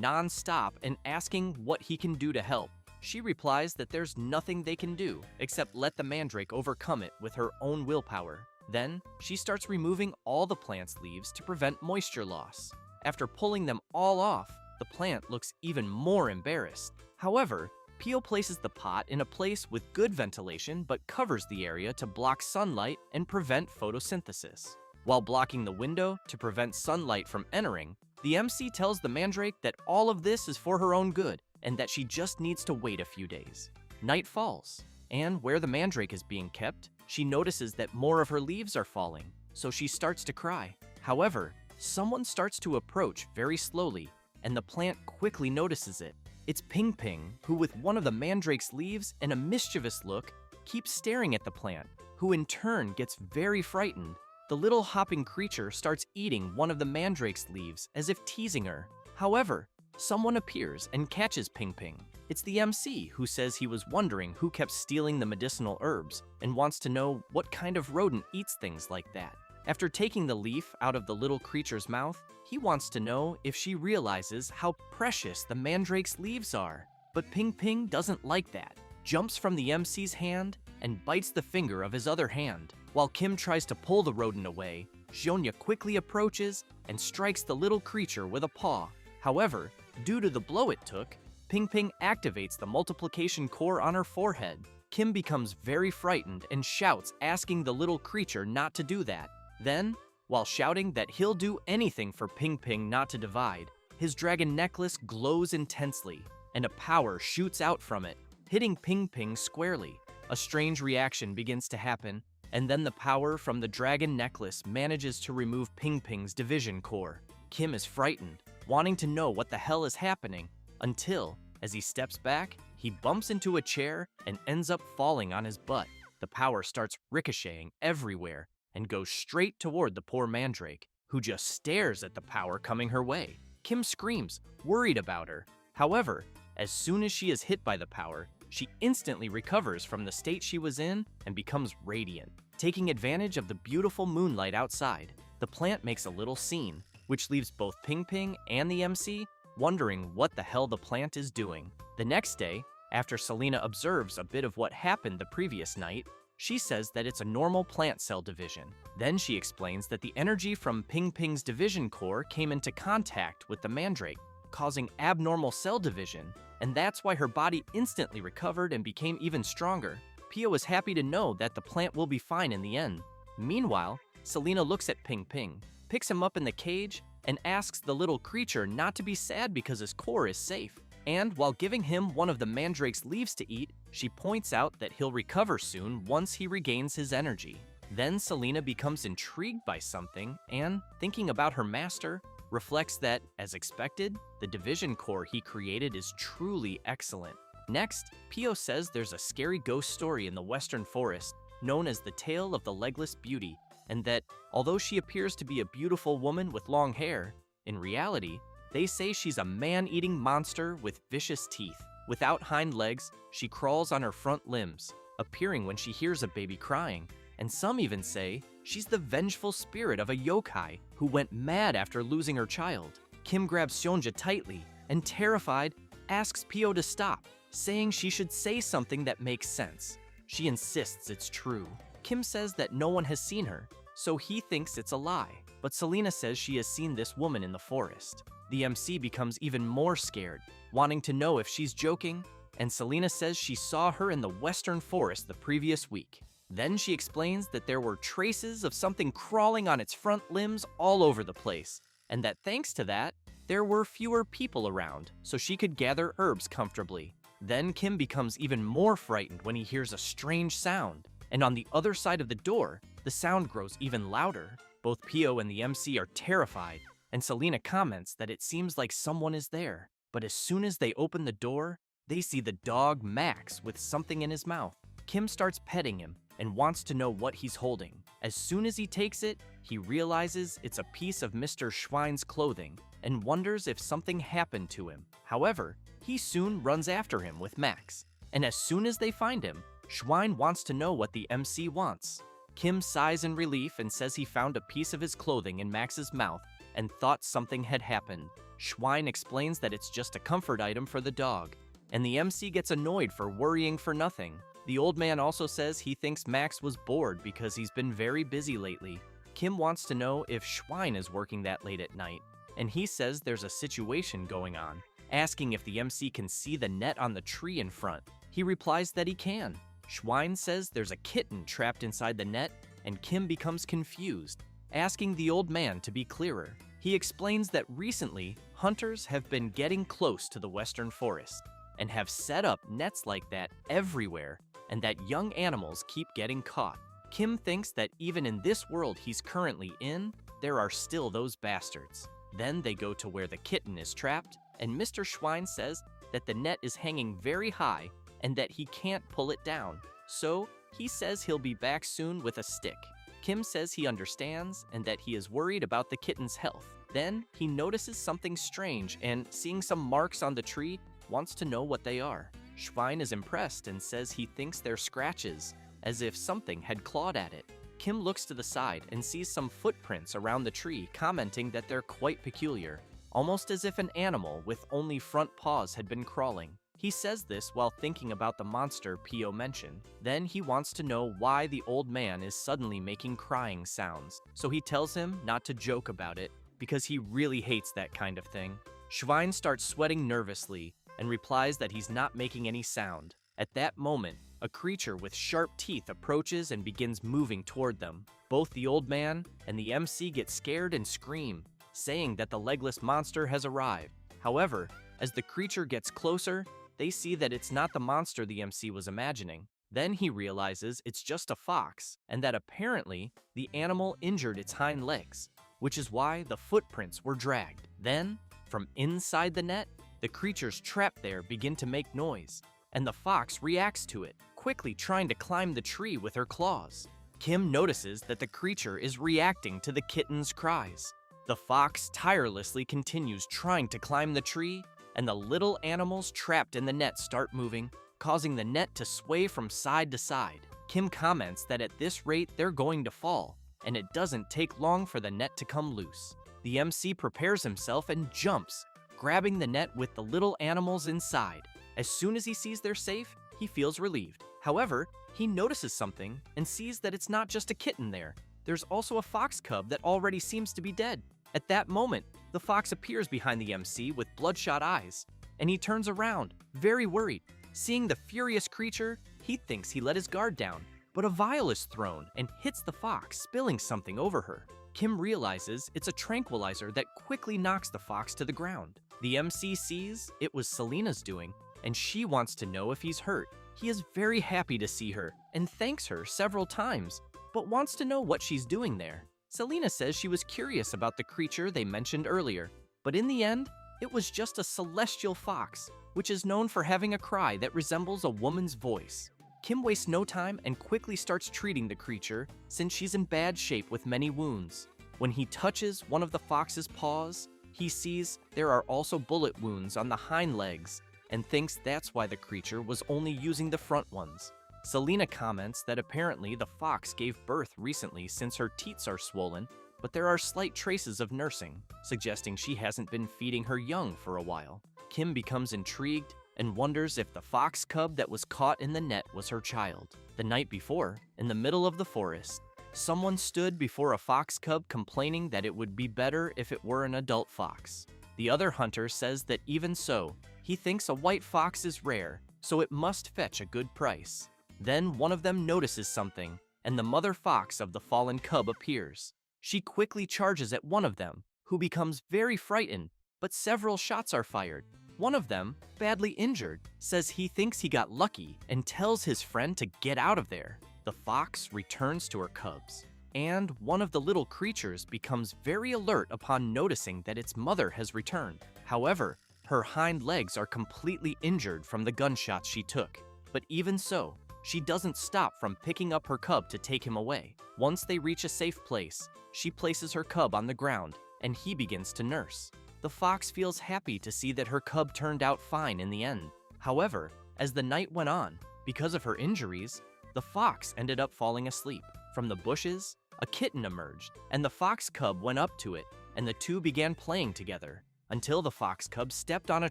non-stop and asking what he can do to help. She replies that there's nothing they can do except let the mandrake overcome it with her own willpower. Then, she starts removing all the plant's leaves to prevent moisture loss. After pulling them all off, the plant looks even more embarrassed. However, Pio places the pot in a place with good ventilation but covers the area to block sunlight and prevent photosynthesis. While blocking the window to prevent sunlight from entering, the MC tells the mandrake that all of this is for her own good and that she just needs to wait a few days. Night falls, and where the mandrake is being kept, she notices that more of her leaves are falling, so she starts to cry. However, someone starts to approach very slowly, and the plant quickly notices it. It's Ping Ping, who with one of the mandrake's leaves and a mischievous look, keeps staring at the plant, who in turn gets very frightened. The little hopping creature starts eating one of the mandrake's leaves as if teasing her. However, someone appears and catches Ping Ping. It's the MC, who says he was wondering who kept stealing the medicinal herbs and wants to know what kind of rodent eats things like that. After taking the leaf out of the little creature's mouth, he wants to know if she realizes how precious the mandrake's leaves are. But Ping Ping doesn't like that, jumps from the MC's hand and bites the finger of his other hand. While Kim tries to pull the rodent away, Xionyia quickly approaches and strikes the little creature with a paw. However, due to the blow it took, Ping Ping activates the multiplication core on her forehead. Kim becomes very frightened and shouts, asking the little creature not to do that. Then, while shouting that he'll do anything for Ping Ping not to divide, his dragon necklace glows intensely, and a power shoots out from it, hitting Ping Ping squarely. A strange reaction begins to happen, and then the power from the dragon necklace manages to remove Ping Ping's division core. Kim is frightened, wanting to know what the hell is happening, until, as he steps back, he bumps into a chair and ends up falling on his butt. The power starts ricocheting everywhere and goes straight toward the poor mandrake, who just stares at the power coming her way. Kim screams, worried about her. However, as soon as she is hit by the power, she instantly recovers from the state she was in and becomes radiant. Taking advantage of the beautiful moonlight outside, the plant makes a little scene, which leaves both Ping Ping and the MC wondering what the hell the plant is doing. The next day, after Selena observes a bit of what happened the previous night, she says that it's a normal plant cell division. Then she explains that the energy from Ping Ping's division core came into contact with the mandrake, causing abnormal cell division, and that's why her body instantly recovered and became even stronger. Pio is happy to know that the plant will be fine in the end. Meanwhile, Selena looks at Ping Ping, picks him up in the cage, and asks the little creature not to be sad because his core is safe. And while giving him one of the mandrake's leaves to eat, she points out that he'll recover soon once he regains his energy. Then Selena becomes intrigued by something and, thinking about her master, reflects that, as expected, the division core he created is truly excellent. Next, Pio says there's a scary ghost story in the Western Forest known as the Tale of the Legless Beauty, and that, although she appears to be a beautiful woman with long hair, in reality, they say she's a man-eating monster with vicious teeth. Without hind legs, she crawls on her front limbs, appearing when she hears a baby crying, and some even say she's the vengeful spirit of a yokai who went mad after losing her child. Kim grabs Seonja tightly and, terrified, asks Pio to stop, saying she should say something that makes sense. She insists it's true. Kim says that no one has seen her, so he thinks it's a lie. But Selena says she has seen this woman in the forest. The MC becomes even more scared, wanting to know if she's joking, and Selena says she saw her in the western forest the previous week. Then she explains that there were traces of something crawling on its front limbs all over the place, and that thanks to that, there were fewer people around, so she could gather herbs comfortably. Then Kim becomes even more frightened when he hears a strange sound, and on the other side of the door, the sound grows even louder. Both Pio and the MC are terrified, and Selena comments that it seems like someone is there. But as soon as they open the door, they see the dog Max with something in his mouth. Kim starts petting him and wants to know what he's holding. As soon as he takes it, he realizes it's a piece of Mr. Schwein's clothing and wonders if something happened to him. However, he soon runs after him with Max, and as soon as they find him, Schwein wants to know what the MC wants. Kim sighs in relief and says he found a piece of his clothing in Max's mouth and thought something had happened. Schwein explains that it's just a comfort item for the dog, and the MC gets annoyed for worrying for nothing. The old man also says he thinks Max was bored because he's been very busy lately. Kim wants to know if Schwein is working that late at night, and he says there's a situation going on, asking if the MC can see the net on the tree in front. He replies that he can. Schwein says there's a kitten trapped inside the net, and Kim becomes confused, asking the old man to be clearer. He explains that recently, hunters have been getting close to the western forest and have set up nets like that everywhere, and that young animals keep getting caught. Kim thinks that even in this world he's currently in, there are still those bastards. Then they go to where the kitten is trapped, and Mr. Schwein says that the net is hanging very high and that he can't pull it down. So he says he'll be back soon with a stick. Kim says he understands and that he is worried about the kitten's health. Then he notices something strange and, seeing some marks on the tree, wants to know what they are. Schwein is impressed and says he thinks they're scratches, as if something had clawed at it. Kim looks to the side and sees some footprints around the tree, commenting that they're quite peculiar, almost as if an animal with only front paws had been crawling. He says this while thinking about the monster Pio mentioned. Then he wants to know why the old man is suddenly making crying sounds, so he tells him not to joke about it because he really hates that kind of thing. Schwein starts sweating nervously and replies that he's not making any sound. At that moment, a creature with sharp teeth approaches and begins moving toward them. Both the old man and the MC get scared and scream, saying that the legless monster has arrived. However, as the creature gets closer, they see that it's not the monster the MC was imagining. Then he realizes it's just a fox, and that apparently the animal injured its hind legs, which is why the footprints were dragged. Then, from inside the net, the creatures trapped there begin to make noise, and the fox reacts to it, quickly trying to climb the tree with her claws. Kim notices that the creature is reacting to the kitten's cries. The fox tirelessly continues trying to climb the tree, and the little animals trapped in the net start moving, causing the net to sway from side to side. Kim comments that at this rate they're going to fall, and it doesn't take long for the net to come loose. The MC prepares himself and jumps, grabbing the net with the little animals inside. As soon as he sees they're safe, he feels relieved. However, he notices something and sees that it's not just a kitten there. There's also a fox cub that already seems to be dead. At that moment, the fox appears behind the MC with bloodshot eyes, and he turns around, very worried. Seeing the furious creature, he thinks he let his guard down, but a vial is thrown and hits the fox, spilling something over her. Kim realizes it's a tranquilizer that quickly knocks the fox to the ground. The MC sees it was Selena's doing, and she wants to know if he's hurt. He is very happy to see her and thanks her several times, but wants to know what she's doing there. Selena says she was curious about the creature they mentioned earlier, but in the end, it was just a celestial fox, which is known for having a cry that resembles a woman's voice. Kim wastes no time and quickly starts treating the creature since she's in bad shape with many wounds. When he touches one of the fox's paws, he sees there are also bullet wounds on the hind legs, and thinks that's why the creature was only using the front ones. Selena comments that apparently the fox gave birth recently since her teats are swollen, but there are slight traces of nursing, suggesting she hasn't been feeding her young for a while. Kim becomes intrigued and wonders if the fox cub that was caught in the net was her child. The night before, in the middle of the forest, someone stood before a fox cub complaining that it would be better if it were an adult fox. The other hunter says that even so, he thinks a white fox is rare, so it must fetch a good price. Then one of them notices something, and the mother fox of the fallen cub appears. She quickly charges at one of them, who becomes very frightened, but several shots are fired. One of them, badly injured, says he thinks he got lucky and tells his friend to get out of there. The fox returns to her cubs, and one of the little creatures becomes very alert upon noticing that its mother has returned. However, her hind legs are completely injured from the gunshots she took. But even so, she doesn't stop from picking up her cub to take him away. Once they reach a safe place, she places her cub on the ground, and he begins to nurse. The fox feels happy to see that her cub turned out fine in the end. However, as the night went on, because of her injuries, the fox ended up falling asleep. From the bushes, a kitten emerged, and the fox cub went up to it, and the two began playing together, until the fox cub stepped on a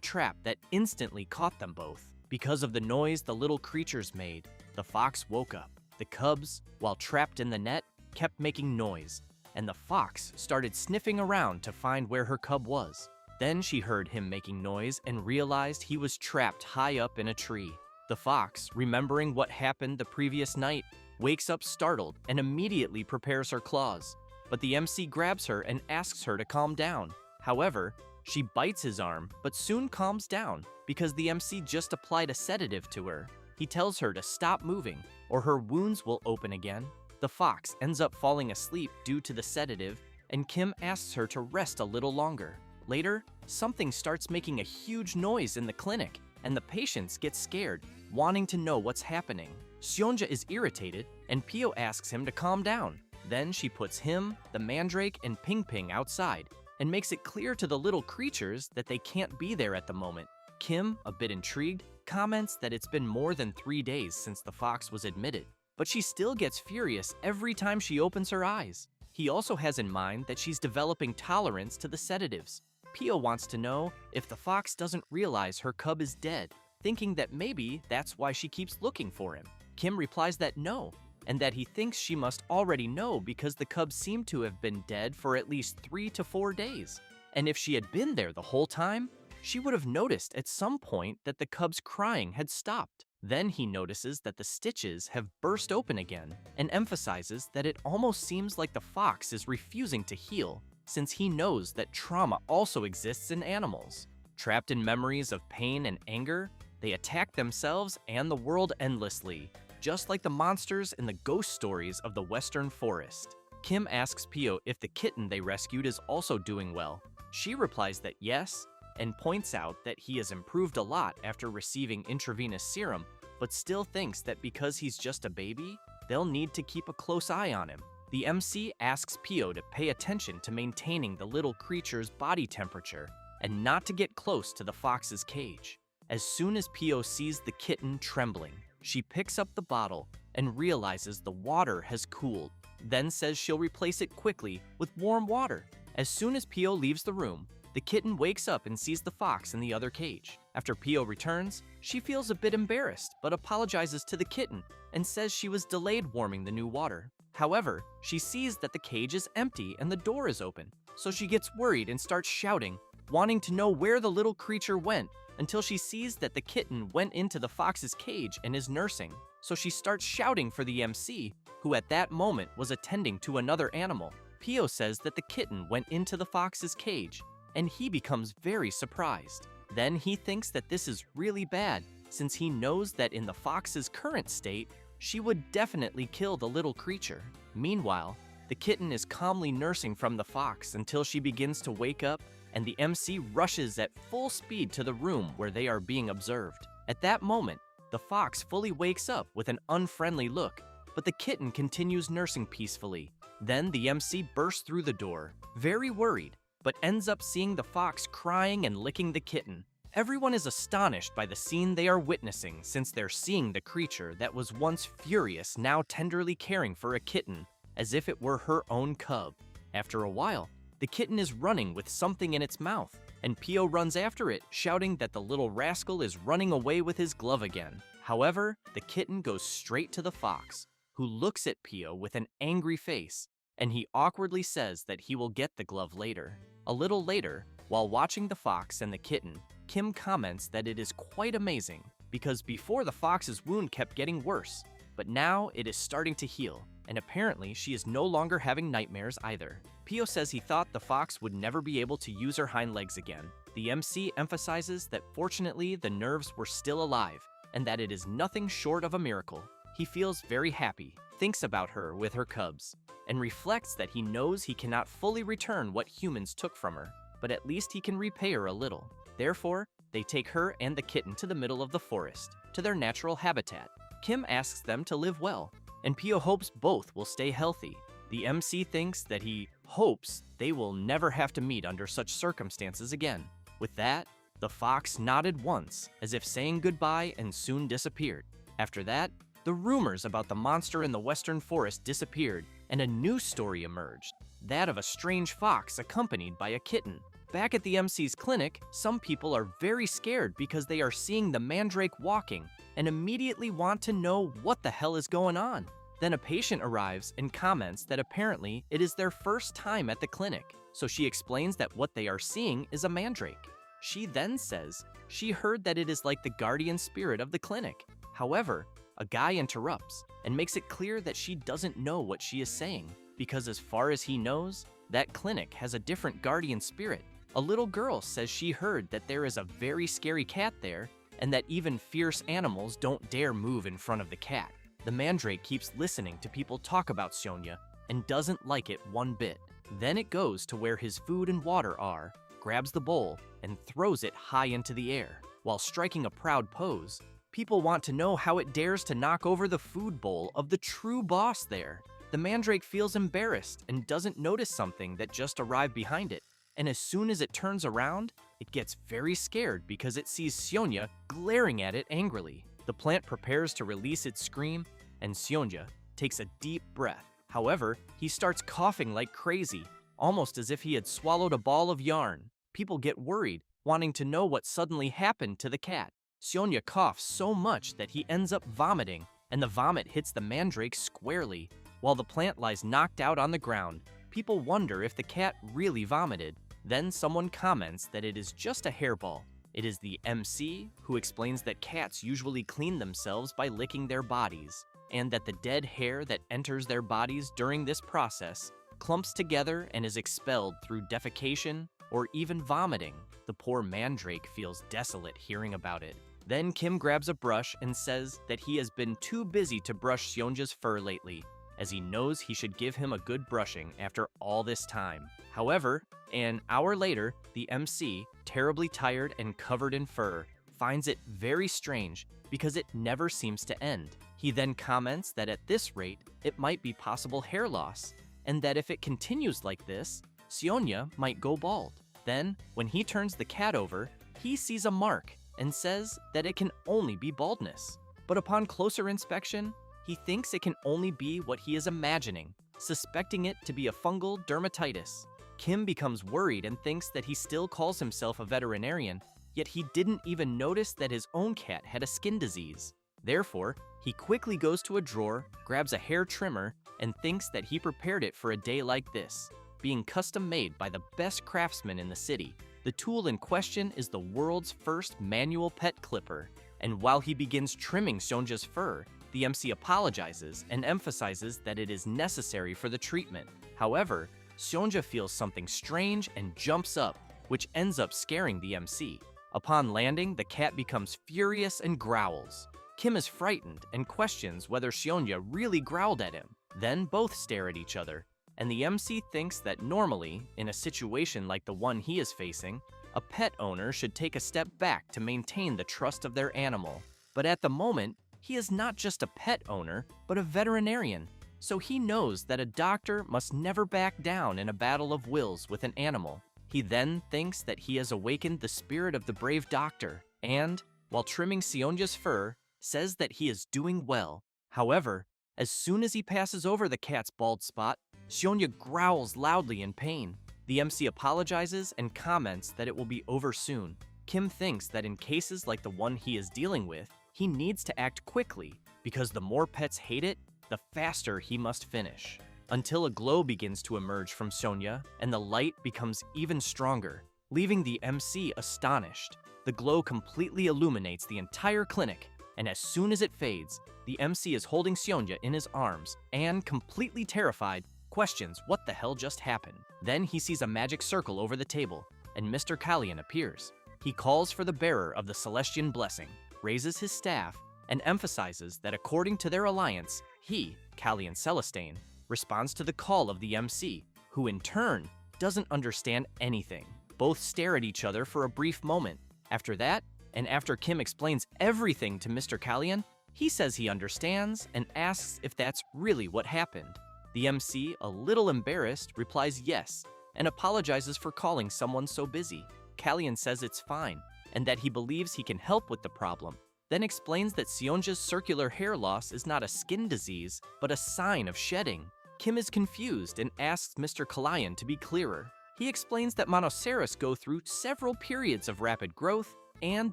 trap that instantly caught them both. Because of the noise the little creatures made, the fox woke up. The cubs, while trapped in the net, kept making noise, and the fox started sniffing around to find where her cub was. Then she heard him making noise and realized he was trapped high up in a tree. The fox, remembering what happened the previous night, wakes up startled and immediately prepares her claws. But the MC grabs her and asks her to calm down. However, she bites his arm, but soon calms down because the MC just applied a sedative to her. He tells her to stop moving or her wounds will open again. The fox ends up falling asleep due to the sedative, and Kim asks her to rest a little longer. Later, something starts making a huge noise in the clinic, and the patients get scared, wanting to know what's happening. Seonja is irritated, and Pio asks him to calm down. Then she puts him, the mandrake, and Ping Ping outside, and makes it clear to the little creatures that they can't be there at the moment. Kim, a bit intrigued, comments that it's been more than 3 days since the fox was admitted, but she still gets furious every time she opens her eyes. He also has in mind that she's developing tolerance to the sedatives. Pio wants to know if the fox doesn't realize her cub is dead, thinking that maybe that's why she keeps looking for him. Kim replies that no, and that he thinks she must already know because the cubs seem to have been dead for at least 3 to 4 days. And if she had been there the whole time, she would have noticed at some point that the cubs' crying had stopped. Then he notices that the stitches have burst open again and emphasizes that it almost seems like the fox is refusing to heal since he knows that trauma also exists in animals. Trapped in memories of pain and anger, they attack themselves and the world endlessly, just like the monsters in the ghost stories of the Western Forest. Kim asks Pio if the kitten they rescued is also doing well. She replies that yes, and points out that he has improved a lot after receiving intravenous serum, but still thinks that because he's just a baby, they'll need to keep a close eye on him. The MC asks Pio to pay attention to maintaining the little creature's body temperature and not to get close to the fox's cage. As soon as Pio sees the kitten trembling, she picks up the bottle and realizes the water has cooled, then says she'll replace it quickly with warm water. As soon as Pio leaves the room, the kitten wakes up and sees the fox in the other cage. After Pio returns, she feels a bit embarrassed but apologizes to the kitten and says she was delayed warming the new water. However, she sees that the cage is empty and the door is open, so she gets worried and starts shouting, wanting to know where the little creature went, until she sees that the kitten went into the fox's cage and is nursing. So she starts shouting for the MC, who at that moment was attending to another animal. Pio says that the kitten went into the fox's cage, and he becomes very surprised. Then he thinks that this is really bad, since he knows that in the fox's current state, she would definitely kill the little creature. Meanwhile, the kitten is calmly nursing from the fox until she begins to wake up, and the MC rushes at full speed to the room where they are being observed. At that moment, the fox fully wakes up with an unfriendly look, but the kitten continues nursing peacefully. Then the MC bursts through the door, very worried, but ends up seeing the fox crying and licking the kitten. Everyone is astonished by the scene they are witnessing since they're seeing the creature that was once furious now tenderly caring for a kitten as if it were her own cub. After a while, the kitten is running with something in its mouth, and Pio runs after it, shouting that the little rascal is running away with his glove again. However, the kitten goes straight to the fox, who looks at Pio with an angry face, and he awkwardly says that he will get the glove later. A little later, while watching the fox and the kitten, Kim comments that it is quite amazing because before the fox's wound kept getting worse, but now it is starting to heal, and apparently she is no longer having nightmares either. Pio says he thought the fox would never be able to use her hind legs again. The MC emphasizes that fortunately the nerves were still alive and that it is nothing short of a miracle. He feels very happy, thinks about her with her cubs, and reflects that he knows he cannot fully return what humans took from her, but at least he can repay her a little. Therefore, they take her and the kitten to the middle of the forest, to their natural habitat. Kim asks them to live well, and Pio hopes both will stay healthy. The MC thinks that he hopes they will never have to meet under such circumstances again. With that, the fox nodded once, as if saying goodbye, and soon disappeared. After that, the rumors about the monster in the western forest disappeared, and a new story emerged, that of a strange fox accompanied by a kitten. Back at the MC's clinic, some people are very scared because they are seeing the mandrake walking and immediately want to know what the hell is going on. Then a patient arrives and comments that apparently it is their first time at the clinic, so she explains that what they are seeing is a mandrake. She then says she heard that it is like the guardian spirit of the clinic. However, a guy interrupts and makes it clear that she doesn't know what she is saying, because as far as he knows, that clinic has a different guardian spirit. A little girl says she heard that there is a very scary cat there and that even fierce animals don't dare move in front of the cat. The mandrake keeps listening to people talk about Sonia and doesn't like it one bit. Then it goes to where his food and water are, grabs the bowl, and throws it high into the air. While striking a proud pose, people want to know how it dares to knock over the food bowl of the true boss there. The mandrake feels embarrassed and doesn't notice something that just arrived behind it. And as soon as it turns around, it gets very scared because it sees Sionya glaring at it angrily. The plant prepares to release its scream, and Sionya takes a deep breath. However, he starts coughing like crazy, almost as if he had swallowed a ball of yarn. People get worried, wanting to know what suddenly happened to the cat. Sionya coughs so much that he ends up vomiting, and the vomit hits the mandrake squarely. While the plant lies knocked out on the ground, people wonder if the cat really vomited. Then someone comments that it is just a hairball. It is the MC who explains that cats usually clean themselves by licking their bodies, and that the dead hair that enters their bodies during this process clumps together and is expelled through defecation or even vomiting. The poor mandrake feels desolate hearing about it. Then Kim grabs a brush and says that he has been too busy to brush Sionja's fur lately, as he knows he should give him a good brushing after all this time. However, an hour later, the MC, terribly tired and covered in fur, finds it very strange because it never seems to end. He then comments that at this rate, it might be possible hair loss, and that if it continues like this, Sionya might go bald. Then, when he turns the cat over, he sees a mark and says that it can only be baldness. But upon closer inspection, he thinks it can only be what he is imagining, suspecting it to be a fungal dermatitis. Kim becomes worried and thinks that he still calls himself a veterinarian, yet he didn't even notice that his own cat had a skin disease. Therefore, he quickly goes to a drawer, grabs a hair trimmer, and thinks that he prepared it for a day like this, being custom made by the best craftsman in the city. The tool in question is the world's first manual pet clipper, and while he begins trimming Sionja's fur, the MC apologizes and emphasizes that it is necessary for the treatment. However, Sionja feels something strange and jumps up, which ends up scaring the MC. Upon landing, the cat becomes furious and growls. Kim is frightened and questions whether Sionja really growled at him. Then both stare at each other, and the MC thinks that normally, in a situation like the one he is facing, a pet owner should take a step back to maintain the trust of their animal. But at the moment, he is not just a pet owner, but a veterinarian, so he knows that a doctor must never back down in a battle of wills with an animal. He then thinks that he has awakened the spirit of the brave doctor and, while trimming Seonja's fur, says that he is doing well. However, as soon as he passes over the cat's bald spot, Seonja growls loudly in pain. The MC apologizes and comments that it will be over soon. Kim thinks that in cases like the one he is dealing with, he needs to act quickly because the more pets hate it, the faster he must finish. Until a glow begins to emerge from Seonja and the light becomes even stronger, leaving the MC astonished. The glow completely illuminates the entire clinic, and as soon as it fades, the MC is holding Seonja in his arms and, completely terrified, questions what the hell just happened. Then he sees a magic circle over the table, and Mr. Kalyan appears. He calls for the bearer of the Celestian blessing, raises his staff, and emphasizes that according to their alliance, he, Kalyan Celestane, responds to the call of the MC, who in turn doesn't understand anything. Both stare at each other for a brief moment. After that, and after Kim explains everything to Mr. Kalyan, he says he understands and asks if that's really what happened. The MC, a little embarrassed, replies yes, and apologizes for calling someone so busy. Kalyan says it's fine, and that he believes he can help with the problem, then explains that Seonja's circular hair loss is not a skin disease, but a sign of shedding. Kim is confused and asks Mr. Kalyan to be clearer. He explains that manhwas go through several periods of rapid growth, and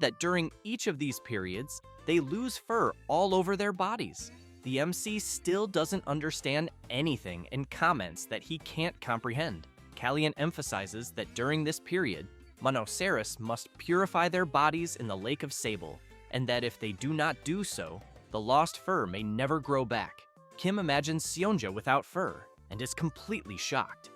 that during each of these periods, they lose fur all over their bodies. The MC still doesn't understand anything and comments that he can't comprehend. Kalyan emphasizes that during this period, manhwas must purify their bodies in the Lake of Sable, and that if they do not do so, the lost fur may never grow back. Kim imagines Seonja without fur and is completely shocked.